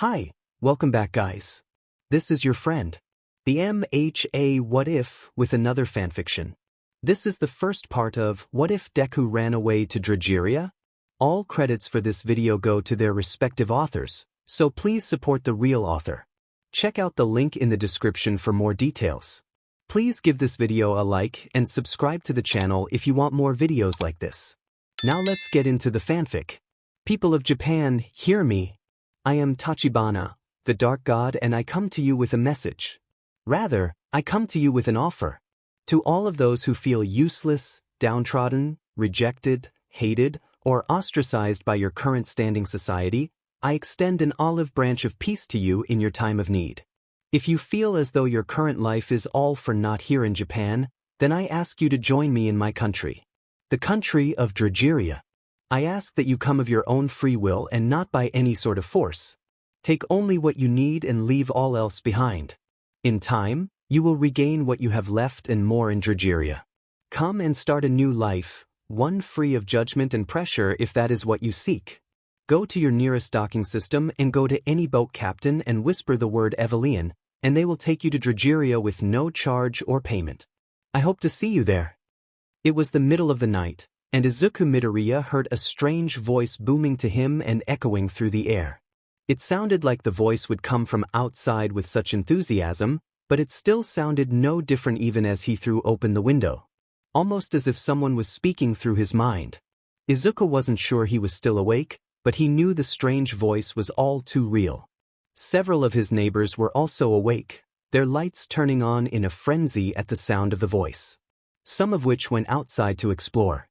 Hi, welcome back guys. This is your friend, the MHA What If with another fanfiction. This is the first part of What If Deku Ran Away to Drageria? All credits for this video go to their respective authors, so please support the real author. Check out the link in the description for more details. Please give this video a like and subscribe to the channel if you want more videos like this. Now let's get into the fanfic. People of Japan, hear me. I am Tachibana, the Dark God, and I come to you with a message. Rather, I come to you with an offer. To all of those who feel useless, downtrodden, rejected, hated, or ostracized by your current standing society, I extend an olive branch of peace to you in your time of need. If you feel as though your current life is all for naught here in Japan, then I ask you to join me in my country. The country of Drageria. I ask that you come of your own free will and not by any sort of force. Take only what you need and leave all else behind. In time, you will regain what you have left and more in Drageria. Come and start a new life, one free of judgment and pressure if that is what you seek. Go to your nearest docking system and go to any boat captain and whisper the word Evelian, and they will take you to Drageria with no charge or payment. I hope to see you there. It was the middle of the night, and Izuku Midoriya heard a strange voice booming to him and echoing through the air. It sounded like the voice would come from outside with such enthusiasm, but it still sounded no different even as he threw open the window. Almost as if someone was speaking through his mind. Izuku wasn't sure he was still awake, but he knew the strange voice was all too real. Several of his neighbors were also awake, their lights turning on in a frenzy at the sound of the voice. Some of which went outside to explore.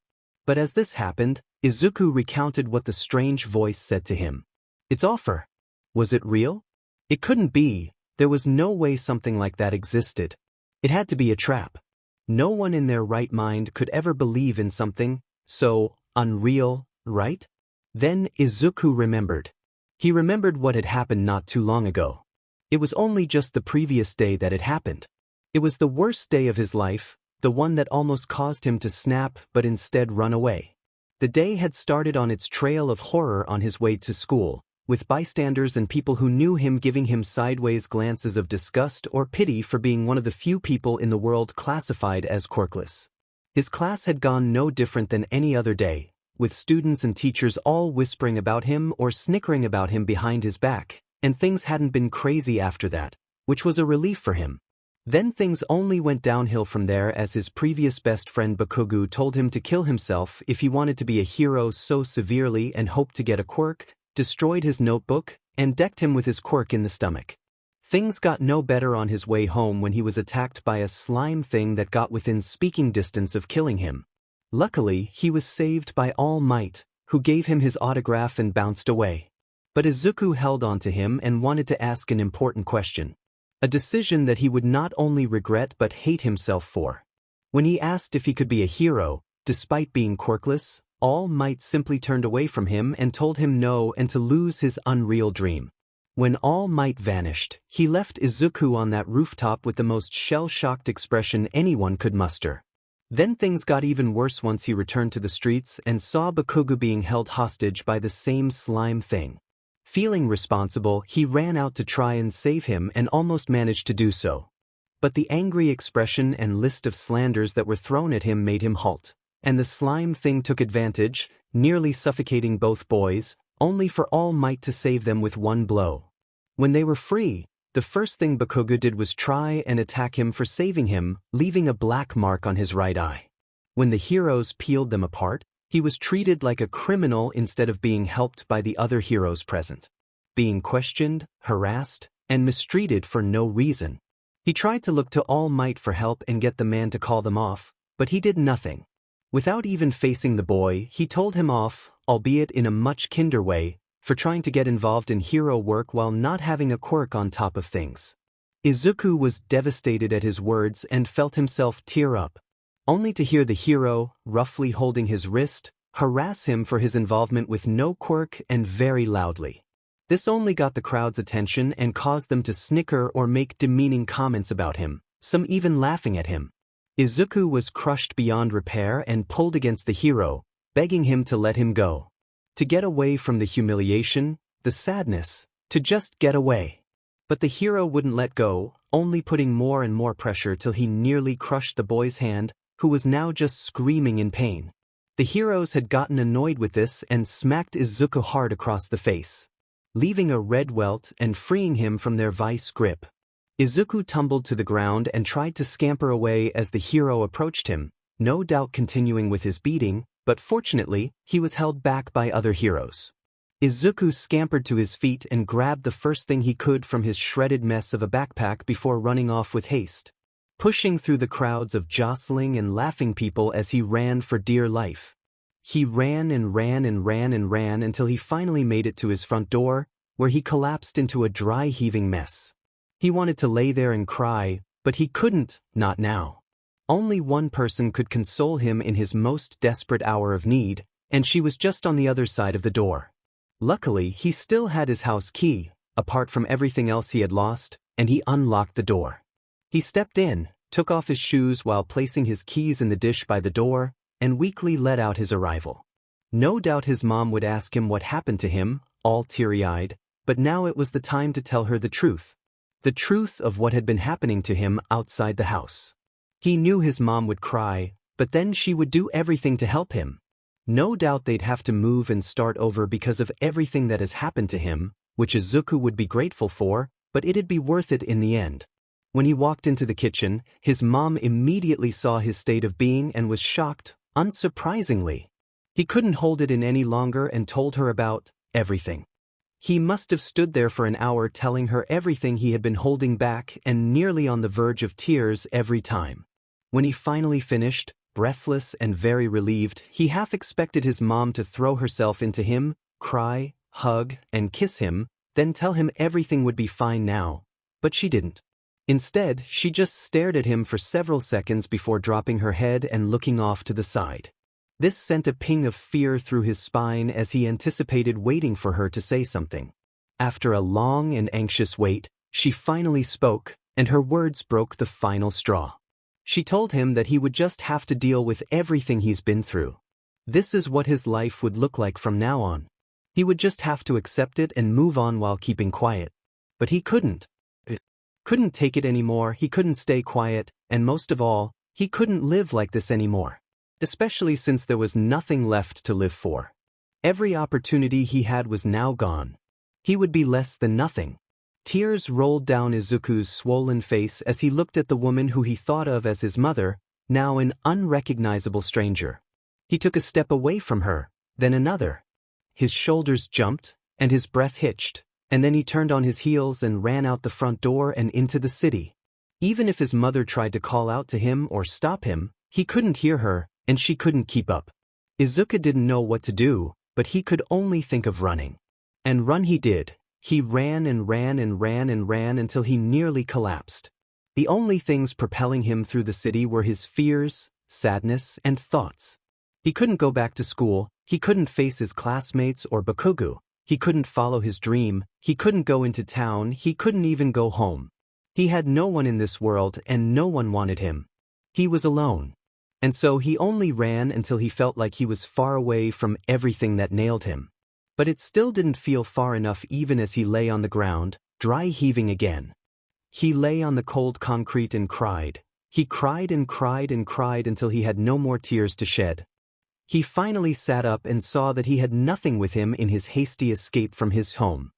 But as this happened, Izuku recounted what the strange voice said to him. Its offer. Was it real? It couldn't be. There was no way something like that existed. It had to be a trap. No one in their right mind could ever believe in something so unreal, right? Then Izuku remembered. He remembered what had happened not too long ago. It was only just the previous day that it happened. It was the worst day of his life, the one that almost caused him to snap but instead run away. The day had started on its trail of horror on his way to school, with bystanders and people who knew him giving him sideways glances of disgust or pity for being one of the few people in the world classified as quirkless. His class had gone no different than any other day, with students and teachers all whispering about him or snickering about him behind his back, and things hadn't been crazy after that, which was a relief for him. Then things only went downhill from there as his previous best friend Bakugo told him to kill himself if he wanted to be a hero so severely and hoped to get a quirk, destroyed his notebook, and decked him with his quirk in the stomach. Things got no better on his way home when he was attacked by a slime thing that got within speaking distance of killing him. Luckily, he was saved by All Might, who gave him his autograph and bounced away. But Izuku held on to him and wanted to ask an important question. A decision that he would not only regret but hate himself for. When he asked if he could be a hero, despite being quirkless, All Might simply turned away from him and told him no and to lose his unreal dream. When All Might vanished, he left Izuku on that rooftop with the most shell-shocked expression anyone could muster. Then things got even worse once he returned to the streets and saw Bakugo being held hostage by the same slime thing. Feeling responsible, he ran out to try and save him and almost managed to do so. But the angry expression and list of slanders that were thrown at him made him halt, and the slime thing took advantage, nearly suffocating both boys, only for All Might to save them with one blow. When they were free, the first thing Bakugo did was try and attack him for saving him, leaving a black mark on his right eye. When the heroes peeled them apart, he was treated like a criminal instead of being helped by the other heroes present. Being questioned, harassed, and mistreated for no reason. He tried to look to All Might for help and get the man to call them off, but he did nothing. Without even facing the boy, he told him off, albeit in a much kinder way, for trying to get involved in hero work while not having a quirk on top of things. Izuku was devastated at his words and felt himself tear up. Only to hear the hero, roughly holding his wrist, harass him for his involvement with no quirk and very loudly. This only got the crowd's attention and caused them to snicker or make demeaning comments about him, some even laughing at him. Izuku was crushed beyond repair and pulled against the hero, begging him to let him go. To get away from the humiliation, the sadness, to just get away. But the hero wouldn't let go, only putting more and more pressure till he nearly crushed the boy's hand, who was now just screaming in pain. The heroes had gotten annoyed with this and smacked Izuku hard across the face, leaving a red welt and freeing him from their vice grip. Izuku tumbled to the ground and tried to scamper away as the hero approached him, no doubt continuing with his beating, but fortunately, he was held back by other heroes. Izuku scampered to his feet and grabbed the first thing he could from his shredded mess of a backpack before running off with haste, pushing through the crowds of jostling and laughing people as he ran for dear life. He ran and ran and ran and ran until he finally made it to his front door, where he collapsed into a dry heaving mess. He wanted to lay there and cry, but he couldn't, not now. Only one person could console him in his most desperate hour of need, and she was just on the other side of the door. Luckily, he still had his house key, apart from everything else he had lost, and he unlocked the door. He stepped in, took off his shoes while placing his keys in the dish by the door, and weakly let out his arrival. No doubt his mom would ask him what happened to him, all teary-eyed, but now it was the time to tell her the truth. The truth of what had been happening to him outside the house. He knew his mom would cry, but then she would do everything to help him. No doubt they'd have to move and start over because of everything that has happened to him, which Izuku would be grateful for, but it'd be worth it in the end. When he walked into the kitchen, his mom immediately saw his state of being and was shocked, unsurprisingly. He couldn't hold it in any longer and told her about everything. He must have stood there for an hour telling her everything he had been holding back and nearly on the verge of tears every time. When he finally finished, breathless and very relieved, he half expected his mom to throw herself into him, cry, hug, and kiss him, then tell him everything would be fine now. But she didn't. Instead, she just stared at him for several seconds before dropping her head and looking off to the side. This sent a ping of fear through his spine as he anticipated waiting for her to say something. After a long and anxious wait, she finally spoke, and her words broke the final straw. She told him that he would just have to deal with everything he's been through. This is what his life would look like from now on. He would just have to accept it and move on while keeping quiet. But he couldn't. Couldn't take it anymore, he couldn't stay quiet, and most of all, he couldn't live like this anymore. Especially since there was nothing left to live for. Every opportunity he had was now gone. He would be less than nothing. Tears rolled down Izuku's swollen face as he looked at the woman who he thought of as his mother, now an unrecognizable stranger. He took a step away from her, then another. His shoulders jumped, and his breath hitched, and then he turned on his heels and ran out the front door and into the city. Even if his mother tried to call out to him or stop him, he couldn't hear her, and she couldn't keep up. Izuku didn't know what to do, but he could only think of running. And run he did. He ran and ran and ran and ran until he nearly collapsed. The only things propelling him through the city were his fears, sadness, and thoughts. He couldn't go back to school, he couldn't face his classmates or Bakugo, he couldn't follow his dream, he couldn't go into town, he couldn't even go home. He had no one in this world and no one wanted him. He was alone. And so he only ran until he felt like he was far away from everything that nailed him. But it still didn't feel far enough even as he lay on the ground, dry heaving again. He lay on the cold concrete and cried. He cried and cried and cried until he had no more tears to shed. He finally sat up and saw that he had nothing with him in his hasty escape from his home.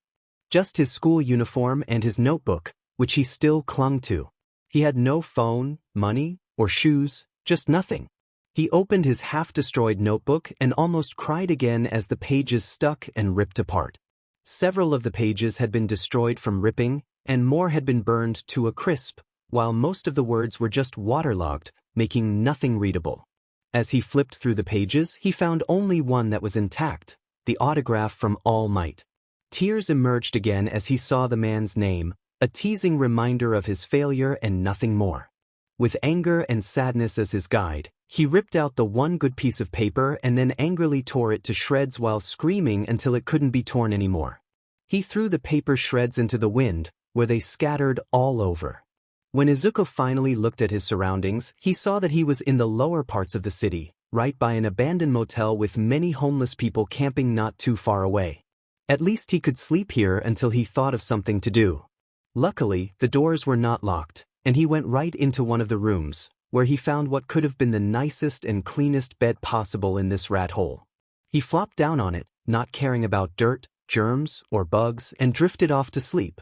Just his school uniform and his notebook, which he still clung to. He had no phone, money, or shoes, just nothing. He opened his half-destroyed notebook and almost cried again as the pages stuck and ripped apart. Several of the pages had been destroyed from ripping, and more had been burned to a crisp, while most of the words were just waterlogged, making nothing readable. As he flipped through the pages, he found only one that was intact, the autograph from All Might. Tears emerged again as he saw the man's name, a teasing reminder of his failure and nothing more. With anger and sadness as his guide, he ripped out the one good piece of paper and then angrily tore it to shreds while screaming until it couldn't be torn anymore. He threw the paper shreds into the wind, where they scattered all over. When Izuku finally looked at his surroundings, he saw that he was in the lower parts of the city, right by an abandoned motel with many homeless people camping not too far away. At least he could sleep here until he thought of something to do. Luckily, the doors were not locked, and he went right into one of the rooms, where he found what could have been the nicest and cleanest bed possible in this rat hole. He flopped down on it, not caring about dirt, germs, or bugs, and drifted off to sleep.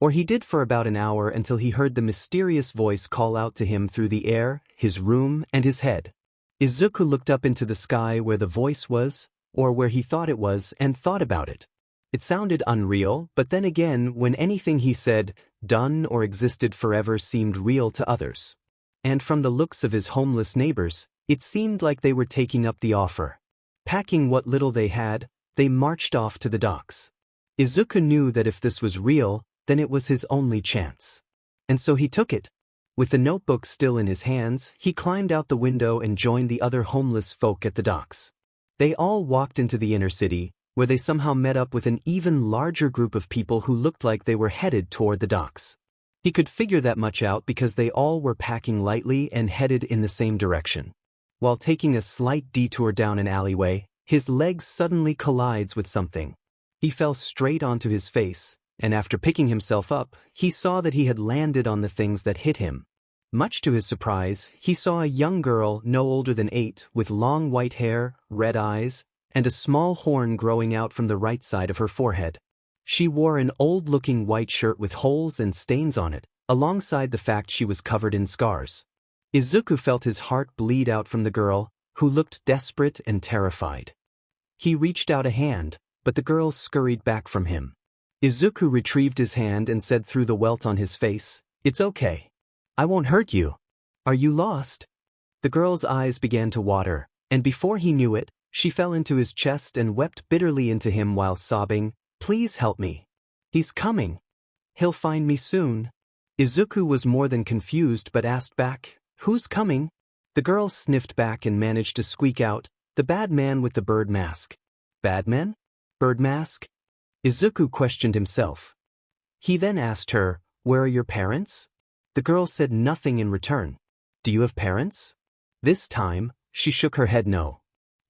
Or he did for about an hour until he heard the mysterious voice call out to him through the air, his room, and his head. Izuku looked up into the sky where the voice was, or where he thought it was, and thought about it. It sounded unreal, but then again, when anything he said, done, or existed forever seemed real to others. And from the looks of his homeless neighbors, it seemed like they were taking up the offer. Packing what little they had, they marched off to the docks. Izuku knew that if this was real, then it was his only chance. And so he took it. With the notebook still in his hands, he climbed out the window and joined the other homeless folk at the docks. They all walked into the inner city, where they somehow met up with an even larger group of people who looked like they were headed toward the docks. He could figure that much out because they all were packing lightly and headed in the same direction. While taking a slight detour down an alleyway, his leg suddenly collides with something. He fell straight onto his face, and after picking himself up, he saw that he had landed on the things that hit him. Much to his surprise, he saw a young girl no older than 8 with long white hair, red eyes, and a small horn growing out from the right side of her forehead. She wore an old-looking white shirt with holes and stains on it, alongside the fact she was covered in scars. Izuku felt his heart bleed out from the girl, who looked desperate and terrified. He reached out a hand, but the girl scurried back from him. Izuku retrieved his hand and said through the welt on his face, "It's okay. I won't hurt you. Are you lost?" The girl's eyes began to water, and before he knew it, she fell into his chest and wept bitterly into him while sobbing, "Please help me. He's coming. He'll find me soon." Izuku was more than confused but asked back, "Who's coming?" The girl sniffed back and managed to squeak out, "The bad man with the bird mask." "Bad man? Bird mask?" Izuku questioned himself. He then asked her, "Where are your parents?" The girl said nothing in return. "Do you have parents?" This time, she shook her head no.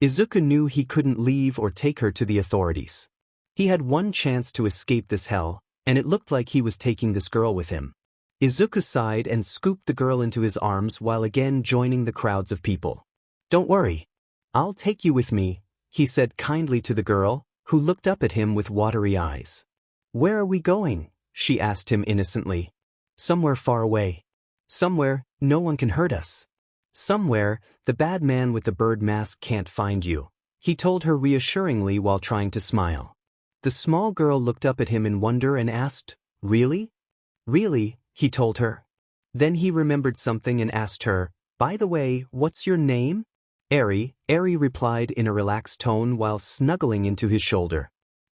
Izuku knew he couldn't leave or take her to the authorities. He had one chance to escape this hell, and it looked like he was taking this girl with him. Izuku sighed and scooped the girl into his arms while again joining the crowds of people. "Don't worry. I'll take you with me," he said kindly to the girl, who looked up at him with watery eyes. "Where are we going?" she asked him innocently. "Somewhere far away. Somewhere no one can hurt us. Somewhere the bad man with the bird mask can't find you," he told her reassuringly while trying to smile. The small girl looked up at him in wonder and asked, "Really?" "Really," he told her. Then he remembered something and asked her, "By the way, what's your name?" "Eri," Eri replied in a relaxed tone while snuggling into his shoulder.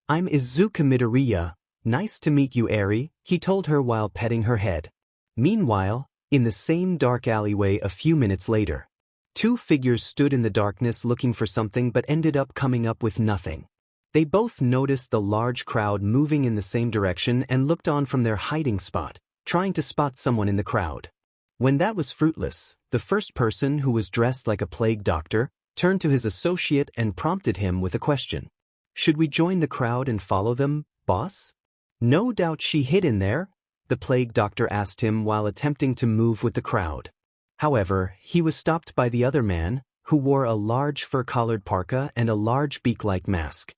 "I'm Izuku Midoriya. Nice to meet you, Eri," he told her while petting her head. Meanwhile, in the same dark alleyway a few minutes later, 2 figures stood in the darkness looking for something but ended up coming up with nothing. They both noticed the large crowd moving in the same direction and looked on from their hiding spot, trying to spot someone in the crowd. When that was fruitless, the first person, who was dressed like a plague doctor, turned to his associate and prompted him with a question. "Should we join the crowd and follow them, boss?" "No doubt she hid in there?" the plague doctor asked him while attempting to move with the crowd. However, he was stopped by the other man, who wore a large fur-collared parka and a large beak-like mask.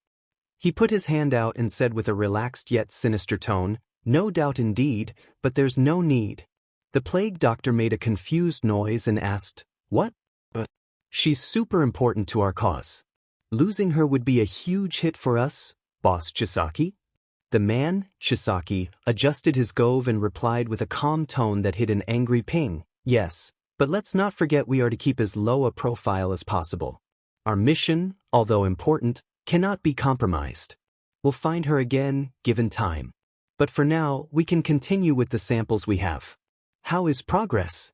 He put his hand out and said with a relaxed yet sinister tone, "No doubt indeed, but there's no need." The plague doctor made a confused noise and asked, "What?" "But she's super important to our cause. Losing her would be a huge hit for us, Boss Chisaki." The man, Chisaki, adjusted his gove and replied with a calm tone that hid an angry ping, "Yes, but let's not forget we are to keep as low a profile as possible. Our mission, although important, cannot be compromised. We'll find her again, given time. But for now, we can continue with the samples we have." "How is progress?"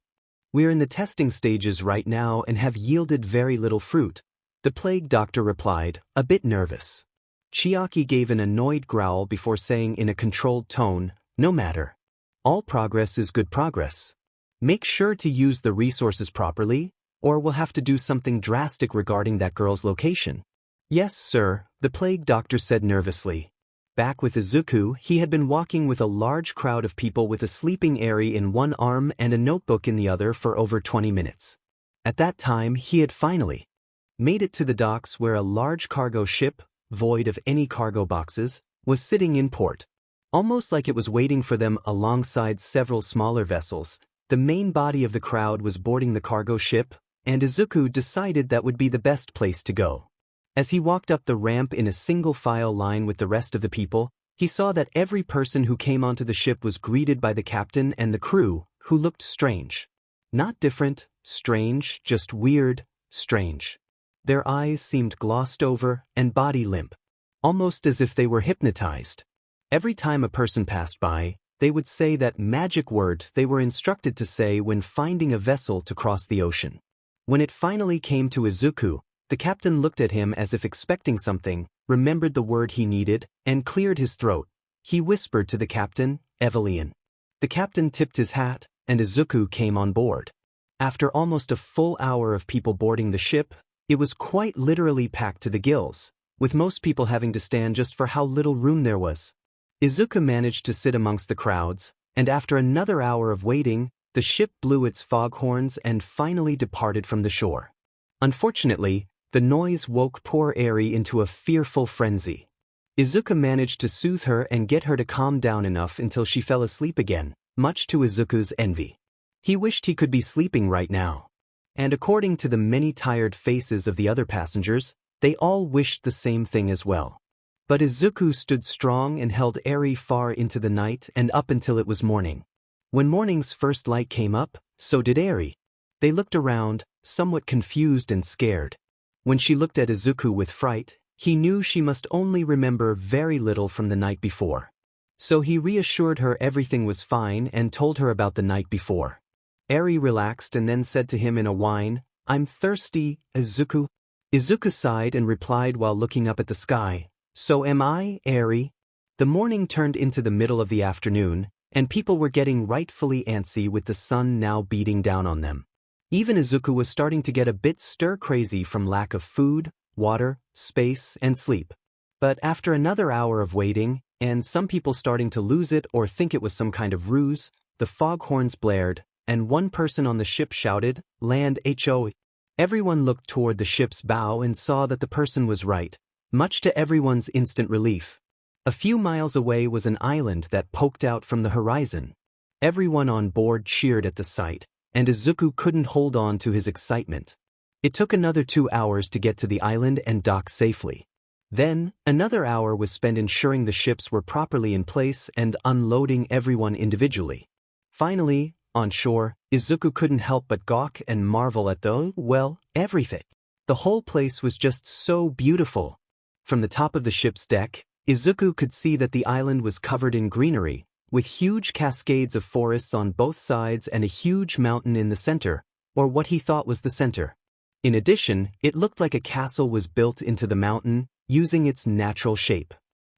"We're in the testing stages right now and have yielded very little fruit," the plague doctor replied, a bit nervous. Chiaki gave an annoyed growl before saying in a controlled tone, "No matter. All progress is good progress. Make sure to use the resources properly, or we'll have to do something drastic regarding that girl's location." "Yes, sir," the plague doctor said nervously. Back with Izuku, he had been walking with a large crowd of people with a sleeping Eri in one arm and a notebook in the other for over 20 minutes. At that time, he had finally made it to the docks where a large cargo ship, void of any cargo boxes, was sitting in port. Almost like it was waiting for them alongside several smaller vessels, the main body of the crowd was boarding the cargo ship, and Izuku decided that would be the best place to go. As he walked up the ramp in a single file line with the rest of the people, he saw that every person who came onto the ship was greeted by the captain and the crew, who looked strange. Not different, strange, just weird, strange. Their eyes seemed glossed over and body limp, almost as if they were hypnotized. Every time a person passed by, they would say that magic word they were instructed to say when finding a vessel to cross the ocean. When it finally came to Izuku, the captain looked at him as if expecting something, remembered the word he needed, and cleared his throat. He whispered to the captain, "Evelian." The captain tipped his hat, and Izuku came on board. After almost a full hour of people boarding the ship, it was quite literally packed to the gills, with most people having to stand just for how little room there was. Izuku managed to sit amongst the crowds, and after another hour of waiting, the ship blew its foghorns and finally departed from the shore. Unfortunately, the noise woke poor Eri into a fearful frenzy. Izuku managed to soothe her and get her to calm down enough until she fell asleep again, much to Izuku's envy. He wished he could be sleeping right now. And according to the many tired faces of the other passengers, they all wished the same thing as well. But Izuku stood strong and held Eri far into the night and up until it was morning. When morning's first light came up, so did Eri. They looked around, somewhat confused and scared. When she looked at Izuku with fright, he knew she must only remember very little from the night before. So he reassured her everything was fine and told her about the night before. Eri relaxed and then said to him in a whine, "I'm thirsty, Izuku." Izuku sighed and replied while looking up at the sky, "So am I, Eri." The morning turned into the middle of the afternoon, and people were getting rightfully antsy with the sun now beating down on them. Even Izuku was starting to get a bit stir-crazy from lack of food, water, space, and sleep. But after another hour of waiting, and some people starting to lose it or think it was some kind of ruse, the foghorns blared, and one person on the ship shouted, "Land ho!" Everyone looked toward the ship's bow and saw that the person was right, much to everyone's instant relief. A few miles away was an island that poked out from the horizon. Everyone on board cheered at the sight, and Izuku couldn't hold on to his excitement. It took another 2 hours to get to the island and dock safely. Then, another hour was spent ensuring the ships were properly in place and unloading everyone individually. Finally, on shore, Izuku couldn't help but gawk and marvel at everything. The whole place was just so beautiful. From the top of the ship's deck, Izuku could see that the island was covered in greenery, with huge cascades of forests on both sides and a huge mountain in the center, or what he thought was the center. In addition, it looked like a castle was built into the mountain, using its natural shape.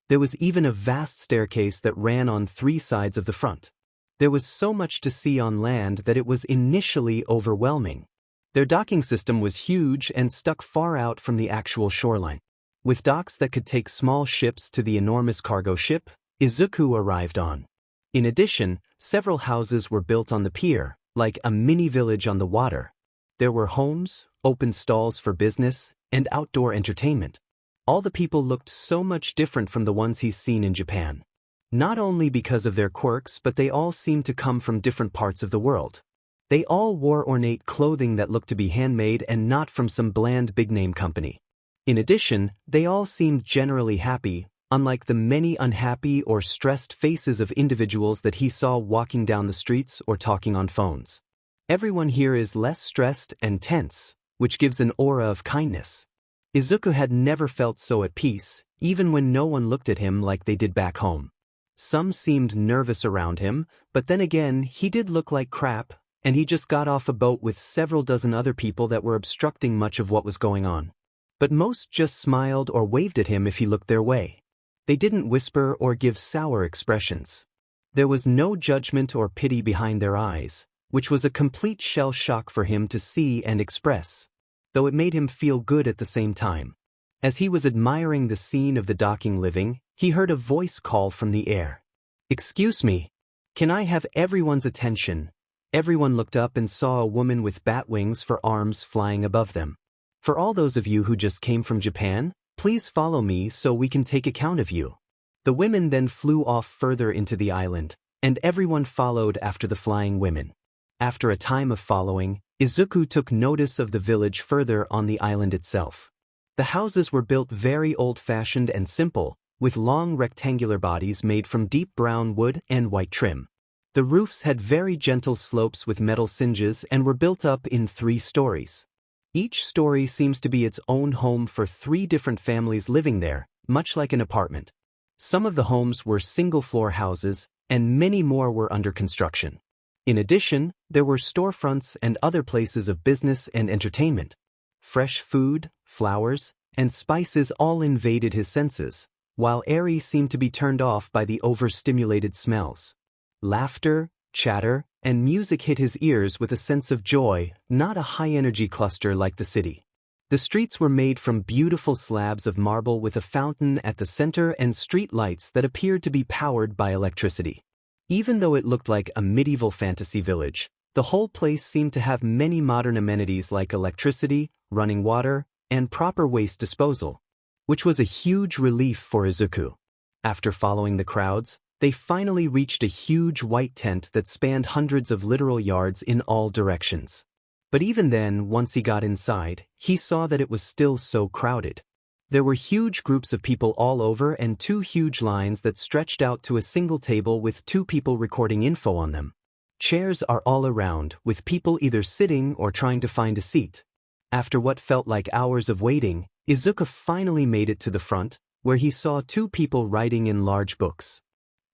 There was even a vast staircase that ran on 3 sides of the front. There was so much to see on land that it was initially overwhelming. Their docking system was huge and stuck far out from the actual shoreline. With docks that could take small ships to the enormous cargo ship Izuku arrived on. In addition, several houses were built on the pier, like a mini village on the water. There were homes, open stalls for business, and outdoor entertainment. All the people looked so much different from the ones he's seen in Japan. Not only because of their quirks, but they all seemed to come from different parts of the world. They all wore ornate clothing that looked to be handmade and not from some bland big-name company. In addition, they all seemed generally happy, unlike the many unhappy or stressed faces of individuals that he saw walking down the streets or talking on phones. Everyone here is less stressed and tense, which gives an aura of kindness. Izuku had never felt so at peace, even when no one looked at him like they did back home. Some seemed nervous around him, but then again, he did look like crap, and he just got off a boat with several dozen other people that were obstructing much of what was going on. But most just smiled or waved at him if he looked their way. They didn't whisper or give sour expressions. There was no judgment or pity behind their eyes, which was a complete shell shock for him to see and express, though it made him feel good at the same time. As he was admiring the scene of the docking living, he heard a voice call from the air. "Excuse me. Can I have everyone's attention?" Everyone looked up and saw a woman with bat wings for arms flying above them. "For all those of you who just came from Japan, please follow me so we can take account of you." The women then flew off further into the island, and everyone followed after the flying women. After a time of following, Izuku took notice of the village further on the island itself. The houses were built very old-fashioned and simple, with long rectangular bodies made from deep brown wood and white trim. The roofs had very gentle slopes with metal singes and were built up in 3 stories. Each story seems to be its own home for 3 different families living there, much like an apartment. Some of the homes were single-floor houses, and many more were under construction. In addition, there were storefronts and other places of business and entertainment. Fresh food, flowers, and spices all invaded his senses, while Eri seemed to be turned off by the overstimulated smells. Laughter, chatter, and music hit his ears with a sense of joy, not a high-energy cluster like the city. The streets were made from beautiful slabs of marble with a fountain at the center and street lights that appeared to be powered by electricity. Even though it looked like a medieval fantasy village, the whole place seemed to have many modern amenities like electricity, running water, and proper waste disposal, which was a huge relief for Izuku. After following the crowds, they finally reached a huge white tent that spanned hundreds of literal yards in all directions. But even then, once he got inside, he saw that it was still so crowded. There were huge groups of people all over and 2 huge lines that stretched out to a single table with 2 people recording info on them. Chairs are all around, with people either sitting or trying to find a seat. After what felt like hours of waiting, Izuku finally made it to the front, where he saw 2 people writing in large books.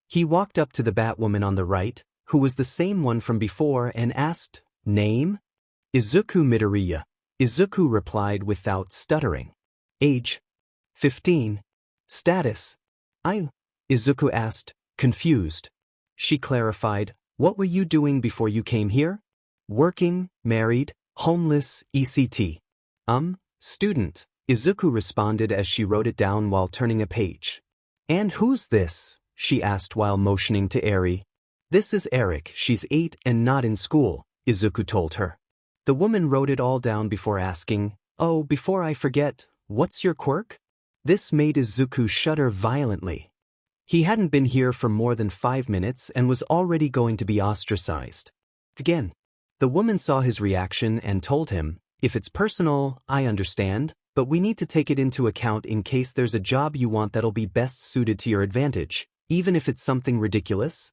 He walked up to the Batwoman on the right, who was the same one from before, and asked, "Name?" "Izuku Midoriya." Izuku replied without stuttering. "Age?" 15. "Status?" Izuku asked, confused. She clarified, "What were you doing before you came here?" "Working, married, homeless, etc." Student," Izuku responded as she wrote it down while turning a page. "And who's this?" she asked while motioning to Eri. "This is Eric, she's 8 and not in school," Izuku told her. The woman wrote it all down before asking, "Oh, before I forget, what's your quirk?" This made Izuku shudder violently. He hadn't been here for more than 5 minutes and was already going to be ostracized. Again, the woman saw his reaction and told him, "If it's personal, I understand, but we need to take it into account in case there's a job you want that'll be best suited to your advantage, even if it's something ridiculous."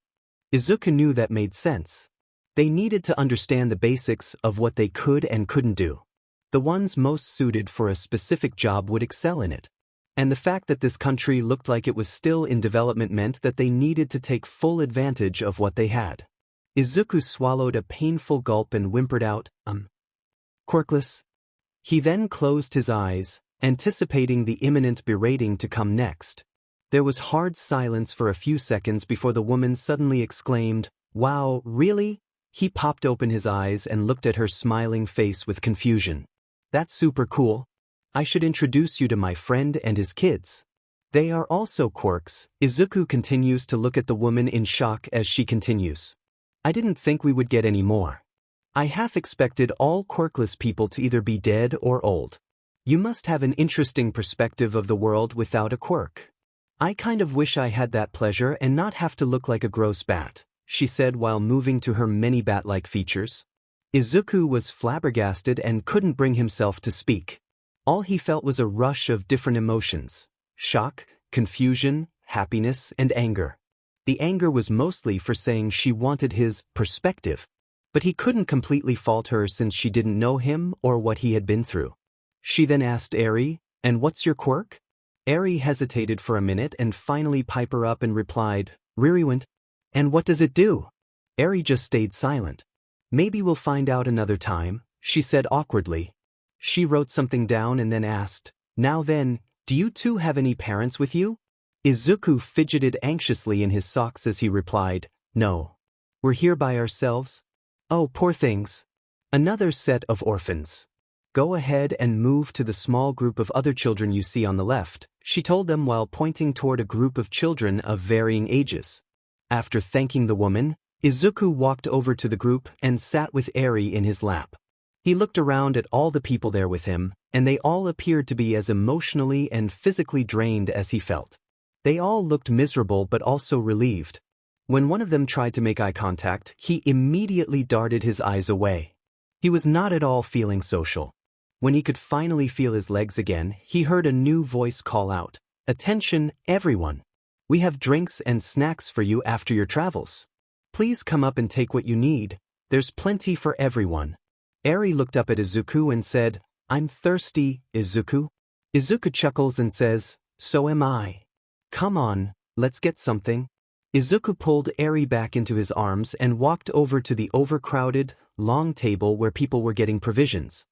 Izuku knew that made sense. They needed to understand the basics of what they could and couldn't do. The ones most suited for a specific job would excel in it. And the fact that this country looked like it was still in development meant that they needed to take full advantage of what they had. Izuku swallowed a painful gulp and whimpered out, "Quirkless." He then closed his eyes, anticipating the imminent berating to come next. There was hard silence for a few seconds before the woman suddenly exclaimed, "Wow, really?" He popped open his eyes and looked at her smiling face with confusion. "That's super cool. I should introduce you to my friend and his kids. They are also quirks." Izuku continues to look at the woman in shock as she continues. "I didn't think we would get any more. I half expected all quirkless people to either be dead or old. You must have an interesting perspective of the world without a quirk. I kind of wish I had that pleasure and not have to look like a gross bat," she said while moving to her many bat-like features. Izuku was flabbergasted and couldn't bring himself to speak. All he felt was a rush of different emotions: shock, confusion, happiness, and anger. The anger was mostly for saying she wanted his perspective, but he couldn't completely fault her since she didn't know him or what he had been through. She then asked Eri, "And what's your quirk?" Eri hesitated for a minute and finally piped up and replied, "Ririwant." "And what does it do?" Eri just stayed silent. "Maybe we'll find out another time," she said awkwardly. She wrote something down and then asked, "Now then, do you two have any parents with you?" Izuku fidgeted anxiously in his socks as he replied, "No. We're here by ourselves." "Oh, poor things. Another set of orphans." Go ahead and move to the small group of other children you see on the left, she told them while pointing toward a group of children of varying ages. After thanking the woman, Izuku walked over to the group and sat with Eri in his lap. He looked around at all the people there with him, and they all appeared to be as emotionally and physically drained as he felt. They all looked miserable but also relieved. When one of them tried to make eye contact, he immediately darted his eyes away. He was not at all feeling social. When he could finally feel his legs again, he heard a new voice call out, "Attention, everyone! We have drinks and snacks for you after your travels. Please come up and take what you need. There's plenty for everyone." Eri looked up at Izuku and said, "I'm thirsty, Izuku." Izuku chuckles and says, "So am I. Come on, let's get something." Izuku pulled Eri back into his arms and walked over to the overcrowded, long table where people were getting provisions.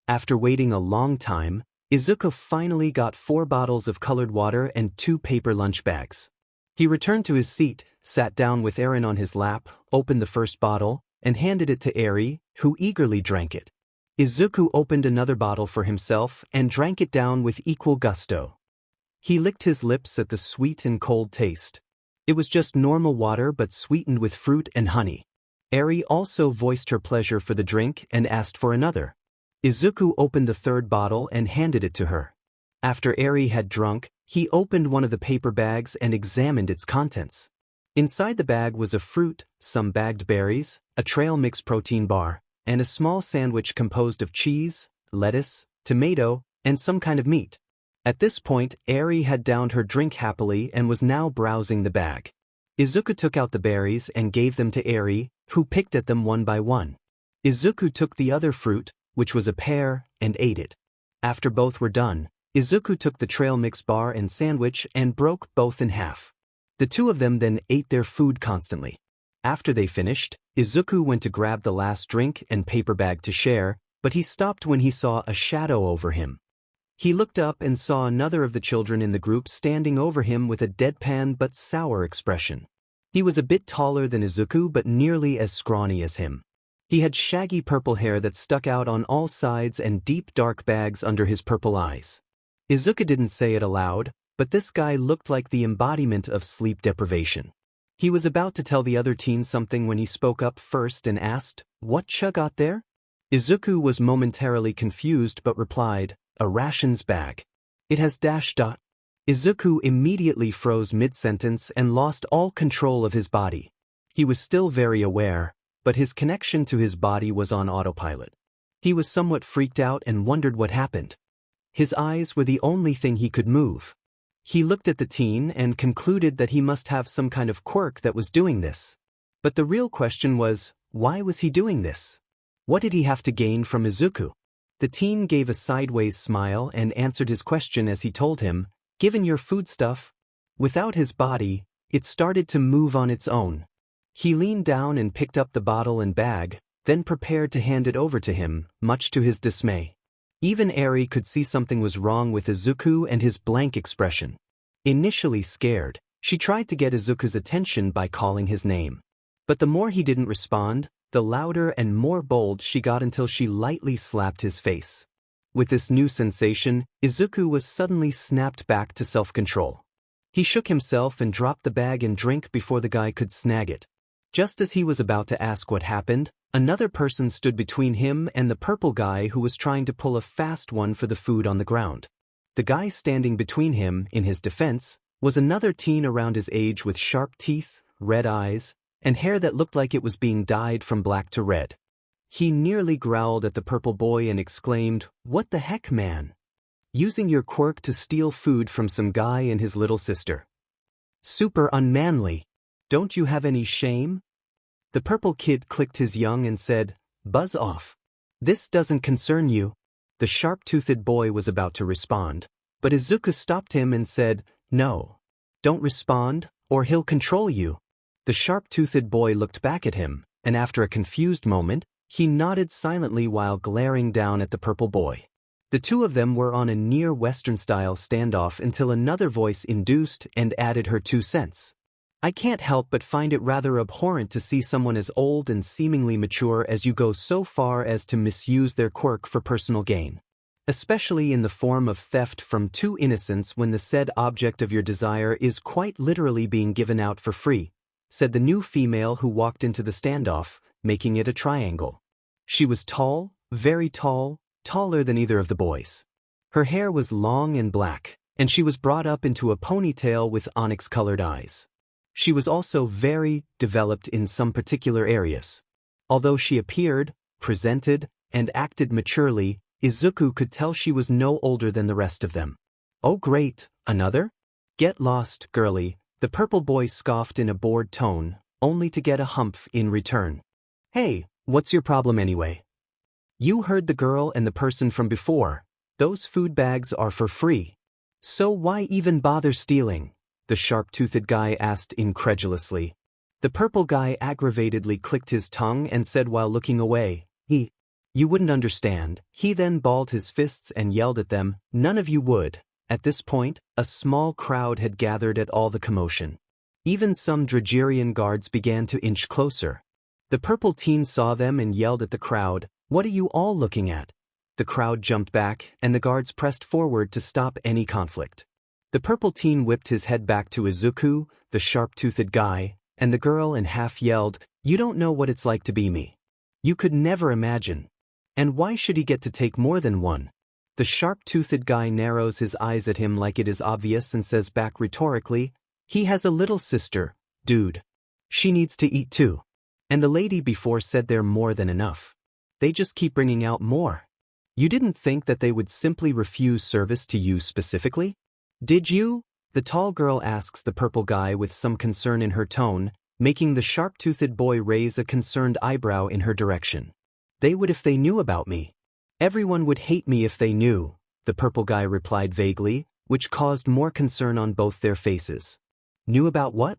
After waiting a long time, Izuku finally got 4 bottles of colored water and 2 paper lunch bags. He returned to his seat, sat down with Eren on his lap, opened the first bottle, and handed it to Eri, who eagerly drank it. Izuku opened another bottle for himself and drank it down with equal gusto. He licked his lips at the sweet and cold taste. It was just normal water but sweetened with fruit and honey. Eri also voiced her pleasure for the drink and asked for another. Izuku opened the 3rd bottle and handed it to her. After Eri had drunk, he opened one of the paper bags and examined its contents. Inside the bag was a fruit, some bagged berries, a trail mix protein bar, and a small sandwich composed of cheese, lettuce, tomato, and some kind of meat. At this point, Eri had downed her drink happily and was now browsing the bag. Izuku took out the berries and gave them to Eri, who picked at them one by one. Izuku took the other fruit, which was a pear, and ate it. After both were done, Izuku took the trail mix bar and sandwich and broke both in half. The two of them then ate their food constantly. After they finished, Izuku went to grab the last drink and paper bag to share, but he stopped when he saw a shadow over him. He looked up and saw another of the children in the group standing over him with a deadpan but sour expression. He was a bit taller than Izuku but nearly as scrawny as him. He had shaggy purple hair that stuck out on all sides and deep dark bags under his purple eyes. Izuku didn't say it aloud, but this guy looked like the embodiment of sleep deprivation. He was about to tell the other teen something when he spoke up first and asked, "What got there?" Izuku was momentarily confused but replied, "A rations bag. It has dash dot." Izuku immediately froze mid-sentence and lost all control of his body. He was still very aware, but his connection to his body was on autopilot. He was somewhat freaked out and wondered what happened. His eyes were the only thing he could move. He looked at the teen and concluded that he must have some kind of quirk that was doing this. But the real question was, why was he doing this? What did he have to gain from Izuku? The teen gave a sideways smile and answered his question as he told him, "Given your foodstuff." Without his body, it started to move on its own. He leaned down and picked up the bottle and bag, then prepared to hand it over to him, much to his dismay. Even Eri could see something was wrong with Izuku and his blank expression. Initially scared, she tried to get Izuku's attention by calling his name. But the more he didn't respond, the louder and more bold she got until she lightly slapped his face. With this new sensation, Izuku was suddenly snapped back to self-control. He shook himself and dropped the bag and drink before the guy could snag it. Just as he was about to ask what happened, another person stood between him and the purple guy who was trying to pull a fast one for the food on the ground. The guy standing between him, in his defense, was another teen around his age with sharp teeth, red eyes, and hair that looked like it was being dyed from black to red. He nearly growled at the purple boy and exclaimed, "What the heck, man? Using your quirk to steal food from some guy and his little sister. Super unmanly. Don't you have any shame?" The purple kid clicked his tongue and said, "Buzz off. This doesn't concern you." The sharp-toothed boy was about to respond, but Izuku stopped him and said, "No. Don't respond, or he'll control you." The sharp-toothed boy looked back at him, and after a confused moment, he nodded silently while glaring down at the purple boy. The two of them were on a near Western-style standoff until another voice induced and added her 2 cents. I can't help but find it rather abhorrent to see someone as old and seemingly mature as you go so far as to misuse their quirk for personal gain. Especially in the form of theft from two innocents when the said object of your desire is quite literally being given out for free, said the new female who walked into the standoff, making it a triangle. She was tall, very tall, taller than either of the boys. Her hair was long and black, and she was brought up into a ponytail with onyx-colored eyes. She was also very developed in some particular areas. Although she appeared, presented, and acted maturely, Izuku could tell she was no older than the rest of them. Oh great, another? Get lost, girlie, the purple boy scoffed in a bored tone, only to get a humph in return. Hey, what's your problem anyway? You heard the girl and the person from before. Those food bags are for free. So why even bother stealing? The sharp-toothed guy asked incredulously. The purple guy aggravatedly clicked his tongue and said while looking away, You wouldn't understand. He then balled his fists and yelled at them, None of you would. At this point, a small crowd had gathered at all the commotion. Even some Dragerian guards began to inch closer. The purple teen saw them and yelled at the crowd, What are you all looking at? The crowd jumped back, and the guards pressed forward to stop any conflict. The purple teen whipped his head back to Izuku, the sharp-toothed guy, and the girl and half yelled, You don't know what it's like to be me. You could never imagine. And why should he get to take more than one? The sharp-toothed guy narrows his eyes at him like it is obvious and says back rhetorically, He has a little sister, dude. She needs to eat too. And the lady before said they're more than enough. They just keep bringing out more. You didn't think that they would simply refuse service to you specifically? Did you? The tall girl asks the purple guy with some concern in her tone, making the sharp-toothed boy raise a concerned eyebrow in her direction. They would if they knew about me. Everyone would hate me if they knew, the purple guy replied vaguely, which caused more concern on both their faces. Knew about what?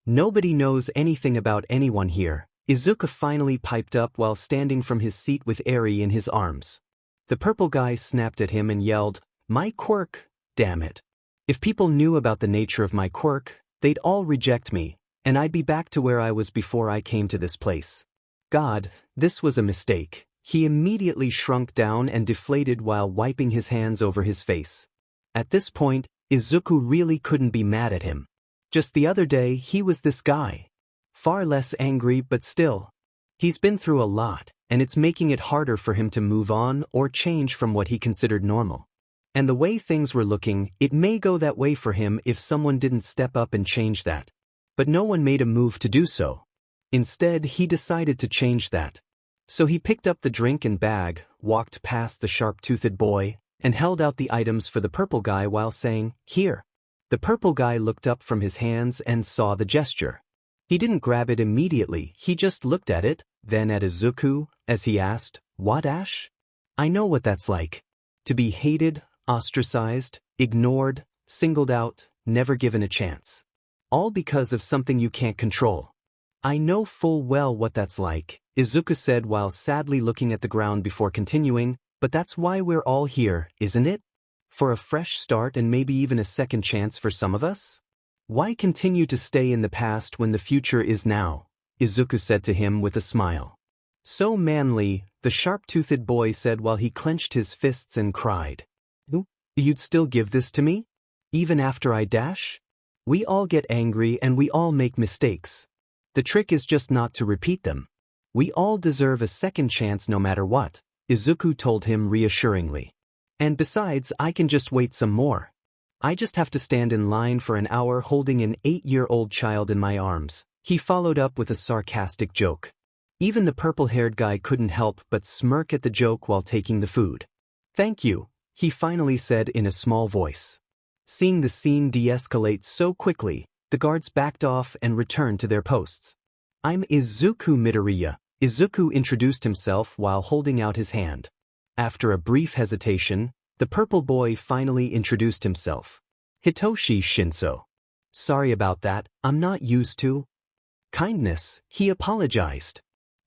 Nobody knows anything about anyone here, Izuku finally piped up while standing from his seat with Eri in his arms. The purple guy snapped at him and yelled, My quirk, damn it. If people knew about the nature of my quirk, they'd all reject me, and I'd be back to where I was before I came to this place. God, this was a mistake. He immediately shrunk down and deflated while wiping his hands over his face. At this point, Izuku really couldn't be mad at him. Just the other day he was this guy. Far less angry but still. He's been through a lot, and it's making it harder for him to move on or change from what he considered normal. And the way things were looking, it may go that way for him if someone didn't step up and change that. But no one made a move to do so. Instead, he decided to change that. So he picked up the drink and bag, walked past the sharp-toothed boy, and held out the items for the purple guy while saying, Here. The purple guy looked up from his hands and saw the gesture. He didn't grab it immediately, he just looked at it, then at Izuku, as he asked, What, Ash? I know what that's like. To be hated, ostracized, ignored, singled out, never given a chance. All because of something you can't control. I know full well what that's like, Izuku said while sadly looking at the ground before continuing, but that's why we're all here, isn't it? For a fresh start and maybe even a second chance for some of us? Why continue to stay in the past when the future is now? Izuku said to him with a smile. So manly, the sharp-toothed boy said while he clenched his fists and cried. You'd still give this to me? Even after I dash? We all get angry and we all make mistakes. The trick is just not to repeat them. We all deserve a second chance no matter what, Izuku told him reassuringly. And besides, I can just wait some more. I just have to stand in line for an hour holding an 8-year-old child in my arms, he followed up with a sarcastic joke. Even the purple-haired guy couldn't help but smirk at the joke while taking the food. Thank you, he finally said in a small voice. Seeing the scene de-escalate so quickly, the guards backed off and returned to their posts. I'm Izuku Midoriya, Izuku introduced himself while holding out his hand. After a brief hesitation, the purple boy finally introduced himself. Hitoshi Shinso. Sorry about that, I'm not used to kindness, he apologized.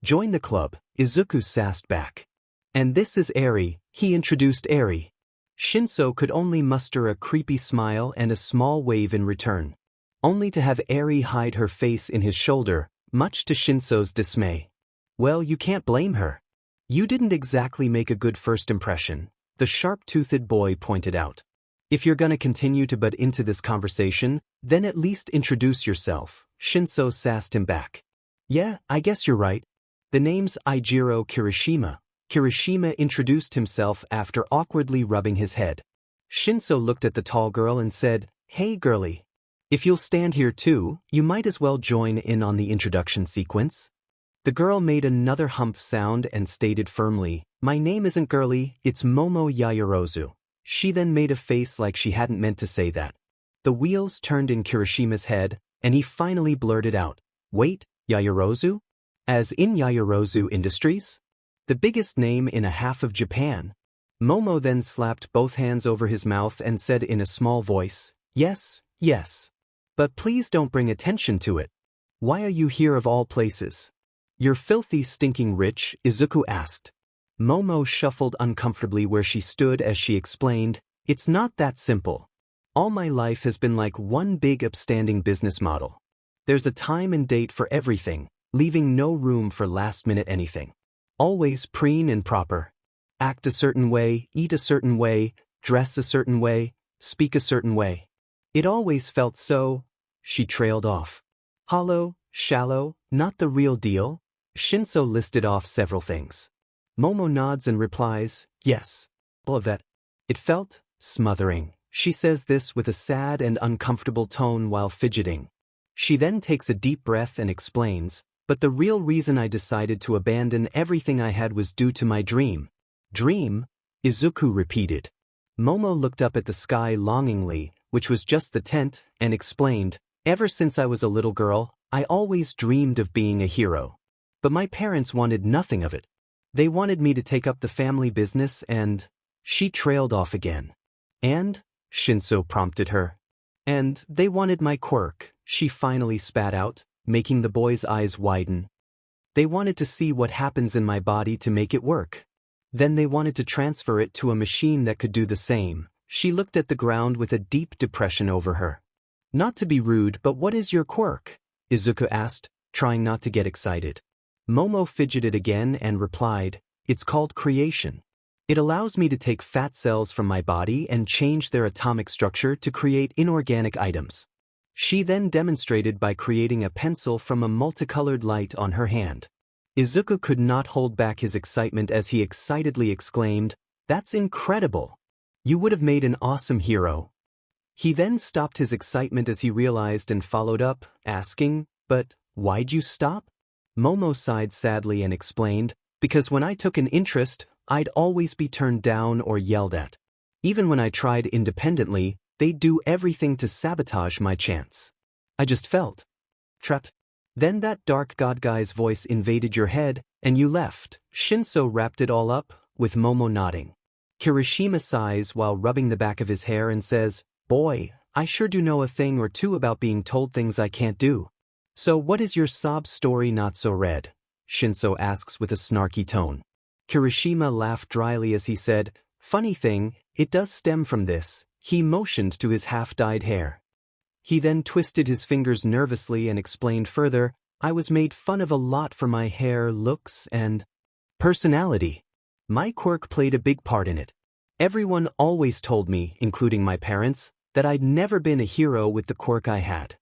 Join the club, Izuku sassed back. And this is Eri, he introduced Eri. Shinso could only muster a creepy smile and a small wave in return. only to have Eri hide her face in his shoulder, much to Shinso's dismay. Well, you can't blame her. You didn't exactly make a good first impression, the sharp-toothed boy pointed out. If you're gonna continue to butt into this conversation, then at least introduce yourself, Shinso sassed him back. Yeah, I guess you're right. The name's Eijiro Kirishima. Kirishima introduced himself after awkwardly rubbing his head. Shinso looked at the tall girl and said, Hey girlie. If you'll stand here too, you might as well join in on the introduction sequence. The girl made another humph sound and stated firmly, My name isn't girlie, it's Momo Yaoyorozu. She then made a face like she hadn't meant to say that. The wheels turned in Kirishima's head, and he finally blurted out, Wait, Yaoyorozu? As in Yaoyorozu Industries? The biggest name in a half of Japan. Momo then slapped both hands over his mouth and said in a small voice, Yes, yes. But please don't bring attention to it. Why are you here of all places? You're filthy stinking rich, Izuku asked. Momo shuffled uncomfortably where she stood as she explained, It's not that simple. All my life has been like one big upstanding business model. There's a time and date for everything, leaving no room for last-minute anything. Always preen and proper. Act a certain way, eat a certain way, dress a certain way, speak a certain way. It always felt so, she trailed off. Hollow, shallow, not the real deal? Shinso listed off several things. Momo nods and replies, Yes. All of that. It felt smothering. She says this with a sad and uncomfortable tone while fidgeting. She then takes a deep breath and explains, But the real reason I decided to abandon everything I had was due to my dream. Dream? Izuku repeated. Momo looked up at the sky longingly, which was just the tent, and explained, Ever since I was a little girl, I always dreamed of being a hero. But my parents wanted nothing of it. They wanted me to take up the family business and… She trailed off again. And? Shinso prompted her. And they wanted my quirk, she finally spat out, making the boy's eyes widen. They wanted to see what happens in my body to make it work. Then they wanted to transfer it to a machine that could do the same. She looked at the ground with a deep depression over her. Not to be rude, but what is your quirk? Izuku asked, trying not to get excited. Momo fidgeted again and replied, It's called creation. It allows me to take fat cells from my body and change their atomic structure to create inorganic items. She then demonstrated by creating a pencil from a multicolored light on her hand. Izuku could not hold back his excitement as he excitedly exclaimed, That's incredible! You would have made an awesome hero. He then stopped his excitement as he realized and followed up, asking, But why'd you stop? Momo sighed sadly and explained, Because when I took an interest, I'd always be turned down or yelled at. Even when I tried independently, they'd do everything to sabotage my chance. I just felt trapped. Then that dark god guy's voice invaded your head, and you left. Shinso wrapped it all up, with Momo nodding. Kirishima sighs while rubbing the back of his hair and says, Boy, I sure do know a thing or two about being told things I can't do. So what is your sob story not so red? Shinso asks with a snarky tone. Kirishima laughed dryly as he said, Funny thing, it does stem from this. He motioned to his half-dyed hair. He then twisted his fingers nervously and explained further, I was made fun of a lot for my hair, looks, and personality. My quirk played a big part in it. Everyone always told me, including my parents, that I'd never been a hero with the quirk I had.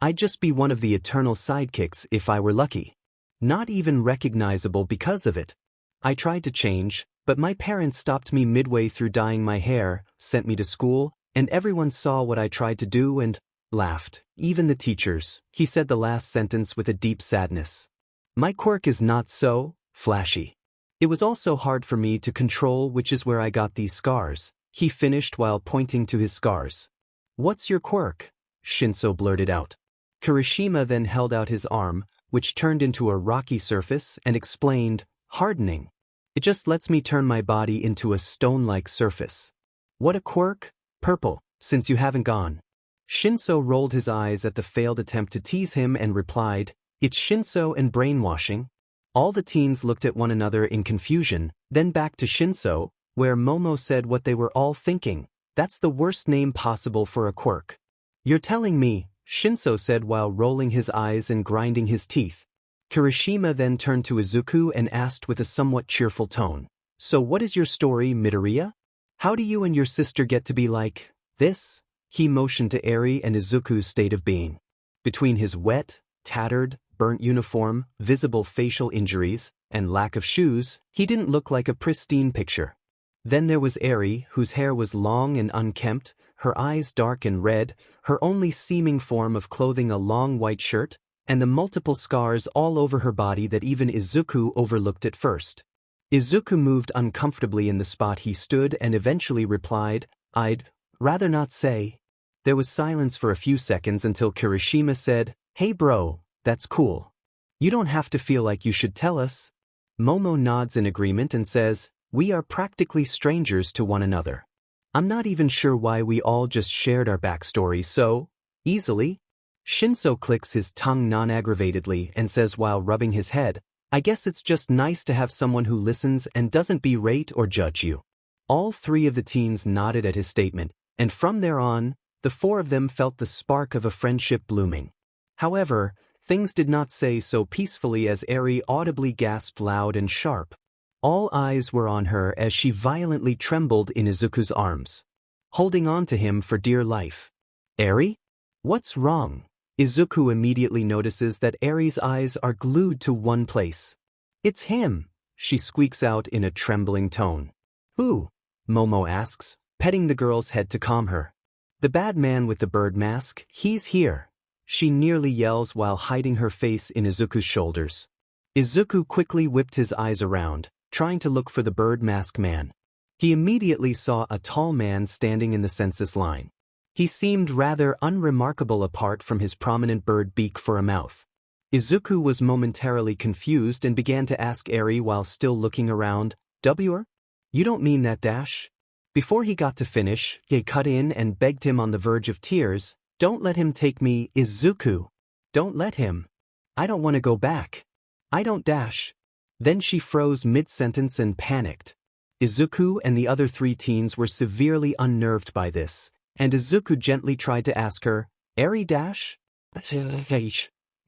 I'd just be one of the eternal sidekicks if I were lucky. Not even recognizable because of it. I tried to change, but my parents stopped me midway through dyeing my hair, sent me to school, and everyone saw what I tried to do and laughed, even the teachers. He said the last sentence with a deep sadness. My quirk is not so flashy. It was also hard for me to control, which is where I got these scars. He finished while pointing to his scars. What's your quirk? Shinso blurted out. Kirishima then held out his arm, which turned into a rocky surface, and explained, hardening. It just lets me turn my body into a stone-like surface. What a quirk? Purple, since you haven't gone. Shinso rolled his eyes at the failed attempt to tease him and replied, It's Shinso and brainwashing. All the teens looked at one another in confusion, then back to Shinso, where Momo said what they were all thinking. That's the worst name possible for a quirk. You're telling me, Shinso said while rolling his eyes and grinding his teeth. Kirishima then turned to Izuku and asked with a somewhat cheerful tone. So what is your story, Midoriya? How do you and your sister get to be like this? He motioned to Eri and Izuku's state of being. Between his wet, tattered, burnt uniform, visible facial injuries, and lack of shoes, he didn't look like a pristine picture. Then there was Eri, whose hair was long and unkempt, her eyes dark and red, her only seeming form of clothing a long white shirt, and the multiple scars all over her body that even Izuku overlooked at first. Izuku moved uncomfortably in the spot he stood and eventually replied, I'd rather not say. There was silence for a few seconds until Kirishima said, Hey bro, that's cool. You don't have to feel like you should tell us. Momo nods in agreement and says, We are practically strangers to one another. I'm not even sure why we all just shared our backstories so easily. Shinso clicks his tongue non-aggravatedly and says while rubbing his head, I guess it's just nice to have someone who listens and doesn't berate or judge you. All three of the teens nodded at his statement, and from there on, the four of them felt the spark of a friendship blooming. However, things did not say so peacefully as Eri audibly gasped loud and sharp. All eyes were on her as she violently trembled in Izuku's arms, holding on to him for dear life. Eri? What's wrong? Izuku immediately notices that Eri's eyes are glued to one place. It's him, she squeaks out in a trembling tone. Who? Momo asks, petting the girl's head to calm her. The bad man with the bird mask, he's here. She nearly yells while hiding her face in Izuku's shoulders. Izuku quickly whipped his eyes around, trying to look for the bird mask man. He immediately saw a tall man standing in the census line. He seemed rather unremarkable apart from his prominent bird beak for a mouth. Izuku was momentarily confused and began to ask Eri while still looking around, "W'er? You don't mean that dash?" Before he got to finish, he cut in and begged him on the verge of tears, "Don't let him take me, Izuku. Don't let him. I don't want to go back. I don't dash." Then she froze mid-sentence and panicked. Izuku and the other three teens were severely unnerved by this, and Izuku gently tried to ask her, "Eri dash?"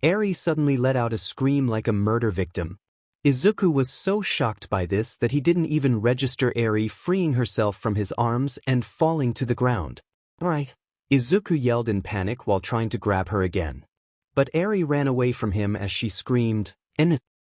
Eri suddenly let out a scream like a murder victim. Izuku was so shocked by this that he didn't even register Eri freeing herself from his arms and falling to the ground. "Right." Izuku yelled in panic while trying to grab her again. But Eri ran away from him as she screamed,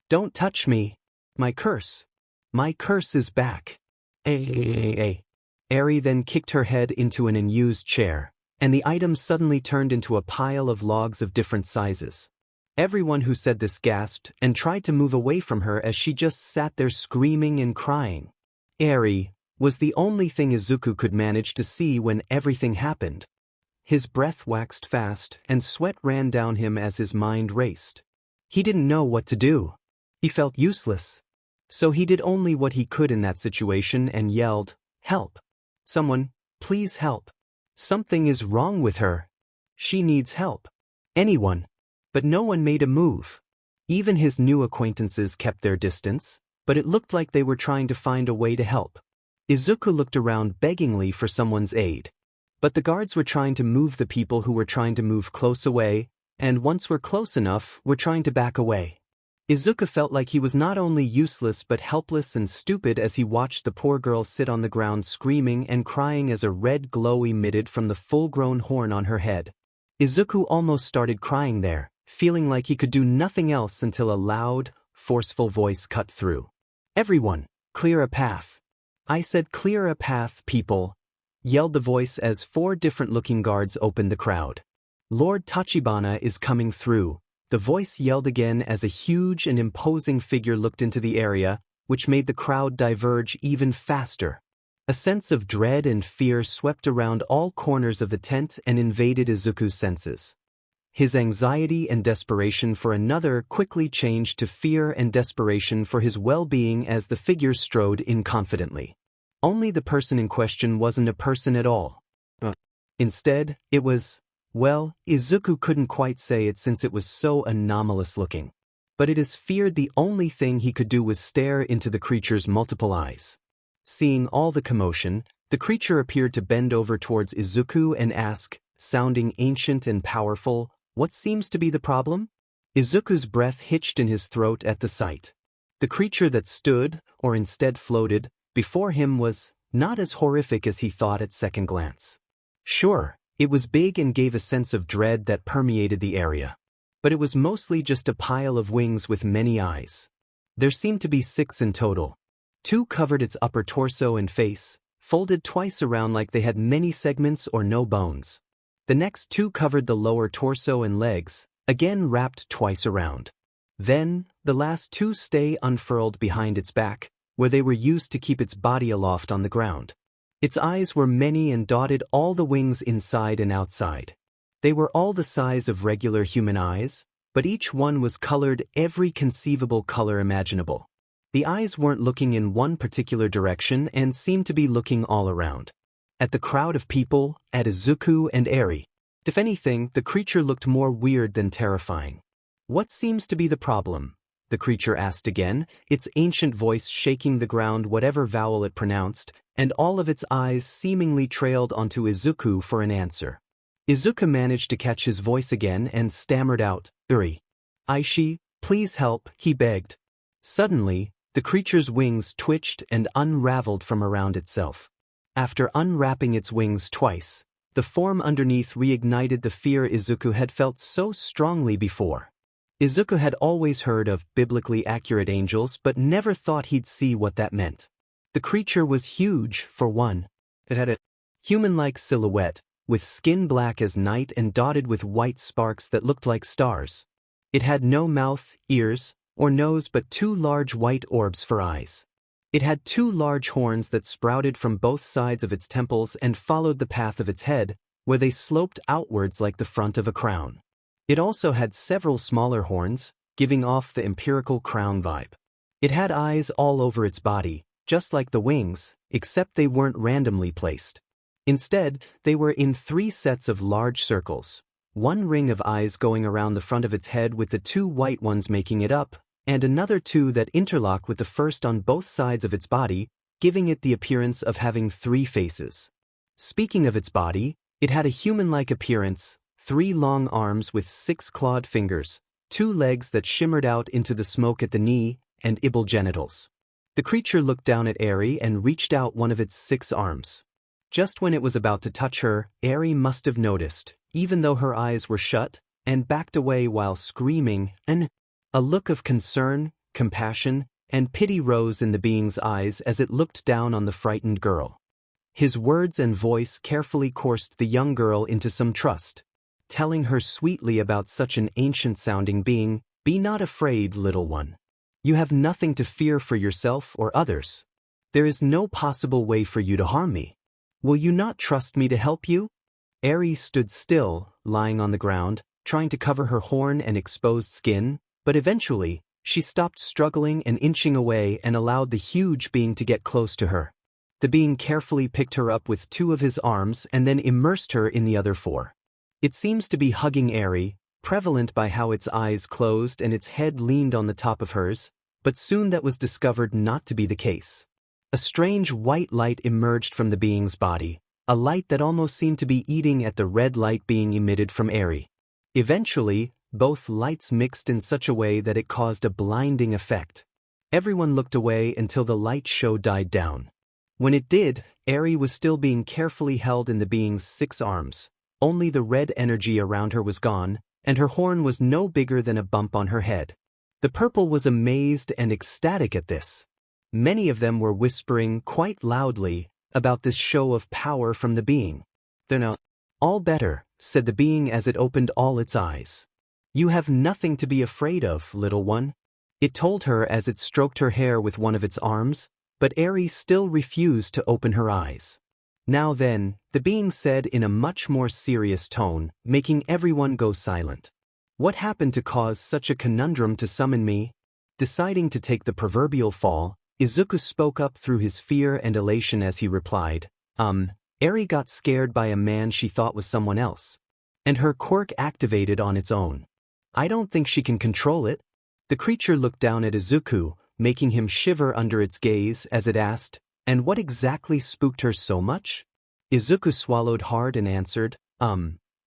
"Don't touch me. My curse. My curse is back." Eri then kicked her head into an unused chair, and the item suddenly turned into a pile of logs of different sizes. Everyone who said this gasped and tried to move away from her as she just sat there screaming and crying. Eri was the only thing Izuku could manage to see when everything happened. His breath waxed fast and sweat ran down him as his mind raced. He didn't know what to do. He felt useless. So he did only what he could in that situation and yelled, "Help! Someone, please help. Something is wrong with her. She needs help. Anyone." But no one made a move. Even his new acquaintances kept their distance, but it looked like they were trying to find a way to help. Izuku looked around beggingly for someone's aid. But the guards were trying to move the people who were trying to move close away, and once we're close enough, were trying to back away. Izuku felt like he was not only useless but helpless and stupid as he watched the poor girl sit on the ground screaming and crying as a red glow emitted from the full-grown horn on her head. Izuku almost started crying there, feeling like he could do nothing else until a loud, forceful voice cut through. "Everyone, clear a path. I said clear a path, people," yelled the voice as four different-looking guards opened the crowd. "Lord Tachibana is coming through," the voice yelled again as a huge and imposing figure looked into the area, which made the crowd diverge even faster. A sense of dread and fear swept around all corners of the tent and invaded Izuku's senses. His anxiety and desperation for another quickly changed to fear and desperation for his well-being as the figure strode in confidently. Only the person in question wasn't a person at all. Instead, it was, well, Izuku couldn't quite say it since it was so anomalous looking. But it is feared the only thing he could do was stare into the creature's multiple eyes. Seeing all the commotion, the creature appeared to bend over towards Izuku and ask, sounding ancient and powerful. What seems to be the problem? Izuku's breath hitched in his throat at the sight. The creature that stood, or instead floated, before him was not as horrific as he thought at second glance. Sure, it was big and gave a sense of dread that permeated the area. But it was mostly just a pile of wings with many eyes. There seemed to be 6 in total. 2 covered its upper torso and face, folded twice around like they had many segments or no bones. The next 2 covered the lower torso and legs, again wrapped twice around. Then, the last 2 stay unfurled behind its back, where they were used to keep its body aloft on the ground. Its eyes were many and dotted all the wings inside and outside. They were all the size of regular human eyes, but each one was colored every conceivable color imaginable. The eyes weren't looking in one particular direction and seemed to be looking all around. At the crowd of people, at Izuku and Eri. If anything, the creature looked more weird than terrifying. What seems to be the problem? The creature asked again, its ancient voice shaking the ground whatever vowel it pronounced, and all of its eyes seemingly trailed onto Izuku for an answer. Izuku managed to catch his voice again and stammered out, "Uri. Aishi, please help," he begged. Suddenly, the creature's wings twitched and unraveled from around itself. After unwrapping its wings twice, the form underneath reignited the fear Izuku had felt so strongly before. Izuku had always heard of biblically accurate angels but never thought he'd see what that meant. The creature was huge, for one. It had a human-like silhouette, with skin black as night and dotted with white sparks that looked like stars. It had no mouth, ears, or nose but 2 large white orbs for eyes. It had 2 large horns that sprouted from both sides of its temples and followed the path of its head, where they sloped outwards like the front of a crown. It also had several smaller horns, giving off the empirical crown vibe. It had eyes all over its body, just like the wings, except they weren't randomly placed. Instead, they were in 3 sets of large circles, 1 ring of eyes going around the front of its head with the 2 white ones making it up, and another 2 that interlock with the first on both sides of its body, giving it the appearance of having 3 faces. Speaking of its body, it had a human-like appearance, 3 long arms with 6 clawed fingers, 2 legs that shimmered out into the smoke at the knee, and ibble genitals. The creature looked down at Eri and reached out one of its 6 arms. Just when it was about to touch her, Eri must have noticed, even though her eyes were shut, and backed away while screaming, and a look of concern, compassion, and pity rose in the being's eyes as it looked down on the frightened girl. His words and voice carefully coursed the young girl into some trust, telling her sweetly about such an ancient-sounding being, "Be not afraid, little one. You have nothing to fear for yourself or others. There is no possible way for you to harm me. Will you not trust me to help you?" Eri stood still, lying on the ground, trying to cover her horn and exposed skin, but eventually, she stopped struggling and inching away and allowed the huge being to get close to her. The being carefully picked her up with 2 of his arms and then immersed her in the other 4. It seems to be hugging Eri, prevalent by how its eyes closed and its head leaned on the top of hers, but soon that was discovered not to be the case. A strange white light emerged from the being's body, a light that almost seemed to be eating at the red light being emitted from Eri. Eventually, both lights mixed in such a way that it caused a blinding effect. Everyone looked away until the light show died down. When it did, Eri was still being carefully held in the being's 6 arms. Only the red energy around her was gone, and her horn was no bigger than a bump on her head. The purple was amazed and ecstatic at this. Many of them were whispering quite loudly about this show of power from the being. "They're now all better," said the being as it opened all its eyes. "You have nothing to be afraid of, little one," it told her as it stroked her hair with one of its arms, but Eri still refused to open her eyes. "Now then," the being said in a much more serious tone, making everyone go silent. "What happened to cause such a conundrum to summon me?" Deciding to take the proverbial fall, Izuku spoke up through his fear and elation as he replied, Eri got scared by a man she thought was someone else. And her quirk activated on its own. I don't think she can control it." The creature looked down at Izuku, making him shiver under its gaze as it asked, "And what exactly spooked her so much?" Izuku swallowed hard and answered,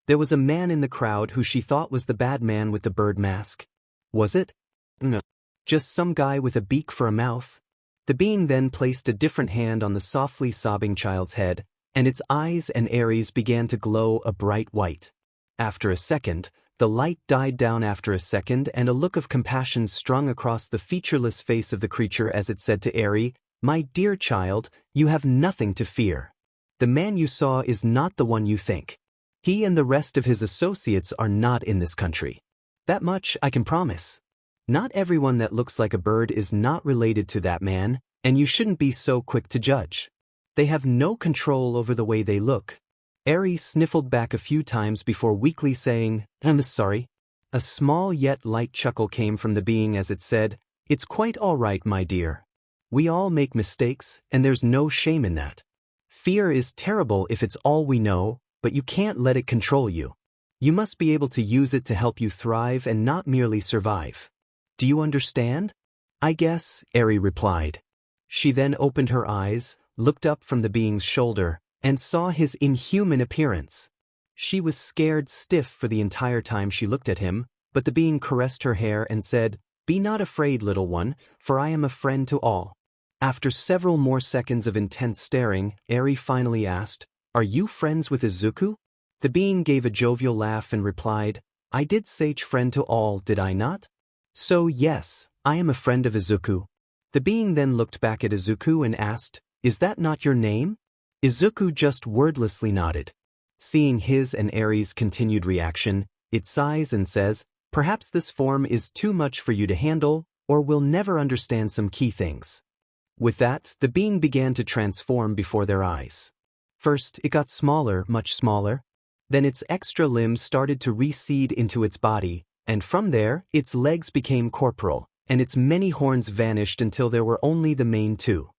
There was a man in the crowd who she thought was the bad man with the bird mask. Was it? No. Just some guy with a beak for a mouth. The being then placed a different hand on the softly sobbing child's head, and its eyes and Aries began to glow a bright white. After a second, the light died down after a second, and a look of compassion strung across the featureless face of the creature as it said to Aerie, "My dear child, you have nothing to fear. The man you saw is not the one you think. He and the rest of his associates are not in this country. That much I can promise. Not everyone that looks like a bird is not related to that man, and you shouldn't be so quick to judge. They have no control over the way they look." Aerie sniffled back a few times before weakly saying, "I'm sorry." A small yet light chuckle came from the being as it said, "It's quite all right, my dear. We all make mistakes, and there's no shame in that. Fear is terrible if it's all we know, but you can't let it control you. You must be able to use it to help you thrive and not merely survive. Do you understand?" "I guess," Aerie replied. She then opened her eyes, looked up from the being's shoulder, and saw his inhuman appearance. She was scared stiff for the entire time she looked at him, but the being caressed her hair and said, "Be not afraid, little one, for I am a friend to all." After several more seconds of intense staring, Aerie finally asked, "Are you friends with Izuku?" The being gave a jovial laugh and replied, "I did say friend to all, did I not? So yes, I am a friend of Izuku." The being then looked back at Izuku and asked, "Is that not your name?" Izuku just wordlessly nodded. Seeing his and Aerie's continued reaction, it sighs and says, "Perhaps this form is too much for you to handle, or will never understand some key things." With that, the being began to transform before their eyes. First, it got smaller, much smaller. Then its extra limbs started to recede into its body, and from there, its legs became corporal, and its many horns vanished until there were only the main two.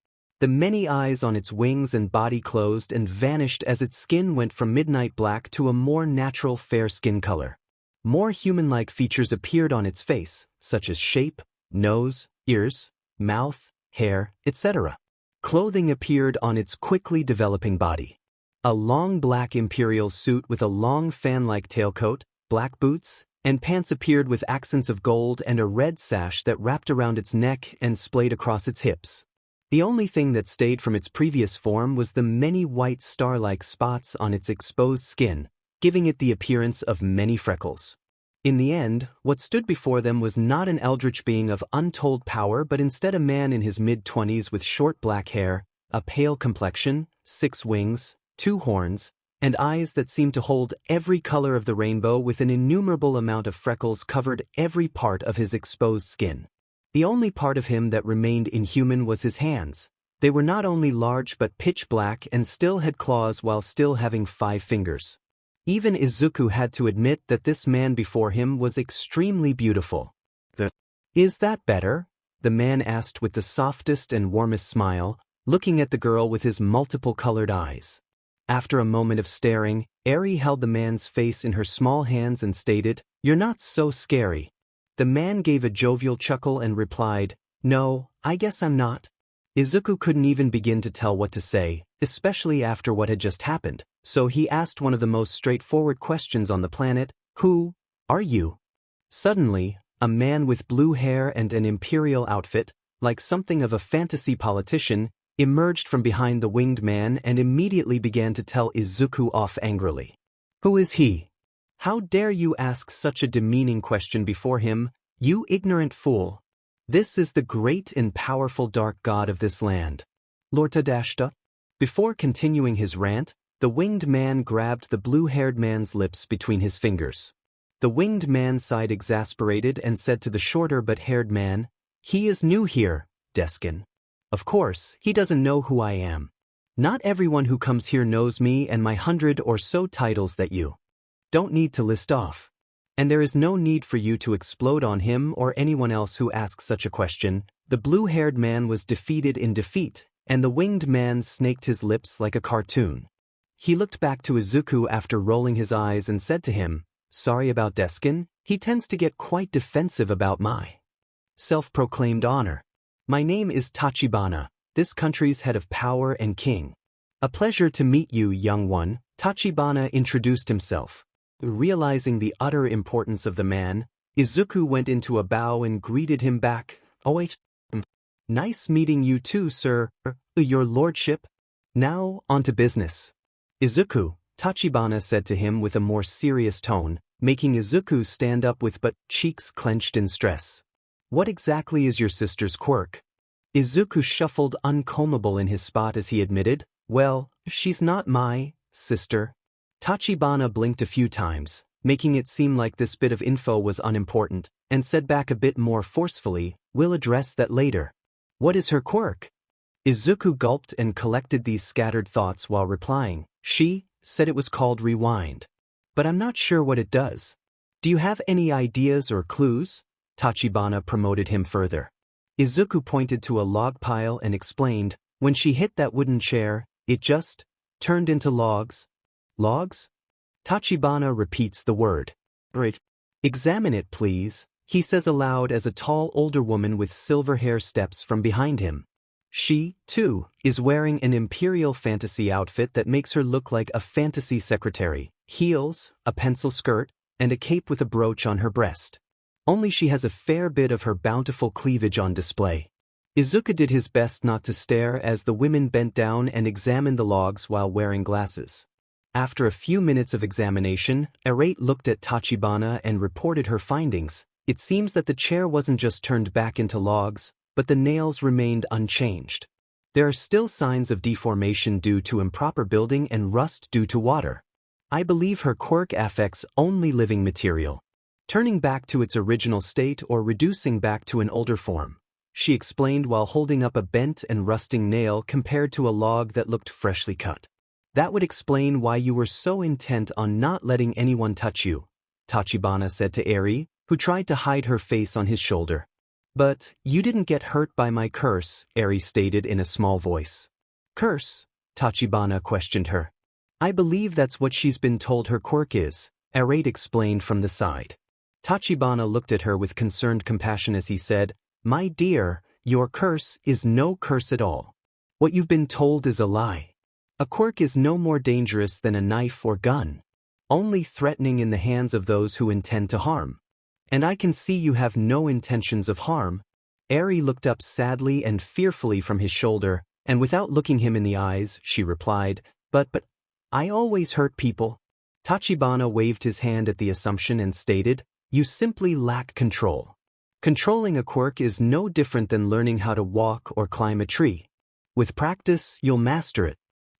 The many eyes on its wings and body closed and vanished as its skin went from midnight black to a more natural fair skin color. More human-like features appeared on its face, such as shape, nose, ears, mouth, hair, etc. Clothing appeared on its quickly developing body. A long black imperial suit with a long fan-like tailcoat, black boots, and pants appeared with accents of gold and a red sash that wrapped around its neck and splayed across its hips. The only thing that stayed from its previous form was the many white star-like spots on its exposed skin, giving it the appearance of many freckles. In the end, what stood before them was not an eldritch being of untold power but instead a man in his mid-20s with short black hair, a pale complexion, 6 wings, 2 horns, and eyes that seemed to hold every color of the rainbow with an innumerable amount of freckles covered every part of his exposed skin. The only part of him that remained inhuman was his hands. They were not only large but pitch black and still had claws while still having 5 fingers. Even Izuku had to admit that this man before him was extremely beautiful. "Is that better?" the man asked with the softest and warmest smile, looking at the girl with his multiple colored eyes. After a moment of staring, Aerie held the man's face in her small hands and stated, "You're not so scary." The man gave a jovial chuckle and replied, "No, I guess I'm not." Izuku couldn't even begin to tell what to say, especially after what had just happened, so he asked one of the most straightforward questions on the planet, "Who are you?" Suddenly, a man with blue hair and an imperial outfit, like something of a fantasy politician, emerged from behind the winged man and immediately began to tell Izuku off angrily. "Who is he? How dare you ask such a demeaning question before him, you ignorant fool? This is the great and powerful dark god of this land, Lord Tadashita." Before continuing his rant, the winged man grabbed the blue-haired man's lips between his fingers. The winged man sighed exasperated and said to the shorter but haired man, "He is new here, Deskin. Of course, he doesn't know who I am. Not everyone who comes here knows me and my 100 or so titles that you don't need to list off. And there is no need for you to explode on him or anyone else who asks such a question." The blue-haired man was defeated in defeat, and the winged man snaked his lips like a cartoon. He looked back to Izuku after rolling his eyes and said to him, "Sorry about Deskin, he tends to get quite defensive about my self-proclaimed honor. My name is Tachibana, this country's head of power and king." "A pleasure to meet you, young one," Tachibana introduced himself. Realizing the utter importance of the man, Izuku went into a bow and greeted him back. "Oh wait. Nice meeting you too, sir, your lordship. Now, on to business." "Izuku," Tachibana said to him with a more serious tone, making Izuku stand up with cheeks clenched in stress. "What exactly is your sister's quirk?" Izuku shuffled uncombable in his spot as he admitted, "Well, she's not my sister." Tachibana blinked a few times, making it seem like this bit of info was unimportant, and said back a bit more forcefully, "We'll address that later." "What is her quirk?" Izuku gulped and collected these scattered thoughts while replying. "She said it was called Rewind. But I'm not sure what it does. Do you have any ideas or clues?" Tachibana promoted him further. Izuku pointed to a log pile and explained, "When she hit that wooden chair, it just turned into logs." "Logs?" Tachibana repeats the word. "Right. Examine it, please," he says aloud as a tall older woman with silver hair steps from behind him. She, too, is wearing an imperial fantasy outfit that makes her look like a fantasy secretary, heels, a pencil skirt, and a cape with a brooch on her breast. Only she has a fair bit of her bountiful cleavage on display. Izuku did his best not to stare as the women bent down and examined the logs while wearing glasses. After a few minutes of examination, Arate looked at Tachibana and reported her findings. It seems that the chair wasn't just turned back into logs, but the nails remained unchanged. There are still signs of deformation due to improper building and rust due to water. I believe her quirk affects only living material, turning back to its original state or reducing back to an older form, she explained while holding up a bent and rusting nail compared to a log that looked freshly cut. "That would explain why you were so intent on not letting anyone touch you," Tachibana said to Eri, who tried to hide her face on his shoulder. "But you didn't get hurt by my curse," Eri stated in a small voice. "Curse?" Tachibana questioned her. "I believe that's what she's been told her quirk is," Arate explained from the side. Tachibana looked at her with concerned compassion as he said, "My dear, your curse is no curse at all. What you've been told is a lie. A quirk is no more dangerous than a knife or gun, only threatening in the hands of those who intend to harm. And I can see you have no intentions of harm." Eri looked up sadly and fearfully from his shoulder, and without looking him in the eyes, she replied, But I always hurt people." Tachibana waved his hand at the assumption and stated, "You simply lack control. Controlling a quirk is no different than learning how to walk or climb a tree. With practice, you'll master it.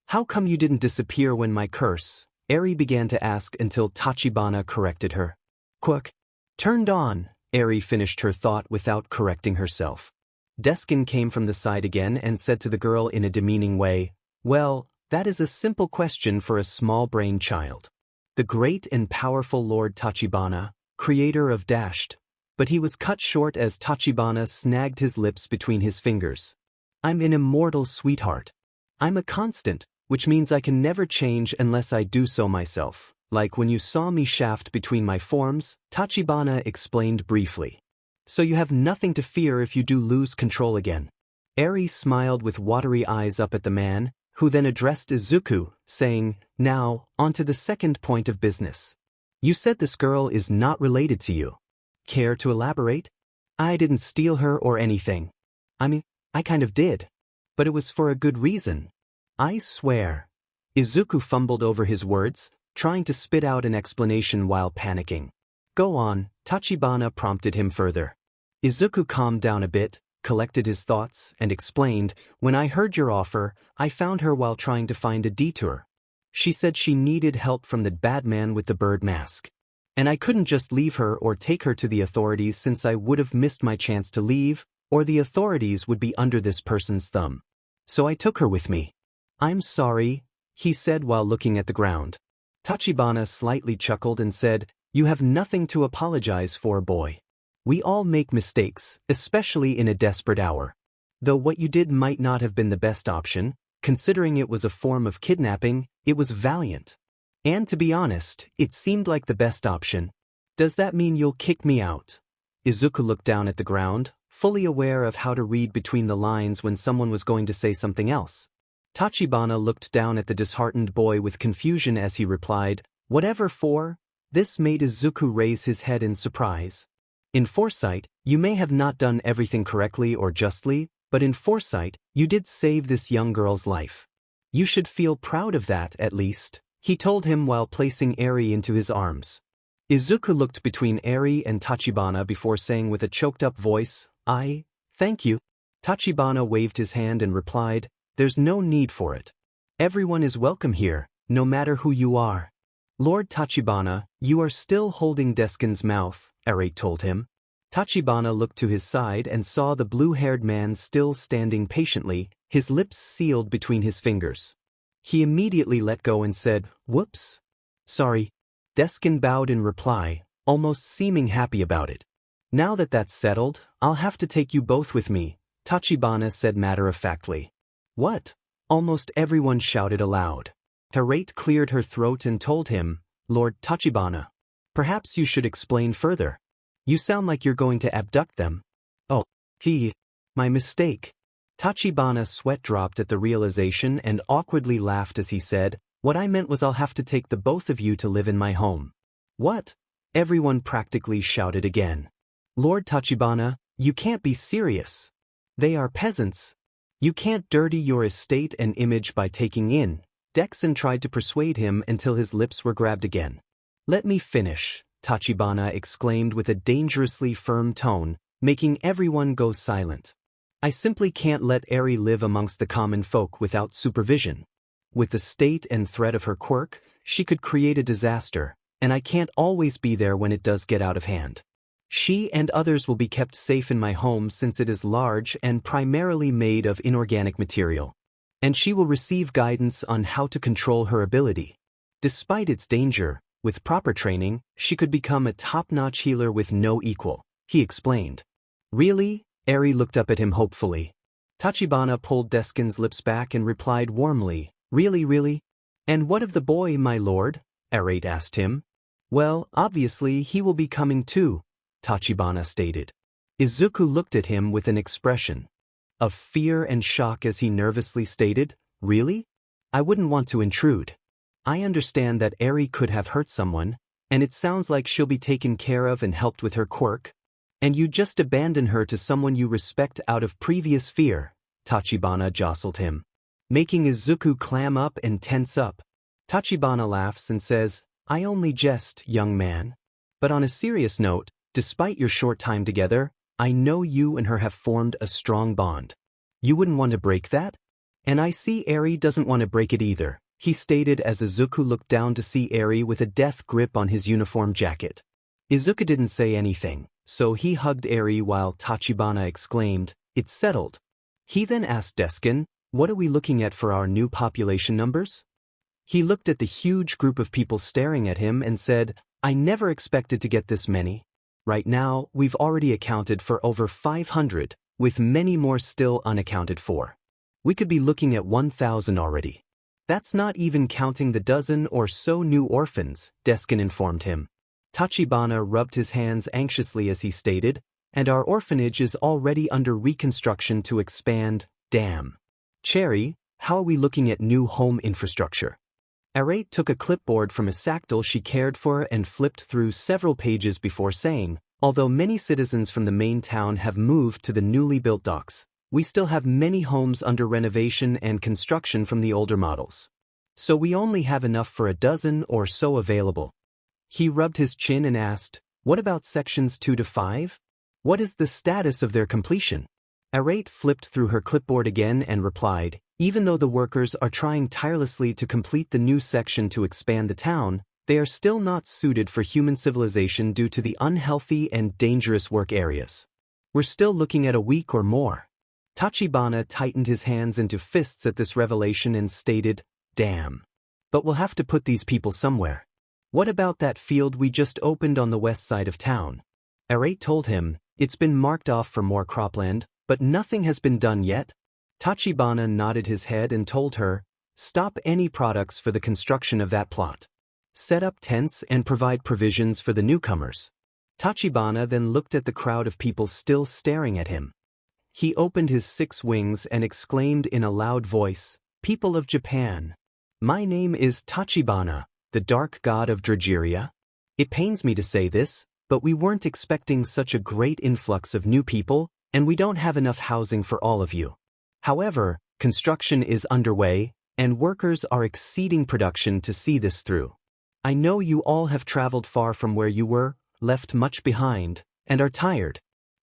How come you didn't disappear when my curse?" Eri began to ask until Tachibana corrected her. "Quirk turned on," Eri finished her thought without correcting herself. Deskin came from the side again and said to the girl in a demeaning way, "Well, that is a simple question for a small-brained child. The great and powerful Lord Tachibana, creator of Dashed," but he was cut short as Tachibana snagged his lips between his fingers. "I'm an immortal sweetheart. I'm a constant, which means I can never change unless I do so myself. Like when you saw me shaft between my forms," Tachibana explained briefly. "So you have nothing to fear if you do lose control again." Eri smiled with watery eyes up at the man, who then addressed Izuku, saying, "Now, on to the second point of business. You said this girl is not related to you. Care to elaborate?" "I didn't steal her or anything. I mean, I kind of did. But it was for a good reason. I swear." Izuku fumbled over his words, trying to spit out an explanation while panicking. "Go on," Tachibana prompted him further. Izuku calmed down a bit, collected his thoughts, and explained, "When I heard your offer, I found her while trying to find a detour. She said she needed help from the bad man with the bird mask. And I couldn't just leave her or take her to the authorities since I would have missed my chance to leave, or the authorities would be under this person's thumb. So I took her with me." "I'm sorry," he said while looking at the ground. Tachibana slightly chuckled and said, "You have nothing to apologize for, boy. We all make mistakes, especially in a desperate hour. Though what you did might not have been the best option, considering it was a form of kidnapping, it was valiant. And to be honest, it seemed like the best option. Does that mean you'll kick me out?" Izuku looked down at the ground, fully aware of how to read between the lines when someone was going to say something else. Tachibana looked down at the disheartened boy with confusion as he replied, "Whatever for? This made Izuku raise his head in surprise. In foresight, you may have not done everything correctly or justly, but in foresight, you did save this young girl's life. You should feel proud of that, at least, he told him while placing Eri into his arms. Izuku looked between Eri and Tachibana before saying with a choked-up voice, Thank you. Tachibana waved his hand and replied, there's no need for it. Everyone is welcome here, no matter who you are. Lord Tachibana, you are still holding Desukin's mouth, Eri told him. Tachibana looked to his side and saw the blue-haired man still standing patiently, his lips sealed between his fingers. He immediately let go and said, whoops. Sorry. Desukin bowed in reply, almost seeming happy about it. Now that that's settled, I'll have to take you both with me, Tachibana said matter-of-factly. What? Almost everyone shouted aloud. Harate cleared her throat and told him, Lord Tachibana, perhaps you should explain further. You sound like you're going to abduct them. Oh, my mistake. Tachibana sweat dropped at the realization and awkwardly laughed as he said, what I meant was I'll have to take the both of you to live in my home. What? Everyone practically shouted again. Lord Tachibana, you can't be serious. They are peasants. You can't dirty your estate and image by taking in. Dexon tried to persuade him until his lips were grabbed again. Let me finish, Tachibana exclaimed with a dangerously firm tone, making everyone go silent. I simply can't let Eri live amongst the common folk without supervision. With the state and threat of her quirk, she could create a disaster, and I can't always be there when it does get out of hand. She and others will be kept safe in my home since it is large and primarily made of inorganic material. And she will receive guidance on how to control her ability. Despite its danger, with proper training, she could become a top-notch healer with no equal, he explained. Really? Eri looked up at him hopefully. Tachibana pulled Desukin's lips back and replied warmly, Really? And what of the boy, my lord? Arate asked him. Well, obviously he will be coming too, Tachibana stated. Izuku looked at him with an expression of fear and shock as he nervously stated, Really? I wouldn't want to intrude. I understand that Eri could have hurt someone, and it sounds like she'll be taken care of and helped with her quirk. And you just abandon her to someone you respect out of previous fear, Tachibana jostled him, making Izuku clam up and tense up. Tachibana laughs and says, I only jest, young man. But on a serious note, despite your short time together, I know you and her have formed a strong bond. You wouldn't want to break that? And I see Eri doesn't want to break it either, he stated as Izuku looked down to see Eri with a death grip on his uniform jacket. Izuku didn't say anything, so he hugged Eri while Tachibana exclaimed, It's settled. He then asked Desukin, What are we looking at for our new population numbers? He looked at the huge group of people staring at him and said, I never expected to get this many. Right now, we've already accounted for over 500, with many more still unaccounted for. We could be looking at 1,000 already. That's not even counting the dozen or so new orphans, Desukin informed him. Tachibana rubbed his hands anxiously as he stated, and our orphanage is already under reconstruction to expand, damn. Cherry, how are we looking at new home infrastructure? Arate took a clipboard from a sactal she cared for and flipped through several pages before saying, although many citizens from the main town have moved to the newly built docks, we still have many homes under renovation and construction from the older models. So we only have enough for a dozen or so available. He rubbed his chin and asked, What about sections 2 to 5? What is the status of their completion? Arate flipped through her clipboard again and replied, Even though the workers are trying tirelessly to complete the new section to expand the town, they are still not suited for human civilization due to the unhealthy and dangerous work areas. We're still looking at a week or more. Tachibana tightened his hands into fists at this revelation and stated, Damn. But we'll have to put these people somewhere. What about that field we just opened on the west side of town? Arate told him, It's been marked off for more cropland, but nothing has been done yet. Tachibana nodded his head and told her, Stop any products for the construction of that plot. Set up tents and provide provisions for the newcomers. Tachibana then looked at the crowd of people still staring at him. He opened his 6 wings and exclaimed in a loud voice, People of Japan. My name is Tachibana, the dark god of Drageria. It pains me to say this, but we weren't expecting such a great influx of new people, and we don't have enough housing for all of you. However, construction is underway, and workers are exceeding production to see this through. I know you all have traveled far from where you were, left much behind, and are tired.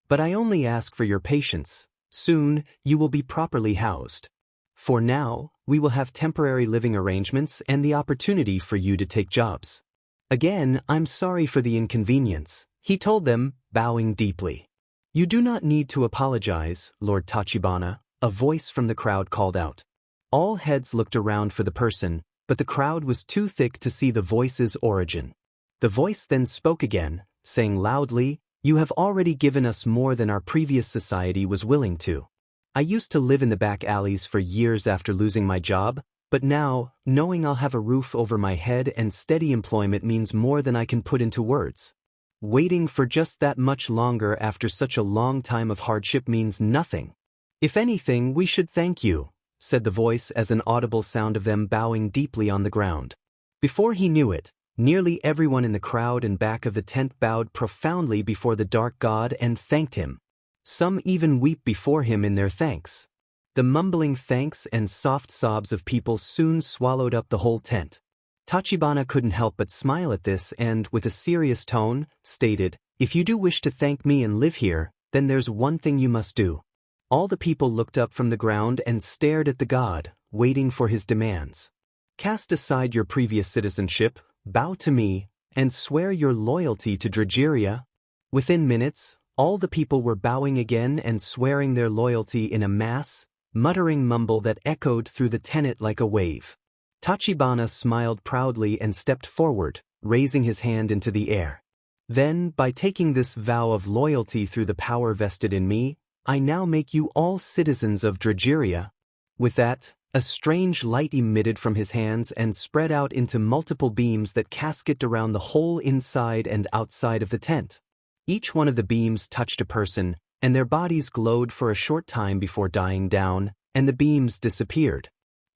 But I only ask for your patience. Soon, you will be properly housed. For now, we will have temporary living arrangements and the opportunity for you to take jobs. Again, I'm sorry for the inconvenience, he told them, bowing deeply. You do not need to apologize, Lord Tachibana, a voice from the crowd called out. All heads looked around for the person, but the crowd was too thick to see the voice's origin. The voice then spoke again, saying loudly, You have already given us more than our previous society was willing to. I used to live in the back alleys for years after losing my job, but now, knowing I'll have a roof over my head and steady employment means more than I can put into words. Waiting for just that much longer after such a long time of hardship means nothing. If anything, we should thank you, said the voice as an audible sound of them bowing deeply on the ground. Before he knew it, nearly everyone in the crowd and back of the tent bowed profoundly before the dark god and thanked him. Some even weep before him in their thanks. The mumbling thanks and soft sobs of people soon swallowed up the whole tent. Tachibana couldn't help but smile at this and, with a serious tone, stated, If you do wish to thank me and live here, then there's one thing you must do. All the people looked up from the ground and stared at the god, waiting for his demands. Cast aside your previous citizenship, bow to me, and swear your loyalty to Drageria. Within minutes, all the people were bowing again and swearing their loyalty in a mass, muttering mumble that echoed through the tent like a wave. Tachibana smiled proudly and stepped forward, raising his hand into the air. Then, by taking this vow of loyalty through the power vested in me, I now make you all citizens of Drageria. With that, a strange light emitted from his hands and spread out into multiple beams that cascaded around the whole inside and outside of the tent. Each one of the beams touched a person, and their bodies glowed for a short time before dying down, and the beams disappeared.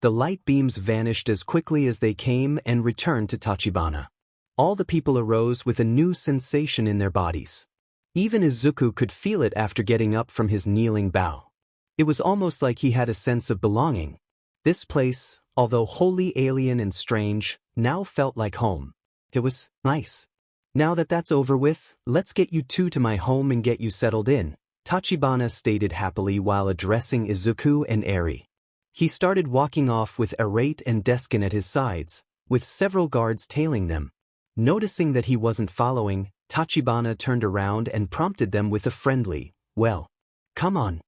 The light beams vanished as quickly as they came and returned to Tachibana. All the people arose with a new sensation in their bodies. Even Izuku could feel it after getting up from his kneeling bow. It was almost like he had a sense of belonging. This place, although wholly alien and strange, now felt like home. It was nice. Now that that's over with, let's get you two to my home and get you settled in, Tachibana stated happily while addressing Izuku and Eri. He started walking off with Arate and Deskin at his sides, with several guards tailing them. Noticing that he wasn't following, Tachibana turned around and prompted them with a friendly, well, come on.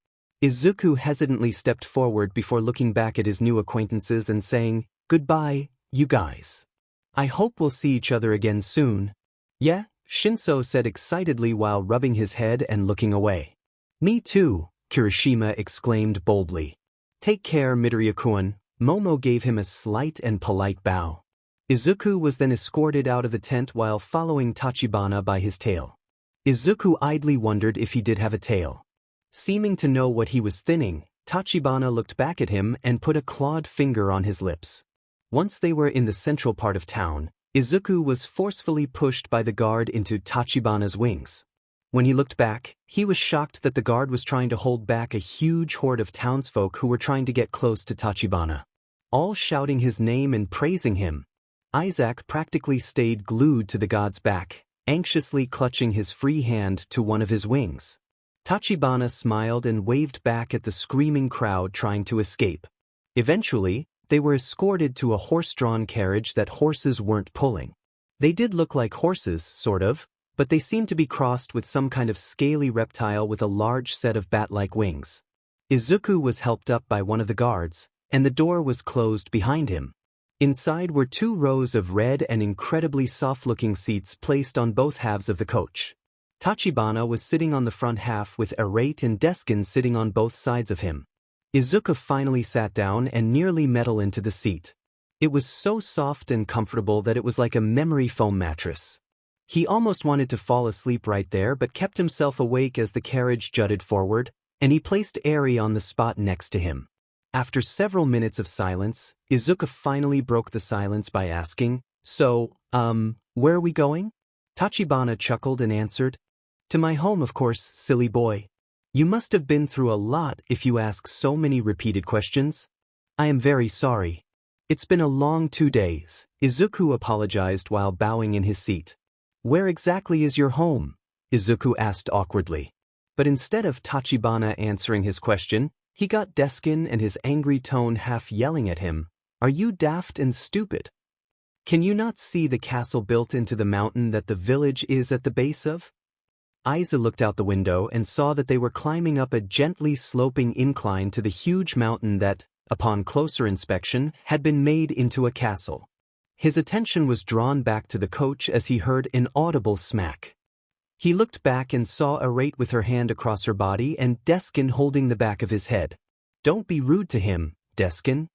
Izuku hesitantly stepped forward before looking back at his new acquaintances and saying, Goodbye, you guys. I hope we'll see each other again soon. Yeah, Shinso said excitedly while rubbing his head and looking away. Me too, Kirishima exclaimed boldly. Take care, Midoriya-kun. Momo gave him a slight and polite bow. Izuku was then escorted out of the tent while following Tachibana by his tail. Izuku idly wondered if he did have a tail. Seeming to know what he was thinning, Tachibana looked back at him and put a clawed finger on his lips. Once they were in the central part of town, Izuku was forcefully pushed by the guard into Tachibana's wings. When he looked back, he was shocked that the guard was trying to hold back a huge horde of townsfolk who were trying to get close to Tachibana, all shouting his name and praising him. Isaac practically stayed glued to the god's back, anxiously clutching his free hand to one of his wings. Tachibana smiled and waved back at the screaming crowd trying to escape. Eventually, they were escorted to a horse-drawn carriage that horses weren't pulling. They did look like horses, sort of, but they seemed to be crossed with some kind of scaly reptile with a large set of bat-like wings. Izuku was helped up by one of the guards, and the door was closed behind him. Inside were 2 rows of red and incredibly soft-looking seats placed on both halves of the coach. Tachibana was sitting on the front half with Arate and Deskin sitting on both sides of him. Izuku finally sat down and nearly settled into the seat. It was so soft and comfortable that it was like a memory foam mattress. He almost wanted to fall asleep right there but kept himself awake as the carriage jutted forward, and he placed Eri on the spot next to him. After several minutes of silence, Izuku finally broke the silence by asking, So, where are we going? Tachibana chuckled and answered, "To my home, of course, silly boy. You must have been through a lot if you ask so many repeated questions. I am very sorry. It's been a long 2 days," Izuku apologized while bowing in his seat. "Where exactly is your home?" Izuku asked awkwardly. But instead of Tachibana answering his question, he got Deku and his angry tone half yelling at him, "Are you daft and stupid? Can you not see the castle built into the mountain that the village is at the base of?" Aiza looked out the window and saw that they were climbing up a gently sloping incline to the huge mountain that, upon closer inspection, had been made into a castle. His attention was drawn back to the coach as he heard an audible smack. He looked back and saw Arate with her hand across her body and Deku holding the back of his head. "Don't be rude to him, Deku.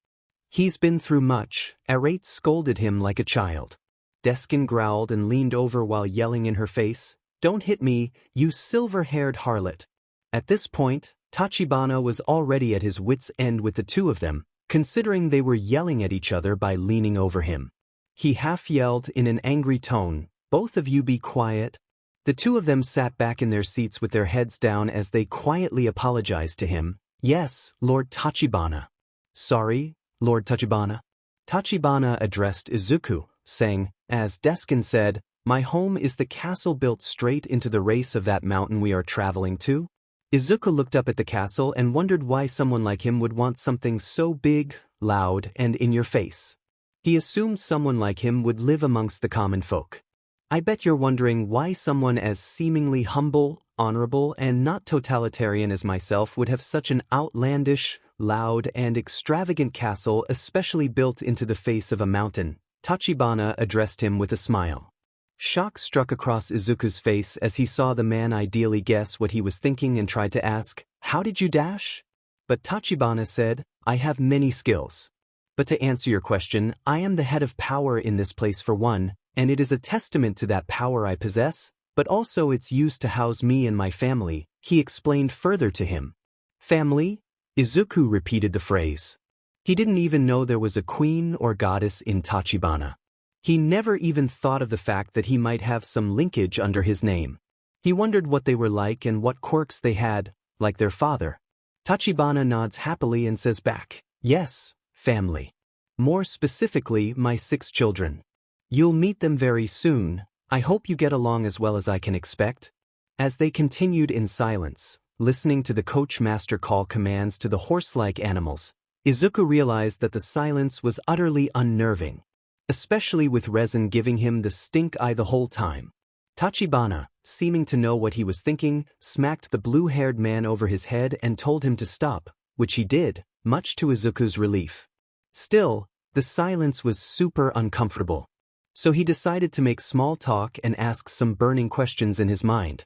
He's been through much," Arate scolded him like a child. Deku growled and leaned over while yelling in her face, "Don't hit me, you silver-haired harlot." At this point, Tachibana was already at his wits' end with the two of them, considering they were yelling at each other by leaning over him. He half-yelled in an angry tone, "Both of you be quiet." The two of them sat back in their seats with their heads down as they quietly apologized to him. "Yes, Lord Tachibana." "Sorry, Lord Tachibana." Tachibana addressed Izuku, saying, as Deku said, "My home is the castle built straight into the race of that mountain we are traveling to." Izuku looked up at the castle and wondered why someone like him would want something so big, loud, and in your face. He assumed someone like him would live amongst the common folk. I bet you're wondering why someone as seemingly humble, honorable, and not totalitarian as myself would have such an outlandish, loud, and extravagant castle especially built into the face of a mountain. Tachibana addressed him with a smile. Shock struck across Izuku's face as he saw the man ideally guess what he was thinking and tried to ask, "How did you dash?" But Tachibana said, "I have many skills. But to answer your question, I am the head of power in this place for one, and it is a testament to that power I possess, but also it's used to house me and my family," he explained further to him. "Family?" Izuku repeated the phrase. He didn't even know there was a queen or goddess in Tachibana. He never even thought of the fact that he might have some linkage under his name. He wondered what they were like and what quirks they had, like their father. Tachibana nods happily and says back, "Yes, family. More specifically, my 6 children. You'll meet them very soon. I hope you get along as well as I can expect." As they continued in silence, listening to the coach master call commands to the horse-like animals, Izuku realized that the silence was utterly unnerving, especially with Resin giving him the stink eye the whole time. Tachibana, seeming to know what he was thinking, smacked the blue-haired man over his head and told him to stop, which he did, much to Izuku's relief. Still, the silence was super uncomfortable. So he decided to make small talk and ask some burning questions in his mind.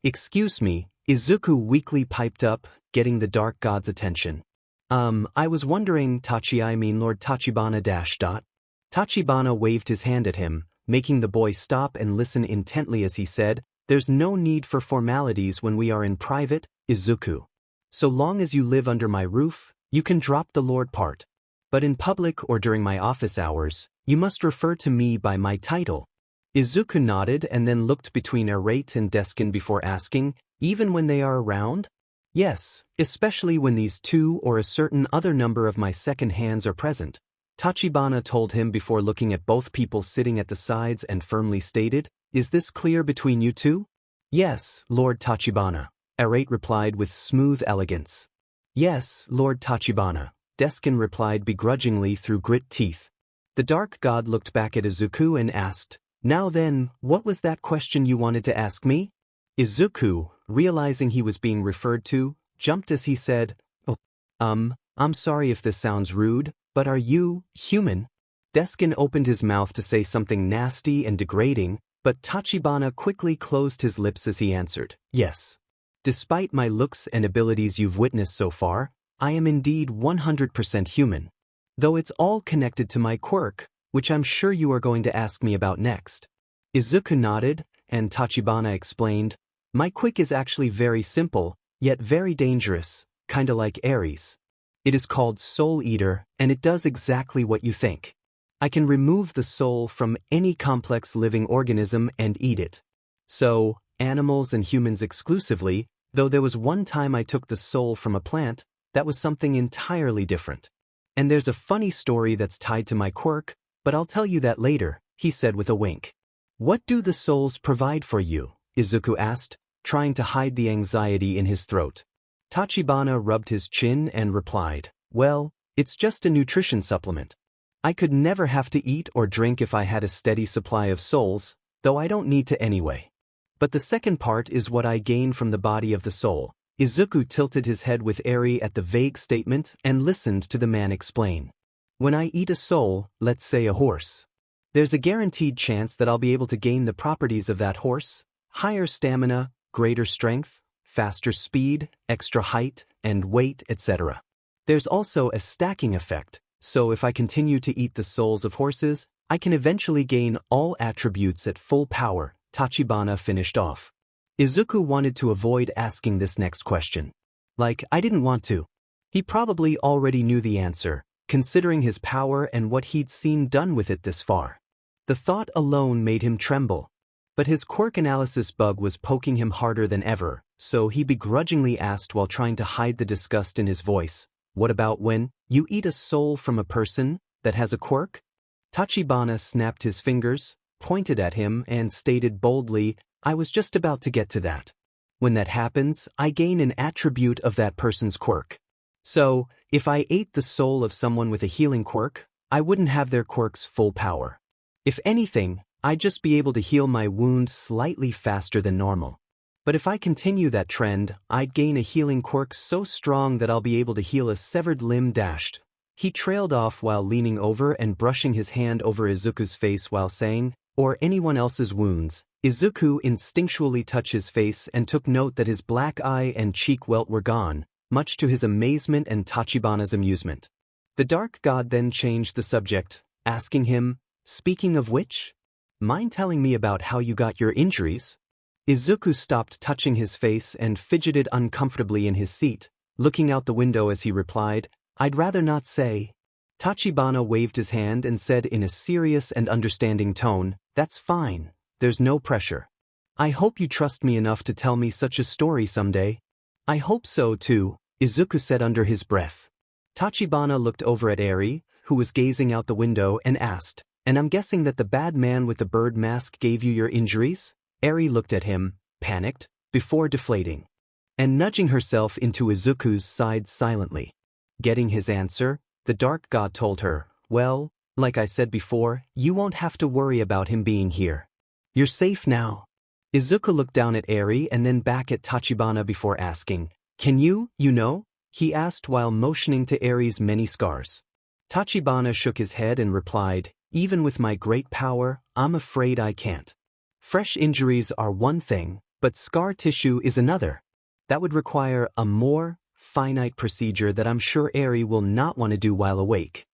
Excuse me," Izuku weakly piped up, getting the dark god's attention. I was wondering, Lord Tachibana .. Tachibana waved his hand at him, making the boy stop and listen intently as he said, "There's no need for formalities when we are in private, Izuku. So long as you live under my roof, you can drop the Lord part. But in public or during my office hours, you must refer to me by my title." Izuku nodded and then looked between Arate and Deku before asking, "Even when they are around?" "Yes, especially when these 2 or a certain other number of my second hands are present," Tachibana told him before looking at both people sitting at the sides and firmly stated, "Is this clear between you two?" "Yes, Lord Tachibana," Arate replied with smooth elegance. "Yes, Lord Tachibana," Deku replied begrudgingly through grit teeth. The dark god looked back at Izuku and asked, "Now then, what was that question you wanted to ask me?" Izuku, realizing he was being referred to, jumped as he said, "Oh, I'm sorry if this sounds rude, but are you human?" Deku opened his mouth to say something nasty and degrading, but Tachibana quickly closed his lips as he answered, "Yes. Despite my looks and abilities you've witnessed so far, I am indeed 100% human. Though it's all connected to my quirk, which I'm sure you are going to ask me about next." Izuku nodded, and Tachibana explained, "My quirk is actually very simple, yet very dangerous, kinda like Ares. It is called Soul Eater, and it does exactly what you think. I can remove the soul from any complex living organism and eat it. So, animals and humans exclusively, though there was one time I took the soul from a plant, that was something entirely different. And there's a funny story that's tied to my quirk, but I'll tell you that later, he said with a wink. What do the souls provide for you? Izuku asked, trying to hide the anxiety in his throat. Tachibana rubbed his chin and replied, well, it's just a nutrition supplement. I could never have to eat or drink if I had a steady supply of souls, though I don't need to anyway. But the second part is what I gain from the body of the soul. Izuku tilted his head with Eri at the vague statement and listened to the man explain. When I eat a soul, let's say a horse, there's a guaranteed chance that I'll be able to gain the properties of that horse: higher stamina, greater strength, faster speed, extra height and weight, etc. There's also a stacking effect, so if I continue to eat the souls of horses, I can eventually gain all attributes at full power, Tachibana finished off. Izuku wanted to avoid asking this next question. Like, I didn't want to. He probably already knew the answer, considering his power and what he'd seen done with it this far. The thought alone made him tremble. But his quirk analysis bug was poking him harder than ever, so he begrudgingly asked while trying to hide the disgust in his voice, what about when you eat a soul from a person that has a quirk? Tachibana snapped his fingers, pointed at him, and stated boldly, I was just about to get to that. When that happens, I gain an attribute of that person's quirk. So, if I ate the soul of someone with a healing quirk, I wouldn't have their quirk's full power. If anything, I'd just be able to heal my wound slightly faster than normal. But if I continue that trend, I'd gain a healing quirk so strong that I'll be able to heal a severed limb dashed. He trailed off while leaning over and brushing his hand over Izuku's face while saying, or anyone else's wounds. Izuku instinctually touched his face and took note that his black eye and cheek welt were gone, much to his amazement and Tachibana's amusement. The dark god then changed the subject, asking him, speaking of which, mind telling me about how you got your injuries? Izuku stopped touching his face and fidgeted uncomfortably in his seat, looking out the window as he replied, I'd rather not say. Tachibana waved his hand and said in a serious and understanding tone, that's fine. There's no pressure. I hope you trust me enough to tell me such a story someday. I hope so too, Izuku said under his breath. Tachibana looked over at Eri, who was gazing out the window, and asked, and I'm guessing that the bad man with the bird mask gave you your injuries? Eri looked at him, panicked, before deflating, and nudging herself into Izuku's side silently. Getting his answer, the dark god told her, well, like I said before, you won't have to worry about him being here. You're safe now. Izuku looked down at Eri and then back at Tachibana before asking, can you know? He asked while motioning to Eri's many scars. Tachibana shook his head and replied, even with my great power, I'm afraid I can't. Fresh injuries are one thing, but scar tissue is another. That would require a more finite procedure that I'm sure Eri will not want to do while awake.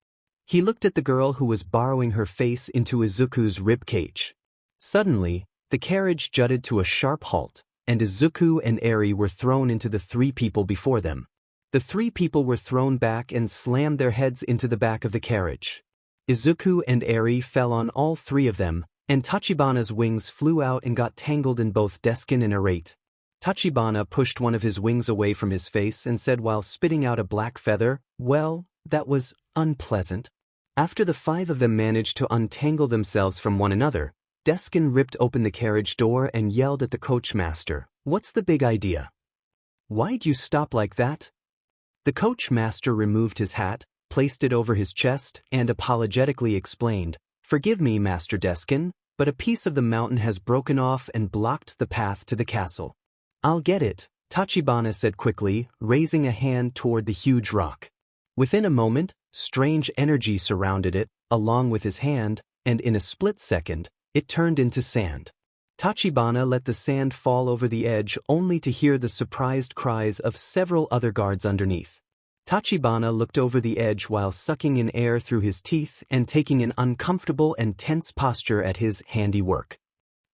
He looked at the girl who was burrowing her face into Izuku's ribcage. Suddenly, the carriage jutted to a sharp halt, and Izuku and Eri were thrown into the three people before them. The three people were thrown back and slammed their heads into the back of the carriage. Izuku and Eri fell on all three of them, and Tachibana's wings flew out and got tangled in both Deskin and Arate. Tachibana pushed one of his wings away from his face and said while spitting out a black feather, well, that was unpleasant. After the five of them managed to untangle themselves from one another, Deskin ripped open the carriage door and yelled at the coachmaster, what's the big idea? Why'd you stop like that? The coachmaster removed his hat, placed it over his chest, and apologetically explained, forgive me, Master Deskin, but a piece of the mountain has broken off and blocked the path to the castle. I'll get it, Tachibana said quickly, raising a hand toward the huge rock. Within a moment, strange energy surrounded it, along with his hand, and in a split second, it turned into sand. Tachibana let the sand fall over the edge only to hear the surprised cries of several other guards underneath. Tachibana looked over the edge while sucking in air through his teeth and taking an uncomfortable and tense posture at his handiwork.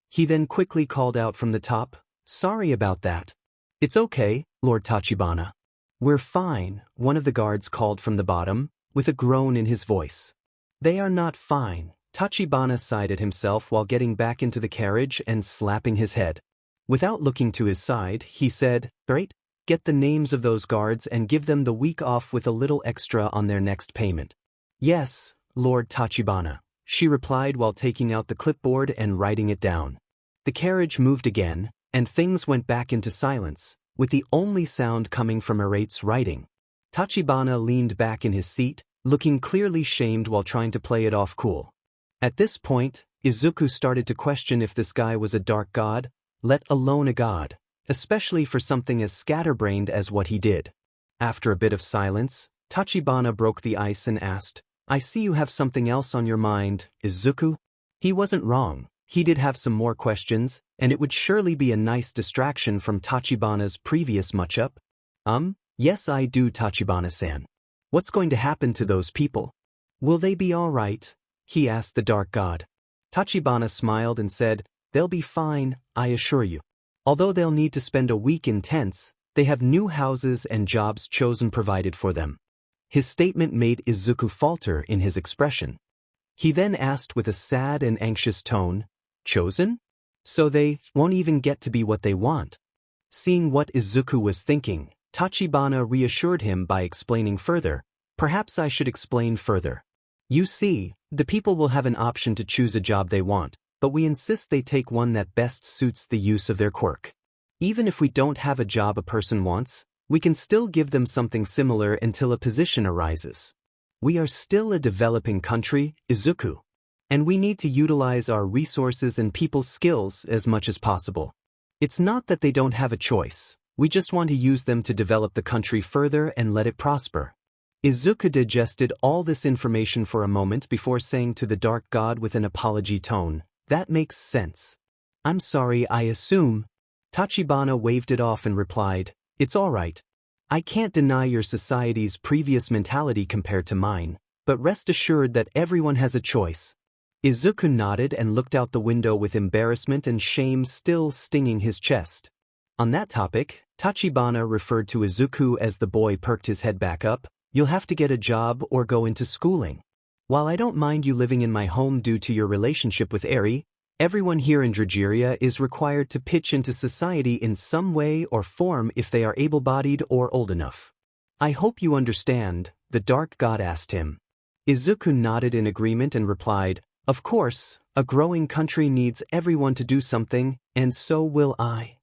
He then quickly called out from the top, sorry about that. It's okay, Lord Tachibana. We're fine, one of the guards called from the bottom, with a groan in his voice. They are not fine. Tachibana sighed at himself while getting back into the carriage and slapping his head. Without looking to his side, he said, "Great, get the names of those guards and give them the week off with a little extra on their next payment." "Yes, Lord Tachibana," she replied while taking out the clipboard and writing it down. The carriage moved again, and things went back into silence, with the only sound coming from Arate's writing. Tachibana leaned back in his seat, looking clearly shamed while trying to play it off cool. At this point, Izuku started to question if this guy was a dark god, let alone a god, especially for something as scatterbrained as what he did. After a bit of silence, Tachibana broke the ice and asked, "I see you have something else on your mind, Izuku?" He wasn't wrong. He did have some more questions, and it would surely be a nice distraction from Tachibana's previous matchup. Yes I do, Tachibana-san. What's going to happen to those people? Will they be all right? He asked the dark god. Tachibana smiled and said, "They'll be fine, I assure you. Although they'll need to spend a week in tents, they have new houses and jobs chosen provided for them." His statement made Izuku falter in his expression. He then asked with a sad and anxious tone, "Chosen? So they won't even get to be what they want?" Seeing what Izuku was thinking, Tachibana reassured him by explaining further, "Perhaps I should explain further. You see, the people will have an option to choose a job they want, but we insist they take one that best suits the use of their quirk. Even if we don't have a job a person wants, we can still give them something similar until a position arises. We are still a developing country, Izuku, and we need to utilize our resources and people's skills as much as possible. It's not that they don't have a choice, we just want to use them to develop the country further and let it prosper." Izuku digested all this information for a moment before saying to the dark god with an apology tone, "That makes sense. I'm sorry, I assume." Tachibana waved it off and replied, "It's all right. I can't deny your society's previous mentality compared to mine, but rest assured that everyone has a choice." Izuku nodded and looked out the window with embarrassment and shame still stinging his chest. On that topic, Tachibana referred to Izuku as the boy perked his head back up. "You'll have to get a job or go into schooling. While I don't mind you living in my home due to your relationship with Eri, everyone here in Drageria is required to pitch into society in some way or form if they are able-bodied or old enough. I hope you understand," the dark god asked him. Izuku nodded in agreement and replied, "Of course, a growing country needs everyone to do something, and so will I.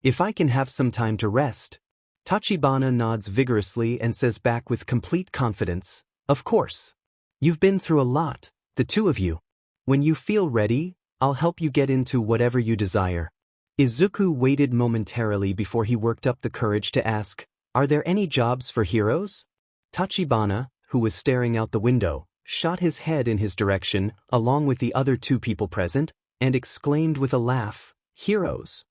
If I can have some time to rest." Tachibana nods vigorously and says back with complete confidence, "Of course. You've been through a lot, the two of you. When you feel ready, I'll help you get into whatever you desire." Izuku waited momentarily before he worked up the courage to ask, "Are there any jobs for heroes?" Tachibana, who was staring out the window, shot his head in his direction, along with the other two people present, and exclaimed with a laugh, "Heroes?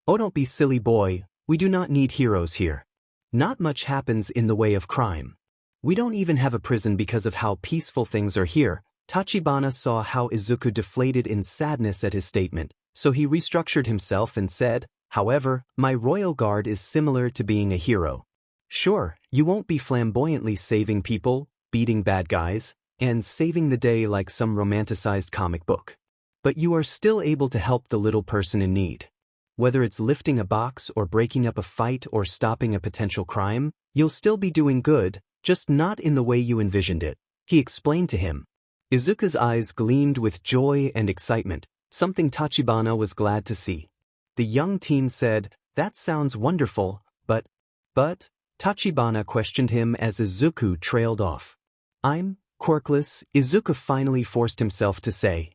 Oh, don't be silly, boy. We do not need heroes here. Not much happens in the way of crime. We don't even have a prison because of how peaceful things are here." Tachibana saw how Izuku deflated in sadness at his statement, so he restructured himself and said, "However, my royal guard is similar to being a hero. Sure, you won't be flamboyantly saving people, beating bad guys, and saving the day like some romanticized comic book. But you are still able to help the little person in need. Whether it's lifting a box or breaking up a fight or stopping a potential crime, you'll still be doing good, just not in the way you envisioned it," he explained to him. Izuku's eyes gleamed with joy and excitement, something Tachibana was glad to see. The young teen said, "That sounds wonderful, but, Tachibana questioned him as Izuku trailed off. "I'm quirkless," Izuku finally forced himself to say.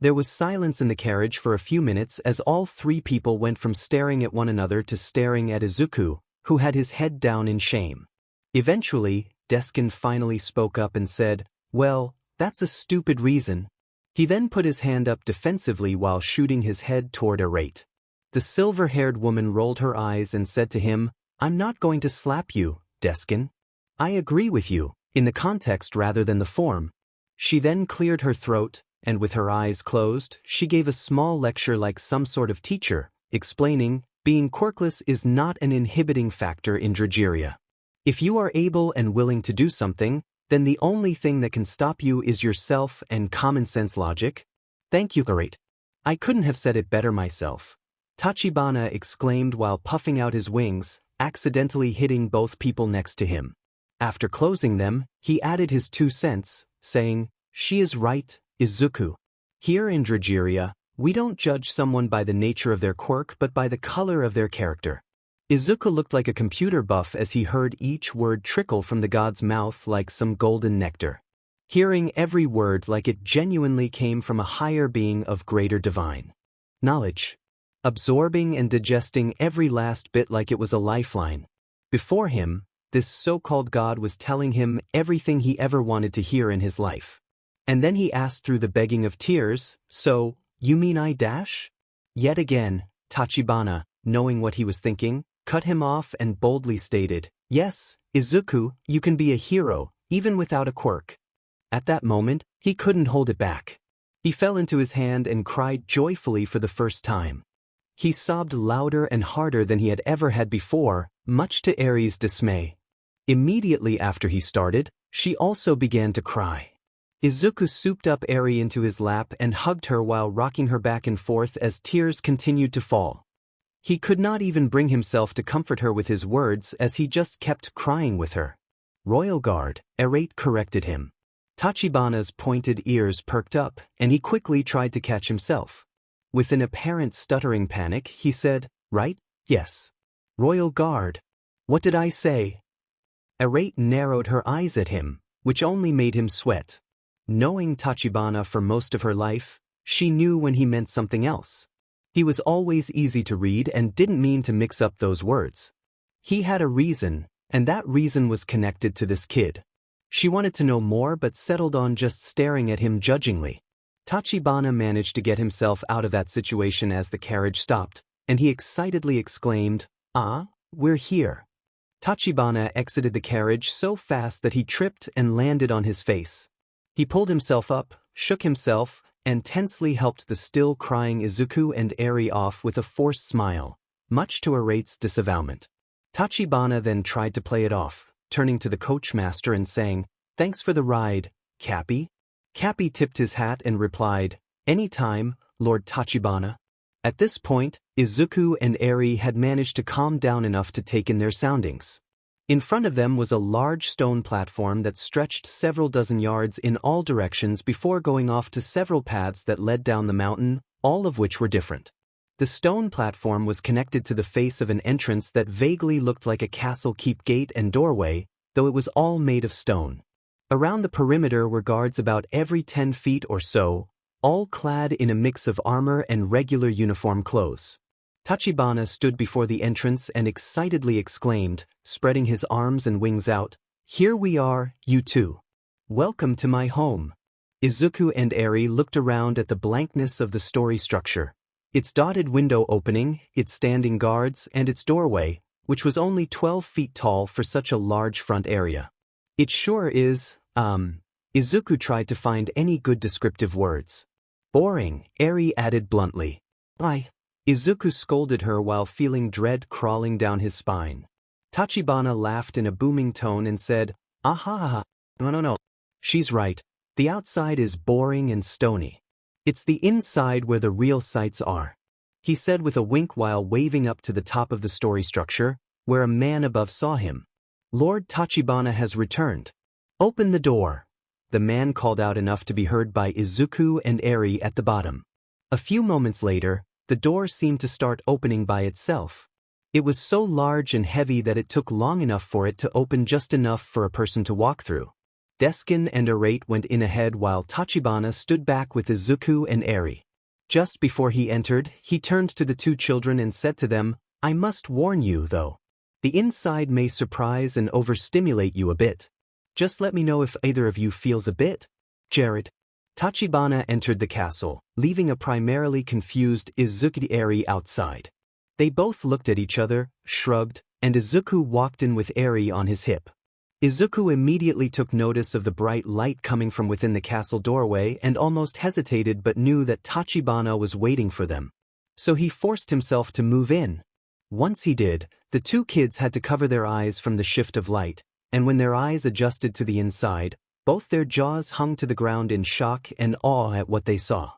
There was silence in the carriage for a few minutes as all three people went from staring at one another to staring at Izuku, who had his head down in shame. Eventually, Deskin finally spoke up and said, "Well, that's a stupid reason." He then put his hand up defensively while shooting his head toward Arate. The silver-haired woman rolled her eyes and said to him, "I'm not going to slap you, Deskin. I agree with you, in the context rather than the form." She then cleared her throat, and with her eyes closed, she gave a small lecture like some sort of teacher, explaining, "Being quirkless is not an inhibiting factor in Drageria. If you are able and willing to do something, then the only thing that can stop you is yourself and common sense logic? Thank you, great. I couldn't have said it better myself. Tachibana exclaimed while puffing out his wings, accidentally hitting both people next to him. After closing them, he added his 2 cents, saying, "She is right, Izuku. Here in Drageria, we don't judge someone by the nature of their quirk but by the color of their character." Izuku looked like a computer buff as he heard each word trickle from the god's mouth like some golden nectar. Hearing every word like it genuinely came from a higher being of greater divine knowledge. Absorbing and digesting every last bit like it was a lifeline. Before him, this so-called god was telling him everything he ever wanted to hear in his life. And then he asked through the begging of tears, "So, you mean I dash?" Yet again, Tachibana, knowing what he was thinking, cut him off and boldly stated, "Yes, Izuku, you can be a hero, even without a quirk." At that moment, he couldn't hold it back. He fell into his hand and cried joyfully for the first time. He sobbed louder and harder than he had ever had before, much to Eri's dismay. Immediately after he started, she also began to cry. Izuku souped up Eri into his lap and hugged her while rocking her back and forth as tears continued to fall. He could not even bring himself to comfort her with his words as he just kept crying with her. "Royal Guard," Eri corrected him. Tachibana's pointed ears perked up, and he quickly tried to catch himself. With an apparent stuttering panic, he said, "Right? Yes. Royal Guard. What did I say?" Arate narrowed her eyes at him, which only made him sweat. Knowing Tachibana for most of her life, she knew when he meant something else. He was always easy to read and didn't mean to mix up those words. He had a reason, and that reason was connected to this kid. She wanted to know more but settled on just staring at him judgingly. Tachibana managed to get himself out of that situation as the carriage stopped, and he excitedly exclaimed, "Ah, we're here." Tachibana exited the carriage so fast that he tripped and landed on his face. He pulled himself up, shook himself, and tensely helped the still crying Izuku and Eri off with a forced smile, much to Arate's disavowment. Tachibana then tried to play it off, turning to the coachmaster and saying, "Thanks for the ride, Cappy." Cappy tipped his hat and replied, "Any time, Lord Tachibana." At this point, Izuku and Eri had managed to calm down enough to take in their soundings. In front of them was a large stone platform that stretched several dozen yards in all directions before going off to several paths that led down the mountain, all of which were different. The stone platform was connected to the face of an entrance that vaguely looked like a castle keep gate and doorway, though it was all made of stone. Around the perimeter were guards about every 10 feet or so, all clad in a mix of armor and regular uniform clothes. Tachibana stood before the entrance and excitedly exclaimed, spreading his arms and wings out, "Here we are, you two. Welcome to my home." Izuku and Eri looked around at the blankness of the story structure, its dotted window opening, its standing guards, and its doorway, which was only 12 feet tall for such a large front area. "It sure is, Izuku tried to find any good descriptive words. "Boring," Eri added bluntly. Izuku scolded her while feeling dread crawling down his spine. Tachibana laughed in a booming tone and said, "Aha, no. She's right. The outside is boring and stony. It's the inside where the real sights are," he said with a wink while waving up to the top of the story structure, where a man above saw him. "Lord Tachibana has returned. Open the door." The man called out enough to be heard by Izuku and Eri at the bottom. A few moments later, the door seemed to start opening by itself. It was so large and heavy that it took long enough for it to open just enough for a person to walk through. Deskin and Arate went in ahead while Tachibana stood back with Izuku and Eri. Just before he entered, he turned to the two children and said to them, "I must warn you, though. The inside may surprise and overstimulate you a bit. Just let me know if either of you feels a bit." Jared. Tachibana entered the castle, leaving a primarily confused Izuku and Eri outside. They both looked at each other, shrugged, and Izuku walked in with Eri on his hip. Izuku immediately took notice of the bright light coming from within the castle doorway and almost hesitated but knew that Tachibana was waiting for them. So he forced himself to move in. Once he did, the two kids had to cover their eyes from the shift of light, and when their eyes adjusted to the inside, both their jaws hung to the ground in shock and awe at what they saw.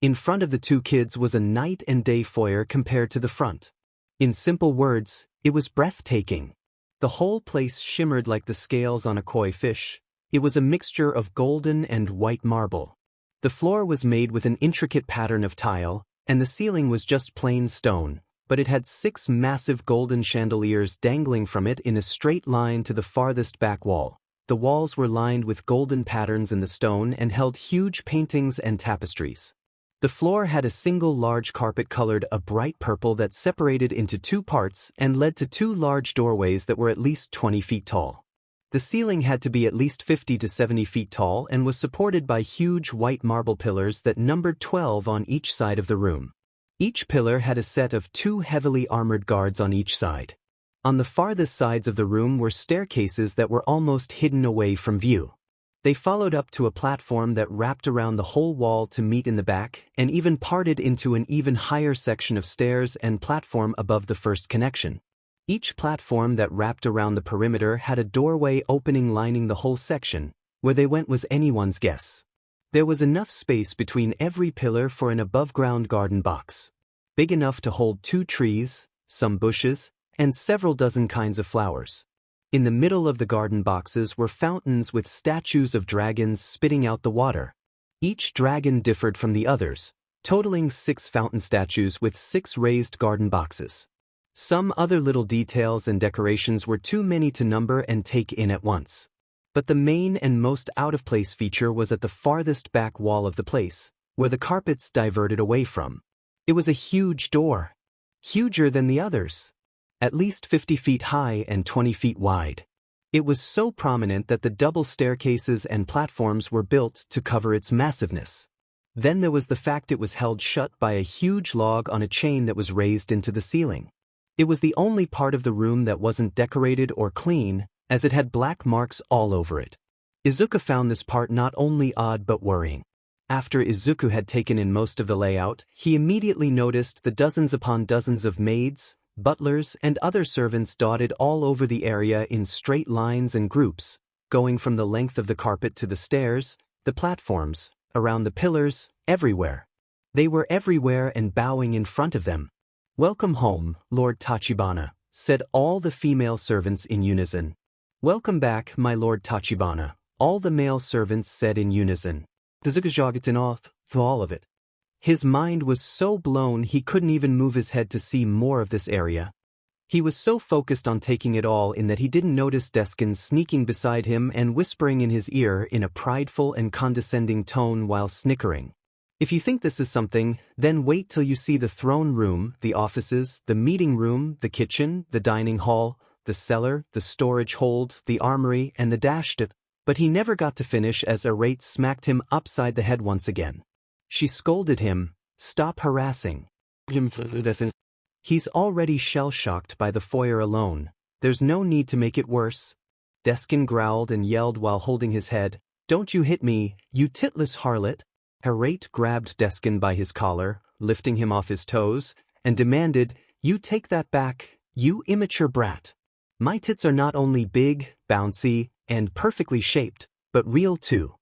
In front of the two kids was a night and day foyer compared to the front. In simple words, it was breathtaking. The whole place shimmered like the scales on a koi fish. It was a mixture of golden and white marble. The floor was made with an intricate pattern of tile, and the ceiling was just plain stone, but it had 6 massive golden chandeliers dangling from it in a straight line to the farthest back wall. The walls were lined with golden patterns in the stone and held huge paintings and tapestries. The floor had a single large carpet colored a bright purple that separated into 2 parts and led to 2 large doorways that were at least 20 feet tall. The ceiling had to be at least 50 to 70 feet tall and was supported by huge white marble pillars that numbered 12 on each side of the room. Each pillar had a set of 2 heavily armored guards on each side. On the farthest sides of the room were staircases that were almost hidden away from view. They followed up to a platform that wrapped around the whole wall to meet in the back and even parted into an even higher section of stairs and platform above the first connection. Each platform that wrapped around the perimeter had a doorway opening lining the whole section. Where they went was anyone's guess. There was enough space between every pillar for an above-ground garden box, big enough to hold 2 trees, some bushes, and several dozen kinds of flowers. In the middle of the garden boxes were fountains with statues of dragons spitting out the water. Each dragon differed from the others, totaling 6 fountain statues with 6 raised garden boxes. Some other little details and decorations were too many to number and take in at once. But the main and most out-of-place feature was at the farthest back wall of the place, where the carpets diverted away from. It was a huge door. Huger than the others. At least 50 feet high and 20 feet wide. It was so prominent that the double staircases and platforms were built to cover its massiveness. Then there was the fact it was held shut by a huge log on a chain that was raised into the ceiling. It was the only part of the room that wasn't decorated or clean, as it had black marks all over it. Izuku found this part not only odd but worrying. After Izuku had taken in most of the layout, he immediately noticed the dozens upon dozens of maids, butlers, and other servants dotted all over the area in straight lines and groups, going from the length of the carpet to the stairs, the platforms, around the pillars, everywhere. They were everywhere and bowing in front of them. "Welcome home, Lord Tachibana," said all the female servants in unison. "Welcome back, my Lord Tachibana," all the male servants said in unison. All of it. His mind was so blown he couldn't even move his head to see more of this area. He was so focused on taking it all in that he didn't notice Deskin sneaking beside him and whispering in his ear in a prideful and condescending tone while snickering. "If you think this is something, then wait till you see the throne room, the offices, the meeting room, the kitchen, the dining hall, the cellar, the storage hold, the armory, and the dashed." But he never got to finish as Arate smacked him upside the head once again. She scolded him, "Stop harassing. He's already shell-shocked by the foyer alone. There's no need to make it worse." Deskin growled and yelled while holding his head, "Don't you hit me, you titless harlot." Arate grabbed Deskin by his collar, lifting him off his toes, and demanded, "You take that back, you immature brat. My tits are not only big, bouncy, and perfectly shaped, but real too.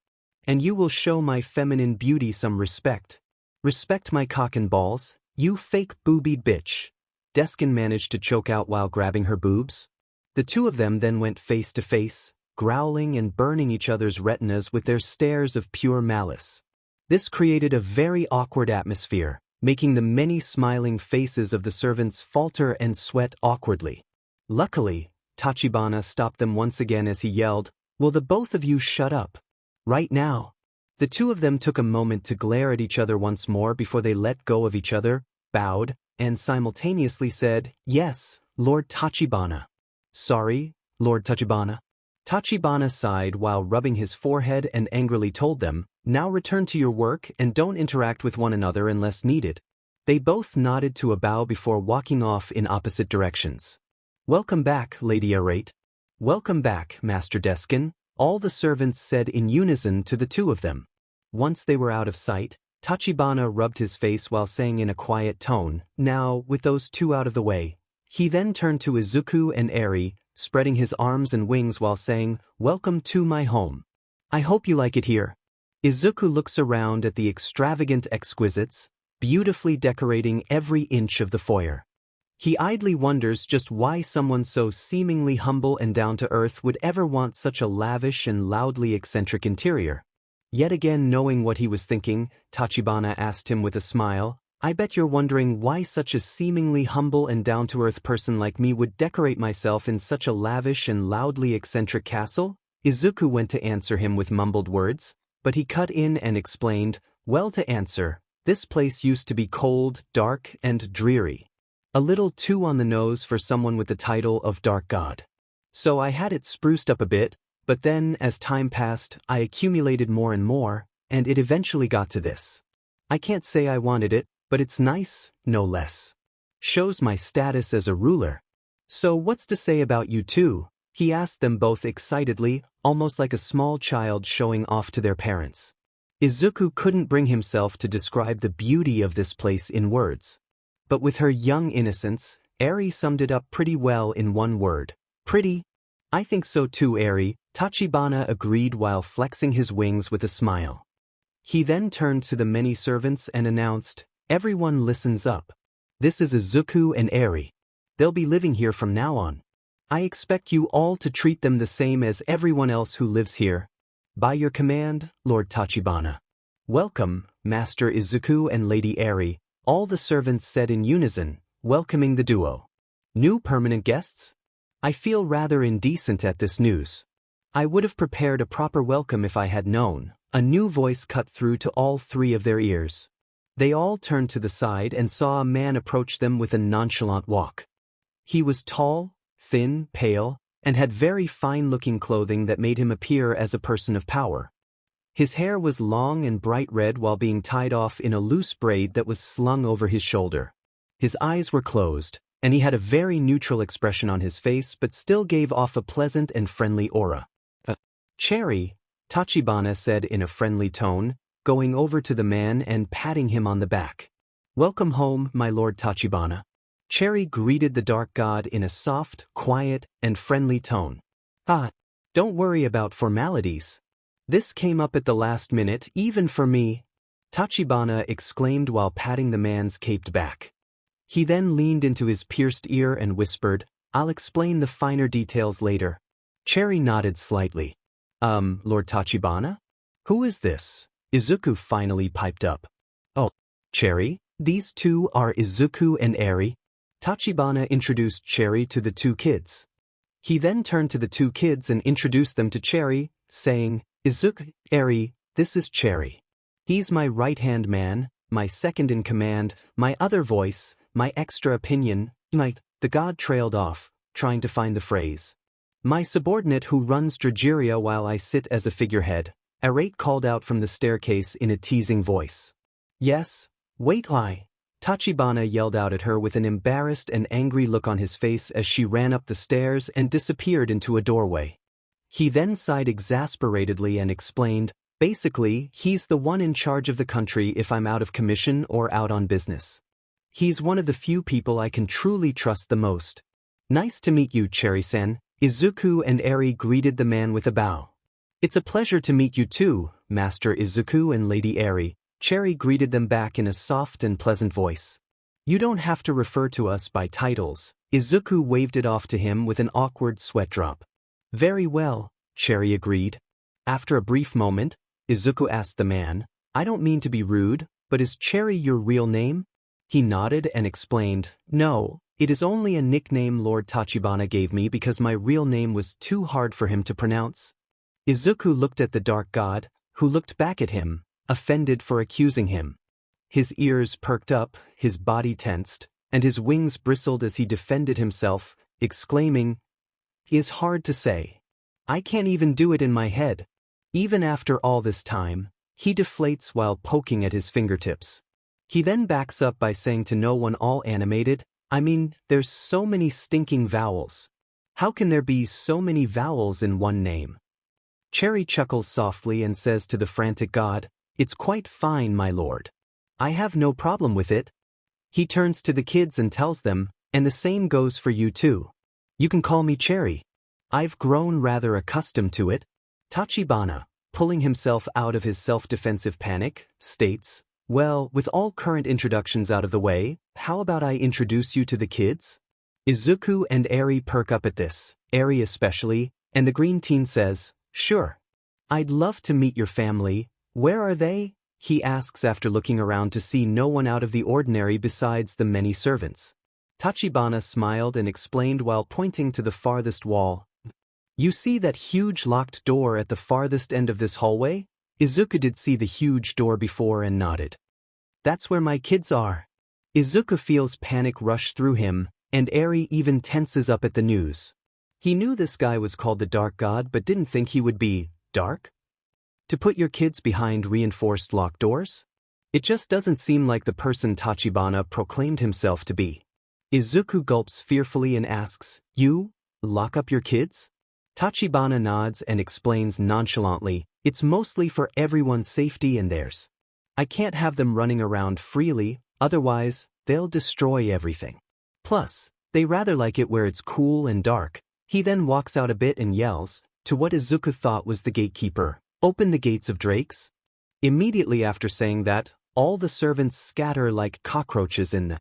And you will show my feminine beauty some respect. Respect my cock and balls, you fake boobied bitch." Deskin managed to choke out while grabbing her boobs. The two of them then went face to face, growling and burning each other's retinas with their stares of pure malice. This created a very awkward atmosphere, making the many smiling faces of the servants falter and sweat awkwardly. Luckily, Tachibana stopped them once again as he yelled, "Will the both of you shut up? Right now." The two of them took a moment to glare at each other once more before they let go of each other, bowed, and simultaneously said, "Yes, Lord Tachibana." "Sorry, Lord Tachibana." Tachibana sighed while rubbing his forehead and angrily told them, "Now return to your work and don't interact with one another unless needed." They both nodded to a bow before walking off in opposite directions. "Welcome back, Lady Arate." "Welcome back, Master Deskin," all the servants said in unison to the two of them. Once they were out of sight, Tachibana rubbed his face while saying in a quiet tone, "Now, with those two out of the way." He then turned to Izuku and Eri, spreading his arms and wings while saying, "Welcome to my home. I hope you like it here." Izuku looks around at the extravagant exquisites, beautifully decorating every inch of the foyer. He idly wonders just why someone so seemingly humble and down-to-earth would ever want such a lavish and loudly eccentric interior. Yet again, knowing what he was thinking, Tachibana asked him with a smile, "I bet you're wondering why such a seemingly humble and down-to-earth person like me would decorate myself in such a lavish and loudly eccentric castle?" Izuku went to answer him with mumbled words, but he cut in and explained, "Well, to answer, this place used to be cold, dark, and dreary. A little too on the nose for someone with the title of Dark God. So I had it spruced up a bit, but then, as time passed, I accumulated more and more, and it eventually got to this. I can't say I wanted it, but it's nice, no less. Shows my status as a ruler. So what's to say about you two?" he asked them both excitedly, almost like a small child showing off to their parents. Izuku couldn't bring himself to describe the beauty of this place in words. But with her young innocence, Eri summed it up pretty well in one word. "Pretty." "I think so too, Eri," Tachibana agreed while flexing his wings with a smile. He then turned to the many servants and announced, "Everyone listens up. This is Izuku and Eri. They'll be living here from now on. I expect you all to treat them the same as everyone else who lives here. By your command, Lord Tachibana." "Welcome, Master Izuku and Lady Eri," all the servants said in unison, welcoming the duo. "New permanent guests? I feel rather indecent at this news. I would have prepared a proper welcome if I had known." A new voice cut through to all three of their ears. They all turned to the side and saw a man approach them with a nonchalant walk. He was tall, thin, pale, and had very fine-looking clothing that made him appear as a person of power. His hair was long and bright red while being tied off in a loose braid that was slung over his shoulder. His eyes were closed, and he had a very neutral expression on his face but still gave off a pleasant and friendly aura. "Cherry," Tachibana said in a friendly tone, going over to the man and patting him on the back. "Welcome home, my Lord Tachibana." Cherry greeted the Dark God in a soft, quiet, and friendly tone. "Ah, don't worry about formalities. This came up at the last minute, even for me," Tachibana exclaimed while patting the man's caped back. He then leaned into his pierced ear and whispered, "I'll explain the finer details later." Cherry nodded slightly. Lord Tachibana? Who is this?" Izuku finally piped up. "Oh, Cherry, these two are Izuku and Eri." Tachibana introduced Cherry to the two kids. He then turned to the two kids and introduced them to Cherry, saying, "Izuku, Eri, this is Cherry. He's my right-hand man, my second in command, my other voice, my extra opinion." The god trailed off, trying to find the phrase. "My subordinate who runs Drageria while I sit as a figurehead," Arate called out from the staircase in a teasing voice. "Yes, wait, why?" Tachibana yelled out at her with an embarrassed and angry look on his face as she ran up the stairs and disappeared into a doorway. He then sighed exasperatedly and explained, "Basically, he's the one in charge of the country if I'm out of commission or out on business. He's one of the few people I can truly trust the most." "Nice to meet you, Cherry-san." Izuku and Eri greeted the man with a bow. "It's a pleasure to meet you too, Master Izuku and Lady Eri," Cherry greeted them back in a soft and pleasant voice. "You don't have to refer to us by titles." Izuku waved it off to him with an awkward sweat drop. "Very well," Cherry agreed. After a brief moment, Izuku asked the man, "I don't mean to be rude, but is Cherry your real name?" He nodded and explained, "No. It is only a nickname Lord Tachibana gave me because my real name was too hard for him to pronounce." Izuku looked at the Dark God, who looked back at him, offended for accusing him. His ears perked up, his body tensed, and his wings bristled as he defended himself, exclaiming, "Is hard to say. I can't even do it in my head." Even after all this time, he deflates while poking at his fingertips. He then backs up by saying to no one all animated, "I mean, there's so many stinking vowels. How can there be so many vowels in one name?" Cherry chuckles softly and says to the frantic god, "It's quite fine, my lord. I have no problem with it." He turns to the kids and tells them, "And the same goes for you too. You can call me Cherry. I've grown rather accustomed to it. Tachibana, pulling himself out of his self-defensive panic, states, well, with all current introductions out of the way, how about I introduce you to the kids? Izuku and Eri perk up at this, Eri especially, and the green teen says, sure. I'd love to meet your family. Where are they? He asks after looking around to see no one out of the ordinary besides the many servants. Tachibana smiled and explained while pointing to the farthest wall. You see that huge locked door at the farthest end of this hallway? Izuku did see the huge door before and nodded. That's where my kids are. Izuku feels panic rush through him, and Eri even tenses up at the news. He knew this guy was called the Dark God but didn't think he would be dark? To put your kids behind reinforced locked doors? It just doesn't seem like the person Tachibana proclaimed himself to be. Izuku gulps fearfully and asks, you lock up your kids? Tachibana nods and explains nonchalantly, it's mostly for everyone's safety and theirs. I can't have them running around freely, otherwise, they'll destroy everything. Plus, they rather like it where it's cool and dark. He then walks out a bit and yells, to what Izuku thought was the gatekeeper, open the gates of Drakes. Immediately after saying that, all the servants scatter like cockroaches in the.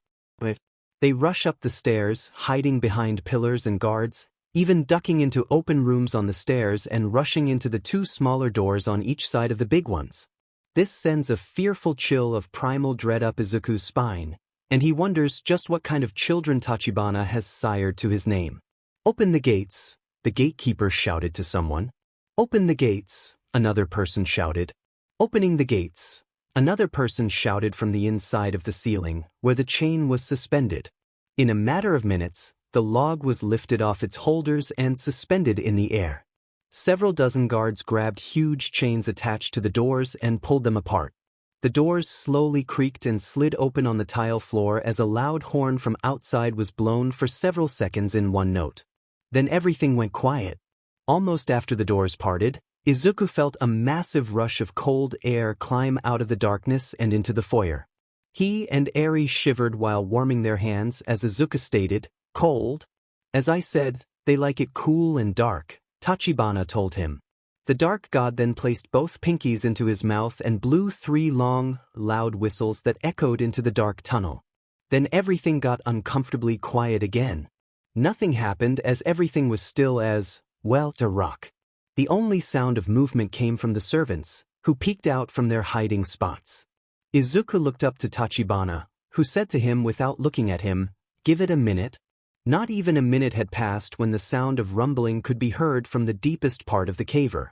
They rush up the stairs, hiding behind pillars and guards, even ducking into open rooms on the stairs and rushing into the two smaller doors on each side of the big ones. This sends a fearful chill of primal dread up Izuku's spine, and he wonders just what kind of children Tachibana has sired to his name. Open the gates, the gatekeeper shouted to someone. Open the gates, another person shouted. Opening the gates. Another person shouted from the inside of the ceiling, where the chain was suspended. In a matter of minutes, the log was lifted off its holders and suspended in the air. Several dozen guards grabbed huge chains attached to the doors and pulled them apart. The doors slowly creaked and slid open on the tile floor as a loud horn from outside was blown for several seconds in one note. Then everything went quiet. Almost after the doors parted, Izuku felt a massive rush of cold air climb out of the darkness and into the foyer. He and Eri shivered while warming their hands as Izuku stated, cold? As I said, they like it cool and dark, Tachibana told him. The Dark God then placed both pinkies into his mouth and blew 3 long, loud whistles that echoed into the dark tunnel. Then everything got uncomfortably quiet again. Nothing happened as everything was still as, well, a rock. The only sound of movement came from the servants, who peeked out from their hiding spots. Izuku looked up to Tachibana, who said to him without looking at him, give it a minute. Not even a minute had passed when the sound of rumbling could be heard from the deepest part of the caver.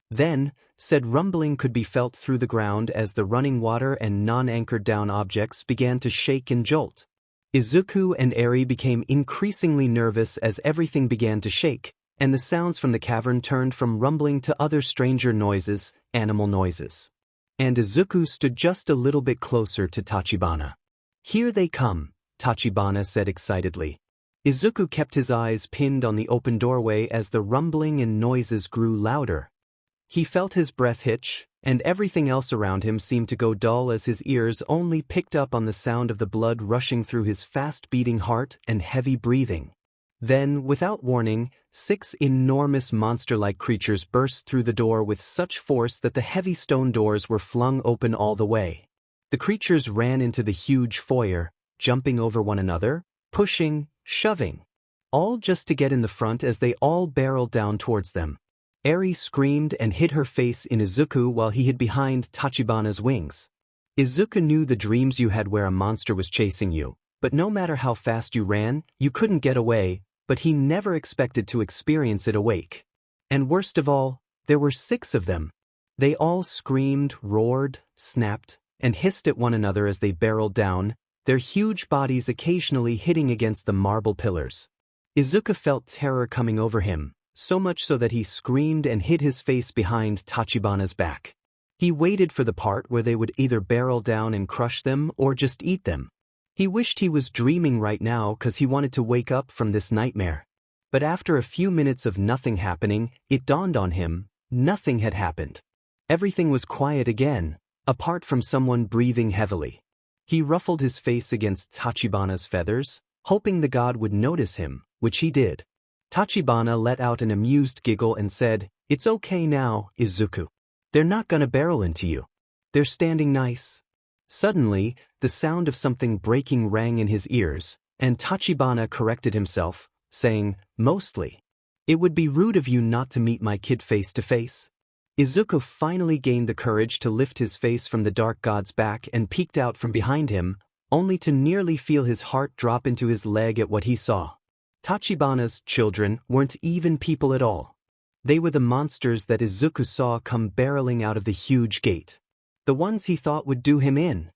Then, said rumbling could be felt through the ground as the running water and non-anchored down objects began to shake and jolt. Izuku and Eri became increasingly nervous as everything began to shake, and the sounds from the cavern turned from rumbling to other stranger noises, animal noises. And Izuku stood just a little bit closer to Tachibana. Here they come, Tachibana said excitedly. Izuku kept his eyes pinned on the open doorway as the rumbling and noises grew louder. He felt his breath hitch, and everything else around him seemed to go dull as his ears only picked up on the sound of the blood rushing through his fast-beating heart and heavy breathing. Then, without warning, 6 enormous monster-like creatures burst through the door with such force that the heavy stone doors were flung open all the way. The creatures ran into the huge foyer, jumping over one another, pushing, shoving. All just to get in the front as they all barreled down towards them. Eri screamed and hid her face in Izuku while he hid behind Tachibana's wings. Izuku knew the dreams you had where a monster was chasing you, but no matter how fast you ran, you couldn't get away, but he never expected to experience it awake. And worst of all, there were 6 of them. They all screamed, roared, snapped, and hissed at one another as they barreled down, their huge bodies occasionally hitting against the marble pillars. Izuku felt terror coming over him, so much so that he screamed and hid his face behind Tachibana's back. He waited for the part where they would either barrel down and crush them or just eat them. He wished he was dreaming right now because he wanted to wake up from this nightmare. But after a few minutes of nothing happening, it dawned on him, nothing had happened. Everything was quiet again, apart from someone breathing heavily. He ruffled his face against Tachibana's feathers, hoping the god would notice him, which he did. Tachibana let out an amused giggle and said, "It's okay now, Izuku. They're not gonna barrel into you. They're standing nice." Suddenly, the sound of something breaking rang in his ears, and Tachibana corrected himself, saying, "Mostly. It would be rude of you not to meet my kid face to face." Izuku finally gained the courage to lift his face from the dark god's back and peeked out from behind him, only to nearly feel his heart drop into his leg at what he saw. Tachibana's children weren't even people at all. They were the monsters that Izuku saw come barreling out of the huge gate. The ones he thought would do him in.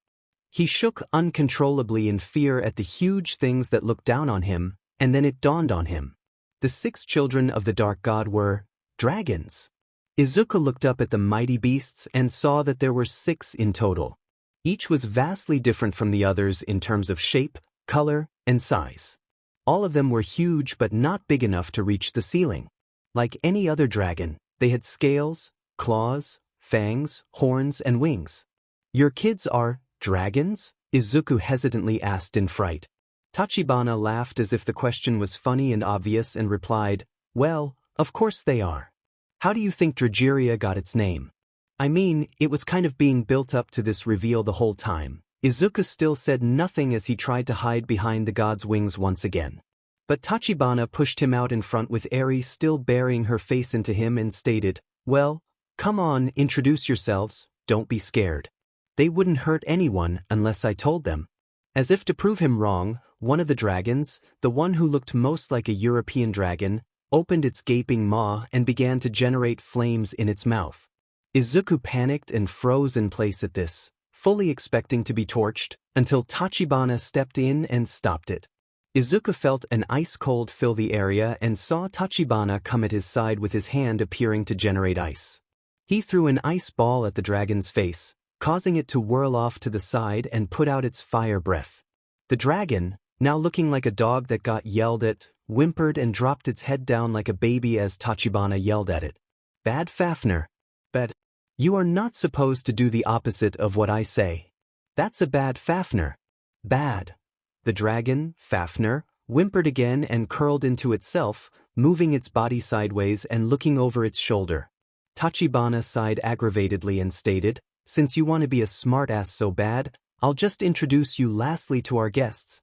He shook uncontrollably in fear at the huge things that looked down on him, and then it dawned on him. The 6 children of the Dark God were dragons. Izuku looked up at the mighty beasts and saw that there were 6 in total. Each was vastly different from the others in terms of shape, color, and size. All of them were huge but not big enough to reach the ceiling. Like any other dragon, they had scales, claws, fangs, horns, and wings. "Your kids are dragons?" Izuku hesitantly asked in fright. Tachibana laughed as if the question was funny and obvious and replied, "Well, of course they are. How do you think Drageria got its name? I mean, it was kind of being built up to this reveal the whole time." Izuku still said nothing as he tried to hide behind the god's wings once again. But Tachibana pushed him out in front with Eri still burying her face into him and stated, "Well, come on, introduce yourselves, don't be scared. They wouldn't hurt anyone unless I told them." As if to prove him wrong, one of the dragons, the one who looked most like a European dragon, opened its gaping maw and began to generate flames in its mouth. Izuku panicked and froze in place at this, fully expecting to be torched, until Tachibana stepped in and stopped it. Izuku felt an ice cold fill the area and saw Tachibana come at his side with his hand appearing to generate ice. He threw an ice ball at the dragon's face, causing it to whirl off to the side and put out its fire breath. The dragon, now looking like a dog that got yelled at, whimpered and dropped its head down like a baby as Tachibana yelled at it. "Bad Fafnir. Bad. You are not supposed to do the opposite of what I say. That's a bad Fafnir. Bad." The dragon, Fafnir, whimpered again and curled into itself, moving its body sideways and looking over its shoulder. Tachibana sighed aggravatedly and stated, "Since you want to be a smartass so bad, I'll just introduce you lastly to our guests."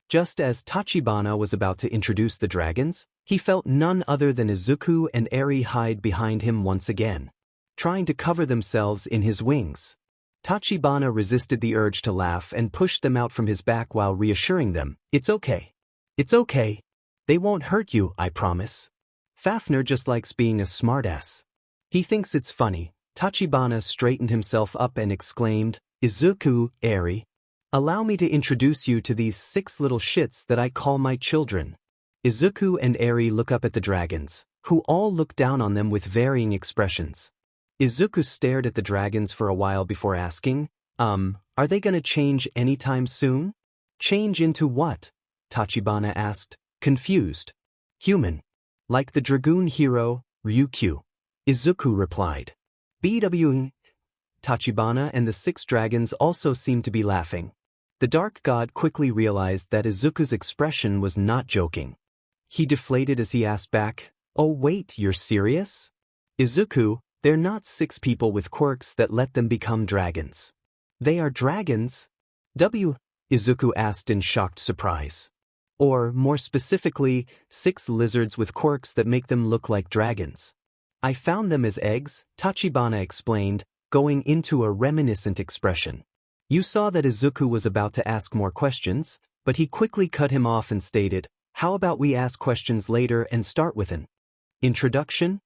Just as Tachibana was about to introduce the dragons, he felt none other than Izuku and Eri hide behind him once again, trying to cover themselves in his wings. Tachibana resisted the urge to laugh and pushed them out from his back while reassuring them, "It's okay. It's okay. They won't hurt you, I promise." Fafnir just likes being a smartass. He thinks it's funny. Tachibana straightened himself up and exclaimed, "Izuku, Eri, allow me to introduce you to these 6 little shits that I call my children." Izuku and Eri look up at the dragons, who all look down on them with varying expressions. Izuku stared at the dragons for a while before asking, "Are they gonna change anytime soon?" "Change into what?" Tachibana asked, confused. "Human. Like the dragoon hero, Ryukyu." Izuku replied. "BW." Tachibana and the 6 dragons also seemed to be laughing. The dark god quickly realized that Izuku's expression was not joking. He deflated as he asked back, "Oh wait, you're serious?" "Izuku, they're not 6 people with quirks that let them become dragons. They are dragons?" Izuku asked in shocked surprise. "Or, more specifically, 6 lizards with quirks that make them look like dragons. I found them as eggs," Tachibana explained, going into a reminiscent expression. You saw that Izuku was about to ask more questions, but he quickly cut him off and stated, "How about we ask questions later and start with an introduction?"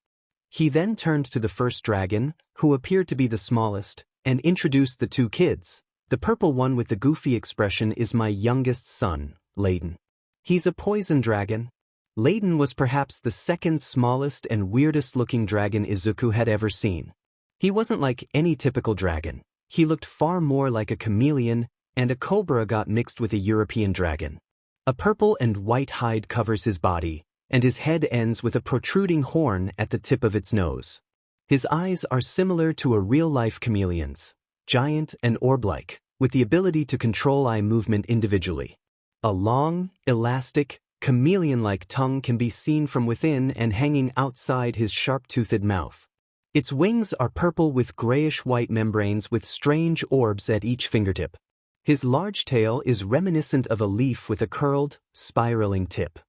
He then turned to the first dragon, who appeared to be the smallest, and introduced the 2 kids. "The purple one with the goofy expression is my youngest son, Layden. He's a poison dragon." Layden was perhaps the 2nd smallest and weirdest looking dragon Izuku had ever seen. He wasn't like any typical dragon. He looked far more like a chameleon, and a cobra got mixed with a European dragon. A purple and white hide covers his body, and his head ends with a protruding horn at the tip of its nose. His eyes are similar to a real-life chameleon's, giant and orb-like, with the ability to control eye movement individually. A long, elastic, chameleon-like tongue can be seen from within and hanging outside his sharp-toothed mouth. Its wings are purple with grayish-white membranes with strange orbs at each fingertip. His large tail is reminiscent of a leaf with a curled, spiraling tip.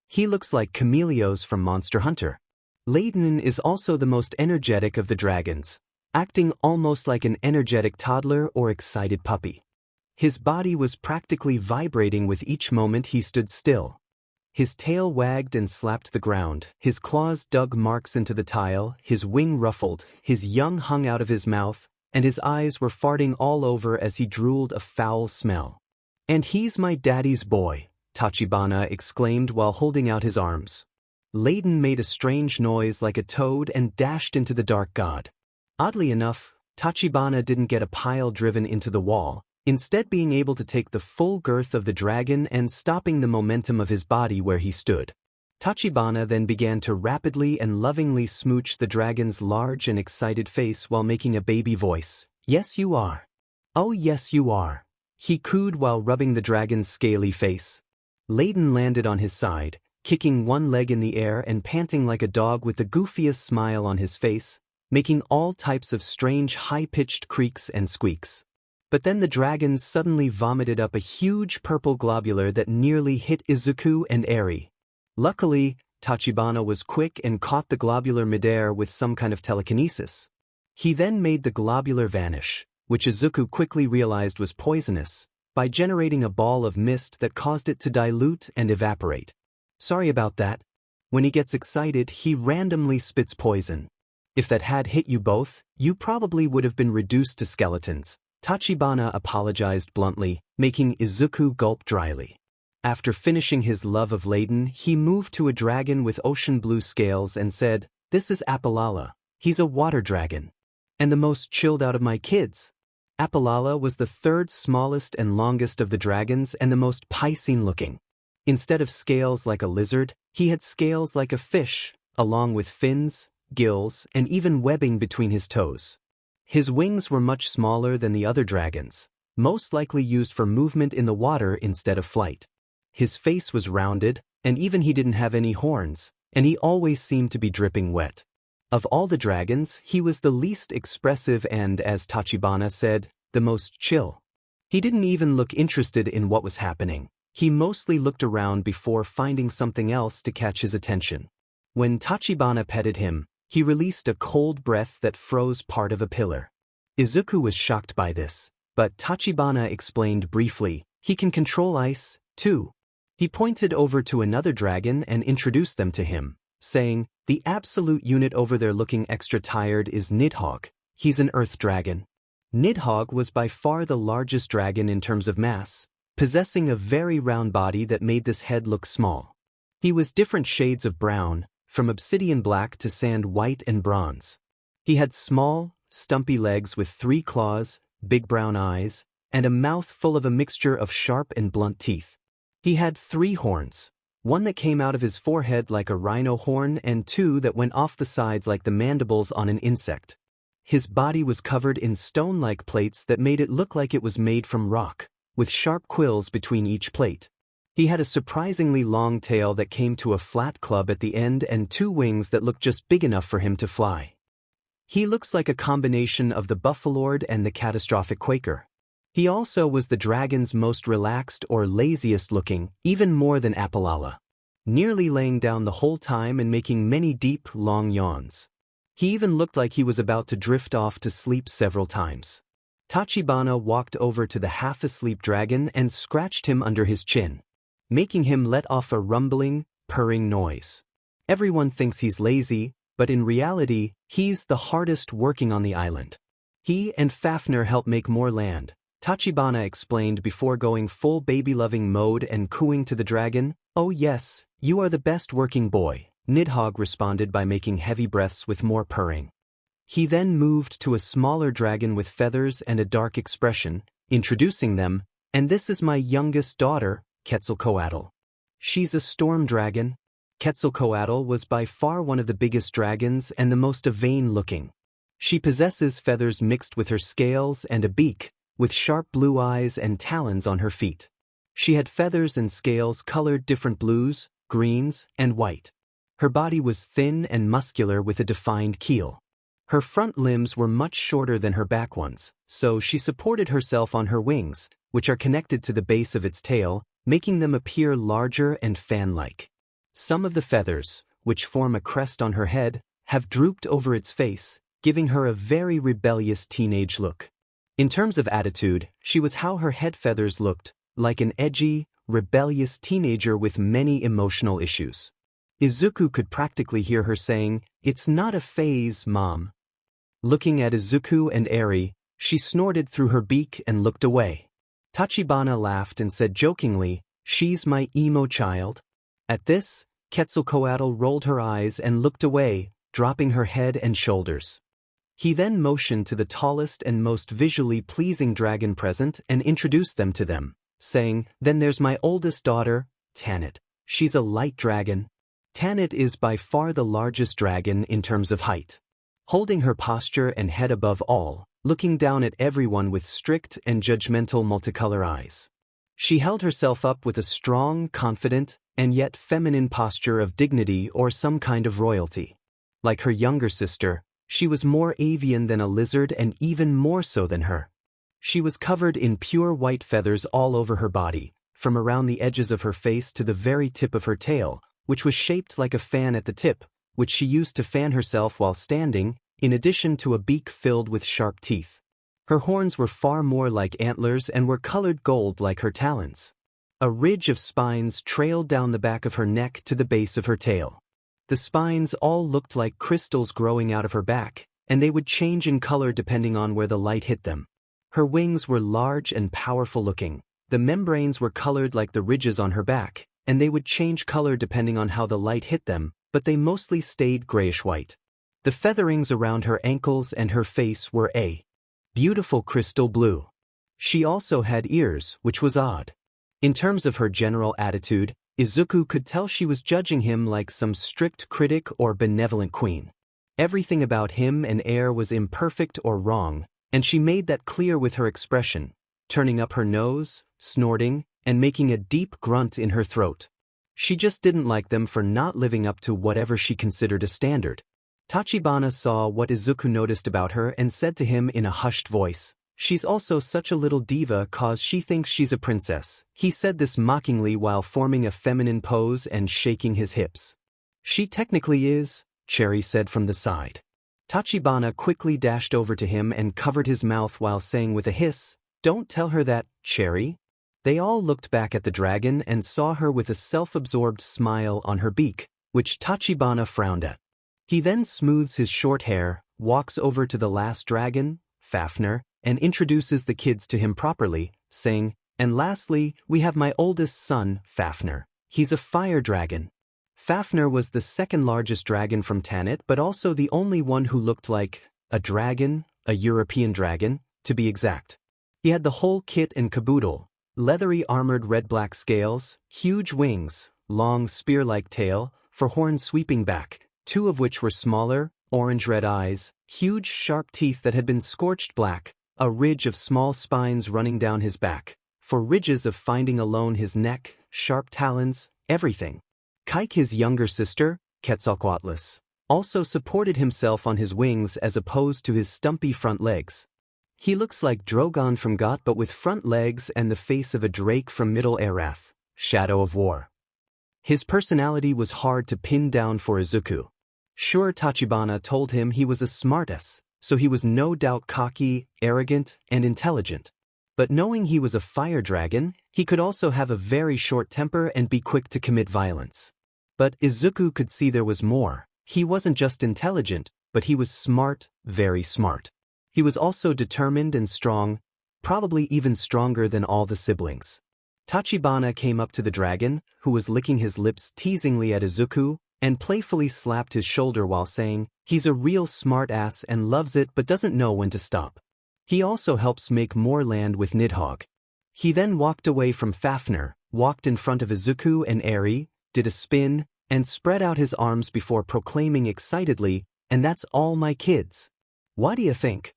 He looks like Chameleos from Monster Hunter. Layden is also the most energetic of the dragons, acting almost like an energetic toddler or excited puppy. His body was practically vibrating with each moment he stood still. His tail wagged and slapped the ground, his claws dug marks into the tile, his wing ruffled, his young hung out of his mouth, and his eyes were farting all over as he drooled a foul smell. "And he's my daddy's boy," Tachibana exclaimed while holding out his arms. Layden made a strange noise like a toad and dashed into the dark god. Oddly enough, Tachibana didn't get a pile driven into the wall, instead being able to take the full girth of the dragon and stopping the momentum of his body where he stood. Tachibana then began to rapidly and lovingly smooch the dragon's large and excited face while making a baby voice. "Yes you are. Oh yes you are," he cooed while rubbing the dragon's scaly face. Layden landed on his side, kicking one leg in the air and panting like a dog with the goofiest smile on his face, making all types of strange high-pitched creaks and squeaks. But then the dragons suddenly vomited up a huge purple globular that nearly hit Izuku and Eri. Luckily, Tachibana was quick and caught the globular midair with some kind of telekinesis. He then made the globular vanish, which Izuku quickly realized was poisonous, by generating a ball of mist that caused it to dilute and evaporate. Sorry about that. When he gets excited, he randomly spits poison. If that had hit you both, you probably would have been reduced to skeletons. Tachibana apologized bluntly, making Izuku gulp dryly. After finishing his love of Layden, he moved to a dragon with ocean blue scales and said, "This is Apalala. He's a water dragon. And the most chilled out of my kids." Apalala was the third smallest and longest of the dragons and the most Piscine looking. Instead of scales like a lizard, he had scales like a fish, along with fins, gills, and even webbing between his toes. His wings were much smaller than the other dragons, most likely used for movement in the water instead of flight. His face was rounded, and even he didn't have any horns, and he always seemed to be dripping wet. Of all the dragons, he was the least expressive and, as Tachibana said, the most chill. He didn't even look interested in what was happening. He mostly looked around before finding something else to catch his attention. When Tachibana petted him, he released a cold breath that froze part of a pillar. Izuku was shocked by this, but Tachibana explained briefly, he can control ice, too. He pointed over to another dragon and introduced them to him, saying, "The absolute unit over there looking extra tired is Nidhogg. He's an earth dragon." Nidhogg was by far the largest dragon in terms of mass, possessing a very round body that made this head look small. He was different shades of brown, from obsidian black to sand white and bronze. He had small, stumpy legs with 3 claws, big brown eyes, and a mouth full of a mixture of sharp and blunt teeth. He had 3 horns, one that came out of his forehead like a rhino horn and 2 that went off the sides like the mandibles on an insect. His body was covered in stone-like plates that made it look like it was made from rock, with sharp quills between each plate. He had a surprisingly long tail that came to a flat club at the end and 2 wings that looked just big enough for him to fly. He looks like a combination of the Buffalord and the catastrophic Quaker. He also was the dragon's most relaxed or laziest looking, even more than Apalala, nearly laying down the whole time and making many deep, long yawns. He even looked like he was about to drift off to sleep several times. Tachibana walked over to the half-asleep dragon and scratched him under his chin, making him let off a rumbling, purring noise. Everyone thinks he's lazy, but in reality, he's the hardest working on the island. He and Fafnir help make more land, Tachibana explained before going full baby-loving mode and cooing to the dragon. "Oh yes, you are the best working boy," Nidhogg responded by making heavy breaths with more purring. He then moved to a smaller dragon with feathers and a dark expression, introducing them, "And this is my youngest daughter, Quetzalcoatl. She's a storm dragon." Quetzalcoatl was by far one of the biggest dragons and the most vain-looking. She possesses feathers mixed with her scales and a beak, with sharp blue eyes and talons on her feet. She had feathers and scales colored different blues, greens, and white. Her body was thin and muscular with a defined keel. Her front limbs were much shorter than her back ones, so she supported herself on her wings, which are connected to the base of its tail, making them appear larger and fan-like. Some of the feathers, which form a crest on her head, have drooped over its face, giving her a very rebellious teenage look. In terms of attitude, she was how her head feathers looked, like an edgy, rebellious teenager with many emotional issues. Izuku could practically hear her saying, "It's not a phase, Mom." Looking at Izuku and Eri, she snorted through her beak and looked away. Tachibana laughed and said jokingly, "She's my emo child." At this, Quetzalcoatl rolled her eyes and looked away, dropping her head and shoulders. He then motioned to the tallest and most visually pleasing dragon present and introduced them to them, saying, "Then there's my oldest daughter, Tanit. She's a light dragon." Tanit is by far the largest dragon in terms of height. Holding her posture and head above all, looking down at everyone with strict and judgmental multicolor eyes. She held herself up with a strong, confident, and yet feminine posture of dignity or some kind of royalty. Like her younger sister, she was more avian than a lizard and even more so than her. She was covered in pure white feathers all over her body, from around the edges of her face to the very tip of her tail, which was shaped like a fan at the tip, which she used to fan herself while standing, in addition to a beak filled with sharp teeth. Her horns were far more like antlers and were colored gold like her talons. A ridge of spines trailed down the back of her neck to the base of her tail. The spines all looked like crystals growing out of her back, and they would change in color depending on where the light hit them. Her wings were large and powerful looking. The membranes were colored like the ridges on her back, and they would change color depending on how the light hit them, but they mostly stayed grayish-white. The featherings around her ankles and her face were a beautiful crystal blue. She also had ears, which was odd. In terms of her general attitude, Izuku could tell she was judging him like some strict critic or benevolent queen. Everything about him and air was imperfect or wrong, and she made that clear with her expression, turning up her nose, snorting, and making a deep grunt in her throat. She just didn't like them for not living up to whatever she considered a standard. Tachibana saw what Izuku noticed about her and said to him in a hushed voice, "She's also such a little diva 'cause she thinks she's a princess." He said this mockingly while forming a feminine pose and shaking his hips. "She technically is," Cherry said from the side. Tachibana quickly dashed over to him and covered his mouth while saying with a hiss, "Don't tell her that, Cherry." They all looked back at the dragon and saw her with a self-absorbed smile on her beak, which Tachibana frowned at. He then smooths his short hair, walks over to the last dragon, Fafnir, and introduces the kids to him properly, saying, "And lastly, we have my oldest son, Fafnir. He's a fire dragon." Fafnir was the second largest dragon from Tanit but also the only one who looked like a dragon, a European dragon, to be exact. He had the whole kit and caboodle, leathery armored red-black scales, huge wings, long spear-like tail, for horns sweeping back, two of which were smaller, orange-red eyes, huge sharp teeth that had been scorched black, a ridge of small spines running down his back, for ridges of finding alone his neck, sharp talons, everything. Kike, his younger sister, Quetzalcoatl, also supported himself on his wings as opposed to his stumpy front legs. He looks like Drogon from GOT but with front legs and the face of a Drake from Middle-Earth, Shadow of War. His personality was hard to pin down for Izuku. Sure, Tachibana told him he was a smartass, so he was no doubt cocky, arrogant, and intelligent. But knowing he was a fire dragon, he could also have a very short temper and be quick to commit violence. But Izuku could see there was more. He wasn't just intelligent, but he was smart, very smart. He was also determined and strong, probably even stronger than all the siblings. Tachibana came up to the dragon, who was licking his lips teasingly at Izuku, and playfully slapped his shoulder while saying, "He's a real smart ass and loves it but doesn't know when to stop. He also helps make more land with Nidhogg." He then walked away from Fafnir, walked in front of Izuku and Eri, did a spin, and spread out his arms before proclaiming excitedly, "And that's all my kids. What do you think?"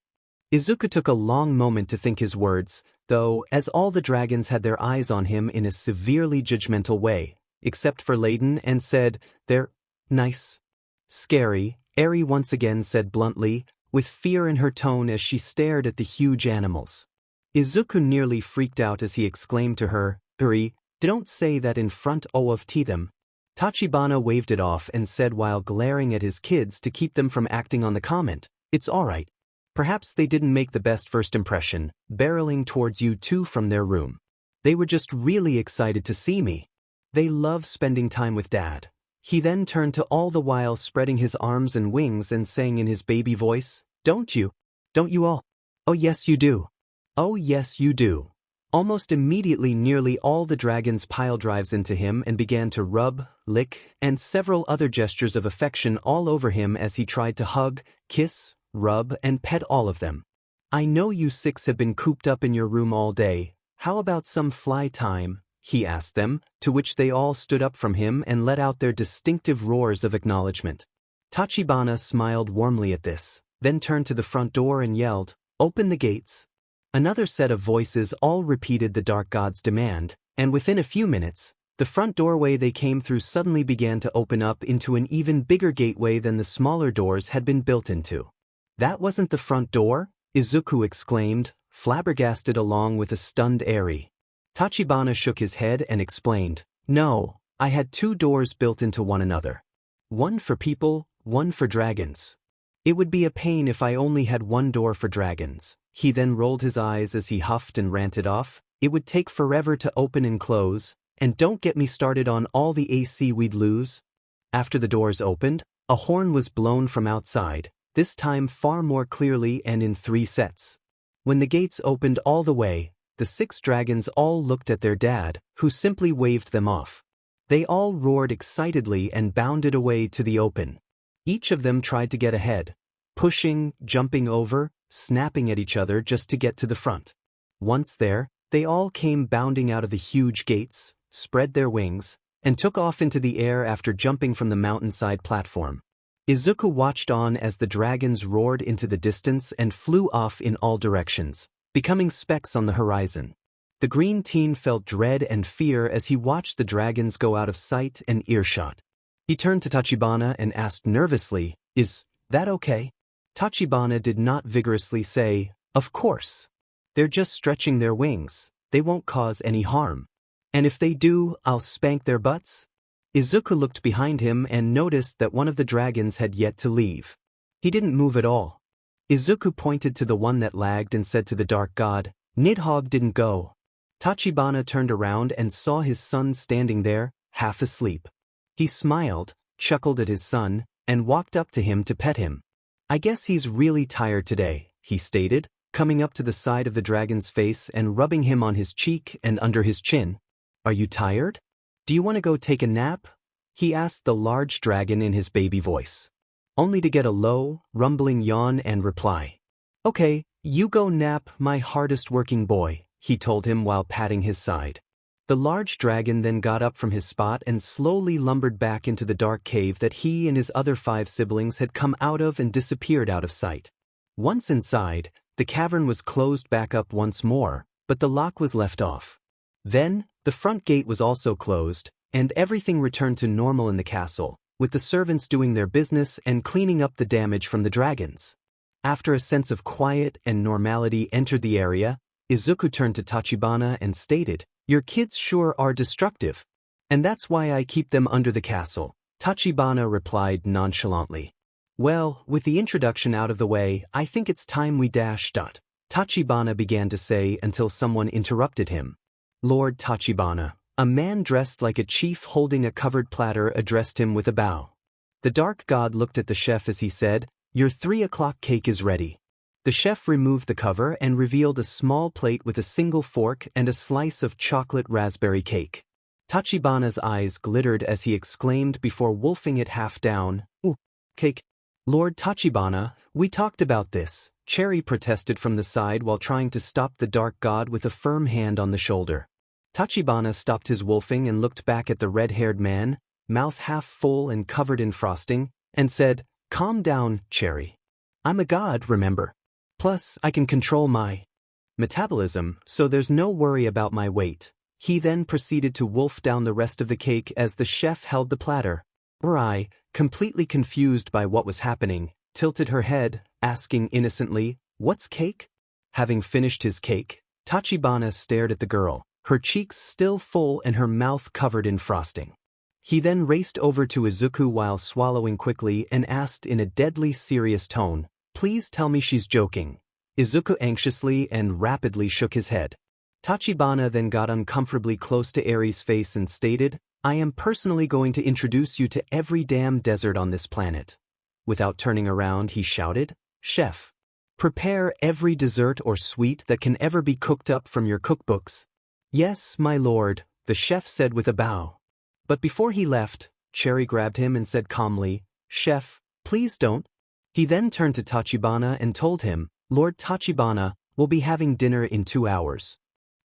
Izuku took a long moment to think his words, though, as all the dragons had their eyes on him in a severely judgmental way, except for Layden, and said, "They're nice." "Scary," Eri once again said bluntly, with fear in her tone as she stared at the huge animals. Izuku nearly freaked out as he exclaimed to her, "Eri, don't say that in front of them." Tachibana waved it off and said while glaring at his kids to keep them from acting on the comment, "It's alright. Perhaps they didn't make the best first impression, barreling towards you two from their room. They were just really excited to see me. They love spending time with Dad." He then turned to all the while spreading his arms and wings and saying in his baby voice, "Don't you? Don't you all? Oh yes you do. Oh yes you do." Almost immediately nearly all the dragons pile drives into him and began to rub, lick, and several other gestures of affection all over him as he tried to hug, kiss, rub, and pet all of them. "I know you six have been cooped up in your room all day. How about some fly time?" he asked them, to which they all stood up from him and let out their distinctive roars of acknowledgement. Tachibana smiled warmly at this, then turned to the front door and yelled, "Open the gates." Another set of voices all repeated the Dark God's demand, and within a few minutes, the front doorway they came through suddenly began to open up into an even bigger gateway than the smaller doors had been built into. "That wasn't the front door?" Izuku exclaimed, flabbergasted along with a stunned Eri. Tachibana shook his head and explained, "No, I had two doors built into one another. One for people, one for dragons. It would be a pain if I only had one door for dragons." He then rolled his eyes as he huffed and ranted off, "It would take forever to open and close, and don't get me started on all the AC we'd lose." After the doors opened, a horn was blown from outside, this time far more clearly and in 3 sets. When the gates opened all the way, the 6 dragons all looked at their dad, who simply waved them off. They all roared excitedly and bounded away to the open. Each of them tried to get ahead, pushing, jumping over, snapping at each other just to get to the front. Once there, they all came bounding out of the huge gates, spread their wings, and took off into the air after jumping from the mountainside platform. Izuku watched on as the dragons roared into the distance and flew off in all directions, becoming specks on the horizon. The green teen felt dread and fear as he watched the dragons go out of sight and earshot. He turned to Tachibana and asked nervously, "Is that okay?" Tachibana did not vigorously say, "Of course. They're just stretching their wings, they won't cause any harm. And if they do, I'll spank their butts." Izuku looked behind him and noticed that one of the dragons had yet to leave. He didn't move at all. Izuku pointed to the one that lagged and said to the Dark God, "Nidhogg didn't go." Tachibana turned around and saw his son standing there, half asleep. He smiled, chuckled at his son, and walked up to him to pet him. "I guess he's really tired today," he stated, coming up to the side of the dragon's face and rubbing him on his cheek and under his chin. "Are you tired? Do you want to go take a nap?" he asked the large dragon in his baby voice, only to get a low, rumbling yawn and reply. "Okay, you go nap, my hardest working boy," he told him while patting his side. The large dragon then got up from his spot and slowly lumbered back into the dark cave that he and his other 5 siblings had come out of and disappeared out of sight. Once inside, the cavern was closed back up once more, but the lock was left off. Then, the front gate was also closed, and everything returned to normal in the castle, with the servants doing their business and cleaning up the damage from the dragons. After a sense of quiet and normality entered the area, Izuku turned to Tachibana and stated, "Your kids sure are destructive. And that's why I keep them under the castle." Tachibana replied nonchalantly. "Well, with the introduction out of the way, I think it's time we dash. Tachibana began to say until someone interrupted him. Lord Tachibana, a man dressed like a chief holding a covered platter, addressed him with a bow. The Dark God looked at the chef as he said, "Your 3 o'clock cake is ready." The chef removed the cover and revealed a small plate with a single fork and a slice of chocolate raspberry cake. Tachibana's eyes glittered as he exclaimed before wolfing it half down, "Ooh, cake." "Lord Tachibana, we talked about this," Cherry protested from the side while trying to stop the Dark God with a firm hand on the shoulder. Tachibana stopped his wolfing and looked back at the red-haired man, mouth half full and covered in frosting, and said, "Calm down, Cherry. I'm a god, remember? Plus, I can control my..." Metabolism, so there's no worry about my weight. He then proceeded to wolf down the rest of the cake as the chef held the platter. Rai, completely confused by what was happening, tilted her head, asking innocently, "What's cake?" Having finished his cake, Tachibana stared at the girl, her cheeks still full and her mouth covered in frosting. He then raced over to Izuku while swallowing quickly and asked in a deadly serious tone, "Please tell me she's joking." Izuku anxiously and rapidly shook his head. Tachibana then got uncomfortably close to Eri's face and stated, "I am personally going to introduce you to every damn desert on this planet." Without turning around, he shouted, "Chef, prepare every dessert or sweet that can ever be cooked up from your cookbooks." "Yes, my lord," the chef said with a bow. But before he left, Cherry grabbed him and said calmly, "Chef, please don't." He then turned to Tachibana and told him, "Lord Tachibana, we'll be having dinner in 2 hours."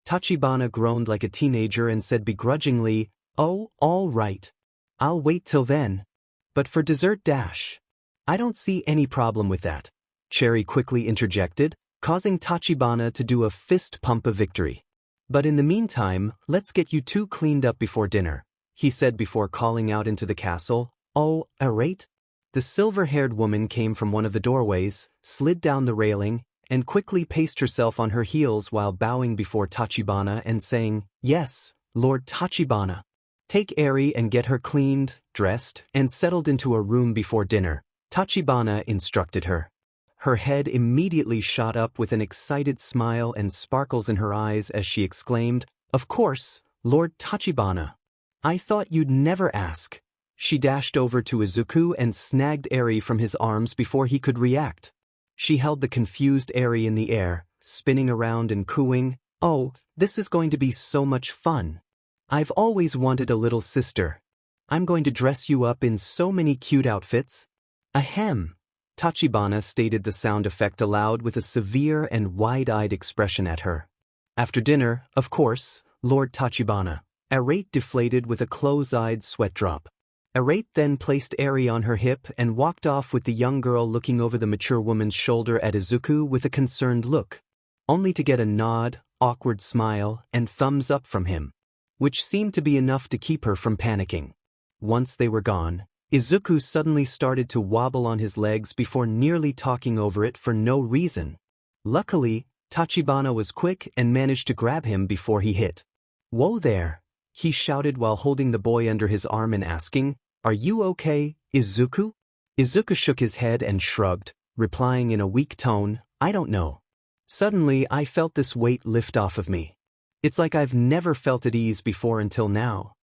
Tachibana groaned like a teenager and said begrudgingly, "Oh, all right. I'll wait till then. But for dessert dash. I don't see any problem with that." Cherry quickly interjected, causing Tachibana to do a fist pump of victory. "But in the meantime, let's get you two cleaned up before dinner," he said before calling out into the castle, "Oh, Arate?" The silver-haired woman came from one of the doorways, slid down the railing, and quickly paced herself on her heels while bowing before Tachibana and saying, "Yes, Lord Tachibana. Take Eri and get her cleaned, dressed, and settled into a room before dinner," Tachibana instructed her. Her head immediately shot up with an excited smile and sparkles in her eyes as she exclaimed, "Of course, Lord Tachibana. I thought you'd never ask." She dashed over to Izuku and snagged Eri from his arms before he could react. She held the confused Eri in the air, spinning around and cooing, "Oh, this is going to be so much fun. I've always wanted a little sister. I'm going to dress you up in so many cute outfits." "Ahem." Tachibana stated the sound effect aloud with a severe and wide-eyed expression at her. After dinner, of course, Lord Tachibana. Arate deflated with a close-eyed sweat drop. Arate then placed Eri on her hip and walked off with the young girl looking over the mature woman's shoulder at Izuku with a concerned look, only to get a nod, awkward smile, and thumbs up from him, which seemed to be enough to keep her from panicking. Once they were gone, Izuku suddenly started to wobble on his legs before nearly talking over it for no reason. Luckily, Tachibana was quick and managed to grab him before he hit. "Whoa there," he shouted while holding the boy under his arm and asking, "Are you okay, Izuku?" Izuku shook his head and shrugged, replying in a weak tone, "I don't know. Suddenly I felt this weight lift off of me. It's like I've never felt at ease before until now.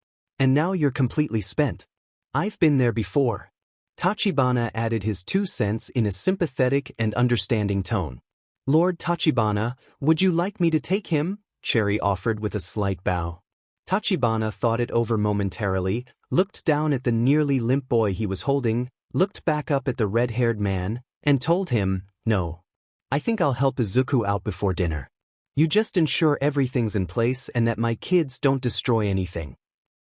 And now you're completely spent. I've been there before." Tachibana added his 2 cents in a sympathetic and understanding tone. "Lord Tachibana, would you like me to take him?" Cherry offered with a slight bow. Tachibana thought it over momentarily, looked down at the nearly limp boy he was holding, looked back up at the red-haired man, and told him, "No. I think I'll help Izuku out before dinner. You just ensure everything's in place and that my kids don't destroy anything."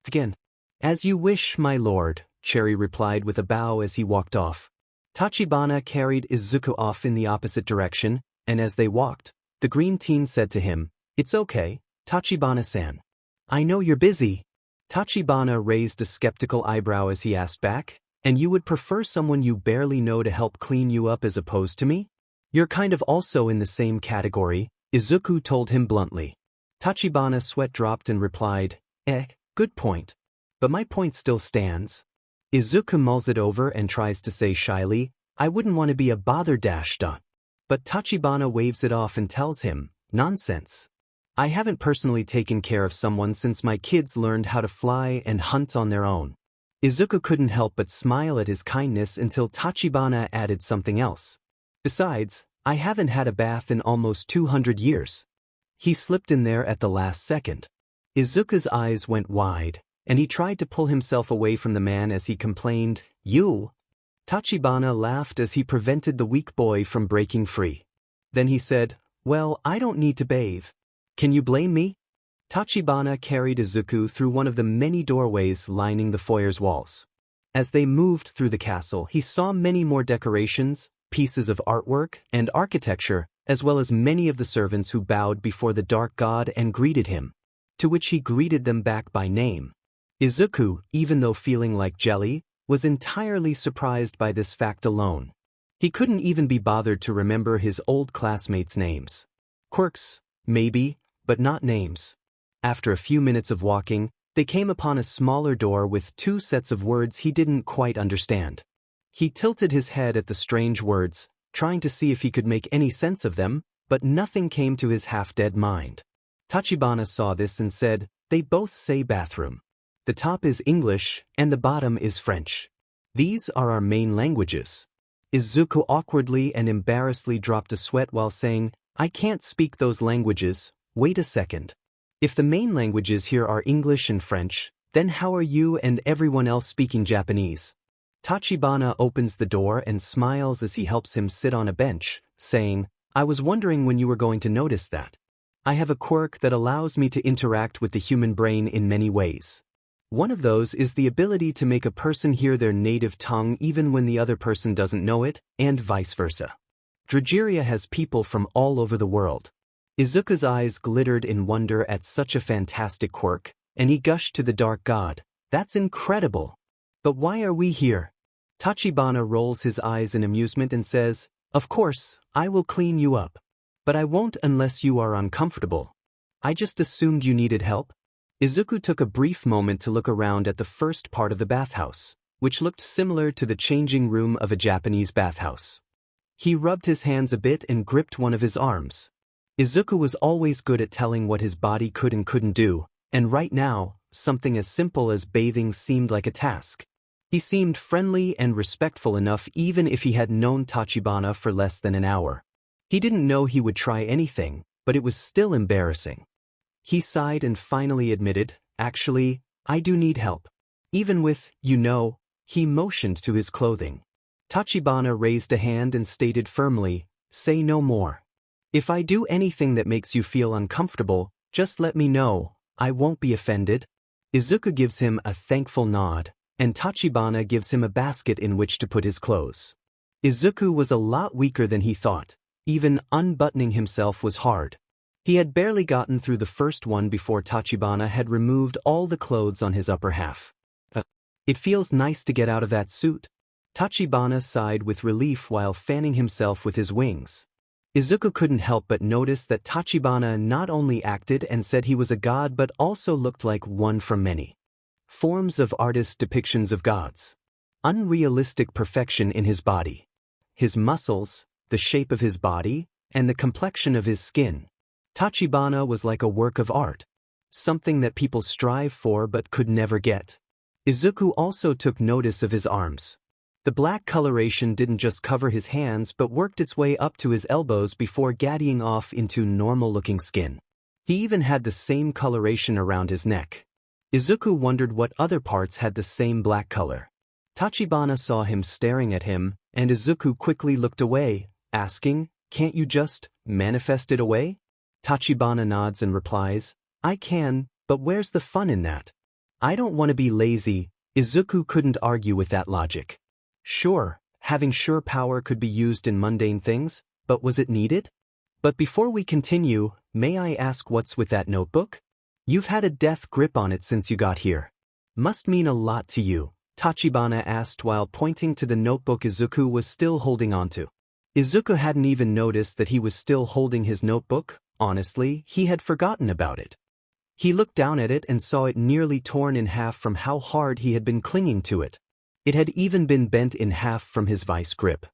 "Again, as you wish, my lord," Cherry replied with a bow as he walked off. Tachibana carried Izuku off in the opposite direction, and as they walked, the green teen said to him, "It's okay, Tachibana-san. I know you're busy." Tachibana raised a skeptical eyebrow as he asked back, "And you would prefer someone you barely know to help clean you up as opposed to me? You're kind of also in the same category," Izuku told him bluntly. Tachibana's sweat dropped and replied, Good point. But my point still stands." Izuku mulls it over and tries to say shyly, "I wouldn't want to be a bother dash dot." But Tachibana waves it off and tells him, "Nonsense. I haven't personally taken care of someone since my kids learned how to fly and hunt on their own." Izuku couldn't help but smile at his kindness until Tachibana added something else. "Besides, I haven't had a bath in almost 200 years. He slipped in there at the last second. Izuku's eyes went wide, and he tried to pull himself away from the man as he complained, "You?" Tachibana laughed as he prevented the weak boy from breaking free. Then he said, "Well, I don't need to bathe. Can you blame me?" Tachibana carried Izuku through one of the many doorways lining the foyer's walls. As they moved through the castle, he saw many more decorations, pieces of artwork, and architecture as well as many of the servants who bowed before the dark god and greeted him, to which he greeted them back by name. Izuku, even though feeling like jelly, was entirely surprised by this fact alone. He couldn't even be bothered to remember his old classmates' names. Quirks, maybe, but not names. After a few minutes of walking, they came upon a smaller door with 2 sets of words he didn't quite understand. He tilted his head at the strange words, trying to see if he could make any sense of them, but nothing came to his half-dead mind. Tachibana saw this and said, "They both say bathroom. The top is English and the bottom is French. These are our main languages." Izuku awkwardly and embarrassedly dropped a sweat while saying, "I can't speak those languages, wait a second. If the main languages here are English and French, then how are you and everyone else speaking Japanese?" Tachibana opens the door and smiles as he helps him sit on a bench, saying, "I was wondering when you were going to notice that. I have a quirk that allows me to interact with the human brain in many ways. One of those is the ability to make a person hear their native tongue even when the other person doesn't know it, and vice versa. Drageria has people from all over the world." Izuku's eyes glittered in wonder at such a fantastic quirk, and he gushed to the dark god, "That's incredible! But why are we here?" Tachibana rolls his eyes in amusement and says, "Of course, I will clean you up. But I won't unless you are uncomfortable. I just assumed you needed help." Izuku took a brief moment to look around at the first part of the bathhouse, which looked similar to the changing room of a Japanese bathhouse. He rubbed his hands a bit and gripped one of his arms. Izuku was always good at telling what his body could and couldn't do, and right now, something as simple as bathing seemed like a task. He seemed friendly and respectful enough even if he had known Tachibana for less than an hour. He didn't know he would try anything, but it was still embarrassing. He sighed and finally admitted, "Actually, I do need help. Even with, he motioned to his clothing. Tachibana raised a hand and stated firmly, "Say no more. If I do anything that makes you feel uncomfortable, just let me know, I won't be offended." Izuku gives him a thankful nod, and Tachibana gives him a basket in which to put his clothes. Izuku was a lot weaker than he thought. Even unbuttoning himself was hard. He had barely gotten through the first one before Tachibana had removed all the clothes on his upper half. "It feels nice to get out of that suit." Tachibana sighed with relief while fanning himself with his wings. Izuku couldn't help but notice that Tachibana not only acted and said he was a god but also looked like one from many forms of artists' depictions of gods. Unrealistic perfection in his body. His muscles, the shape of his body, and the complexion of his skin. Tachibana was like a work of art, something that people strive for but could never get. Izuku also took notice of his arms. The black coloration didn't just cover his hands but worked its way up to his elbows before gaddying off into normal-looking skin. He even had the same coloration around his neck. Izuku wondered what other parts had the same black color. Tachibana saw him staring at him, and Izuku quickly looked away, asking, "Can't you just manifest it away?" Tachibana nods and replies, "I can, but where's the fun in that? I don't want to be lazy." Izuku couldn't argue with that logic. Sure, having sure power could be used in mundane things, but was it needed? "But before we continue, may I ask what's with that notebook? You've had a death grip on it since you got here. Must mean a lot to you," Tachibana asked while pointing to the notebook Izuku was still holding onto. Izuku hadn't even noticed that he was still holding his notebook. Honestly, he had forgotten about it. He looked down at it and saw it nearly torn in half from how hard he had been clinging to it. It had even been bent in half from his vice grip.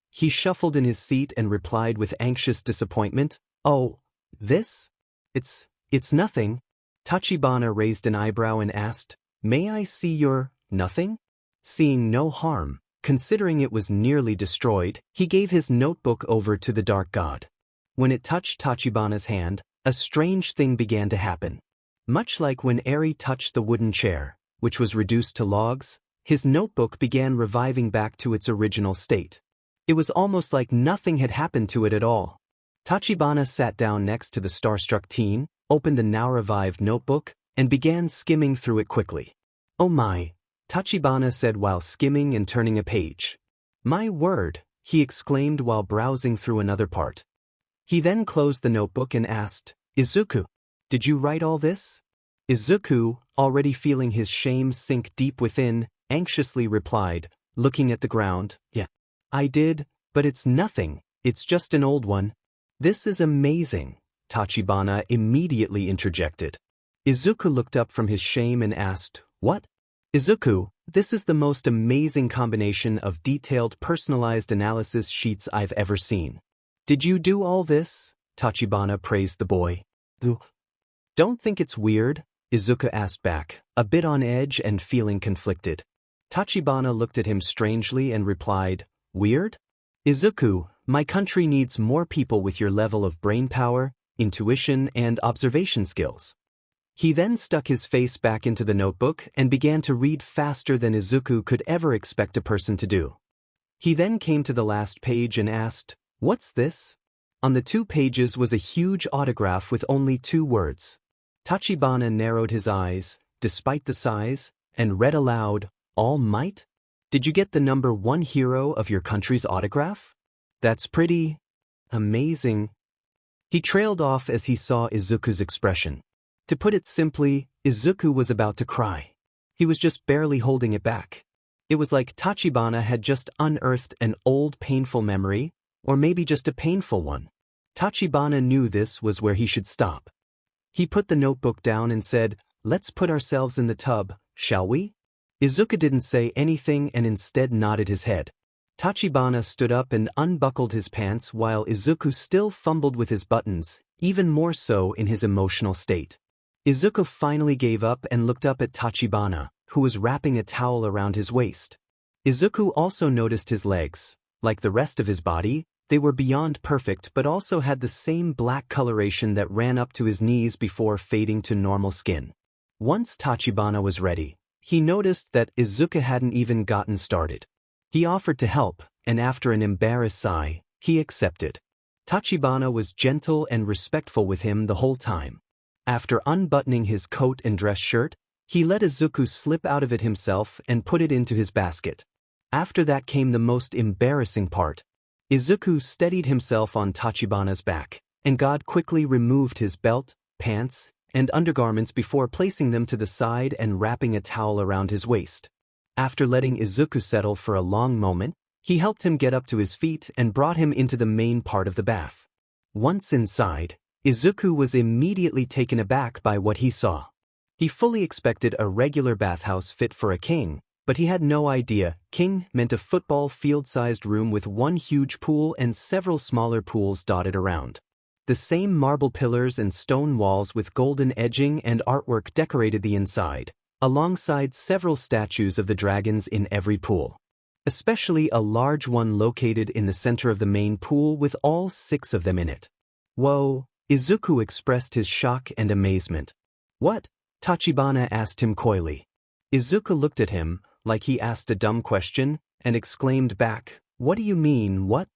He shuffled in his seat and replied with anxious disappointment, "Oh, this? It's nothing." Tachibana raised an eyebrow and asked, "May I see your nothing?" Seeing no harm, considering it was nearly destroyed, he gave his notebook over to the dark god. When it touched Tachibana's hand, a strange thing began to happen. Much like when Eri touched the wooden chair, which was reduced to logs, his notebook began reviving back to its original state. It was almost like nothing had happened to it at all. Tachibana sat down next to the starstruck teen, opened the now-revived notebook, and began skimming through it quickly. "Oh my," Tachibana said while skimming and turning a page. "My word," he exclaimed while browsing through another part. He then closed the notebook and asked, Izuku, did you write all this? Izuku, already feeling his shame sink deep within, anxiously replied, looking at the ground, yeah. I did, but it's nothing, it's just an old one. This is amazing, Tachibana immediately interjected. Izuku looked up from his shame and asked, what? Izuku, this is the most amazing combination of detailed personalized analysis sheets I've ever seen. Did you do all this? Tachibana praised the boy. Don't think it's weird? Izuku asked back, a bit on edge and feeling conflicted. Tachibana looked at him strangely and replied, weird? Izuku, my country needs more people with your level of brainpower, intuition, and observation skills. He then stuck his face back into the notebook and began to read faster than Izuku could ever expect a person to do. He then came to the last page and asked, what's this? On the 2 pages was a huge autograph with only 2 words. Tachibana narrowed his eyes, despite the size, and read aloud, All Might? Did you get the number 1 hero of your country's autograph? That's pretty amazing. He trailed off as he saw Izuku's expression. To put it simply, Izuku was about to cry. He was just barely holding it back. It was like Tachibana had just unearthed an old painful memory, or maybe just a painful one. Tachibana knew this was where he should stop. He put the notebook down and said, let's put ourselves in the tub, shall we? Izuku didn't say anything and instead nodded his head. Tachibana stood up and unbuckled his pants while Izuku still fumbled with his buttons, even more so in his emotional state. Izuku finally gave up and looked up at Tachibana, who was wrapping a towel around his waist. Izuku also noticed his legs. Like the rest of his body, they were beyond perfect but also had the same black coloration that ran up to his knees before fading to normal skin. Once Tachibana was ready, he noticed that Izuku hadn't even gotten started. He offered to help, and after an embarrassed sigh, he accepted. Tachibana was gentle and respectful with him the whole time. After unbuttoning his coat and dress shirt, he let Izuku slip out of it himself and put it into his basket. After that came the most embarrassing part. Izuku steadied himself on Tachibana's back, and God quickly removed his belt, pants, and undergarments before placing them to the side and wrapping a towel around his waist. After letting Izuku settle for a long moment, he helped him get up to his feet and brought him into the main part of the bath. Once inside, Izuku was immediately taken aback by what he saw. He fully expected a regular bathhouse fit for a king, but he had no idea king meant a football field-sized room with 1 huge pool and several smaller pools dotted around. The same marble pillars and stone walls with golden edging and artwork decorated the inside, alongside several statues of the dragons in every pool. Especially a large one located in the center of the main pool with all 6 of them in it. Whoa, Izuku expressed his shock and amazement. What? Tachibana asked him coyly. Izuku looked at him, like he asked a dumb question, and exclaimed back, what do you mean, what?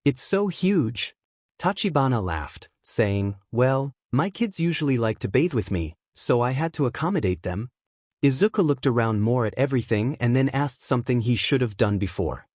It's so huge. Tachibana laughed, saying, well, my kids usually like to bathe with me, so I had to accommodate them. Izuku looked around more at everything and then asked something he should have done before.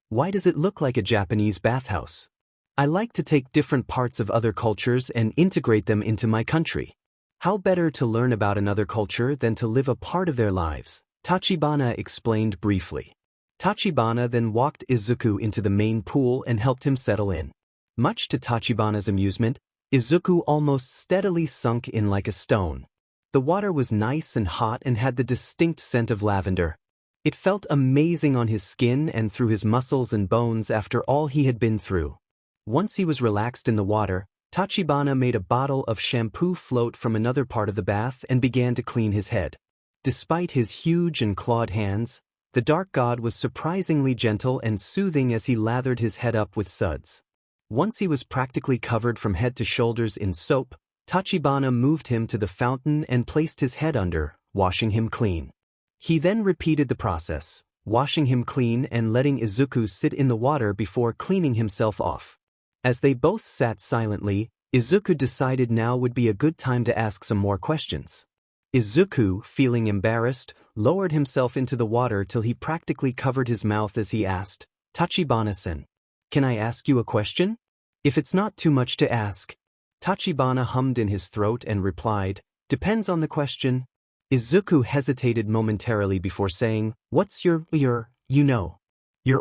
Why does it look like a Japanese bathhouse? I like to take different parts of other cultures and integrate them into my country. How better to learn about another culture than to live a part of their lives? Tachibana explained briefly. Tachibana then walked Izuku into the main pool and helped him settle in. Much to Tachibana's amusement, Izuku almost steadily sunk in like a stone. The water was nice and hot and had the distinct scent of lavender. It felt amazing on his skin and through his muscles and bones after all he had been through. Once he was relaxed in the water, Tachibana made a bottle of shampoo float from another part of the bath and began to clean his head. Despite his huge and clawed hands, the dark god was surprisingly gentle and soothing as he lathered his head up with suds. Once he was practically covered from head to shoulders in soap, Tachibana moved him to the fountain and placed his head under, washing him clean. He then repeated the process, washing him clean and letting Izuku sit in the water before cleaning himself off. As they both sat silently, Izuku decided now would be a good time to ask some more questions. Izuku, feeling embarrassed, lowered himself into the water till he practically covered his mouth as he asked, Tachibana-san, can I ask you a question? If it's not too much to ask. Tachibana hummed in his throat and replied, depends on the question. Izuku hesitated momentarily before saying, what's your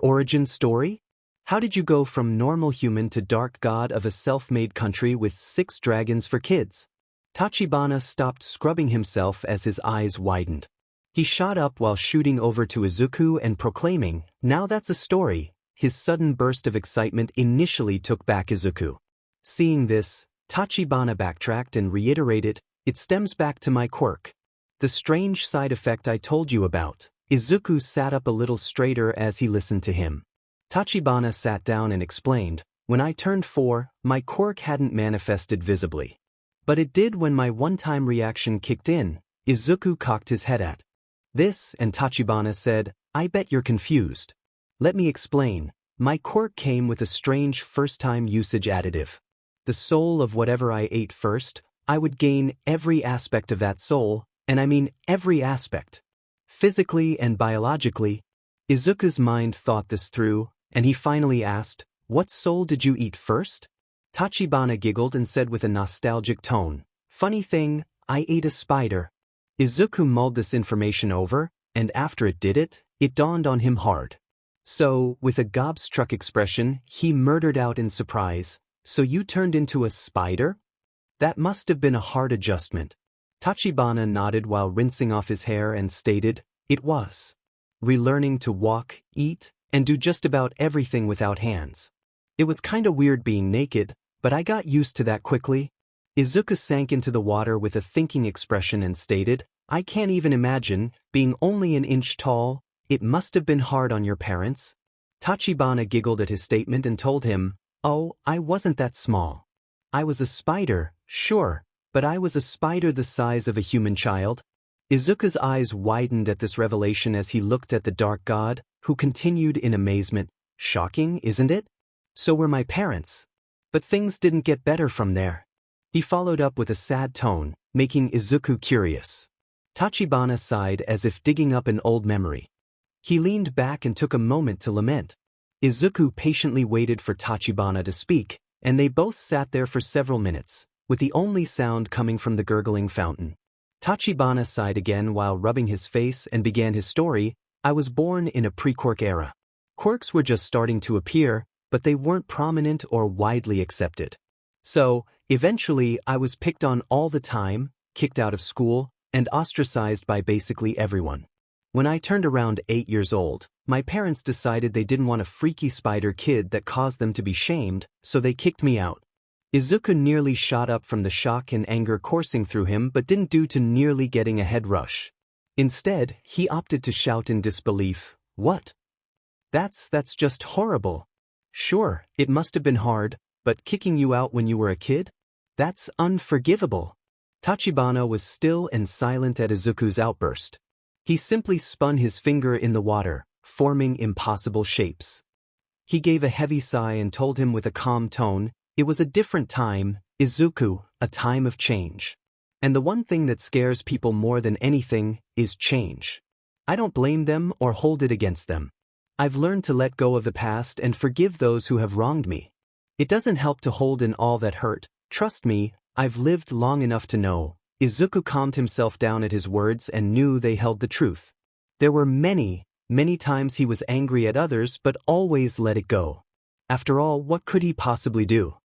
origin story? How did you go from normal human to dark god of a self-made country with 6 dragons for kids? Tachibana stopped scrubbing himself as his eyes widened. He shot up while shooting over to Izuku and proclaiming, now that's a story. His sudden burst of excitement initially took back Izuku. Seeing this, Tachibana backtracked and reiterated, it stems back to my quirk. The strange side effect I told you about. Izuku sat up a little straighter as he listened to him. Tachibana sat down and explained, when I turned 4, my quirk hadn't manifested visibly. But it did when my one-time reaction kicked in. Izuku cocked his head at this, and Tachibana said, I bet you're confused. Let me explain. My quirk came with a strange first-time usage additive. The soul of whatever I ate first, I would gain every aspect of that soul, and I mean every aspect. Physically and biologically. Izuku's mind thought this through, and he finally asked, what soul did you eat first? Tachibana giggled and said with a nostalgic tone, funny thing, I ate a spider. Izuku mulled this information over, and after it did it, it dawned on him hard. So, with a gobstruck expression, he murmured out in surprise, so you turned into a spider? That must have been a hard adjustment. Tachibana nodded while rinsing off his hair and stated, it was. Relearning to walk, eat, and do just about everything without hands. It was kinda weird being naked, but I got used to that quickly. Izuku sank into the water with a thinking expression and stated, I can't even imagine, being only an inch tall, it must have been hard on your parents. Tachibana giggled at his statement and told him, oh, I wasn't that small. I was a spider, sure, but I was a spider the size of a human child. Izuku's eyes widened at this revelation as he looked at the dark god, who continued in amazement, shocking, isn't it? So were my parents. But things didn't get better from there. He followed up with a sad tone, making Izuku curious. Tachibana sighed as if digging up an old memory. He leaned back and took a moment to lament. Izuku patiently waited for Tachibana to speak, and they both sat there for several minutes, with the only sound coming from the gurgling fountain. Tachibana sighed again while rubbing his face and began his story. I was born in a pre-quirk era. Quirks were just starting to appear, but they weren't prominent or widely accepted. So, eventually I was picked on all the time, kicked out of school, and ostracized by basically everyone. When I turned around 8 years old, my parents decided they didn't want a freaky spider kid that caused them to be shamed, so they kicked me out. Izuku nearly shot up from the shock and anger coursing through him but didn't do to nearly getting a head rush. Instead, he opted to shout in disbelief, what? That's just horrible. Sure, it must have been hard, but kicking you out when you were a kid? That's unforgivable. Tachibana was still and silent at Izuku's outburst. He simply spun his finger in the water, forming impossible shapes. He gave a heavy sigh and told him with a calm tone, it was a different time, Izuku, a time of change. And the one thing that scares people more than anything is change. I don't blame them or hold it against them. I've learned to let go of the past and forgive those who have wronged me. It doesn't help to hold in all that hurt, trust me, I've lived long enough to know. Izuku calmed himself down at his words and knew they held the truth. There were many times he was angry at others but always let it go. After all, what could he possibly do?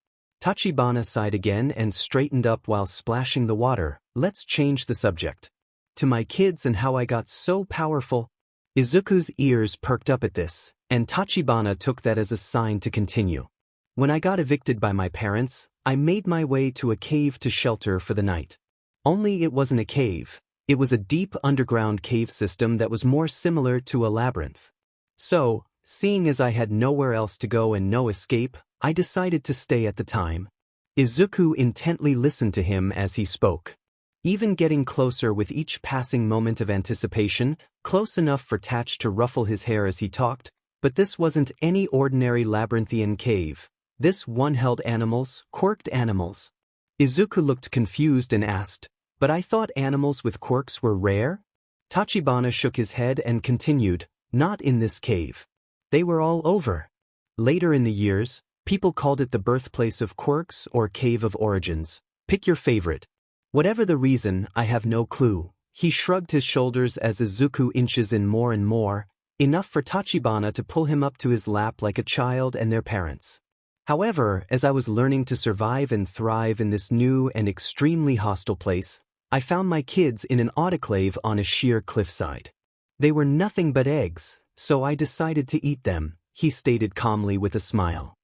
Tachibana sighed again and straightened up while splashing the water. Let's change the subject. To my kids and how I got so powerful. Izuku's ears perked up at this, and Tachibana took that as a sign to continue. When I got evicted by my parents, I made my way to a cave to shelter for the night. Only it wasn't a cave. It was a deep underground cave system that was more similar to a labyrinth. So, seeing as I had nowhere else to go and no escape, I decided to stay at the time. Izuku intently listened to him as he spoke. Even getting closer with each passing moment of anticipation, close enough for Thatch to ruffle his hair as he talked, but this wasn't any ordinary labyrinthian cave. This one held animals, quirked animals. Izuku looked confused and asked, but I thought animals with quirks were rare? Tachibana shook his head and continued, not in this cave. They were all over. Later in the years, People called it the birthplace of quirks or cave of origins. Pick your favorite. Whatever the reason, I have no clue. He shrugged his shoulders as Izuku inches in more and more, enough for Tachibana to pull him up to his lap like a child and their parents. However, as I was learning to survive and thrive in this new and extremely hostile place, I found my kids in an autoclave on a sheer cliffside. They were nothing but eggs, so I decided to eat them, he stated calmly with a smile.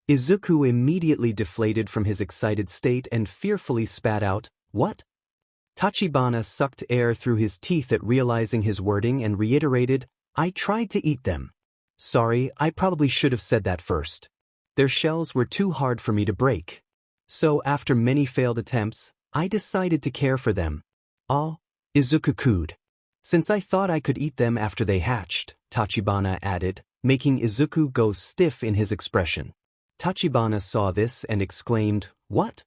Izuku immediately deflated from his excited state and fearfully spat out, "What?" Tachibana sucked air through his teeth at realizing his wording and reiterated, "I tried to eat them. Sorry, I probably should have said that first. Their shells were too hard for me to break. So after many failed attempts, I decided to care for them." "Ah," Izuku cooed. "Since I thought I could eat them after they hatched," Tachibana added, making Izuku go stiff in his expression. Tachibana saw this and exclaimed, "What?"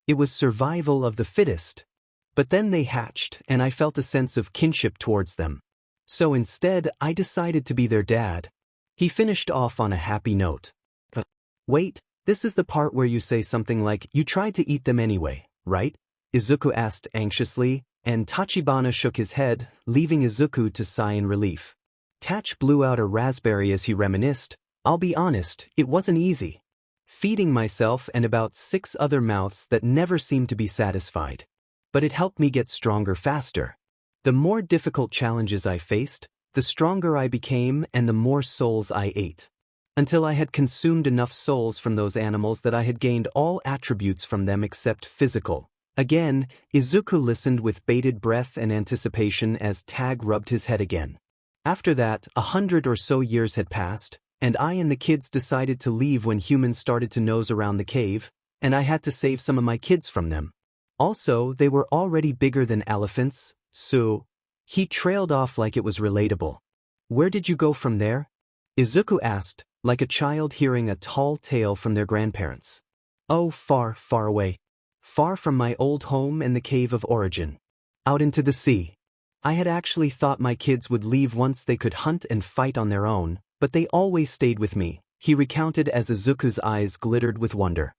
It was survival of the fittest. But then they hatched and I felt a sense of kinship towards them. So instead, I decided to be their dad. He finished off on a happy note. "Wait, this is the part where you say something like, you tried to eat them anyway, right?" Izuku asked anxiously, and Tachibana shook his head, leaving Izuku to sigh in relief. Tach blew out a raspberry as he reminisced, "I'll be honest, it wasn't easy. Feeding myself and about 6 other mouths that never seemed to be satisfied. But it helped me get stronger faster. The more difficult challenges I faced, the stronger I became and the more souls I ate. Until I had consumed enough souls from those animals that I had gained all attributes from them except physical." Again, Izuku listened with bated breath and anticipation as Tag rubbed his head again. After that, 100 or so years had passed, and I and the kids decided to leave when humans started to nose around the cave, and I had to save some of my kids from them. Also, they were already bigger than elephants, so... He trailed off like it was relatable. "Where did you go from there?" Izuku asked, like a child hearing a tall tale from their grandparents. "Oh, far, far away. Far from my old home and the cave of origin. Out into the sea. I had actually thought my kids would leave once they could hunt and fight on their own, but they always stayed with me," he recounted as Izuku's eyes glittered with wonder.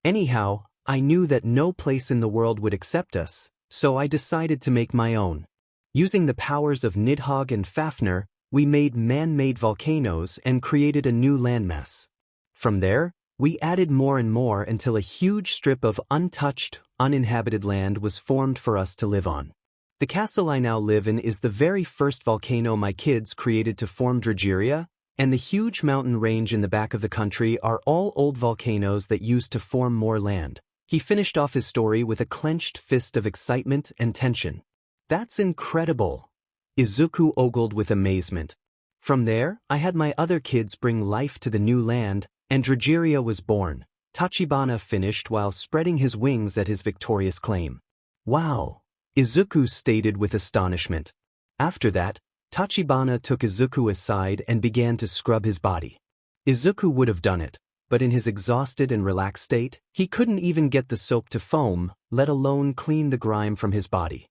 "Anyhow, I knew that no place in the world would accept us, so I decided to make my own. Using the powers of Nidhogg and Fafnir, we made man-made volcanoes and created a new landmass. From there, we added more and more until a huge strip of untouched, uninhabited land was formed for us to live on. The castle I now live in is the very first volcano my kids created to form Drageria, and the huge mountain range in the back of the country are all old volcanoes that used to form more land." He finished off his story with a clenched fist of excitement and tension. "That's incredible!" Izuku ogled with amazement. "From there, I had my other kids bring life to the new land, and Drageria was born," Tachibana finished while spreading his wings at his victorious claim. "Wow!" Izuku stated with astonishment. After that, Tachibana took Izuku aside and began to scrub his body. Izuku would have done it, but in his exhausted and relaxed state, he couldn't even get the soap to foam, let alone clean the grime from his body.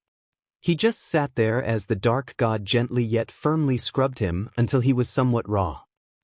He just sat there as the dark god gently yet firmly scrubbed him until he was somewhat raw.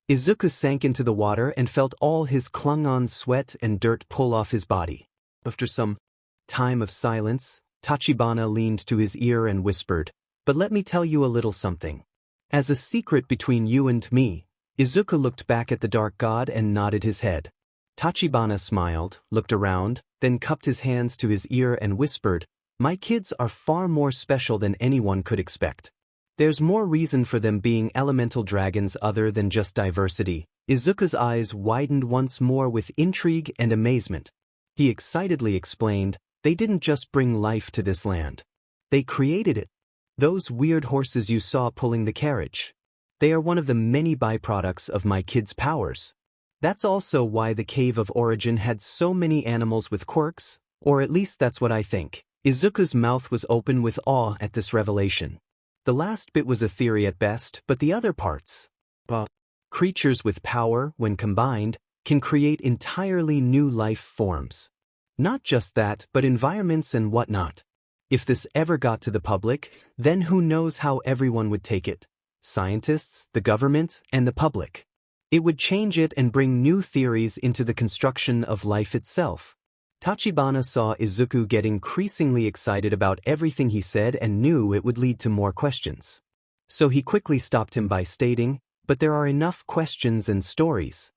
Izuku sank into the water and felt all his clung-on sweat and dirt pull off his body. After some time of silence, Tachibana leaned to his ear and whispered, "But let me tell you a little something. As a secret between you and me." Izuku looked back at the dark god and nodded his head. Tachibana smiled, looked around, then cupped his hands to his ear and whispered, "My kids are far more special than anyone could expect. There's more reason for them being elemental dragons other than just diversity." Izuku's eyes widened once more with intrigue and amazement. He excitedly explained, "They didn't just bring life to this land. They created it. Those weird horses you saw pulling the carriage. They are one of the many byproducts of my kids' powers. That's also why the Cave of Origin had so many animals with quirks, or at least that's what I think." Izuku's mouth was open with awe at this revelation. The last bit was a theory at best, but the other parts. Creatures with power, when combined, can create entirely new life forms. Not just that, but environments and whatnot. If this ever got to the public, then who knows how everyone would take it. Scientists, the government, and the public. It would change it and bring new theories into the construction of life itself. Tachibana saw Izuku get increasingly excited about everything he said and knew it would lead to more questions. So he quickly stopped him by stating, "But there are enough questions and stories.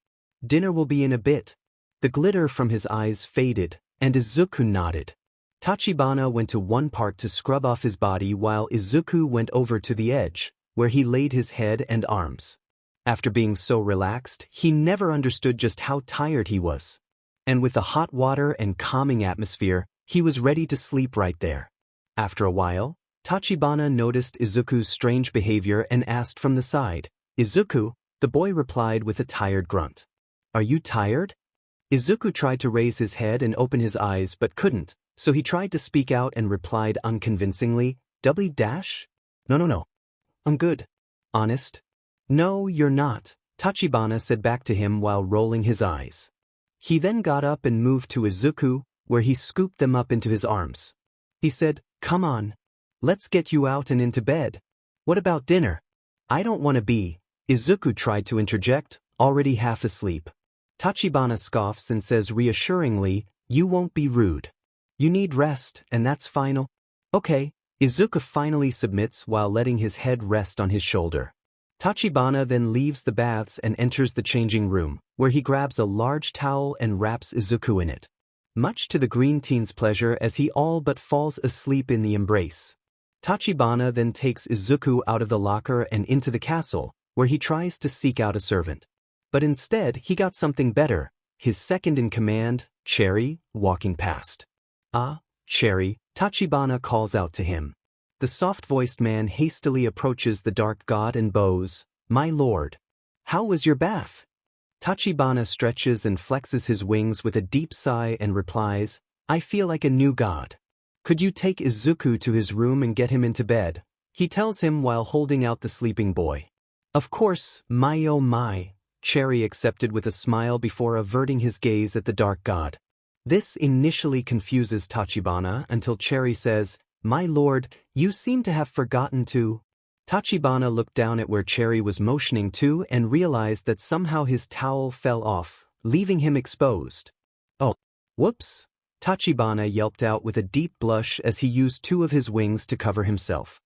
Dinner will be in a bit." The glitter from his eyes faded, and Izuku nodded. Tachibana went to one part to scrub off his body while Izuku went over to the edge, where he laid his head and arms. After being so relaxed, he never understood just how tired he was. And with the hot water and calming atmosphere, he was ready to sleep right there. After a while, Tachibana noticed Izuku's strange behavior and asked from the side, "Izuku?" The boy replied with a tired grunt. "Are you tired?" Izuku tried to raise his head and open his eyes but couldn't, so he tried to speak out and replied unconvincingly, "No. I'm good. Honest?" "No, you're not," Tachibana said back to him while rolling his eyes. He then got up and moved to Izuku, where he scooped them up into his arms. He said, "Come on. Let's get you out and into bed. What about dinner?" "I don't want to be," Izuku tried to interject, already half asleep. Tachibana scoffs and says reassuringly, "You won't be rude. You need rest, and that's final." "Okay." Izuku finally submits while letting his head rest on his shoulder. Tachibana then leaves the baths and enters the changing room, where he grabs a large towel and wraps Izuku in it. Much to the green teen's pleasure as he all but falls asleep in the embrace. Tachibana then takes Izuku out of the locker and into the castle, where he tries to seek out a servant. But instead he got something better, his second-in-command, Cherry, walking past. "Ah, Cherry," Tachibana calls out to him. The soft-voiced man hastily approaches the dark god and bows, "My lord. How was your bath?" Tachibana stretches and flexes his wings with a deep sigh and replies, "I feel like a new god. Could you take Izuku to his room and get him into bed?" he tells him while holding out the sleeping boy. "Of course, my oh my," Cherry accepted with a smile before averting his gaze at the dark god. This initially confuses Tachibana until Cherry says, "My lord, you seem to have forgotten to." Tachibana looked down at where Cherry was motioning to and realized that somehow his towel fell off, leaving him exposed. "Oh, whoops," Tachibana yelped out with a deep blush as he used two of his wings to cover himself.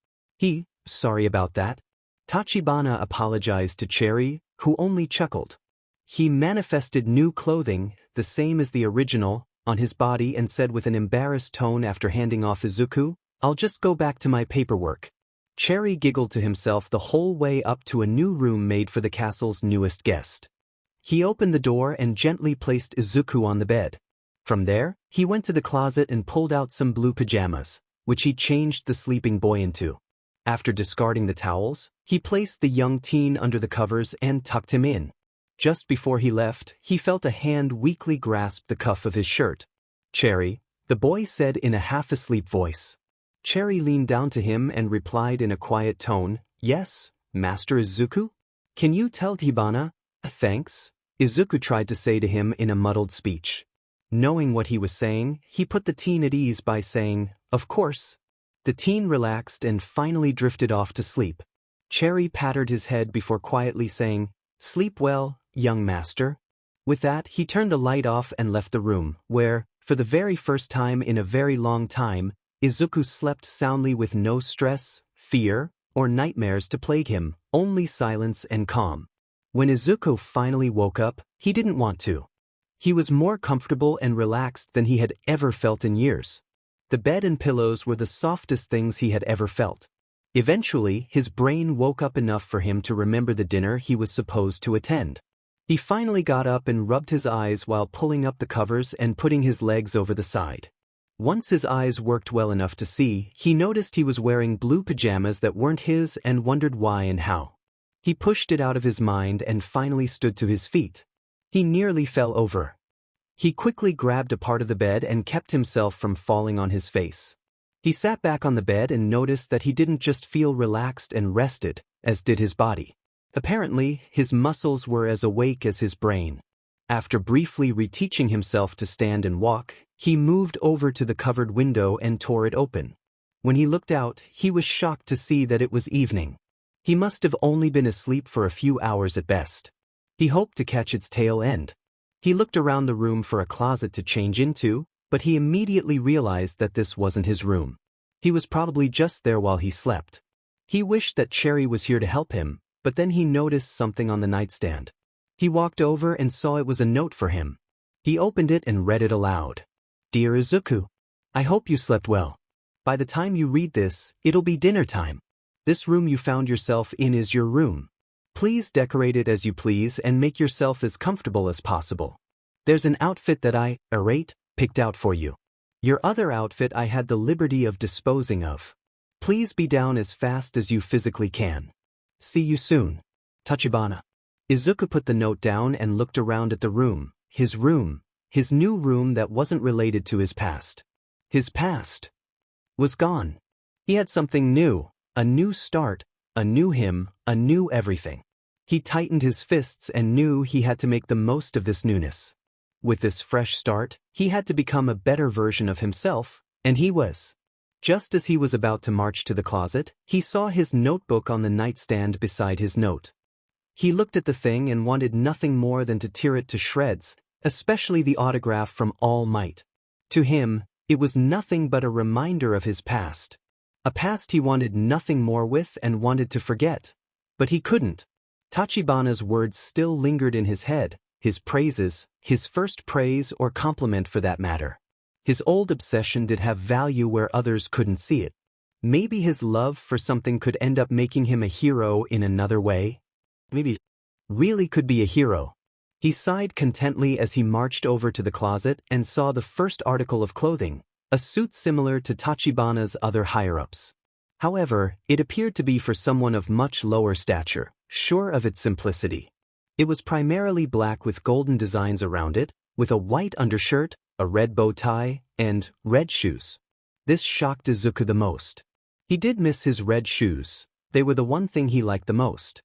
Sorry about that." Tachibana apologized to Cherry, who only chuckled. He manifested new clothing, the same as the original, on his body and said with an embarrassed tone after handing off Izuku, "I'll just go back to my paperwork." Cherry giggled to himself the whole way up to a new room made for the castle's newest guest. He opened the door and gently placed Izuku on the bed. From there, he went to the closet and pulled out some blue pajamas, which he changed the sleeping boy into. After discarding the towels, he placed the young teen under the covers and tucked him in. Just before he left, he felt a hand weakly grasp the cuff of his shirt. "Cherry," the boy said in a half-asleep voice. Cherry leaned down to him and replied in a quiet tone, "Yes, Master Izuku? Can you tell Tachibana?" "Thanks," Izuku tried to say to him in a muddled speech. Knowing what he was saying, he put the teen at ease by saying, "Of course." The teen relaxed and finally drifted off to sleep. Cherry patted his head before quietly saying, "Sleep well, young master." With that, he turned the light off and left the room, where, for the very first time in a very long time, Izuku slept soundly with no stress, fear, or nightmares to plague him, only silence and calm. When Izuku finally woke up, he didn't want to. He was more comfortable and relaxed than he had ever felt in years. The bed and pillows were the softest things he had ever felt. Eventually, his brain woke up enough for him to remember the dinner he was supposed to attend. He finally got up and rubbed his eyes while pulling up the covers and putting his legs over the side. Once his eyes worked well enough to see, he noticed he was wearing blue pajamas that weren't his and wondered why and how. He pushed it out of his mind and finally stood to his feet. He nearly fell over. He quickly grabbed a part of the bed and kept himself from falling on his face. He sat back on the bed and noticed that he didn't just feel relaxed and rested, as did his body. Apparently, his muscles were as awake as his brain. After briefly reteaching himself to stand and walk, he moved over to the covered window and tore it open. When he looked out, he was shocked to see that it was evening. He must have only been asleep for a few hours at best. He hoped to catch its tail end. He looked around the room for a closet to change into, but he immediately realized that this wasn't his room. He was probably just there while he slept. He wished that Cherry was here to help him, but then he noticed something on the nightstand. He walked over and saw it was a note for him. He opened it and read it aloud. Dear Izuku, I hope you slept well. By the time you read this, it'll be dinner time. This room you found yourself in is your room. Please decorate it as you please and make yourself as comfortable as possible. There's an outfit that I, picked out for you. Your other outfit I had the liberty of disposing of. Please be down as fast as you physically can. See you soon. Tachibana. Izuku put the note down and looked around at the room, his new room that wasn't related to his past. His past was gone. He had something new, a new start, a new him, a new everything. He tightened his fists and knew he had to make the most of this newness. With this fresh start, he had to become a better version of himself, and he was. Just as he was about to march to the closet, he saw his notebook on the nightstand beside his note. He looked at the thing and wanted nothing more than to tear it to shreds, especially the autograph from All Might. To him, it was nothing but a reminder of his past. A past he wanted nothing more with and wanted to forget. But he couldn't. Tachibana's words still lingered in his head, his praises, his first praise or compliment for that matter. His old obsession did have value where others couldn't see it. Maybe his love for something could end up making him a hero in another way. Maybe really could be a hero. He sighed contently as he marched over to the closet and saw the first article of clothing, a suit similar to Tachibana's other higher-ups. However, it appeared to be for someone of much lower stature, sure of its simplicity. It was primarily black with golden designs around it, with a white undershirt, a red bow tie, and red shoes. This shocked Izuku the most. He did miss his red shoes. They were the one thing he liked the most.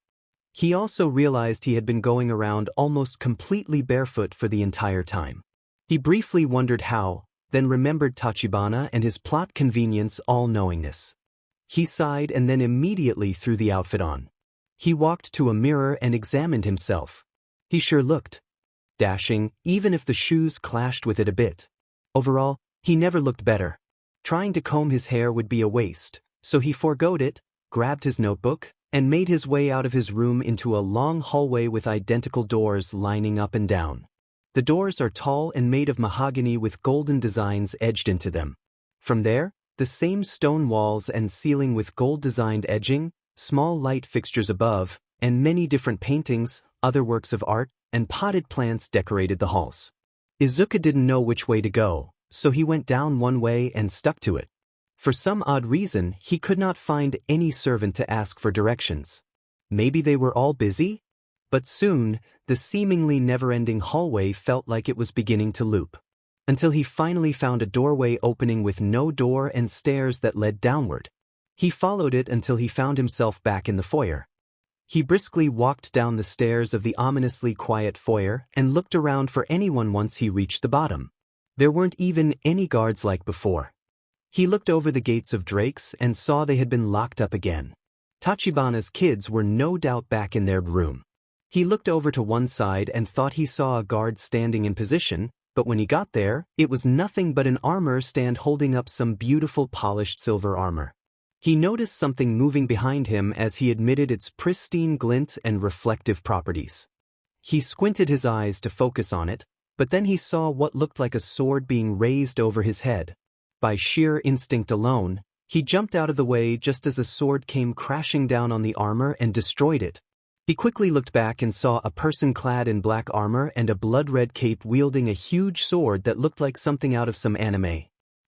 He also realized he had been going around almost completely barefoot for the entire time. He briefly wondered how, then remembered Tachibana and his plot convenience all-knowingness. He sighed and then immediately threw the outfit on. He walked to a mirror and examined himself. He sure looked dashing, even if the shoes clashed with it a bit. Overall, he never looked better. Trying to comb his hair would be a waste, so he forgoed it, grabbed his notebook, and made his way out of his room into a long hallway with identical doors lining up and down. The doors are tall and made of mahogany with golden designs edged into them. From there, the same stone walls and ceiling with gold-designed edging, small light fixtures above, and many different paintings, other works of art, and potted plants decorated the halls. Izuku didn't know which way to go, so he went down one way and stuck to it. For some odd reason, he could not find any servant to ask for directions. Maybe they were all busy? But soon, the seemingly never-ending hallway felt like it was beginning to loop. Until he finally found a doorway opening with no door and stairs that led downward. He followed it until he found himself back in the foyer. He briskly walked down the stairs of the ominously quiet foyer and looked around for anyone once he reached the bottom. There weren't even any guards like before. He looked over the gates of Drake's and saw they had been locked up again. Tachibana's kids were no doubt back in their room. He looked over to one side and thought he saw a guard standing in position, but when he got there, it was nothing but an armor stand holding up some beautiful polished silver armor. He noticed something moving behind him as he admitted its pristine glint and reflective properties. He squinted his eyes to focus on it, but then he saw what looked like a sword being raised over his head. By sheer instinct alone, he jumped out of the way just as a sword came crashing down on the armor and destroyed it. He quickly looked back and saw a person clad in black armor and a blood-red cape wielding a huge sword that looked like something out of some anime.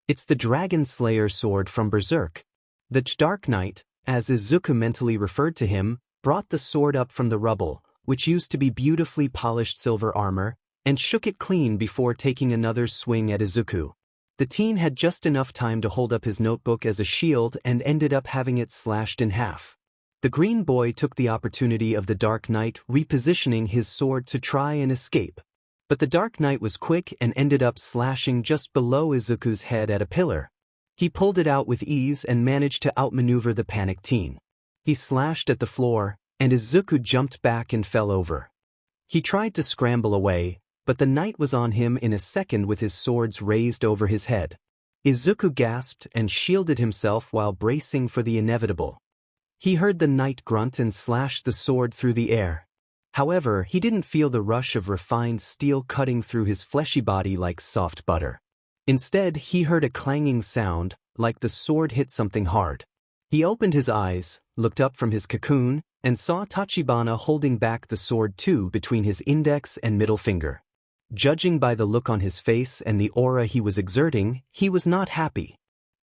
It's the Dragon Slayer sword from Berserk. The Dark Knight, as Izuku mentally referred to him, brought the sword up from the rubble, which used to be beautifully polished silver armor, and shook it clean before taking another swing at Izuku. The teen had just enough time to hold up his notebook as a shield and ended up having it slashed in half. The green boy took the opportunity of the Dark Knight repositioning his sword to try and escape. But the Dark Knight was quick and ended up slashing just below Izuku's head at a pillar. He pulled it out with ease and managed to outmaneuver the panicked teen. He slashed at the floor, and Izuku jumped back and fell over. He tried to scramble away, but the knight was on him in a second with his swords raised over his head. Izuku gasped and shielded himself while bracing for the inevitable. He heard the knight grunt and slash the sword through the air. However, he didn't feel the rush of refined steel cutting through his fleshy body like soft butter. Instead, he heard a clanging sound, like the sword hit something hard. He opened his eyes, looked up from his cocoon, and saw Tachibana holding back the sword too between his index and middle finger. Judging by the look on his face and the aura he was exerting, he was not happy.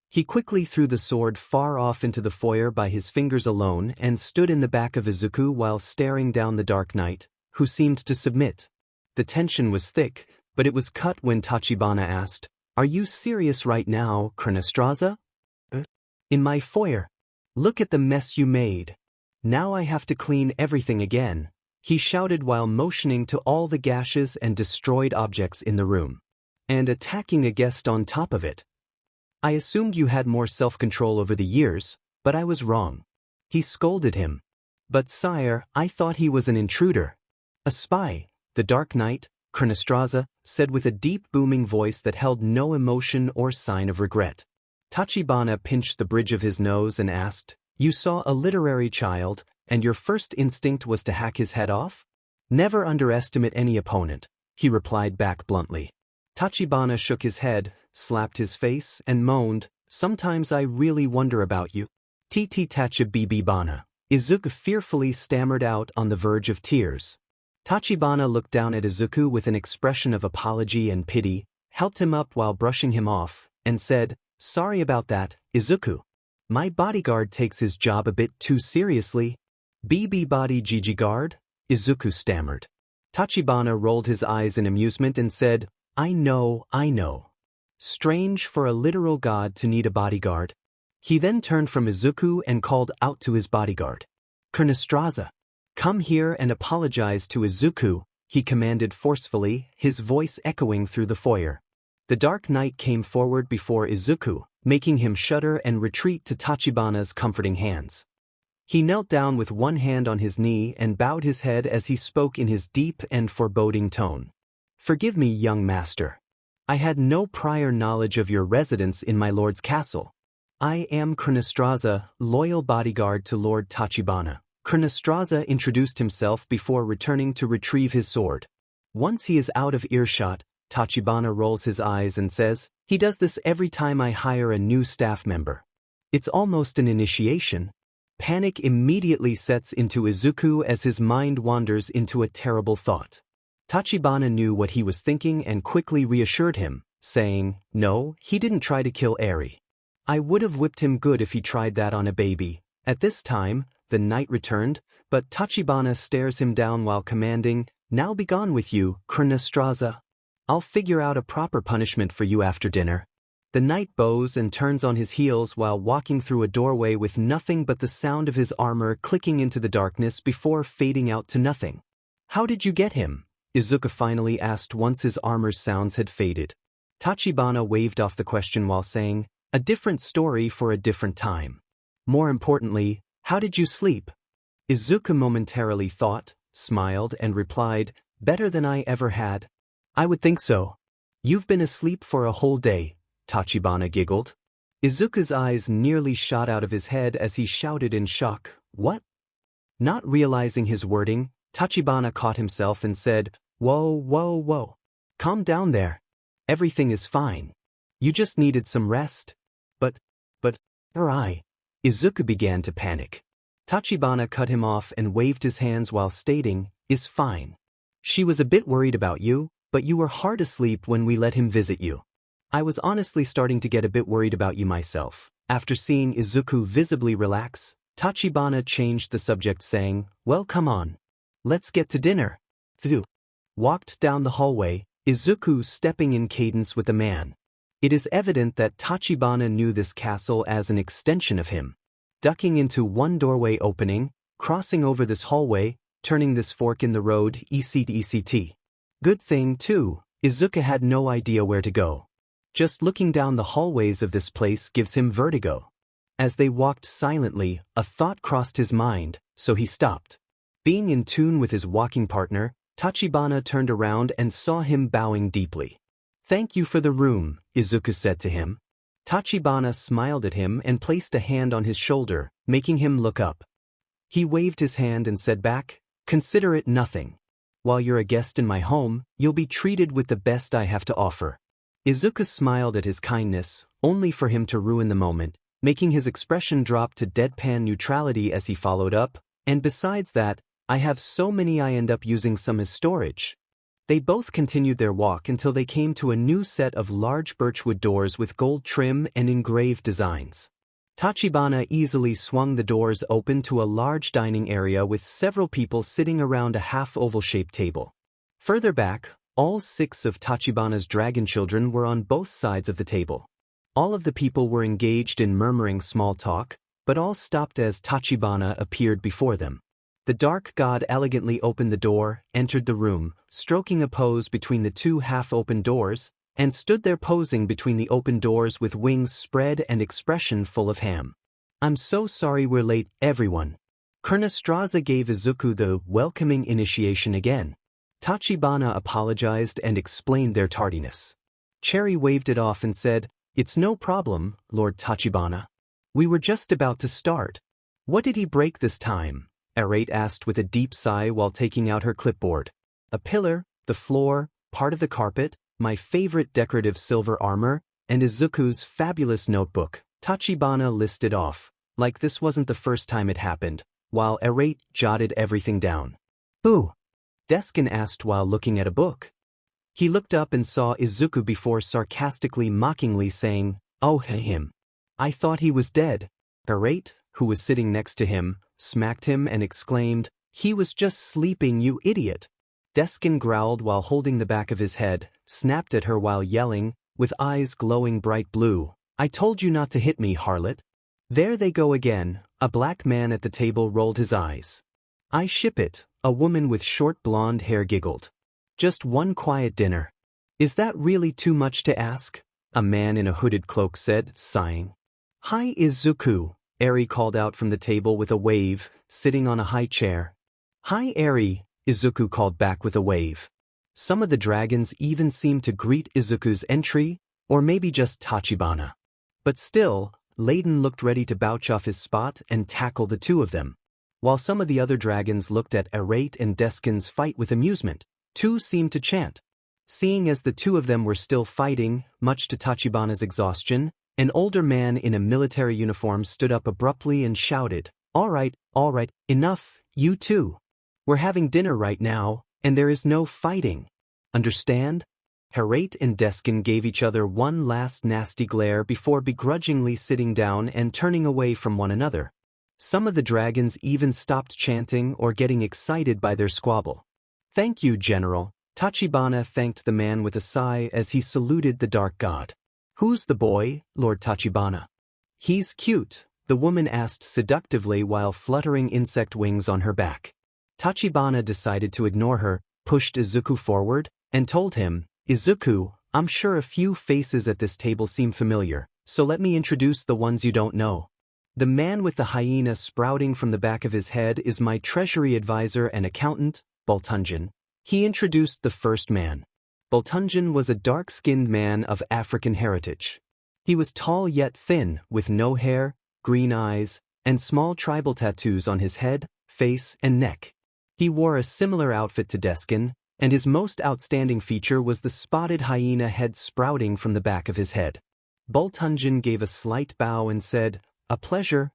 He quickly threw the sword far off into the foyer by his fingers alone and stood in the back of Izuku while staring down the Dark Knight, who seemed to submit. The tension was thick, but it was cut when Tachibana asked, "Are you serious right now, Chronostraza?" "In my foyer. Look at the mess you made. Now I have to clean everything again," he shouted while motioning to all the gashes and destroyed objects in the room. "And attacking a guest on top of it. I assumed you had more self-control over the years, but I was wrong." He scolded him. "But sire, I thought he was an intruder. A spy," the Dark Knight, Chronostraza, said with a deep booming voice that held no emotion or sign of regret. Tachibana pinched the bridge of his nose and asked, "You saw a literary child, and your first instinct was to hack his head off?" "Never underestimate any opponent," he replied back bluntly. Tachibana shook his head, slapped his face, and moaned, "Sometimes I really wonder about you. Tt Tachibana." Izuku fearfully stammered out on the verge of tears. Tachibana looked down at Izuku with an expression of apology and pity, helped him up while brushing him off, and said, "Sorry about that, Izuku. My bodyguard takes his job a bit too seriously." "BB body Gigi guard?" Izuku stammered. Tachibana rolled his eyes in amusement and said, I know. Strange for a literal god to need a bodyguard." He then turned from Izuku and called out to his bodyguard. "Chronostraza, come here and apologize to Izuku," he commanded forcefully, his voice echoing through the foyer. The Dark Knight came forward before Izuku, making him shudder and retreat to Tachibana's comforting hands. He knelt down with one hand on his knee and bowed his head as he spoke in his deep and foreboding tone. "Forgive me, young master. I had no prior knowledge of your residence in my lord's castle. I am Chronostraza, loyal bodyguard to Lord Tachibana." Chronostraza introduced himself before returning to retrieve his sword. Once he is out of earshot, Tachibana rolls his eyes and says, "He does this every time I hire a new staff member. It's almost an initiation." Panic immediately sets into Izuku as his mind wanders into a terrible thought. Tachibana knew what he was thinking and quickly reassured him, saying, "No, he didn't try to kill Eri. I would have whipped him good if he tried that on a baby." At this time, the knight returned, but Tachibana stares him down while commanding, "Now be gone with you, Chronostraza. I'll figure out a proper punishment for you after dinner." The knight bows and turns on his heels while walking through a doorway with nothing but the sound of his armor clicking into the darkness before fading out to nothing. "How did you get him?" Izuku finally asked once his armor's sounds had faded. Tachibana waved off the question while saying, "A different story for a different time. More importantly, how did you sleep?" Izuku momentarily thought, smiled, and replied, "Better than I ever had." "I would think so. You've been asleep for a whole day," Tachibana giggled. Izuku's eyes nearly shot out of his head as he shouted in shock, "What?" Not realizing his wording, Tachibana caught himself and said, Whoa. Calm down there. Everything is fine. You just needed some rest." But, Izuku began to panic. Tachibana cut him off and waved his hands while stating, "Is fine. She was a bit worried about you, but you were hard asleep when we let him visit you. I was honestly starting to get a bit worried about you myself." After seeing Izuku visibly relax, Tachibana changed the subject saying, "Well, come on. Let's get to dinner." Thu walked down the hallway, Izuku stepping in cadence with the man. It is evident that Tachibana knew this castle as an extension of him. Ducking into one doorway opening, crossing over this hallway, turning this fork in the road, ECT. Good thing, too, Izuku had no idea where to go. Just looking down the hallways of this place gives him vertigo. As they walked silently, a thought crossed his mind, so he stopped. Being in tune with his walking partner, Tachibana turned around and saw him bowing deeply. "Thank you for the room," Izuku said to him. Tachibana smiled at him and placed a hand on his shoulder, making him look up. He waved his hand and said back, "Consider it nothing. While you're a guest in my home, you'll be treated with the best I have to offer." Izuku smiled at his kindness, only for him to ruin the moment, making his expression drop to deadpan neutrality as he followed up, "And besides that, I have so many I end up using some as storage." They both continued their walk until they came to a new set of large birchwood doors with gold trim and engraved designs. Tachibana easily swung the doors open to a large dining area with several people sitting around a half-oval-shaped table. Further back, all 6 of Tachibana's dragon children were on both sides of the table. All of the people were engaged in murmuring small talk, but all stopped as Tachibana appeared before them. The dark god elegantly opened the door, entered the room, stroking a pose between the 2 half-open doors, and stood there posing between the open doors with wings spread and expression full of ham. "I'm so sorry we're late, everyone." Kurnastraza gave Izuku the welcoming initiation again. Tachibana apologized and explained their tardiness. Cherry waved it off and said, "It's no problem, Lord Tachibana. We were just about to start." "What did he break this time?" Arate asked with a deep sigh while taking out her clipboard. "A pillar, the floor, part of the carpet, my favorite decorative silver armor, and Izuku's fabulous notebook," Tachibana listed off, like this wasn't the first time it happened, while Arate jotted everything down. "Who?" Deskin asked while looking at a book. He looked up and saw Izuku before sarcastically mockingly saying, "Oh, him. I thought he was dead." Arate, who was sitting next to him, smacked him and exclaimed, "He was just sleeping, you idiot." Deskin growled while holding the back of his head, snapped at her while yelling, with eyes glowing bright blue, "I told you not to hit me, harlot." "There they go again," a black man at the table rolled his eyes. "I ship it," a woman with short blonde hair giggled. "Just one quiet dinner. Is that really too much to ask?" a man in a hooded cloak said, sighing. "Hi Izuku," Eri called out from the table with a wave, sitting on a high chair. "Hi Eri," Izuku called back with a wave. Some of the dragons even seemed to greet Izuku's entry, or maybe just Tachibana. But still, Layden looked ready to vouch off his spot and tackle the 2 of them. While some of the other dragons looked at Arate and Deskin's fight with amusement, 2 seemed to chant. Seeing as the 2 of them were still fighting, much to Tachibana's exhaustion, an older man in a military uniform stood up abruptly and shouted, all right, enough, you 2. We're having dinner right now, and there is no fighting. Understand?" Arate and Deskin gave each other one last nasty glare before begrudgingly sitting down and turning away from one another. Some of the dragons even stopped chanting or getting excited by their squabble. "Thank you, General," Tachibana thanked the man with a sigh as he saluted the dark god. "Who's the boy, Lord Tachibana?" "He's cute," the woman asked seductively while fluttering insect wings on her back. Tachibana decided to ignore her, pushed Izuku forward, and told him, "Izuku, I'm sure a few faces at this table seem familiar, so let me introduce the ones you don't know. The man with the hyena sprouting from the back of his head is my treasury advisor and accountant, Boltunjan." He introduced the first man. Boltunjan was a dark-skinned man of African heritage. He was tall yet thin, with no hair, green eyes, and small tribal tattoos on his head, face, and neck. He wore a similar outfit to Deskin, and his most outstanding feature was the spotted hyena head sprouting from the back of his head. Boltunjan gave a slight bow and said, "A pleasure."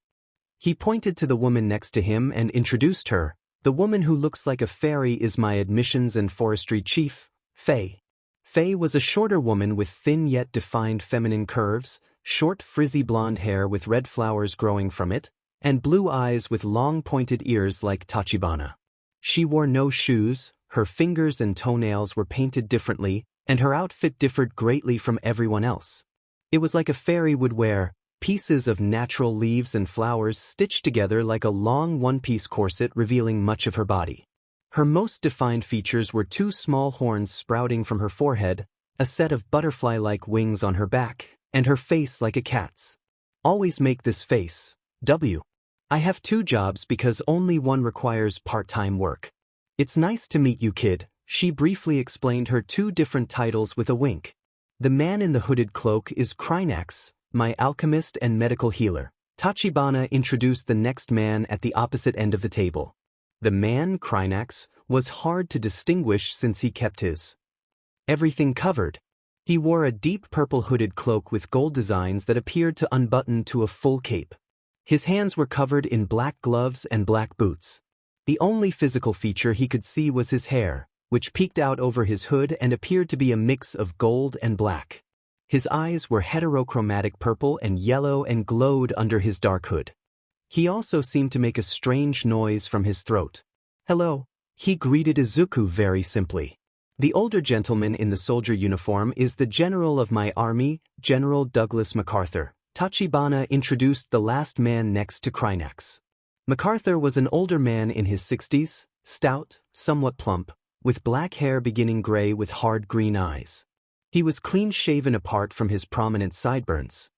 He pointed to the woman next to him and introduced her. "The woman who looks like a fairy is my admissions and forestry chief, Faye." Faye was a shorter woman with thin yet defined feminine curves, short frizzy blonde hair with red flowers growing from it, and blue eyes with long pointed ears like Tachibana. She wore no shoes, her fingers and toenails were painted differently, and her outfit differed greatly from everyone else. It was like a fairy would wear, pieces of natural leaves and flowers stitched together like a long one-piece corset revealing much of her body. Her most defined features were 2 small horns sprouting from her forehead, a set of butterfly-like wings on her back, and her face like a cat's. "Always make this face, W. I have 2 jobs because only one requires part-time work." "It's nice to meet you, kid," She briefly explained her 2 different titles with a wink. The man in the hooded cloak is Krynax, my alchemist and medical healer. Tachibana introduced the next man at the opposite end of the table. The man, Krynax, was hard to distinguish since he kept his everything covered. He wore a deep purple hooded cloak with gold designs that appeared to unbutton to a full cape. His hands were covered in black gloves and black boots. The only physical feature he could see was his hair, which peeked out over his hood and appeared to be a mix of gold and black. His eyes were heterochromatic purple and yellow and glowed under his dark hood. He also seemed to make a strange noise from his throat. "Hello," he greeted Izuku very simply. The older gentleman in the soldier uniform is the general of my army, General Douglas MacArthur. Tachibana introduced the last man next to Krynax. MacArthur was an older man in his 60s, stout, somewhat plump, with black hair beginning gray with hard green eyes. He was clean-shaven apart from his prominent sideburns.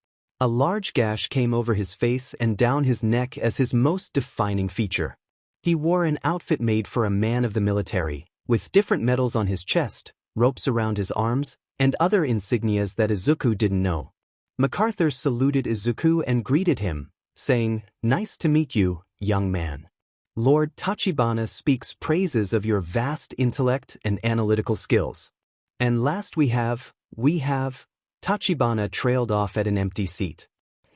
A large gash came over his face and down his neck as his most defining feature. He wore an outfit made for a man of the military, with different medals on his chest, ropes around his arms, and other insignias that Izuku didn't know. MacArthur saluted Izuku and greeted him, saying, "Nice to meet you, young man. Lord Tachibana speaks praises of your vast intellect and analytical skills. And last we have, Tachibana trailed off at an empty seat.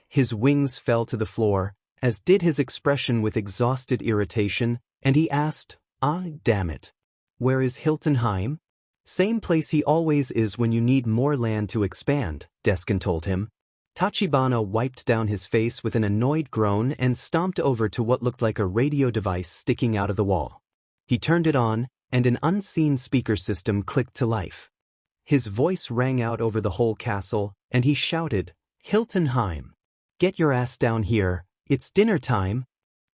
His wings fell to the floor, as did his expression with exhausted irritation, and he asked, "Ah, damn it. Where is Hiltonheim?" "Same place he always is when you need more land to expand," Deskin told him. Tachibana wiped down his face with an annoyed groan and stomped over to what looked like a radio device sticking out of the wall. He turned it on, and an unseen speaker system clicked to life. His voice rang out over the whole castle, and he shouted, "Hiltonheim! Get your ass down here, it's dinner time!"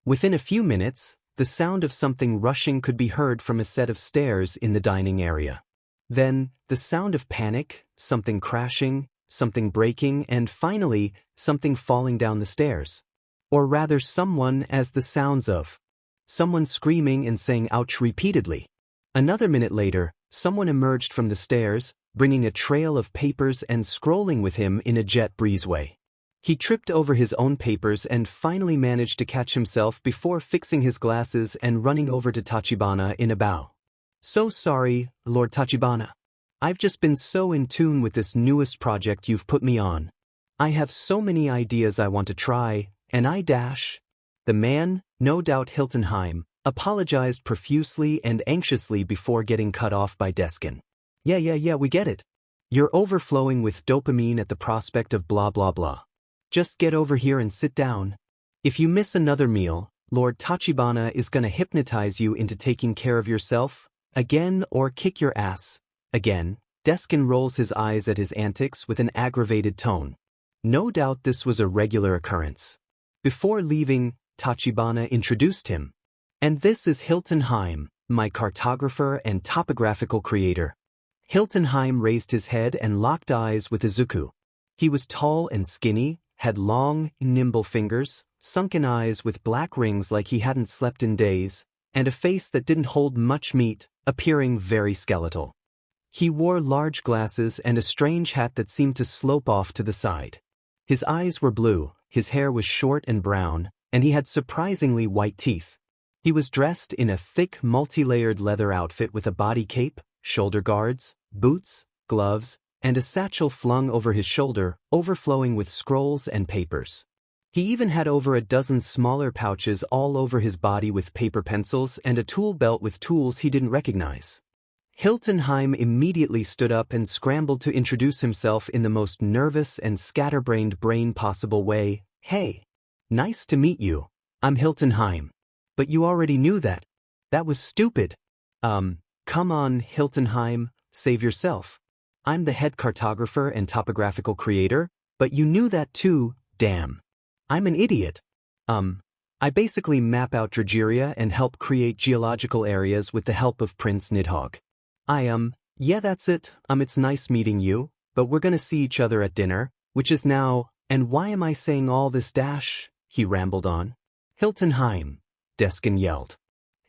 Within a few minutes, the sound of something rushing could be heard from a set of stairs in the dining area. Then, the sound of panic, something crashing, something breaking, and finally, something falling down the stairs. Or rather someone as the sounds of someone screaming and saying ouch repeatedly. Another minute later, someone emerged from the stairs, bringing a trail of papers and scrolling with him in a jet breezeway. He tripped over his own papers and finally managed to catch himself before fixing his glasses and running over to Tachibana in a bow. "So sorry, Lord Tachibana. I've just been so in tune with this newest project you've put me on. I have so many ideas I want to try, and I dash." The man, no doubt Hiltonheim, apologized profusely and anxiously before getting cut off by Deskin. Yeah, we get it. You're overflowing with dopamine at the prospect of blah blah blah. Just get over here and sit down. If you miss another meal, Lord Tachibana is gonna hypnotize you into taking care of yourself, again, or kick your ass, again. Deskin rolls his eyes at his antics with an aggravated tone. No doubt this was a regular occurrence. Before leaving, Tachibana introduced him. "And this is Hiltonheim, my cartographer and topographical creator." Hiltonheim raised his head and locked eyes with Izuku. He was tall and skinny, had long, nimble fingers, sunken eyes with black rings like he hadn't slept in days, and a face that didn't hold much meat, appearing very skeletal. He wore large glasses and a strange hat that seemed to slope off to the side. His eyes were blue, his hair was short and brown, and he had surprisingly white teeth. He was dressed in a thick, multi-layered leather outfit with a body cape, shoulder guards, boots, gloves, and a satchel flung over his shoulder, overflowing with scrolls and papers. He even had over a dozen smaller pouches all over his body with paper pencils and a tool belt with tools he didn't recognize. Hiltonheim immediately stood up and scrambled to introduce himself in the most nervous and scatterbrained brain possible way. "Hey, nice to meet you. I'm Hiltonheim. But you already knew that. That was stupid." Come on, Hiltonheim, save yourself. I'm the head cartographer and topographical creator, but you knew that too, damn. I'm an idiot. I basically map out Drageria and help create geological areas with the help of Prince Nidhogg. Yeah, that's it. It's nice meeting you, but we're gonna see each other at dinner, which is now, and why am I saying all this dash? He rambled on. "Hiltonheim," Deskin yelled.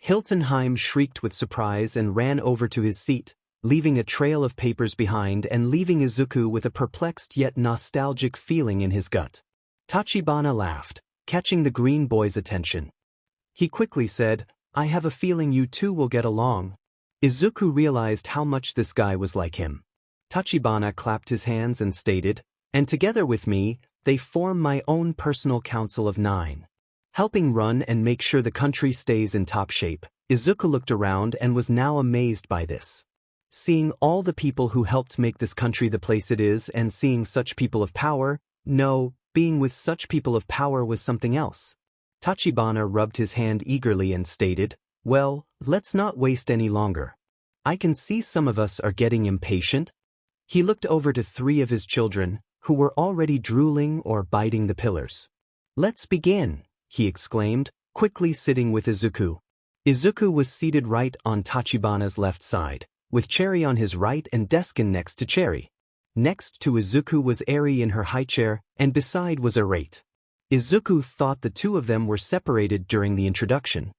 Hiltonheim shrieked with surprise and ran over to his seat, leaving a trail of papers behind and leaving Izuku with a perplexed yet nostalgic feeling in his gut. Tachibana laughed, catching the green boy's attention. He quickly said, "I have a feeling you two will get along." Izuku realized how much this guy was like him. Tachibana clapped his hands and stated, "And together with me, they form my own personal council of 9. Helping run and make sure the country stays in top shape." Izuku looked around and was now amazed by this. Seeing all the people who helped make this country the place it is and seeing such people of power, no, being with such people of power was something else. Tachibana rubbed his hand eagerly and stated, "Well, let's not waste any longer. I can see some of us are getting impatient." He looked over to 3 of his children, who were already drooling or biting the pillars. "Let's begin," he exclaimed, quickly sitting with Izuku. Izuku was seated right on Tachibana's left side, with Cherry on his right and Deskin next to Cherry. Next to Izuku was Eri in her high chair, and beside was Arate. Izuku thought the 2 of them were separated during the introduction.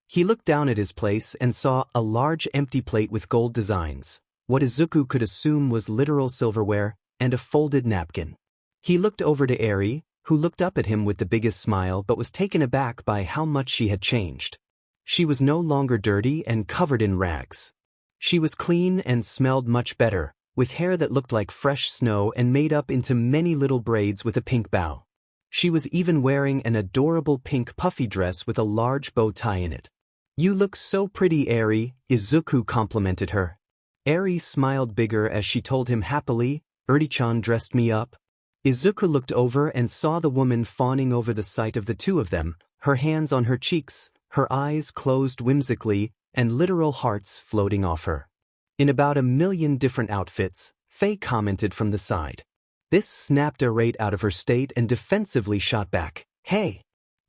He looked down at his place and saw a large empty plate with gold designs, what Izuku could assume was literal silverware, and a folded napkin. He looked over to Eri, who looked up at him with the biggest smile but was taken aback by how much she had changed. She was no longer dirty and covered in rags. She was clean and smelled much better, with hair that looked like fresh snow and made up into many little braids with a pink bow. She was even wearing an adorable pink puffy dress with a large bow tie in it. "You look so pretty, Eri," Izuku complimented her. Eri smiled bigger as she told him happily, "Eri-chan dressed me up." Izuku looked over and saw the woman fawning over the sight of the 2 of them, her hands on her cheeks, her eyes closed whimsically, and literal hearts floating off her. "In about 1,000,000 different outfits," Faye commented from the side. This snapped Arate out of her state and defensively shot back, "Hey!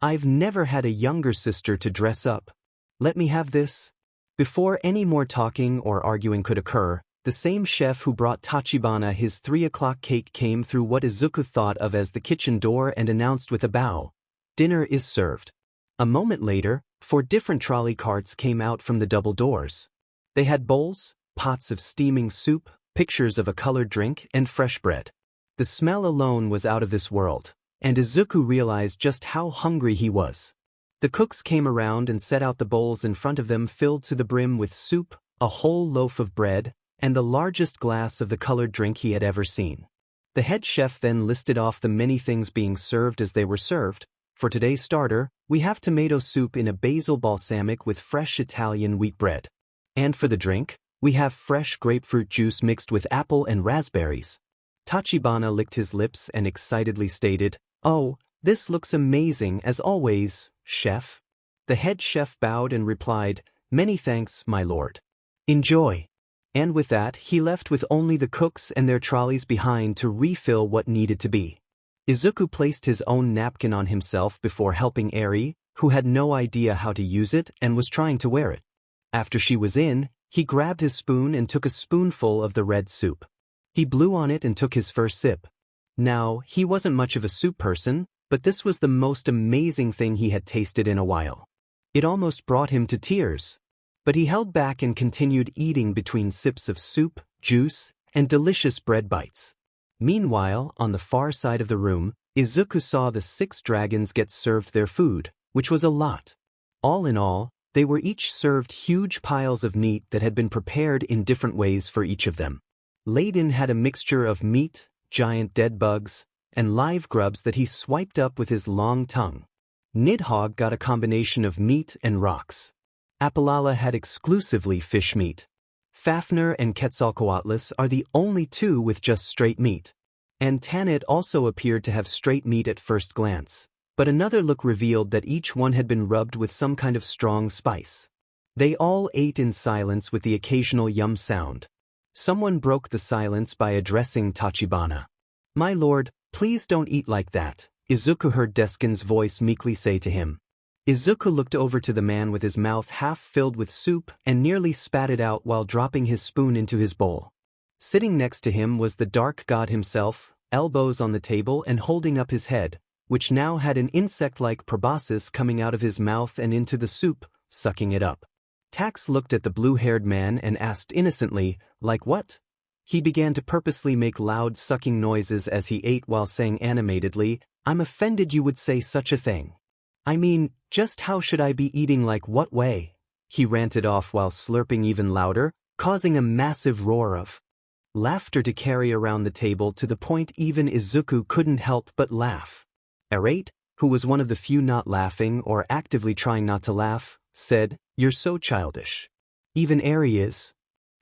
I've never had a younger sister to dress up. Let me have this." Before any more talking or arguing could occur, the same chef who brought Tachibana his 3 o'clock cake came through what Izuku thought of as the kitchen door and announced with a bow, "Dinner is served." A moment later, 4 different trolley carts came out from the double doors. They had bowls, pots of steaming soup, pictures of a colored drink, and fresh bread. The smell alone was out of this world, and Izuku realized just how hungry he was. The cooks came around and set out the bowls in front of them filled to the brim with soup, a whole loaf of bread, and the largest glass of the colored drink he had ever seen. The head chef then listed off the many things being served as they were served. "For today's starter, we have tomato soup in a basil balsamic with fresh Italian wheat bread. And for the drink, we have fresh grapefruit juice mixed with apple and raspberries." Tachibana licked his lips and excitedly stated, "Oh, this looks amazing as always, chef." The head chef bowed and replied, "Many thanks, my lord. Enjoy." And with that, he left with only the cooks and their trolleys behind to refill what needed to be. Izuku placed his own napkin on himself before helping Eri, who had no idea how to use it and was trying to wear it. After she was in, he grabbed his spoon and took a spoonful of the red soup. He blew on it and took his first sip. Now, he wasn't much of a soup person, but this was the most amazing thing he had tasted in a while. It almost brought him to tears. But he held back and continued eating between sips of soup, juice, and delicious bread bites. Meanwhile, on the far side of the room, Izuku saw the 6 dragons get served their food, which was a lot. All in all, they were each served huge piles of meat that had been prepared in different ways for each of them. Layden had a mixture of meat, giant dead bugs, and live grubs that he swiped up with his long tongue. Nidhogg got a combination of meat and rocks. Apalala had exclusively fish meat. Fafnir and Quetzalcoatlus are the only 2 with just straight meat. And Tanit also appeared to have straight meat at first glance, but another look revealed that each one had been rubbed with some kind of strong spice. They all ate in silence with the occasional yum sound. Someone broke the silence by addressing Tachibana. "My lord, please don't eat like that," Izuku heard Deskin's voice meekly say to him. Izuku looked over to the man with his mouth half filled with soup and nearly spat it out while dropping his spoon into his bowl. Sitting next to him was the dark god himself, elbows on the table and holding up his head, which now had an insect-like proboscis coming out of his mouth and into the soup, sucking it up. Tax looked at the blue-haired man and asked innocently, like what? He began to purposely make loud sucking noises as he ate while saying animatedly, I'm offended you would say such a thing. I mean, just how should I be eating, like what way? He ranted off while slurping even louder, causing a massive roar of laughter to carry around the table to the point even Izuku couldn't help but laugh. Arate, who was one of the few not laughing or actively trying not to laugh, said, You're so childish. Even Eri is.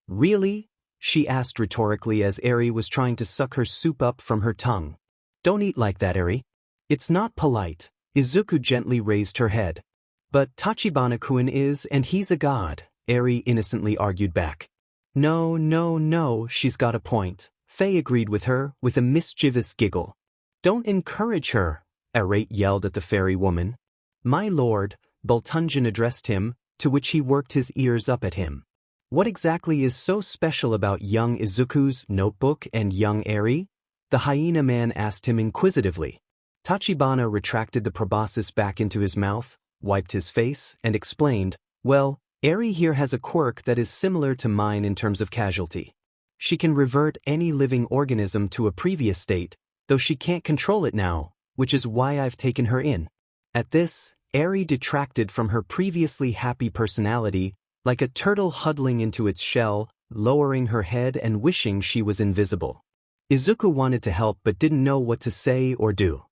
Really? She asked rhetorically as Eri was trying to suck her soup up from her tongue. Don't eat like that, Eri. It's not polite. Izuku gently raised her head. But Tachibana-kun is, and he's a god, Eri innocently argued back. No, she's got a point. Faye agreed with her, with a mischievous giggle. Don't encourage her, Arate yelled at the fairy woman. My lord, Bultunjin addressed him, to which he worked his ears up at him. What exactly is so special about young Izuku's notebook and young Eri? The hyena man asked him inquisitively. Tachibana retracted the proboscis back into his mouth, wiped his face, and explained, Well, Eri here has a quirk that is similar to mine in terms of casualty. She can revert any living organism to a previous state, though she can't control it now, which is why I've taken her in. At this, Eri detracted from her previously happy personality, like a turtle huddling into its shell, lowering her head and wishing she was invisible. Izuku wanted to help but didn't know what to say or do.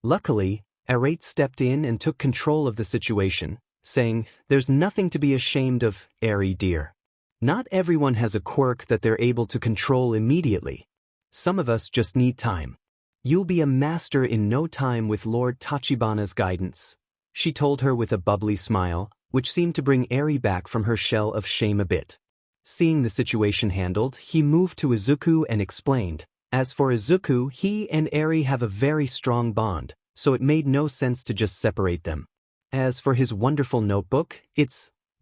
Luckily, Arate stepped in and took control of the situation, saying, There's nothing to be ashamed of, Eri dear. Not everyone has a quirk that they're able to control immediately. Some of us just need time. You'll be a master in no time with Lord Tachibana's guidance, she told her with a bubbly smile, which seemed to bring Eri back from her shell of shame a bit. Seeing the situation handled, he moved to Izuku and explained, As for Izuku, he and Eri have a very strong bond, so it made no sense to just separate them. As for his wonderful notebook,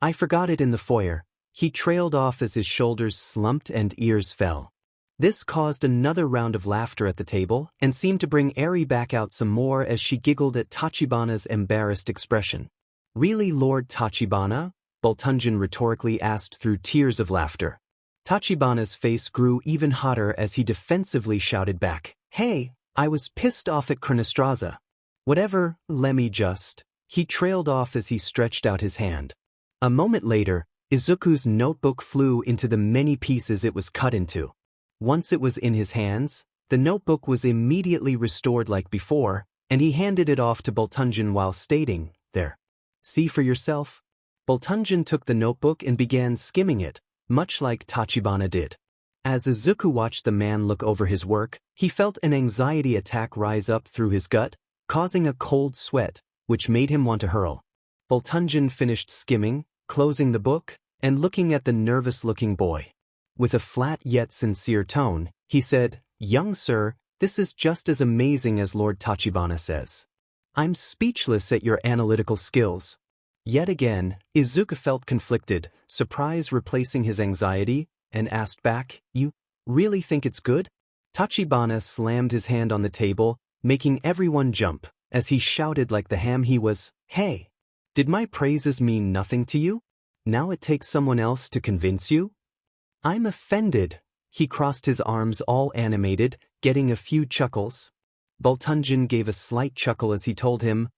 I forgot it in the foyer. He trailed off as his shoulders slumped and ears fell. This caused another round of laughter at the table and seemed to bring Eri back out some more as she giggled at Tachibana's embarrassed expression. Really, Lord Tachibana? Bultunjin rhetorically asked through tears of laughter. Tachibana's face grew even hotter as he defensively shouted back, Hey, I was pissed off at Chronostraza. Whatever, lemme just. He trailed off as he stretched out his hand. A moment later, Izuku's notebook flew into the many pieces it was cut into. Once it was in his hands, the notebook was immediately restored like before, and he handed it off to Bultunjin while stating, There. See for yourself? Bultunjin took the notebook and began skimming it, much like Tachibana did. As Izuku watched the man look over his work, he felt an anxiety attack rise up through his gut, causing a cold sweat, which made him want to hurl. Bultunjin finished skimming, closing the book, and looking at the nervous-looking boy. With a flat yet sincere tone, he said, Young sir, this is just as amazing as Lord Tachibana says. I'm speechless at your analytical skills. Yet again, Izuku felt conflicted, surprise replacing his anxiety, and asked back, You really think it's good? Tachibana slammed his hand on the table, making everyone jump, as he shouted like the ham he was, Hey! Did my praises mean nothing to you? Now it takes someone else to convince you? I'm offended. He crossed his arms all animated, getting a few chuckles. Bultunjin gave a slight chuckle as he told him,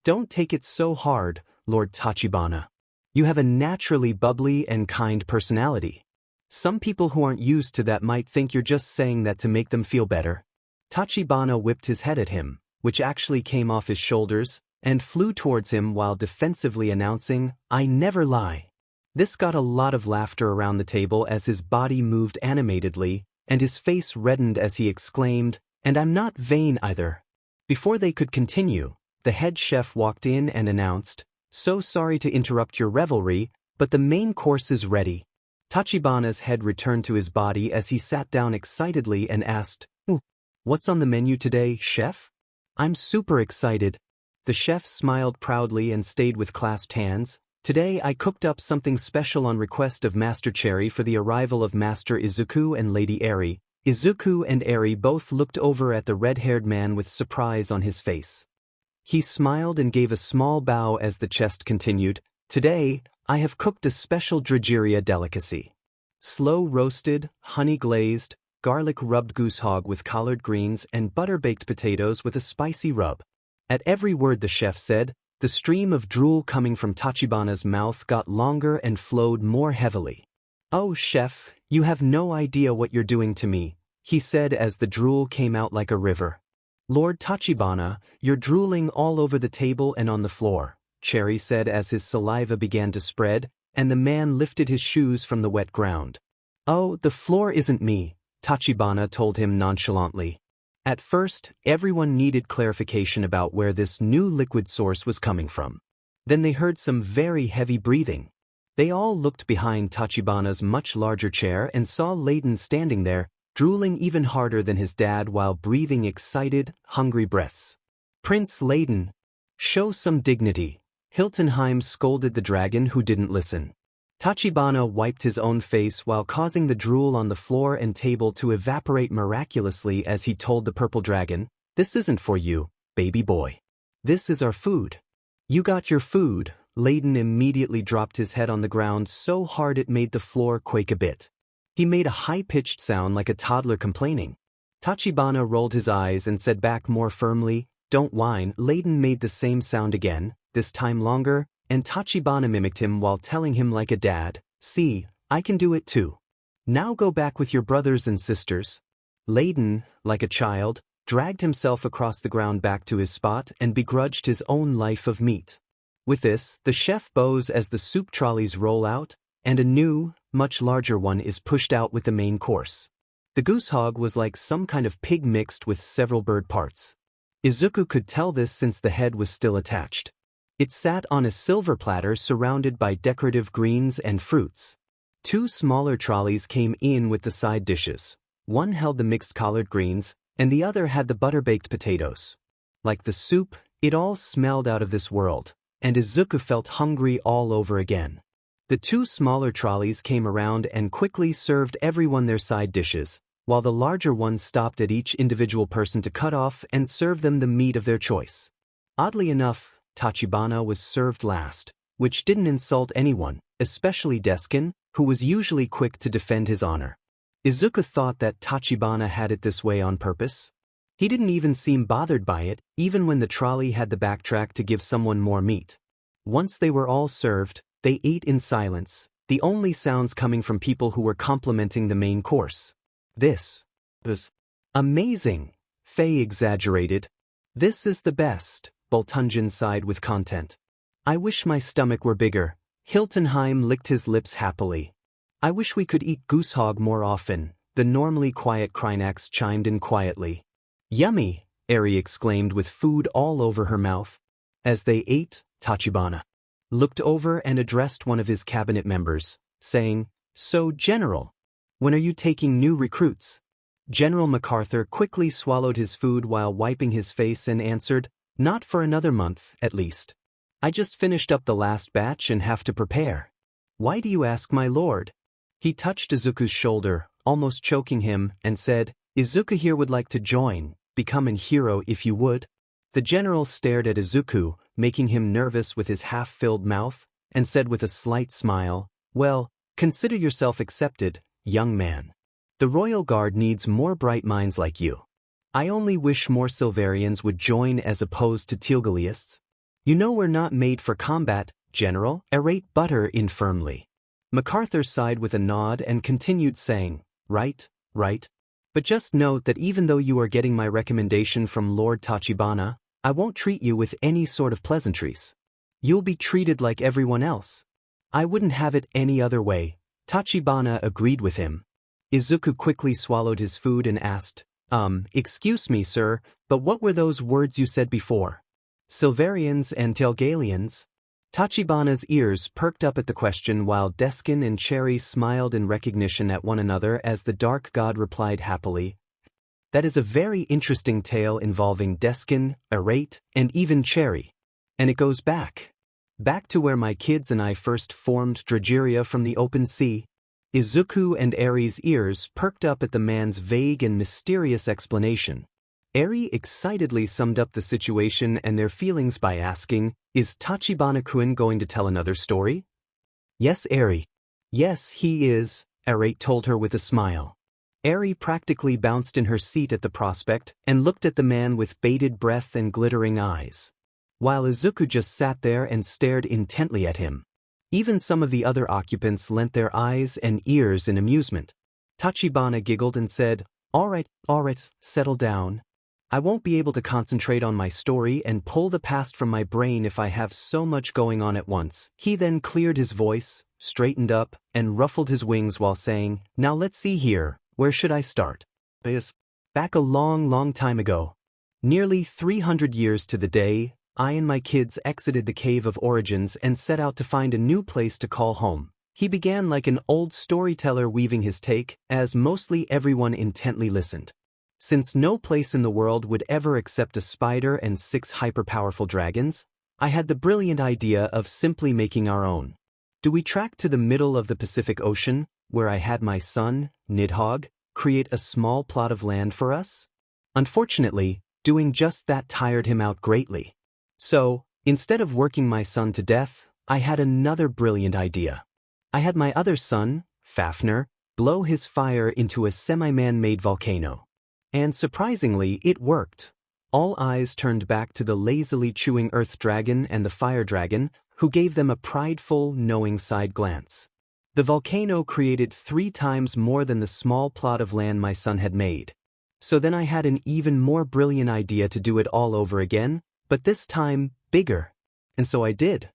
Don't take it so hard, Lord Tachibana. You have a naturally bubbly and kind personality. Some people who aren't used to that might think you're just saying that to make them feel better. Tachibana whipped his head at him, which actually came off his shoulders, and flew towards him while defensively announcing, I never lie. This got a lot of laughter around the table as his body moved animatedly, and his face reddened as he exclaimed, And I'm not vain either. Before they could continue, the head chef walked in and announced, So sorry to interrupt your revelry, but the main course is ready. Tachibana's head returned to his body as he sat down excitedly and asked, What's on the menu today, chef? I'm super excited. The chef smiled proudly and stayed with clasped hands. Today I cooked up something special on request of Master Cherry for the arrival of Master Izuku and Lady Eri. Izuku and Eri both looked over at the red-haired man with surprise on his face. He smiled and gave a small bow as the chest continued, Today, I have cooked a special Drageria delicacy. Slow-roasted, honey-glazed, garlic-rubbed goose hog with collard greens and butter-baked potatoes with a spicy rub. At every word the chef said, the stream of drool coming from Tachibana's mouth got longer and flowed more heavily. "Oh, chef, you have no idea what you're doing to me," he said as the drool came out like a river. "Lord Tachibana, you're drooling all over the table and on the floor," Cherry said as his saliva began to spread, and the man lifted his shoes from the wet ground. "Oh, the floor isn't me," Tachibana told him nonchalantly. At first, everyone needed clarification about where this new liquid source was coming from. Then they heard some very heavy breathing. They all looked behind Tachibana's much larger chair and saw Layden standing there, drooling even harder than his dad while breathing excited, hungry breaths. "Prince Layden, show some dignity," Hiltonheim scolded the dragon who didn't listen. Tachibana wiped his own face while causing the drool on the floor and table to evaporate miraculously as he told the purple dragon, "This isn't for you, baby boy. This is our food." "You got your food." Layden immediately dropped his head on the ground so hard it made the floor quake a bit. He made a high-pitched sound like a toddler complaining. Tachibana rolled his eyes and said back more firmly, "Don't whine." Layden made the same sound again, this time longer, and Tachibana mimicked him while telling him like a dad, "See, I can do it too. Now go back with your brothers and sisters." Layden, like a child, dragged himself across the ground back to his spot and begrudged his own life of meat. With this, the chef bows as the soup trolleys roll out, and a new, much larger one is pushed out with the main course. The goose hog was like some kind of pig mixed with several bird parts. Izuku could tell this since the head was still attached. It sat on a silver platter surrounded by decorative greens and fruits. Two smaller trolleys came in with the side dishes. One held the mixed collard greens, and the other had the butter-baked potatoes. Like the soup, it all smelled out of this world, and Izuku felt hungry all over again. The two smaller trolleys came around and quickly served everyone their side dishes, while the larger ones stopped at each individual person to cut off and serve them the meat of their choice. Oddly enough, Tachibana was served last, which didn't insult anyone, especially Deskin, who was usually quick to defend his honor. Izuku thought that Tachibana had it this way on purpose. He didn't even seem bothered by it, even when the trolley had to backtrack to give someone more meat. Once they were all served, they ate in silence, the only sounds coming from people who were complimenting the main course. "This was amazing," Faye exaggerated. "This is the best," Boltunjan sighed with content. "I wish my stomach were bigger." Hiltonheim licked his lips happily. "I wish we could eat goose hog more often," the normally quiet Krynax chimed in quietly. "Yummy," Eri exclaimed with food all over her mouth. As they ate, Tachibana looked over and addressed one of his cabinet members, saying, "So, General, when are you taking new recruits?" General MacArthur quickly swallowed his food while wiping his face and answered, "Not for another month, at least. I just finished up the last batch and have to prepare." "Why do you ask, my lord?" He touched Izuku's shoulder, almost choking him, and said, "Izuku here would like to join, become a hero if you would." The general stared at Izuku, making him nervous with his half-filled mouth, and said with a slight smile, "Well, consider yourself accepted, young man. The Royal Guard needs more bright minds like you. I only wish more Silverians would join as opposed to Teal'galists. You know we're not made for combat, General," Errate Butter in firmly. MacArthur sighed with a nod and continued saying, Right. But just note that even though you are getting my recommendation from Lord Tachibana, I won't treat you with any sort of pleasantries. You'll be treated like everyone else. I wouldn't have it any other way." Tachibana agreed with him. Izuku quickly swallowed his food and asked, Excuse me, sir, but what were those words you said before? Silverians and Teal'galians?" Tachibana's ears perked up at the question while Deskin and Cherry smiled in recognition at one another as the Dark God replied happily, "That is a very interesting tale involving Deskin, Errate, and even Cherry. And it goes back to where my kids and I first formed Drageria from the open sea." Izuku and Eri's ears perked up at the man's vague and mysterious explanation. Eri excitedly summed up the situation and their feelings by asking, "Is Tachibana-kun going to tell another story?" "Yes, Eri." "Yes, he is," Eri told her with a smile. Eri practically bounced in her seat at the prospect and looked at the man with bated breath and glittering eyes, while Izuku just sat there and stared intently at him. Even some of the other occupants lent their eyes and ears in amusement. Tachibana giggled and said, all right, settle down. I won't be able to concentrate on my story and pull the past from my brain if I have so much going on at once." He then cleared his voice, straightened up, and ruffled his wings while saying, "Now let's see here, where should I start?" Back a long time ago, nearly 300 years to the day, I and my kids exited the Cave of Origins and set out to find a new place to call home. He began like an old storyteller weaving his take, as mostly everyone intently listened. Since no place in the world would ever accept a spider and 6 hyper-powerful dragons, I had the brilliant idea of simply making our own. Do we track to the middle of the Pacific Ocean, where I had my son, Nidhogg, create a small plot of land for us? Unfortunately, doing just that tired him out greatly. So, instead of working my son to death, I had another brilliant idea. I had my other son, Fafnir, blow his fire into a semi-man-made volcano. And surprisingly, it worked. All eyes turned back to the lazily chewing Earth Dragon and the Fire Dragon, who gave them a prideful, knowing side glance. The volcano created 3 times more than the small plot of land my son had made. So then I had an even more brilliant idea to do it all over again, but this time, bigger. And so I did.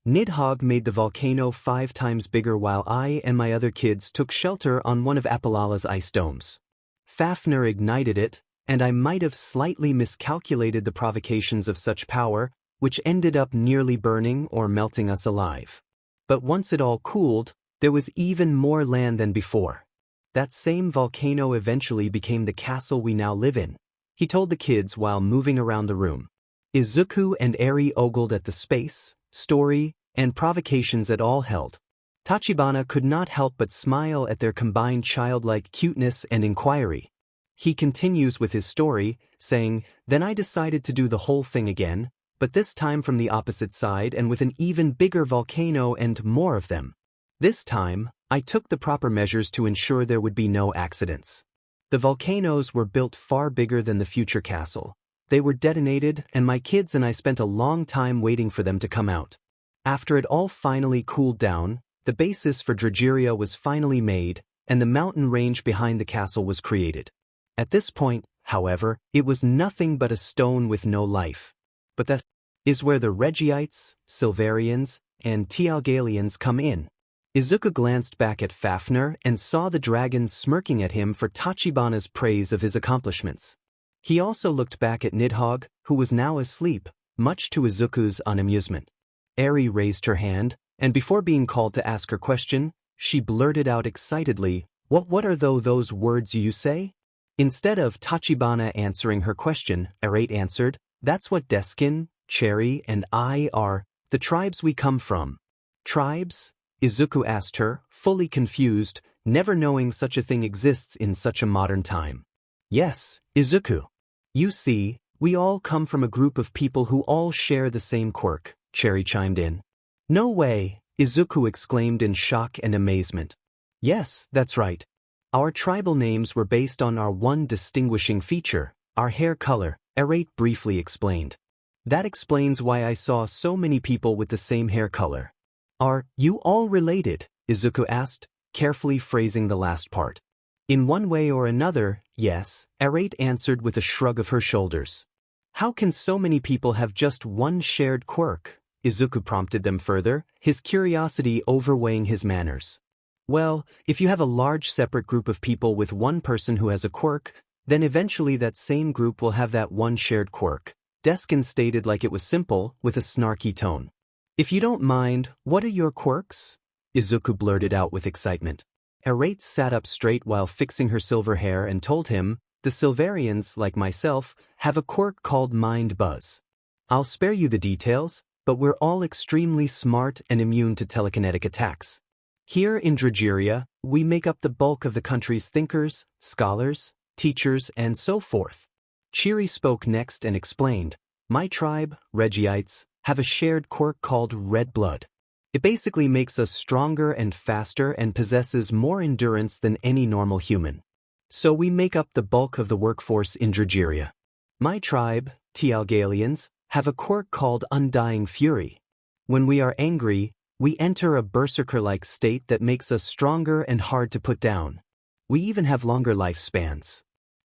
Nidhogg made the volcano 5 times bigger while I and my other kids took shelter on one of Apolala's ice domes. Fafnir ignited it, and I might have slightly miscalculated the provocations of such power, which ended up nearly burning or melting us alive. But once it all cooled, there was even more land than before. That same volcano eventually became the castle we now live in, he told the kids while moving around the room. Izuku and Eri ogled at the space, story, and provocations it all held. Tachibana could not help but smile at their combined childlike cuteness and inquiry. He continues with his story, saying, "Then I decided to do the whole thing again, but this time from the opposite side and with an even bigger volcano and more of them. This time, I took the proper measures to ensure there would be no accidents. The volcanoes were built far bigger than the future castle. They were detonated, and my kids and I spent a long time waiting for them to come out. After it all finally cooled down, the basis for Drageria was finally made, and the mountain range behind the castle was created. At this point, however, it was nothing but a stone with no life. But that is where the Regiites, Silverians, and Tialgalians come in." Izuku glanced back at Fafnir and saw the dragon smirking at him for Tachibana's praise of his accomplishments. He also looked back at Nidhogg, who was now asleep, much to Izuku's unamusement. Eri raised her hand, and before being called to ask her question, she blurted out excitedly, What are those words you say?" Instead of Tachibana answering her question, Eri answered, "That's what Deskin, Cherry, and I are, the tribes we come from." "Tribes?" Izuku asked her, fully confused, never knowing such a thing exists in such a modern time. "Yes, Izuku. You see, we all come from a group of people who all share the same quirk," Cherry chimed in. "No way," Izuku exclaimed in shock and amazement. "Yes, that's right. Our tribal names were based on our one distinguishing feature, our hair color," Eri briefly explained. "That explains why I saw so many people with the same hair color." "Are you all related?" Izuku asked, carefully phrasing the last part. "In one way or another, yes," Eri answered with a shrug of her shoulders. "How can so many people have just one shared quirk?" Izuku prompted them further, his curiosity overweighing his manners. "Well, if you have a large separate group of people with one person who has a quirk, then eventually that same group will have that one shared quirk," Deskin stated like it was simple, with a snarky tone. "If you don't mind, what are your quirks?" Izuku blurted out with excitement. Eri sat up straight while fixing her silver hair and told him, "The Silverians, like myself, have a quirk called Mind Buzz. I'll spare you the details, but we're all extremely smart and immune to telekinetic attacks. Here in Drageria, we make up the bulk of the country's thinkers, scholars, teachers, and so forth." Cheery spoke next and explained, "My tribe, Regiites, have a shared quirk called red blood. It basically makes us stronger and faster and possesses more endurance than any normal human. So we make up the bulk of the workforce in Drageria. My tribe, Tialgalians, have a quirk called undying fury. When we are angry, we enter a berserker-like state that makes us stronger and hard to put down. We even have longer lifespans.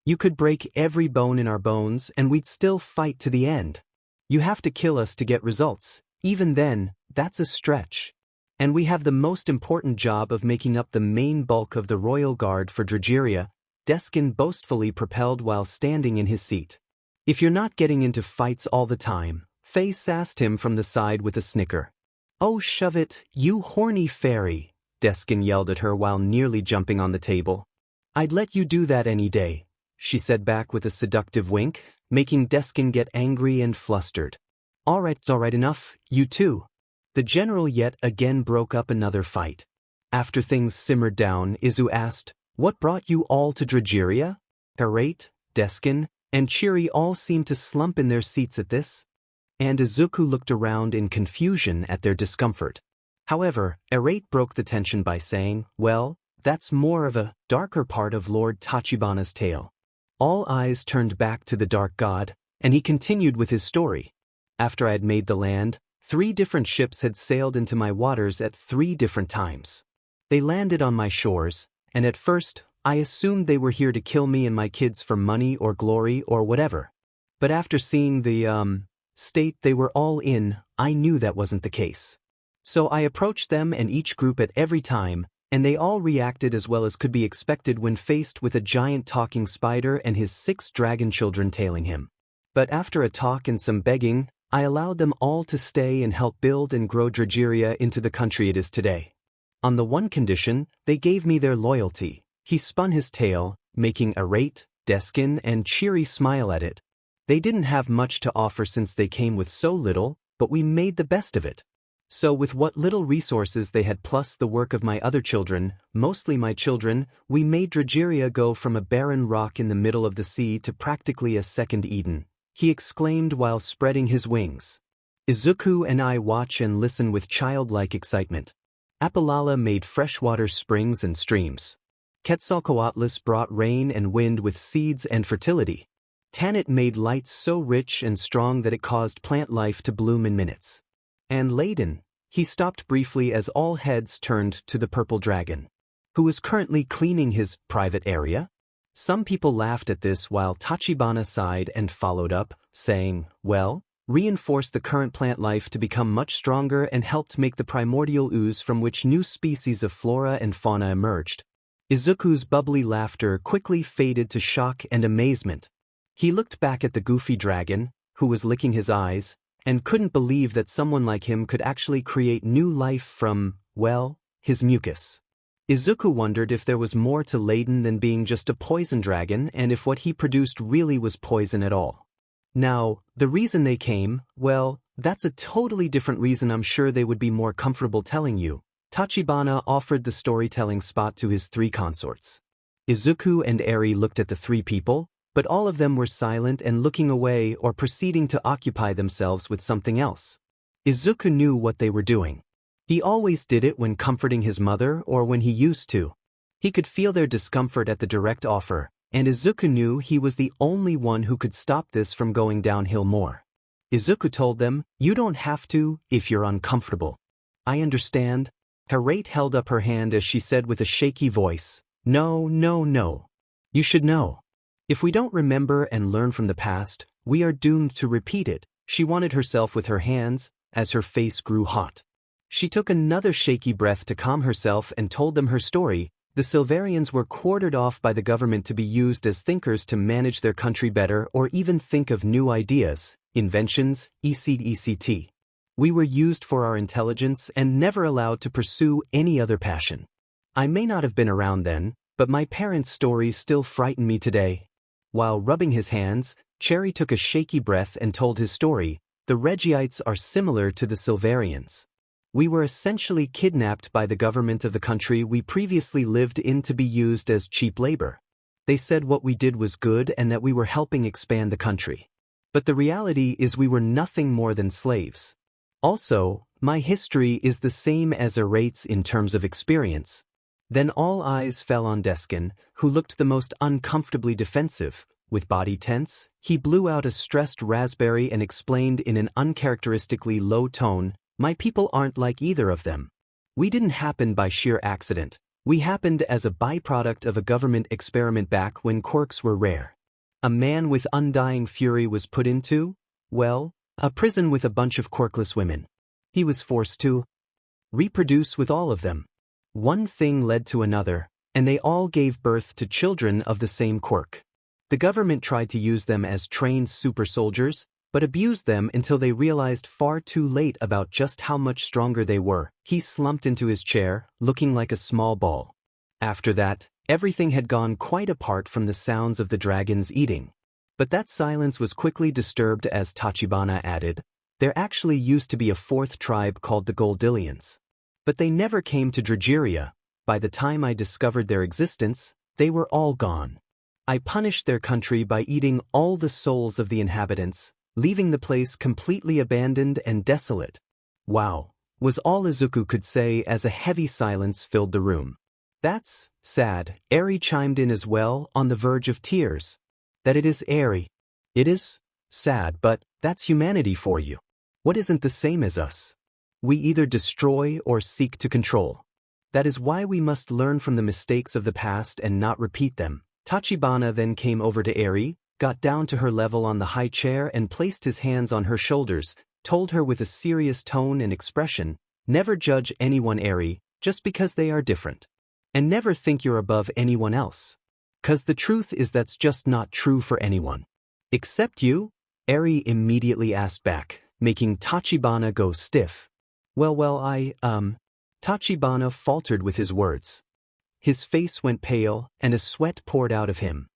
You could break every bone in our bones and we'd still fight to the end. You have to kill us to get results. Even then, that's a stretch. And we have the most important job of making up the main bulk of the royal guard for Drageria," Deskin boastfully propelled while standing in his seat. "If you're not getting into fights all the time," Faye sassed him from the side with a snicker. "Oh, shove it, you horny fairy," Deskin yelled at her while nearly jumping on the table. "I'd let you do that any day," she said back with a seductive wink, making Deskin get angry and flustered. All right enough, you two." The general yet again broke up another fight. After things simmered down, Izu asked, "What brought you all to Drageria?" Arate, Deskin, and Cheery all seemed to slump in their seats at this, and Izuku looked around in confusion at their discomfort. However, Arate broke the tension by saying, "Well, that's more of a darker part of Lord Tachibana's tale." All eyes turned back to the Dark God, and he continued with his story. "After I had made the land, 3 different ships had sailed into my waters at 3 different times. They landed on my shores, and at first, I assumed they were here to kill me and my kids for money or glory or whatever. But after seeing the, state they were all in, I knew that wasn't the case. So I approached them and each group at every time, and they all reacted as well as could be expected when faced with a giant talking spider and his 6 dragon children tailing him. But after a talk and some begging, I allowed them all to stay and help build and grow Drageria into the country it is today. On the one condition, they gave me their loyalty." He spun his tail, making Arate, Deskin, and Cheery smile at it. "They didn't have much to offer since they came with so little, but we made the best of it. So with what little resources they had plus the work of my other children, mostly my children, we made Drageria go from a barren rock in the middle of the sea to practically a second Eden," he exclaimed while spreading his wings. Izuku and I watch and listen with childlike excitement. Apalala made freshwater springs and streams. Quetzalcoatlus brought rain and wind with seeds and fertility. Tanit made light so rich and strong that it caused plant life to bloom in minutes. And Layden, he stopped briefly as all heads turned to the purple dragon, who was currently cleaning his private area. Some people laughed at this while Tachibana sighed and followed up, saying, "Well, reinforced the current plant life to become much stronger and helped make the primordial ooze from which new species of flora and fauna emerged." Izuku's bubbly laughter quickly faded to shock and amazement. He looked back at the goofy dragon, who was licking his eyes, and couldn't believe that someone like him could actually create new life from, well, his mucus. Izuku wondered if there was more to Layden than being just a poison dragon and if what he produced really was poison at all. Now, the reason they came, well, that's a totally different reason I'm sure they would be more comfortable telling you. Tachibana offered the storytelling spot to his 3 consorts. Izuku and Eri looked at the 3 people, but all of them were silent and looking away or proceeding to occupy themselves with something else. Izuku knew what they were doing. He always did it when comforting his mother or when he used to. He could feel their discomfort at the direct offer, and Izuku knew he was the only one who could stop this from going downhill more. Izuku told them, "You don't have to if you're uncomfortable." "I understand." Harate held up her hand as she said with a shaky voice, "No, no, no. You should know. If we don't remember and learn from the past, we are doomed to repeat it." She wanted herself with her hands, as her face grew hot. She took another shaky breath to calm herself and told them her story. The Silverians were quartered off by the government to be used as thinkers to manage their country better or even think of new ideas, inventions, etc. We were used for our intelligence and never allowed to pursue any other passion. I may not have been around then, but my parents' stories still frighten me today. While rubbing his hands, Cherry took a shaky breath and told his story. The Regiites are similar to the Silverians. We were essentially kidnapped by the government of the country we previously lived in to be used as cheap labor. They said what we did was good and that we were helping expand the country. But the reality is we were nothing more than slaves. Also, my history is the same as Arate's in terms of experience. Then all eyes fell on Deskin, who looked the most uncomfortably defensive. With body tense, he blew out a stressed raspberry and explained in an uncharacteristically low tone, "My people aren't like either of them. We didn't happen by sheer accident. We happened as a byproduct of a government experiment back when quirks were rare. A man with undying fury was put into, well, a prison with a bunch of quirkless women. He was forced to reproduce with all of them. One thing led to another, and they all gave birth to children of the same quirk. The government tried to use them as trained super soldiers, but abused them until they realized far too late about just how much stronger they were." He slumped into his chair, looking like a small ball. After that, everything had gone quite apart from the sounds of the dragons eating. But that silence was quickly disturbed as Tachibana added, "There actually used to be a fourth tribe called the Goldillions. But they never came to Drageria. By the time I discovered their existence, they were all gone. I punished their country by eating all the souls of the inhabitants, leaving the place completely abandoned and desolate." "Wow," was all Izuku could say as a heavy silence filled the room. "That's sad," Eri chimed in as well, on the verge of tears. "That it is, Eri. It is sad, but that's humanity for you. What isn't the same as us? We either destroy or seek to control. That is why we must learn from the mistakes of the past and not repeat them." Tachibana then came over to Eri, got down to her level on the high chair and placed his hands on her shoulders, told her with a serious tone and expression, "Never judge anyone, Eri, just because they are different. And never think you're above anyone else. 'Cause the truth is that's just not true for anyone." "Except you?" Eri immediately asked back, making Tachibana go stiff. Well, Tachibana faltered with his words. His face went pale, and a sweat poured out of him.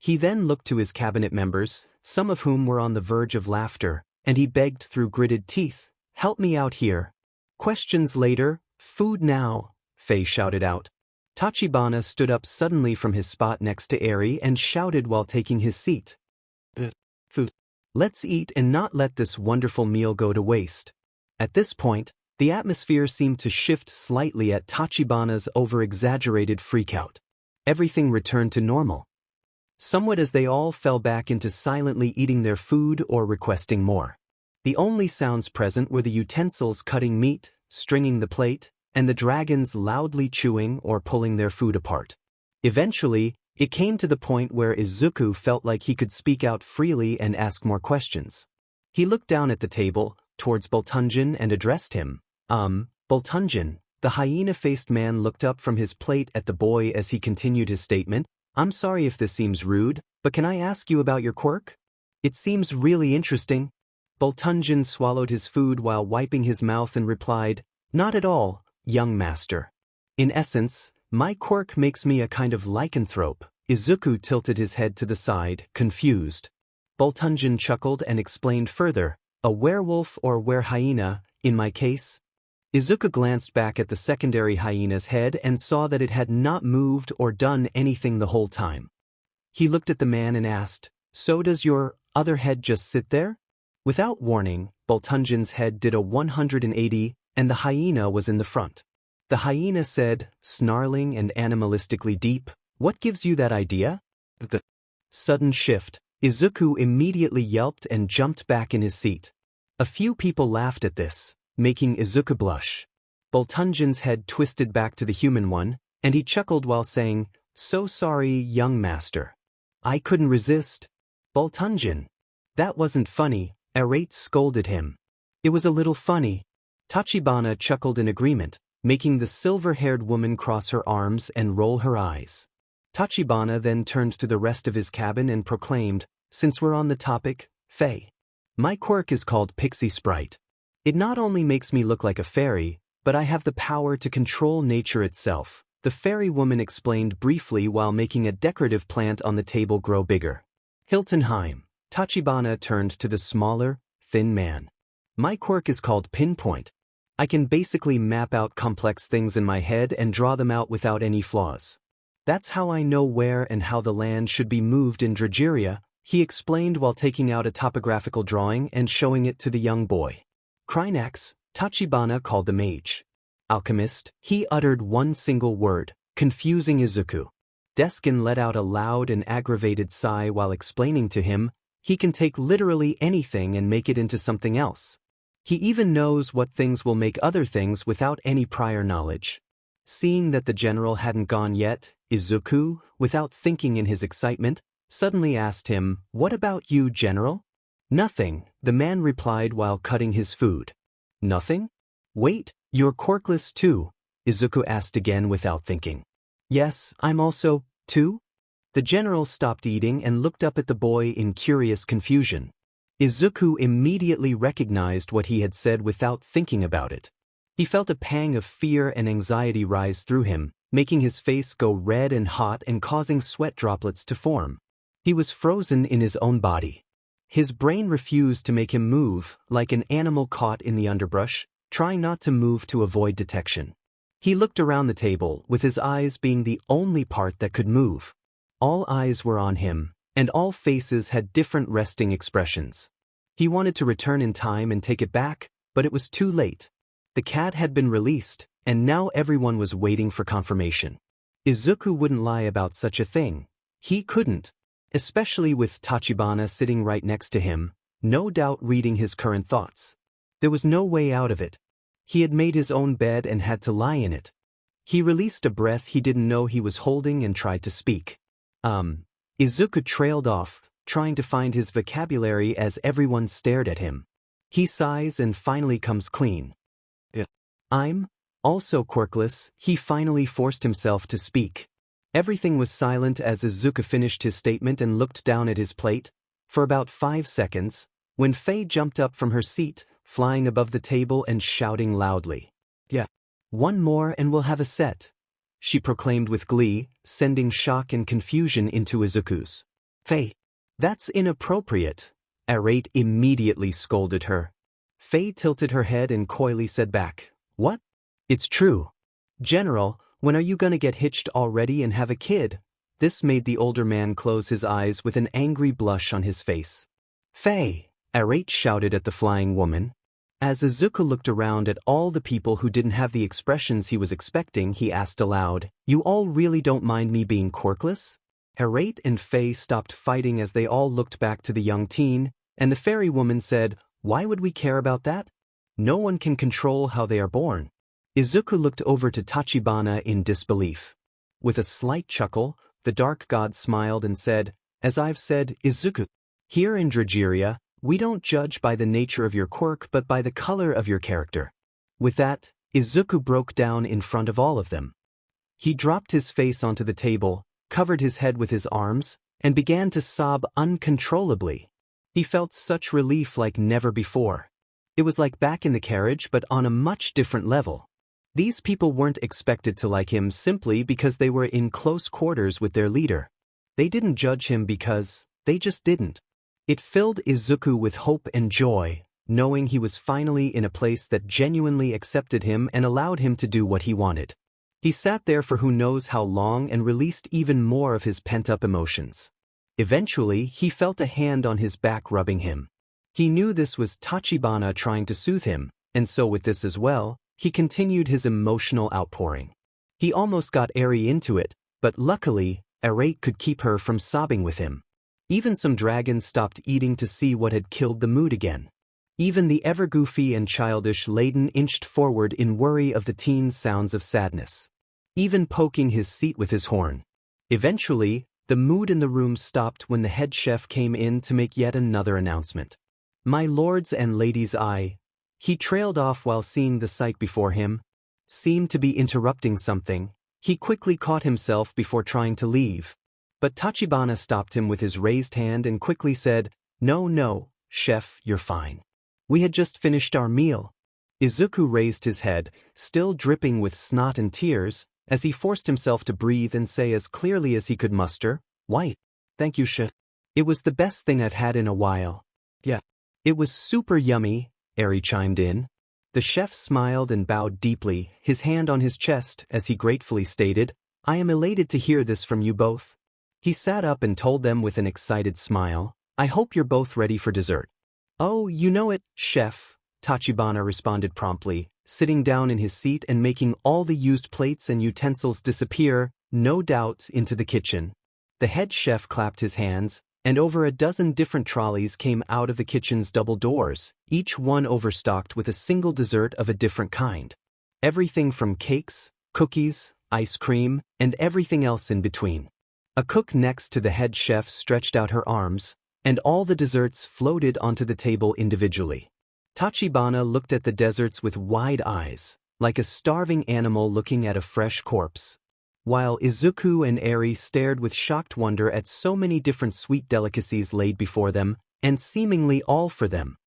He then looked to his cabinet members, some of whom were on the verge of laughter, and he begged through gritted teeth, "Help me out here." "Questions later, food now," Faye shouted out. Tachibana stood up suddenly from his spot next to Eri and shouted while taking his seat. "Food. Let's eat and not let this wonderful meal go to waste." At this point, the atmosphere seemed to shift slightly at Tachibana's over-exaggerated freakout. Everything returned to normal. Somewhat as they all fell back into silently eating their food or requesting more. The only sounds present were the utensils cutting meat, stringing the plate, and the dragons loudly chewing or pulling their food apart. Eventually, it came to the point where Izuku felt like he could speak out freely and ask more questions. He looked down at the table, towards Boltunjin, and addressed him. Boltunjin." The hyena-faced man looked up from his plate at the boy as he continued his statement. "I'm sorry if this seems rude, but can I ask you about your quirk? It seems really interesting." Boltunjin swallowed his food while wiping his mouth and replied, "Not at all, young master. In essence, my quirk makes me a kind of lycanthrope." Izuku tilted his head to the side, confused. Boltunjin chuckled and explained further, "A werewolf or were-hyena, in my case." Izuku glanced back at the secondary hyena's head and saw that it had not moved or done anything the whole time. He looked at the man and asked, "So does your other head just sit there?" Without warning, Boltunjin's head did a 180, and the hyena was in the front. The hyena said, snarling and animalistically deep, "What gives you that idea?" The sudden shift, Izuku immediately yelped and jumped back in his seat. A few people laughed at this, making Izuku blush. Boltunjin's head twisted back to the human one, and he chuckled while saying, "So sorry, young master. I couldn't resist." "Boltunjin. That wasn't funny," Arate scolded him. "It was a little funny." Tachibana chuckled in agreement, making the silver-haired woman cross her arms and roll her eyes. Tachibana then turned to the rest of his cabin and proclaimed, "Since we're on the topic, Faye. My quirk is called Pixie Sprite. It not only makes me look like a fairy, but I have the power to control nature itself," the fairy woman explained briefly while making a decorative plant on the table grow bigger. "Hiltonheim." Tachibana turned to the smaller, thin man. "My quirk is called Pinpoint. I can basically map out complex things in my head and draw them out without any flaws. That's how I know where and how the land should be moved in Drageria, he explained while taking out a topographical drawing and showing it to the young boy. Krynax, Tachibana called the mage. Alchemist, he uttered one single word, confusing Izuku. Deskin let out a loud and aggravated sigh while explaining to him, he can take literally anything and make it into something else. He even knows what things will make other things without any prior knowledge. Seeing that the general hadn't gone yet, Izuku, without thinking in his excitement, suddenly asked him, "What about you, General?" "Nothing," the man replied while cutting his food. "Nothing? Wait, you're quirkless too?" Izuku asked again without thinking. "Yes, I'm also, too?" The general stopped eating and looked up at the boy in curious confusion. Izuku immediately recognized what he had said without thinking about it. He felt a pang of fear and anxiety rise through him, making his face go red and hot and causing sweat droplets to form. He was frozen in his own body. His brain refused to make him move, like an animal caught in the underbrush, trying not to move to avoid detection. He looked around the table, with his eyes being the only part that could move. All eyes were on him, and all faces had different resting expressions. He wanted to return in time and take it back, but it was too late. The cat had been released, and now everyone was waiting for confirmation. Izuku wouldn't lie about such a thing. He couldn't. Especially with Tachibana sitting right next to him, no doubt reading his current thoughts. There was no way out of it. He had made his own bed and had to lie in it. He released a breath he didn't know he was holding and tried to speak. Izuku trailed off, trying to find his vocabulary as everyone stared at him. He sighs and finally comes clean. "I'm also quirkless," he finally forced himself to speak. Everything was silent as Izuku finished his statement and looked down at his plate, for about 5 seconds, when Faye jumped up from her seat, flying above the table and shouting loudly. "Yeah. One more and we'll have a set," she proclaimed with glee, sending shock and confusion into Izuku's. "Faye, that's inappropriate," Arate immediately scolded her. Faye tilted her head and coyly said back, "What? It's true. General, when are you gonna get hitched already and have a kid?" This made the older man close his eyes with an angry blush on his face. "Faye!" Arate shouted at the flying woman. As Izuku looked around at all the people who didn't have the expressions he was expecting, he asked aloud, "You all really don't mind me being quirkless?" Arate and Faye stopped fighting as they all looked back to the young teen, and the fairy woman said, "Why would we care about that? No one can control how they are born." Izuku looked over to Tachibana in disbelief. With a slight chuckle, the dark god smiled and said, "As I've said, Izuku, here in Drageria, we don't judge by the nature of your quirk but by the color of your character." With that, Izuku broke down in front of all of them. He dropped his face onto the table, covered his head with his arms, and began to sob uncontrollably. He felt such relief like never before. It was like back in the carriage but on a much different level. These people weren't expected to like him simply because they were in close quarters with their leader. They didn't judge him because they just didn't. It filled Izuku with hope and joy, knowing he was finally in a place that genuinely accepted him and allowed him to do what he wanted. He sat there for who knows how long and released even more of his pent-up emotions. Eventually, he felt a hand on his back rubbing him. He knew this was Tachibana trying to soothe him, and so with this as well, he continued his emotional outpouring. He almost got Eri into it, but luckily, Arate could keep her from sobbing with him. Even some dragons stopped eating to see what had killed the mood again. Even the ever-goofy and childish Layden inched forward in worry of the teen's sounds of sadness, even poking his seat with his horn. Eventually, the mood in the room stopped when the head chef came in to make yet another announcement. "My lords and ladies, He trailed off while seeing the sight before him, seemed to be interrupting something. He quickly caught himself before trying to leave. But Tachibana stopped him with his raised hand and quickly said, No, chef, you're fine. We had just finished our meal." Izuku raised his head, still dripping with snot and tears, as he forced himself to breathe and say as clearly as he could muster, "White. Thank you, chef. It was the best thing I've had in a while." "Yeah. It was super yummy," Eri chimed in. The chef smiled and bowed deeply, his hand on his chest, as he gratefully stated, I am elated to hear this from you both. He sat up and told them with an excited smile, I hope you're both ready for dessert. Oh, you know it, chef, Tachibana responded promptly, sitting down in his seat and making all the used plates and utensils disappear, no doubt, into the kitchen. The head chef clapped his hands, and over a dozen different trolleys came out of the kitchen's double doors, each one overstocked with a single dessert of a different kind. Everything from cakes, cookies, ice cream, and everything else in between. A cook next to the head chef stretched out her arms, and all the desserts floated onto the table individually. Tachibana looked at the desserts with wide eyes, like a starving animal looking at a fresh corpse. While Izuku and Eri stared with shocked wonder at so many different sweet delicacies laid before them, and seemingly all for them.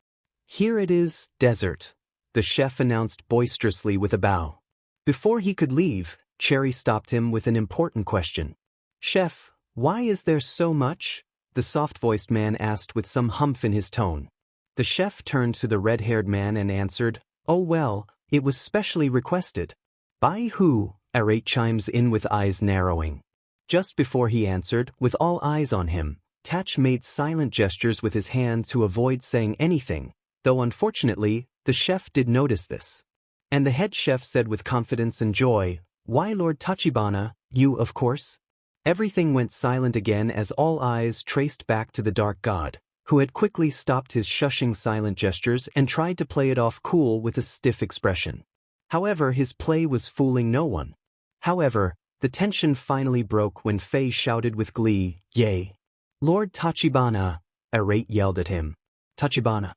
Here it is, dessert, the chef announced boisterously with a bow. Before he could leave, Cherry stopped him with an important question. Chef, why is there so much? The soft-voiced man asked with some humph in his tone. The chef turned to the red-haired man and answered, Oh well, it was specially requested. By who? Arate chimes in with eyes narrowing. Just before he answered, with all eyes on him, Tatch made silent gestures with his hand to avoid saying anything, though unfortunately, the chef did notice this. And the head chef said with confidence and joy, Why Lord Tachibana, you of course? Everything went silent again as all eyes traced back to the dark god, who had quickly stopped his shushing silent gestures and tried to play it off cool with a stiff expression. However, his play was fooling no one. However, the tension finally broke when Faye shouted with glee, Yay! Lord Tachibana, Arate yelled at him. Tachibana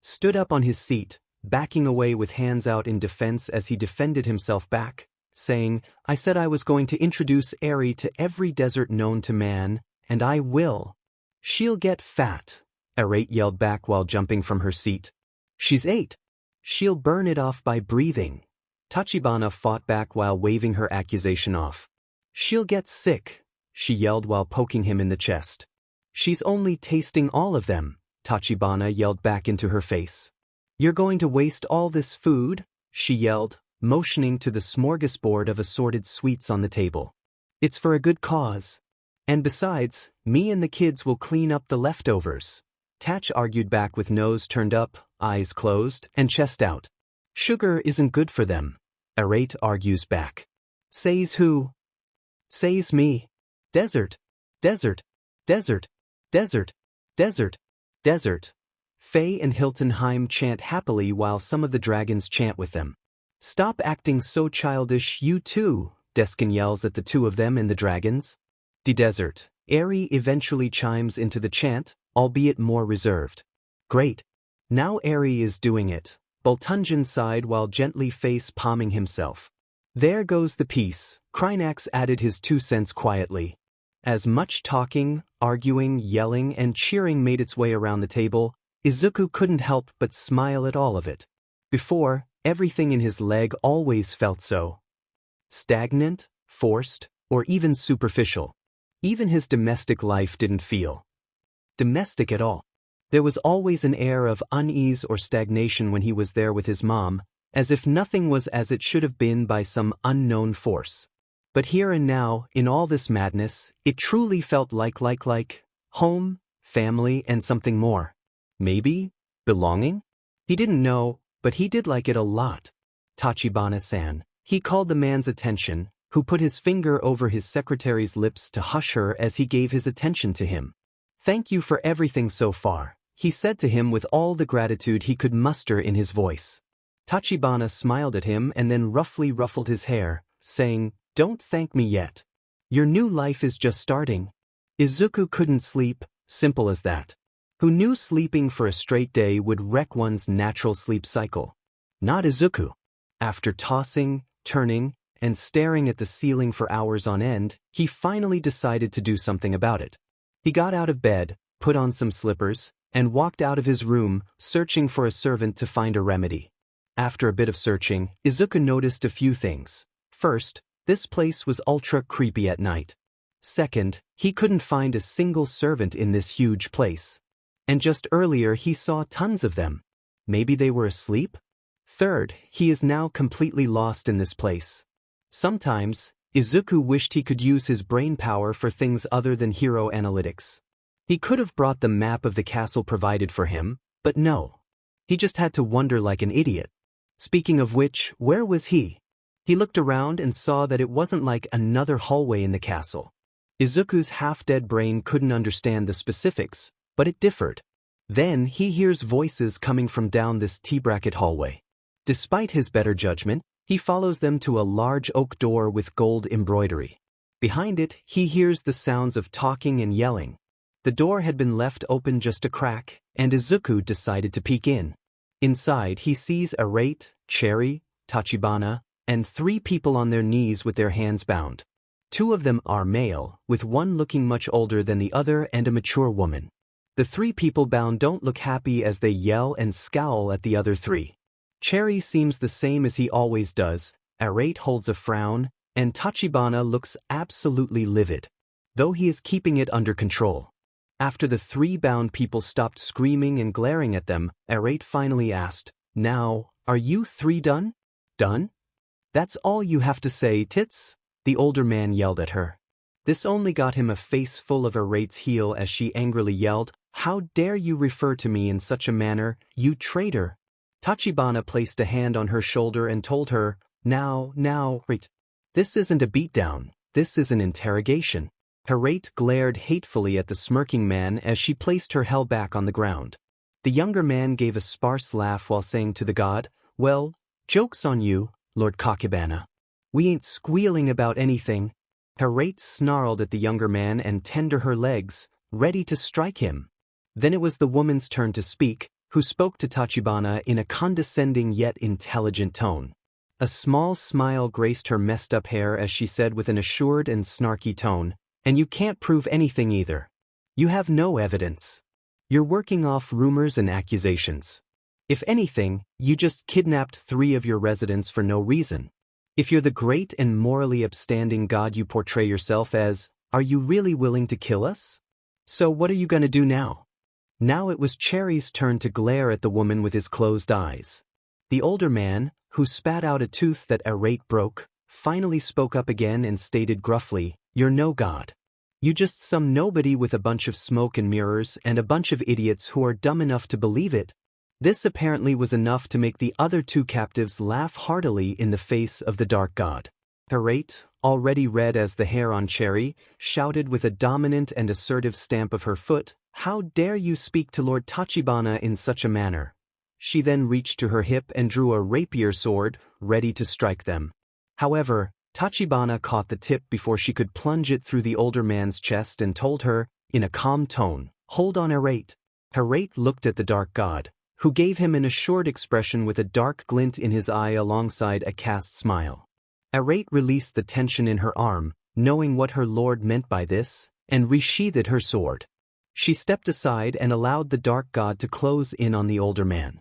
stood up on his seat, backing away with hands out in defense as he defended himself back, saying, I said I was going to introduce Eri to every desert known to man, and I will. She'll get fat, Arate yelled back while jumping from her seat. She's 8. She'll burn it off by breathing. Tachibana fought back while waving her accusation off. She'll get sick, she yelled while poking him in the chest. She's only tasting all of them, Tachibana yelled back into her face. You're going to waste all this food? She yelled, motioning to the smorgasbord of assorted sweets on the table. It's for a good cause. And besides, me and the kids will clean up the leftovers. Tatch argued back with nose turned up, eyes closed, and chest out. Sugar isn't good for them. Arate argues back. Says who? Says me. Desert. Desert. Desert. Desert. Desert. Desert. Faye and Hiltonheim chant happily while some of the dragons chant with them. Stop acting so childish, you too, Deskin yells at the two of them and the dragons. The desert. Eri eventually chimes into the chant, albeit more reserved. Great. Now Eri is doing it. Boltunjan sighed while gently face-palming himself. There goes the piece, Krynax added his 2 cents quietly. As much talking, arguing, yelling, and cheering made its way around the table, Izuku couldn't help but smile at all of it. Before, everything in his leg always felt so stagnant, forced, or even superficial. Even his domestic life didn't feel domestic at all. There was always an air of unease or stagnation when he was there with his mom, as if nothing was as it should have been by some unknown force. But here and now, in all this madness, it truly felt like home, family, and something more. Maybe belonging? He didn't know, but he did like it a lot. Tachibana-san. He called the man's attention, who put his finger over his secretary's lips to hush her as he gave his attention to him. Thank you for everything so far, he said to him with all the gratitude he could muster in his voice. Tachibana smiled at him and then roughly ruffled his hair, saying, Don't thank me yet. Your new life is just starting. Izuku couldn't sleep, simple as that. Who knew sleeping for a straight day would wreck one's natural sleep cycle? Not Izuku. After tossing, turning, and staring at the ceiling for hours on end, he finally decided to do something about it. He got out of bed, put on some slippers, and walked out of his room, searching for a servant to find a remedy. After a bit of searching, Izuku noticed a few things. First, this place was ultra creepy at night. Second, he couldn't find a single servant in this huge place. And just earlier he saw tons of them. Maybe they were asleep? Third, he is now completely lost in this place. Sometimes, Izuku wished he could use his brain power for things other than hero analytics. He could have brought the map of the castle provided for him, but no. He just had to wonder like an idiot. Speaking of which, where was he? He looked around and saw that it wasn't like another hallway in the castle. Izuku's half-dead brain couldn't understand the specifics, but it differed. Then he hears voices coming from down this T-bracket hallway. Despite his better judgment, he follows them to a large oak door with gold embroidery. Behind it, he hears the sounds of talking and yelling. The door had been left open just a crack, and Izuku decided to peek in. Inside, he sees Arate, Cherry, Tachibana, and 3 people on their knees with their hands bound. 2 of them are male, with one looking much older than the other and a mature woman. The 3 people bound don't look happy as they yell and scowl at the other 3. Cherry seems the same as he always does, Arate holds a frown, and Tachibana looks absolutely livid, though he is keeping it under control. After the 3 bound people stopped screaming and glaring at them, Arate finally asked, "Now, are you 3 done? Done? That's all you have to say, tits?" The older man yelled at her. This only got him a face full of Arate's heel as she angrily yelled, "How dare you refer to me in such a manner, you traitor!" Tachibana placed a hand on her shoulder and told her, Now, wait. This isn't a beatdown, this is an interrogation." Arate glared hatefully at the smirking man as she placed her hell back on the ground. The younger man gave a sparse laugh while saying to the god, "Well, joke's on you, Lord Kakibana. We ain't squealing about anything." Arate snarled at the younger man and tended her legs, ready to strike him. Then it was the woman's turn to speak, who spoke to Tachibana in a condescending yet intelligent tone. A small smile graced her messed-up hair as she said with an assured and snarky tone, "And you can't prove anything either. You have no evidence. You're working off rumors and accusations. If anything, you just kidnapped 3 of your residents for no reason. If you're the great and morally upstanding god you portray yourself as, are you really willing to kill us? So what are you gonna do now?" Now it was Cherry's turn to glare at the woman with his closed eyes. The older man, who spat out a tooth that Arate broke, finally spoke up again and stated gruffly, "You're no god. You just some nobody with a bunch of smoke and mirrors and a bunch of idiots who are dumb enough to believe it." This apparently was enough to make the other 2 captives laugh heartily in the face of the dark god. Arate, already red as the hair on Cherry, shouted with a dominant and assertive stamp of her foot, "How dare you speak to Lord Tachibana in such a manner?" She then reached to her hip and drew a rapier sword, ready to strike them. However, Tachibana caught the tip before she could plunge it through the older man's chest and told her, in a calm tone, "Hold on, Arate." Arate looked at the dark god, who gave him an assured expression with a dark glint in his eye alongside a cast smile. Arate released the tension in her arm, knowing what her lord meant by this, and resheathed her sword. She stepped aside and allowed the dark god to close in on the older man.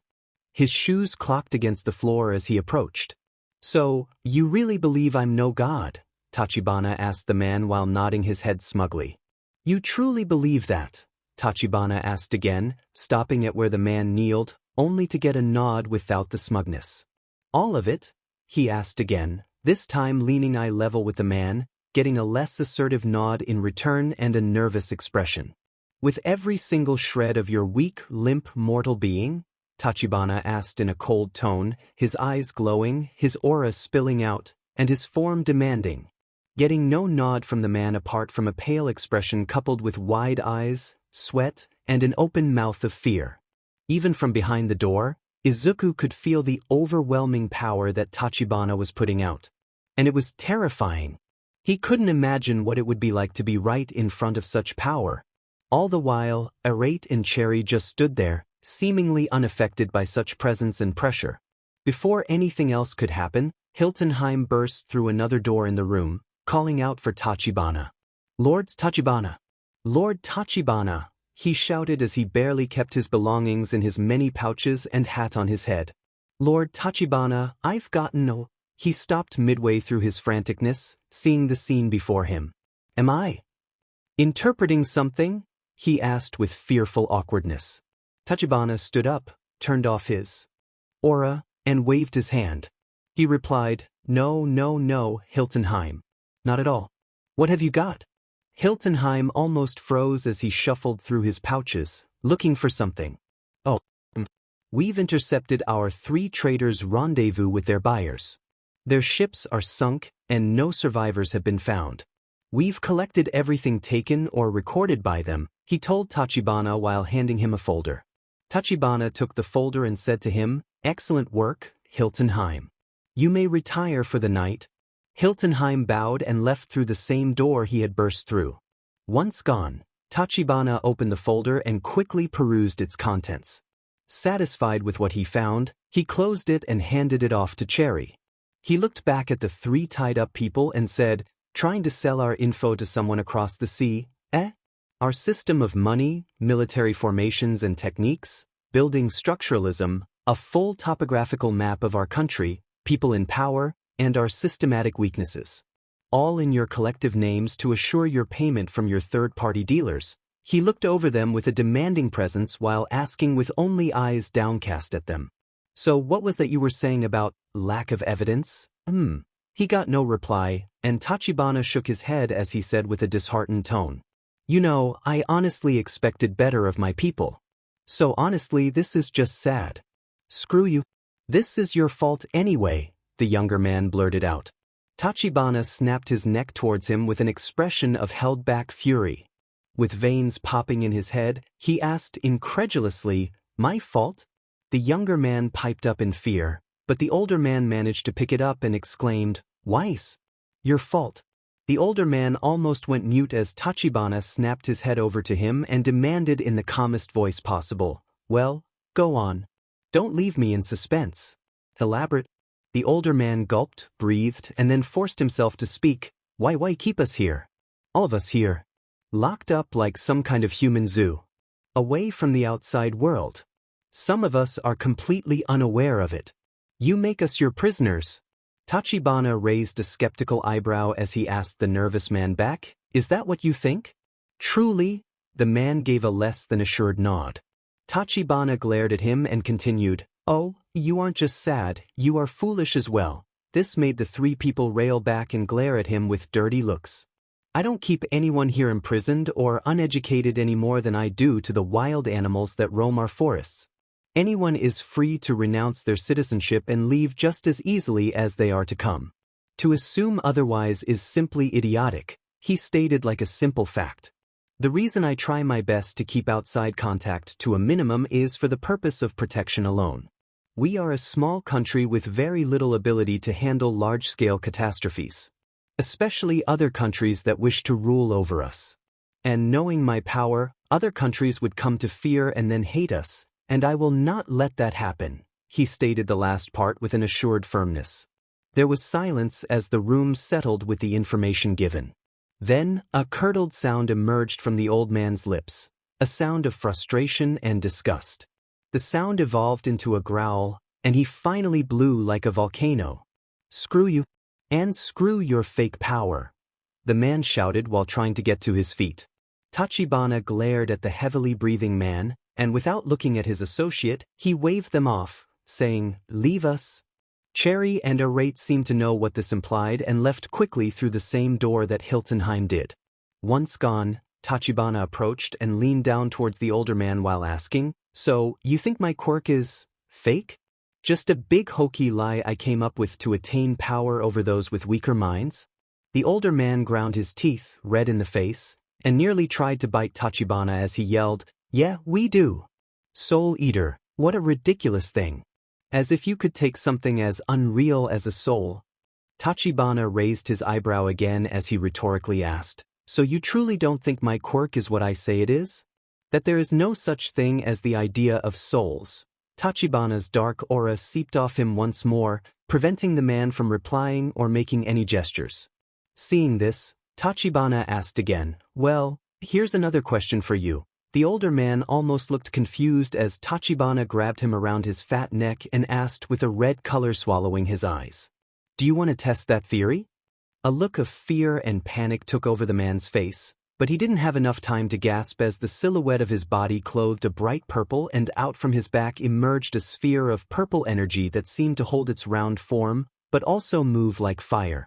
His shoes clocked against the floor as he approached. "So, you really believe I'm no god?" Tachibana asked the man while nodding his head smugly. "You truly believe that?" Tachibana asked again, stopping at where the man kneeled, only to get a nod without the smugness. "All of it?" he asked again, this time leaning eye level with the man, getting a less assertive nod in return and a nervous expression. "With every single shred of your weak, limp, mortal being?" Tachibana asked in a cold tone, his eyes glowing, his aura spilling out, and his form demanding. Getting no nod from the man apart from a pale expression coupled with wide eyes, sweat, and an open mouth of fear. Even from behind the door, Izuku could feel the overwhelming power that Tachibana was putting out. And it was terrifying. He couldn't imagine what it would be like to be right in front of such power. All the while, Arate and Cherry just stood there, seemingly unaffected by such presence and pressure. Before anything else could happen, Hiltonheim burst through another door in the room, calling out for Tachibana. "Lord Tachibana! Lord Tachibana!" he shouted as he barely kept his belongings in his many pouches and hat on his head. "Lord Tachibana, I've gotten no—" He stopped midway through his franticness, seeing the scene before him. "Am I interpreting something?" he asked with fearful awkwardness. Tachibana stood up, turned off his aura, and waved his hand. He replied, No, Hiltonheim. Not at all. What have you got? Hiltonheim almost froze as he shuffled through his pouches, looking for something. Oh, we've intercepted our 3 traders' rendezvous with their buyers. Their ships are sunk, and no survivors have been found. We've collected everything taken or recorded by them, he told Tachibana while handing him a folder. Tachibana took the folder and said to him, "Excellent work, Hiltonheim. You may retire for the night." Hiltonheim bowed and left through the same door he had burst through. Once gone, Tachibana opened the folder and quickly perused its contents. Satisfied with what he found, he closed it and handed it off to Cherry. He looked back at the 3 tied-up people and said, "Trying to sell our info to someone across the sea, eh? Our system of money, military formations and techniques, building structuralism, a full topographical map of our country, people in power, and our systematic weaknesses. All in your collective names to assure your payment from your third-party dealers." He looked over them with a demanding presence while asking with only eyes downcast at them. "So what was that you were saying about lack of evidence?" He got no reply, and Tachibana shook his head as he said with a disheartened tone, "You know, I honestly expected better of my people. So honestly, this is just sad." "Screw you. This is your fault anyway," the younger man blurted out. Tachibana snapped his neck towards him with an expression of held-back fury. With veins popping in his head, he asked incredulously, "My fault?" The younger man piped up in fear, but the older man managed to pick it up and exclaimed, "Weiss, your fault." The older man almost went mute as Tachibana snapped his head over to him and demanded in the calmest voice possible, "Well, go on. Don't leave me in suspense." "Elaborate." The older man gulped, breathed, and then forced himself to speak. Why keep us here? All of us here. Locked up like some kind of human zoo. Away from the outside world. Some of us are completely unaware of it. You make us your prisoners." Tachibana raised a skeptical eyebrow as he asked the nervous man back, "Is that what you think?" "Truly?" The man gave a less than assured nod. Tachibana glared at him and continued, "Oh, you aren't just sad, you are foolish as well." This made the 3 people rail back and glare at him with dirty looks. "I don't keep anyone here imprisoned or uneducated any more than I do to the wild animals that roam our forests. Anyone is free to renounce their citizenship and leave just as easily as they are to come. To assume otherwise is simply idiotic," he stated like a simple fact. "The reason I try my best to keep outside contact to a minimum is for the purpose of protection alone. We are a small country with very little ability to handle large-scale catastrophes. Especially other countries that wish to rule over us. And knowing my power, other countries would come to fear and then hate us, and I will not let that happen," he stated the last part with an assured firmness. There was silence as the room settled with the information given. Then, a curdled sound emerged from the old man's lips, a sound of frustration and disgust. The sound evolved into a growl, and he finally blew like a volcano. "Screw you. And screw your fake power," the man shouted while trying to get to his feet. Tachibana glared at the heavily breathing man, and without looking at his associate, he waved them off, saying, "Leave us." Cherry and Arate seemed to know what this implied and left quickly through the same door that Hiltonheim did. Once gone, Tachibana approached and leaned down towards the older man while asking, "So, you think my quirk is fake? Just a big hokey lie I came up with to attain power over those with weaker minds?" The older man ground his teeth, red in the face, and nearly tried to bite Tachibana as he yelled, "Yeah, we do. Soul Eater, what a ridiculous thing. As if you could take something as unreal as a soul." Tachibana raised his eyebrow again as he rhetorically asked, "So you truly don't think my quirk is what I say it is? That there is no such thing as the idea of souls?" Tachibana's dark aura seeped off him once more, preventing the man from replying or making any gestures. Seeing this, Tachibana asked again, "Well, here's another question for you." The older man almost looked confused as Tachibana grabbed him around his fat neck and asked with a red color swallowing his eyes, "Do you want to test that theory?" A look of fear and panic took over the man's face, but he didn't have enough time to gasp as the silhouette of his body clothed a bright purple and out from his back emerged a sphere of purple energy that seemed to hold its round form, but also move like fire.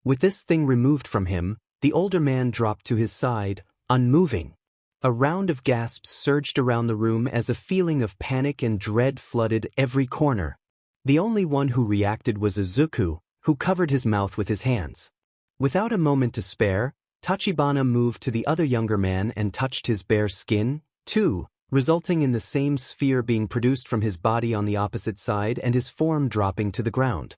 With this thing removed from him, the older man dropped to his side, unmoving. A round of gasps surged around the room as a feeling of panic and dread flooded every corner. The only one who reacted was Izuku, who covered his mouth with his hands. Without a moment to spare, Tachibana moved to the other younger man and touched his bare skin, too, resulting in the same sphere being produced from his body on the opposite side and his form dropping to the ground.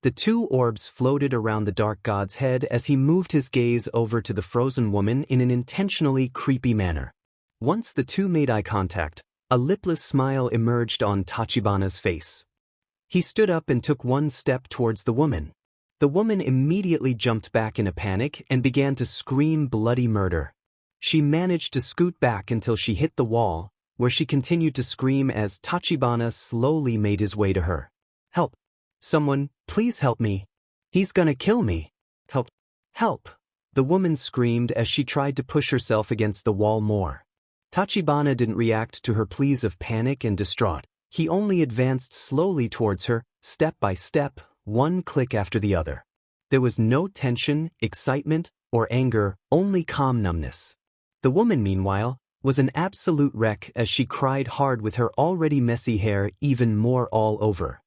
The two orbs floated around the dark god's head as he moved his gaze over to the frozen woman in an intentionally creepy manner. Once the two made eye contact, a lipless smile emerged on Tachibana's face. He stood up and took one step towards the woman. The woman immediately jumped back in a panic and began to scream bloody murder. She managed to scoot back until she hit the wall, where she continued to scream as Tachibana slowly made his way to her. "Help! Someone, please help me! He's gonna kill me! Help! Help!" the woman screamed as she tried to push herself against the wall more. Tachibana didn't react to her pleas of panic and distraught. He only advanced slowly towards her, step by step, one click after the other. There was no tension, excitement, or anger, only calm numbness. The woman, meanwhile, was an absolute wreck as she cried hard with her already messy hair even more all over.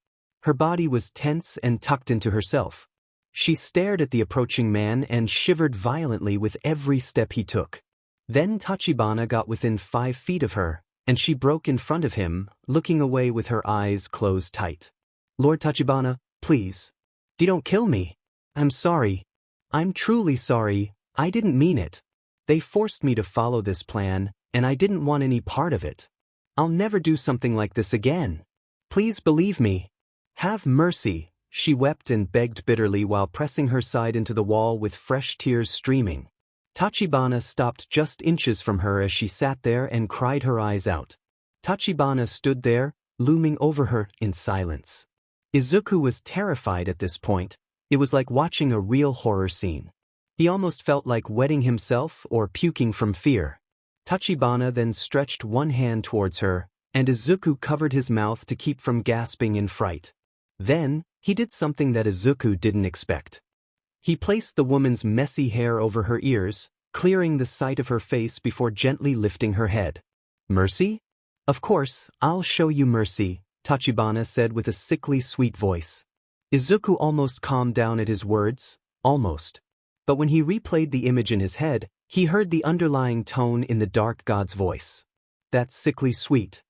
Her body was tense and tucked into herself. She stared at the approaching man and shivered violently with every step he took. Then Tachibana got within 5 feet of her, and she broke in front of him, looking away with her eyes closed tight. "Lord Tachibana, please. Don't kill me. I'm sorry. I'm truly sorry, I didn't mean it. They forced me to follow this plan, and I didn't want any part of it. I'll never do something like this again. Please believe me. Have mercy," she wept and begged bitterly while pressing her side into the wall with fresh tears streaming. Tachibana stopped just inches from her as she sat there and cried her eyes out. Tachibana stood there, looming over her, in silence. Izuku was terrified at this point. It was like watching a real horror scene. He almost felt like wetting himself or puking from fear. Tachibana then stretched one hand towards her, and Izuku covered his mouth to keep from gasping in fright. Then, he did something that Izuku didn't expect. He placed the woman's messy hair over her ears, clearing the sight of her face before gently lifting her head. "Mercy? Of course, I'll show you mercy," Tachibana said with a sickly sweet voice. Izuku almost calmed down at his words, almost. But when he replayed the image in his head, he heard the underlying tone in the dark god's voice. That sickly sweet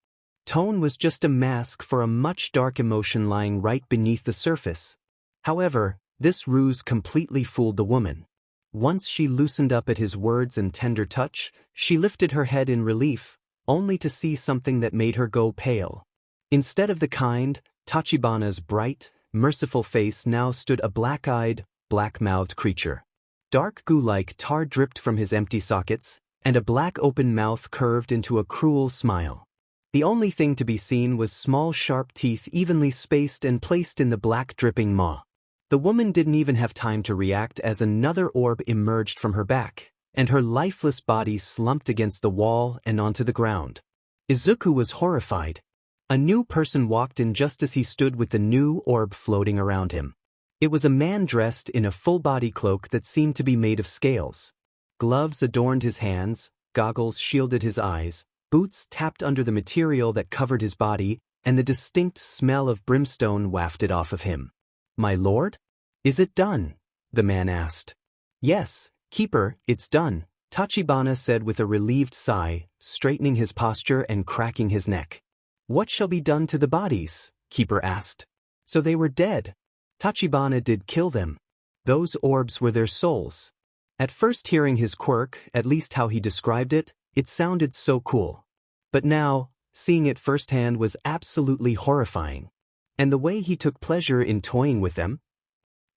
tone was just a mask for a much dark emotion lying right beneath the surface. However, this ruse completely fooled the woman. Once she loosened up at his words and tender touch, she lifted her head in relief, only to see something that made her go pale. Instead of the kind, Tachibana's bright, merciful face now stood a black-eyed, black-mouthed creature. Dark goo-like tar dripped from his empty sockets, and a black open mouth curved into a cruel smile. The only thing to be seen was small sharp teeth evenly spaced and placed in the black dripping maw. The woman didn't even have time to react as another orb emerged from her back, and her lifeless body slumped against the wall and onto the ground. Izuku was horrified. A new person walked in just as he stood with the new orb floating around him. It was a man dressed in a full-body cloak that seemed to be made of scales. Gloves adorned his hands, goggles shielded his eyes, boots tapped under the material that covered his body, and the distinct smell of brimstone wafted off of him. "My lord? Is it done?" the man asked. "Yes, Keeper, it's done," Tachibana said with a relieved sigh, straightening his posture and cracking his neck. "What shall be done to the bodies?" Keeper asked. "So they were dead. Tachibana did kill them. Those orbs were their souls." At first hearing his quirk, at least how he described it, it sounded so cool. But now, seeing it firsthand was absolutely horrifying. And the way he took pleasure in toying with them?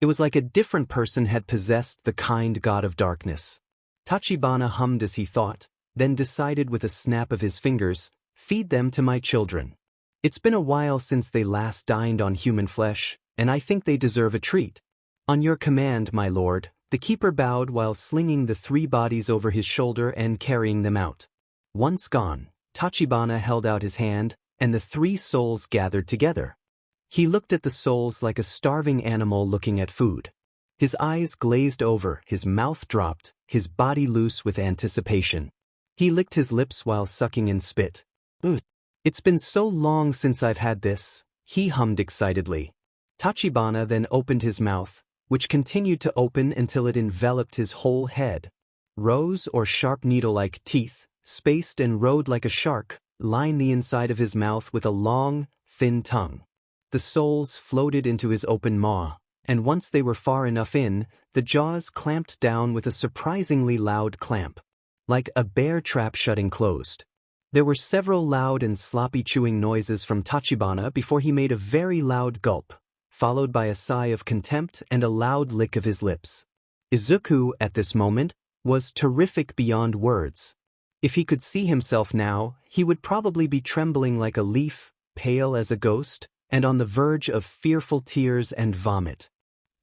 It was like a different person had possessed the kind god of darkness. Tachibana hummed as he thought, then decided with a snap of his fingers, "Feed them to my children. It's been a while since they last dined on human flesh, and I think they deserve a treat." "On your command, my lord," the keeper bowed while slinging the 3 bodies over his shoulder and carrying them out. Once gone, Tachibana held out his hand, and the 3 souls gathered together. He looked at the souls like a starving animal looking at food. His eyes glazed over, his mouth dropped, his body loose with anticipation. He licked his lips while sucking in spit. "Ugh. It's been so long since I've had this," he hummed excitedly. Tachibana then opened his mouth, which continued to open until it enveloped his whole head. Rows or sharp needle-like teeth, spaced and rowed like a shark, lined the inside of his mouth with a long, thin tongue. The soles floated into his open maw, and once they were far enough in, the jaws clamped down with a surprisingly loud clamp, like a bear trap shutting closed. There were several loud and sloppy chewing noises from Tachibana before he made a very loud gulp, followed by a sigh of contempt and a loud lick of his lips. Izuku, at this moment, was terrific beyond words. If he could see himself now, he would probably be trembling like a leaf, pale as a ghost, and on the verge of fearful tears and vomit.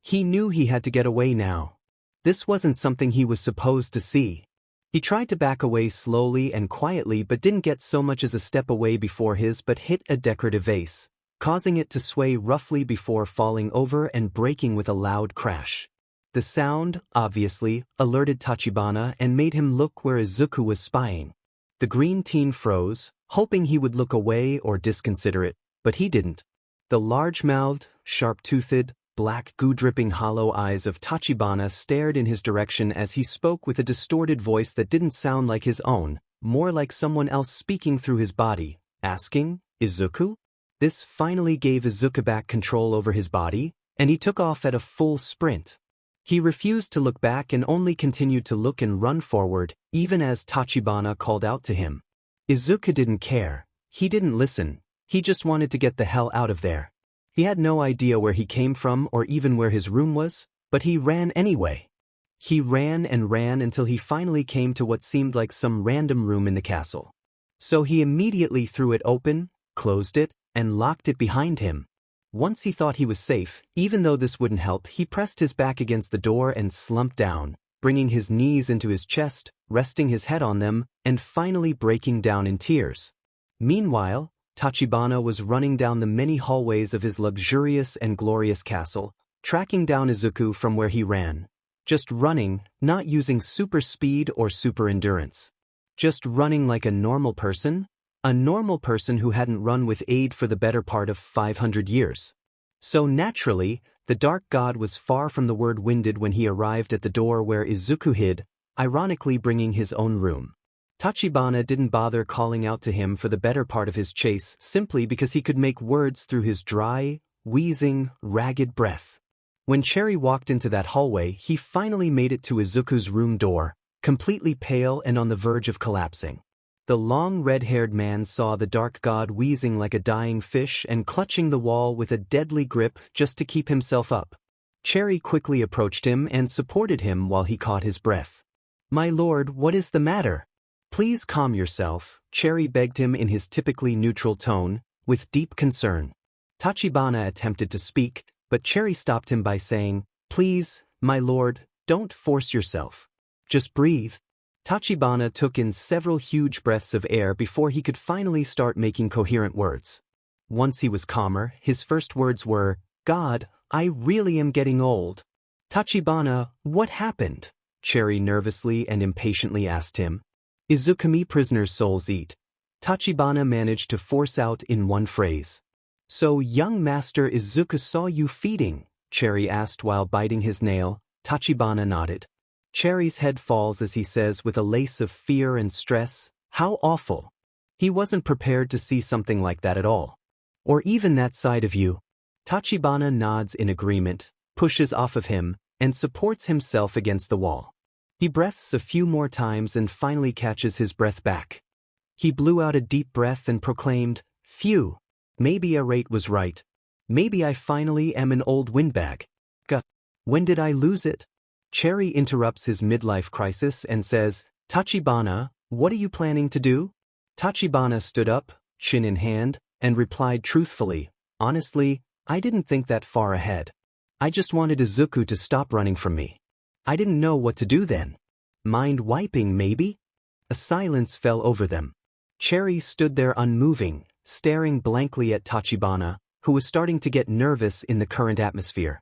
He knew he had to get away now. This wasn't something he was supposed to see. He tried to back away slowly and quietly but didn't get so much as a step away before his but hit a decorative vase, causing it to sway roughly before falling over and breaking with a loud crash. The sound, obviously, alerted Tachibana and made him look where Izuku was spying. The green teen froze, hoping he would look away or disconsider it, but he didn't. The large-mouthed, sharp-toothed, black goo-dripping hollow eyes of Tachibana stared in his direction as he spoke with a distorted voice that didn't sound like his own, more like someone else speaking through his body, asking, "Izuku?" This finally gave Izuku back control over his body, and he took off at a full sprint. He refused to look back and only continued to look and run forward, even as Tachibana called out to him. Izuku didn't care. He didn't listen. He just wanted to get the hell out of there. He had no idea where he came from or even where his room was, but he ran anyway. He ran and ran until he finally came to what seemed like some random room in the castle. So he immediately threw it open, closed it, and locked it behind him. Once he thought he was safe, even though this wouldn't help, he pressed his back against the door and slumped down, bringing his knees into his chest, resting his head on them, and finally breaking down in tears. Meanwhile, Tachibana was running down the many hallways of his luxurious and glorious castle, tracking down Izuku from where he ran. Just running, not using super speed or super endurance. Just running like a normal person who hadn't run with aid for the better part of 500 years. So naturally, the Dark God was far from the word winded when he arrived at the door where Izuku hid, ironically bringing his own room. Tachibana didn't bother calling out to him for the better part of his chase simply because he could make words through his dry, wheezing, ragged breath. When Cherry walked into that hallway, he finally made it to Izuku's room door, completely pale and on the verge of collapsing. The long red-haired man saw the Dark God wheezing like a dying fish and clutching the wall with a deadly grip just to keep himself up. Cherry quickly approached him and supported him while he caught his breath. "My lord, what is the matter? Please calm yourself," Cherry begged him in his typically neutral tone, with deep concern. Tachibana attempted to speak, but Cherry stopped him by saying, "Please, my lord, don't force yourself. Just breathe." Tachibana took in several huge breaths of air before he could finally start making coherent words. Once he was calmer, his first words were, "God, I really am getting old." "Tachibana, what happened?" Cherry nervously and impatiently asked him. "Izukami prisoner's souls eat," Tachibana managed to force out in one phrase. "So young Master Izuku saw you feeding?" Cherry asked while biting his nail. Tachibana nodded. Cherry's head falls as he says with a lace of fear and stress, "How awful." He wasn't prepared to see something like that at all. "Or even that side of you." Tachibana nods in agreement, pushes off of him, and supports himself against the wall. He breaths a few more times and finally catches his breath back. He blew out a deep breath and proclaimed, "Phew, maybe Arate was right. Maybe I finally am an old windbag. When did I lose it?" Cherry interrupts his midlife crisis and says, "Tachibana, what are you planning to do?" Tachibana stood up, chin in hand, and replied truthfully, "Honestly, I didn't think that far ahead. I just wanted Izuku to stop running from me. I didn't know what to do then. Mind wiping, maybe?" A silence fell over them. Cherry stood there unmoving, staring blankly at Tachibana, who was starting to get nervous in the current atmosphere.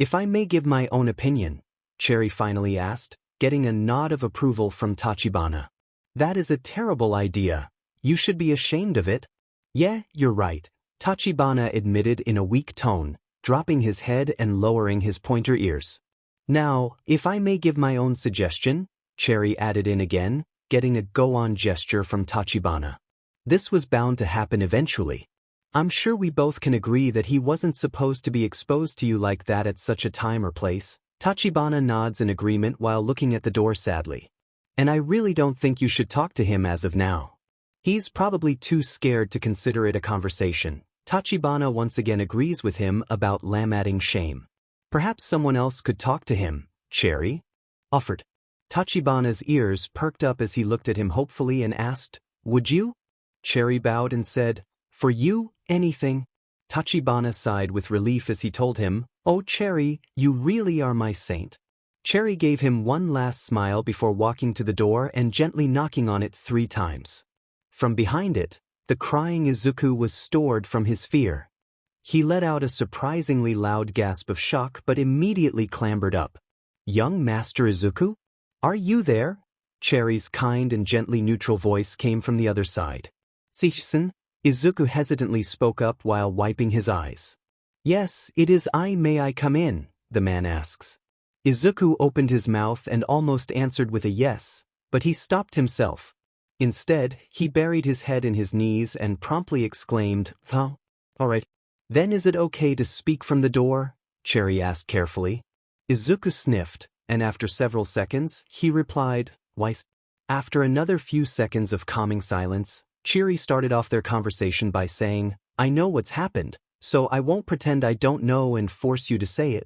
If I may give my own opinion, Cherry finally asked, getting a nod of approval from Tachibana. That is a terrible idea. You should be ashamed of it. Yeah, you're right, Tachibana admitted in a weak tone, dropping his head and lowering his pointer ears. Now, if I may give my own suggestion, Cherry added in again, getting a go-on gesture from Tachibana. This was bound to happen eventually. I'm sure we both can agree that he wasn't supposed to be exposed to you like that at such a time or place. Tachibana nods in agreement while looking at the door sadly. And I really don't think you should talk to him as of now. He's probably too scared to consider it a conversation. Tachibana once again agrees with him about lambading shame. Perhaps someone else could talk to him, Cherry offered. Tachibana's ears perked up as he looked at him hopefully and asked, Would you? Cherry bowed and said, For you, anything. Tachibana sighed with relief as he told him, Oh Cherry, you really are my saint. Cherry gave him one last smile before walking to the door and gently knocking on it 3 times. From behind it, the crying Izuku was stored from his fear. He let out a surprisingly loud gasp of shock but immediately clambered up. Young Master Izuku? Are you there? Cherry's kind and gently neutral voice came from the other side. Seishi-san? Izuku hesitantly spoke up while wiping his eyes. Yes, it is I. May I come in? The man asks. Izuku opened his mouth and almost answered with a yes, but he stopped himself. Instead, he buried his head in his knees and promptly exclaimed, Huh? All right. Then is it okay to speak from the door? Cherry asked carefully. Izuku sniffed, and after several seconds, he replied, Why? After another few seconds of calming silence, Cherry started off their conversation by saying, I know what's happened, so I won't pretend I don't know and force you to say it.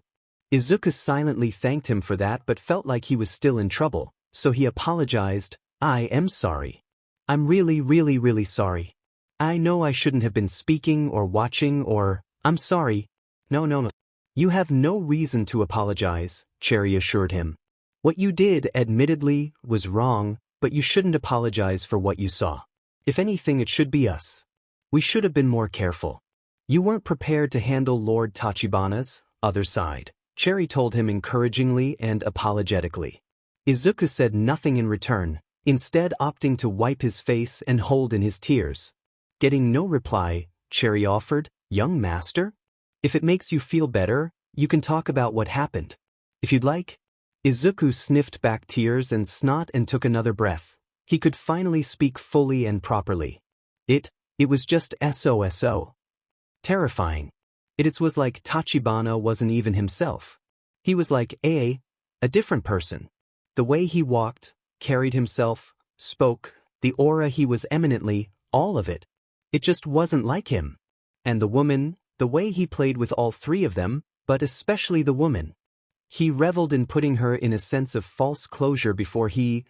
Izuku silently thanked him for that but felt like he was still in trouble, so he apologized, I am sorry. I'm really sorry. I know I shouldn't have been speaking or watching or, I'm sorry. No. You have no reason to apologize, Cherry assured him. What you did, admittedly, was wrong, but you shouldn't apologize for what you saw. If anything, it should be us. We should have been more careful. You weren't prepared to handle Lord Tachibana's other side, Cherry told him encouragingly and apologetically. Izuku said nothing in return, instead opting to wipe his face and hold in his tears. Getting no reply, Cherry offered, Young Master? If it makes you feel better, you can talk about what happened. If you'd like. Izuku sniffed back tears and snot and took another breath. He could finally speak fully and properly. It was just so terrifying. It was like Tachibana wasn't even himself. He was like a different person. The way he walked, carried himself, spoke, the aura he was eminently, all of it. It just wasn't like him. And the woman, the way he played with all 3 of them, but especially the woman. He reveled in putting her in a sense of false closure before he.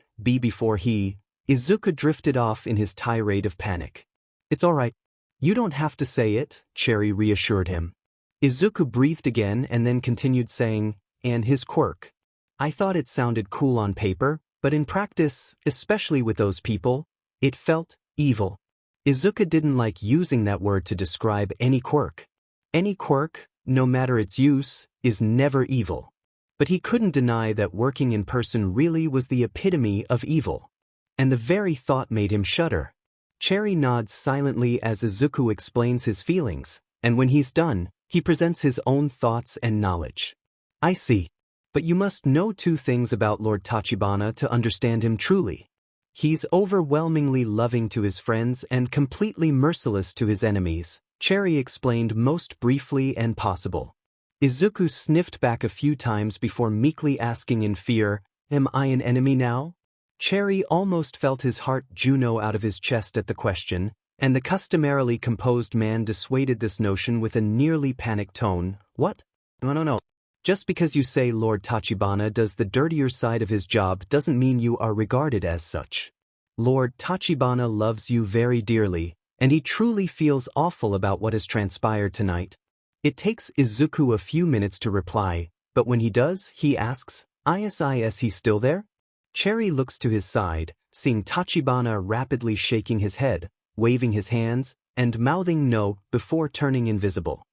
Izuku drifted off in his tirade of panic. It's all right. You don't have to say it, Cherry reassured him. Izuku breathed again and then continued saying, and his quirk. I thought it sounded cool on paper, but in practice, especially with those people, it felt evil. Izuku didn't like using that word to describe any quirk. Any quirk, no matter its use, is never evil. But he couldn't deny that working in person really was the epitome of evil. And the very thought made him shudder. Cherry nods silently as Izuku explains his feelings, and when he's done, he presents his own thoughts and knowledge. I see. But you must know 2 things about Lord Tachibana to understand him truly. He's overwhelmingly loving to his friends and completely merciless to his enemies, Cherry explained most briefly and possible. Izuku sniffed back a few times before meekly asking in fear, Am I an enemy now? Cherry almost felt his heart Juno out of his chest at the question, and the customarily composed man dissuaded this notion with a nearly panicked tone. What? No. Just because you say Lord Tachibana does the dirtier side of his job doesn't mean you are regarded as such. Lord Tachibana loves you very dearly, and he truly feels awful about what has transpired tonight. It takes Izuku a few minutes to reply, but when he does, he asks, Is he still there? Cherry looks to his side, seeing Tachibana rapidly shaking his head, waving his hands, and mouthing no before turning invisible.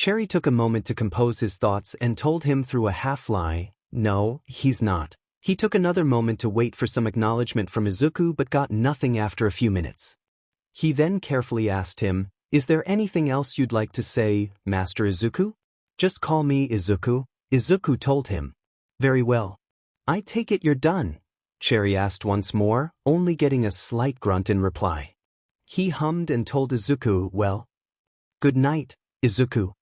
Cherry took a moment to compose his thoughts and told him through a half-lie, "No, he's not." He took another moment to wait for some acknowledgement from Izuku but got nothing after a few minutes. He then carefully asked him, "Is there anything else you'd like to say, Master Izuku?" "Just call me Izuku," Izuku told him. "Very well. I take it you're done?" Cherry asked once more, only getting a slight grunt in reply. He hummed and told Izuku, "Well, good night, Izuku."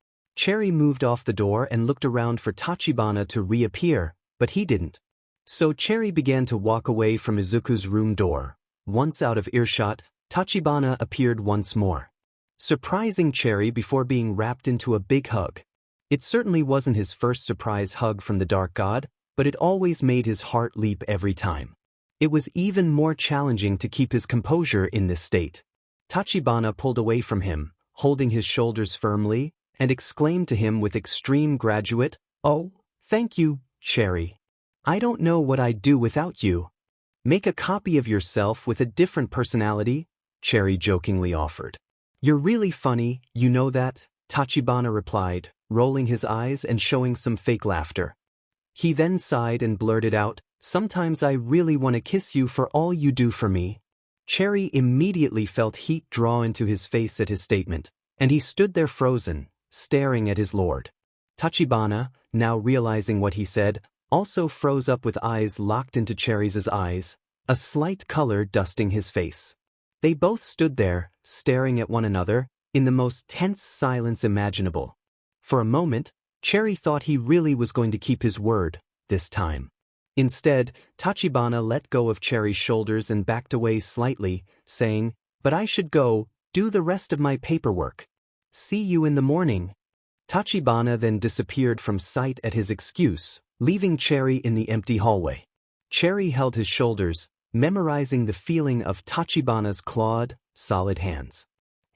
Cherry moved off the door and looked around for Tachibana to reappear, but he didn't. So Cherry began to walk away from Izuku's room door. Once out of earshot, Tachibana appeared once more, surprising Cherry before being wrapped into a big hug. It certainly wasn't his first surprise hug from the Dark God, but it always made his heart leap every time. It was even more challenging to keep his composure in this state. Tachibana pulled away from him, holding his shoulders firmly, and exclaimed to him with extreme graduate, "Oh, thank you, Cherry. I don't know what I'd do without you." "Make a copy of yourself with a different personality," Cherry jokingly offered. "You're really funny, you know that," Tachibana replied, rolling his eyes and showing some fake laughter. He then sighed and blurted out, "Sometimes I really want to kiss you for all you do for me." Cherry immediately felt heat draw into his face at his statement, and he stood there frozen, staring at his lord. Tachibana, now realizing what he said, also froze up with eyes locked into Cherry's eyes, a slight color dusting his face. They both stood there, staring at one another, in the most tense silence imaginable. For a moment, Cherry thought he really was going to keep his word, this time. Instead, Tachibana let go of Cherry's shoulders and backed away slightly, saying, "But I should go, do the rest of my paperwork. See you in the morning." Tachibana then disappeared from sight at his excuse, leaving Cherry in the empty hallway. Cherry held his shoulders, memorizing the feeling of Tachibana's clawed, solid hands.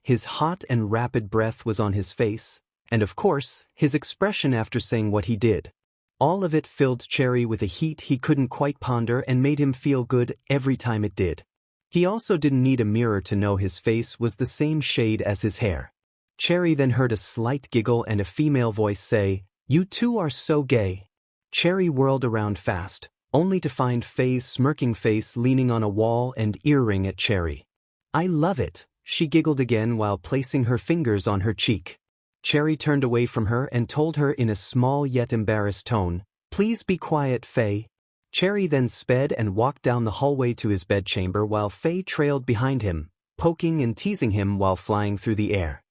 His hot and rapid breath was on his face, and of course, his expression after saying what he did. All of it filled Cherry with a heat he couldn't quite ponder and made him feel good every time it did. He also didn't need a mirror to know his face was the same shade as his hair. Cherry then heard a slight giggle and a female voice say, "You two are so gay." Cherry whirled around fast, only to find Faye's smirking face leaning on a wall and earring at Cherry. "I love it," she giggled again while placing her fingers on her cheek. Cherry turned away from her and told her in a small yet embarrassed tone, "Please be quiet, Faye." Cherry then sped and walked down the hallway to his bedchamber while Faye trailed behind him, poking and teasing him while flying through the air.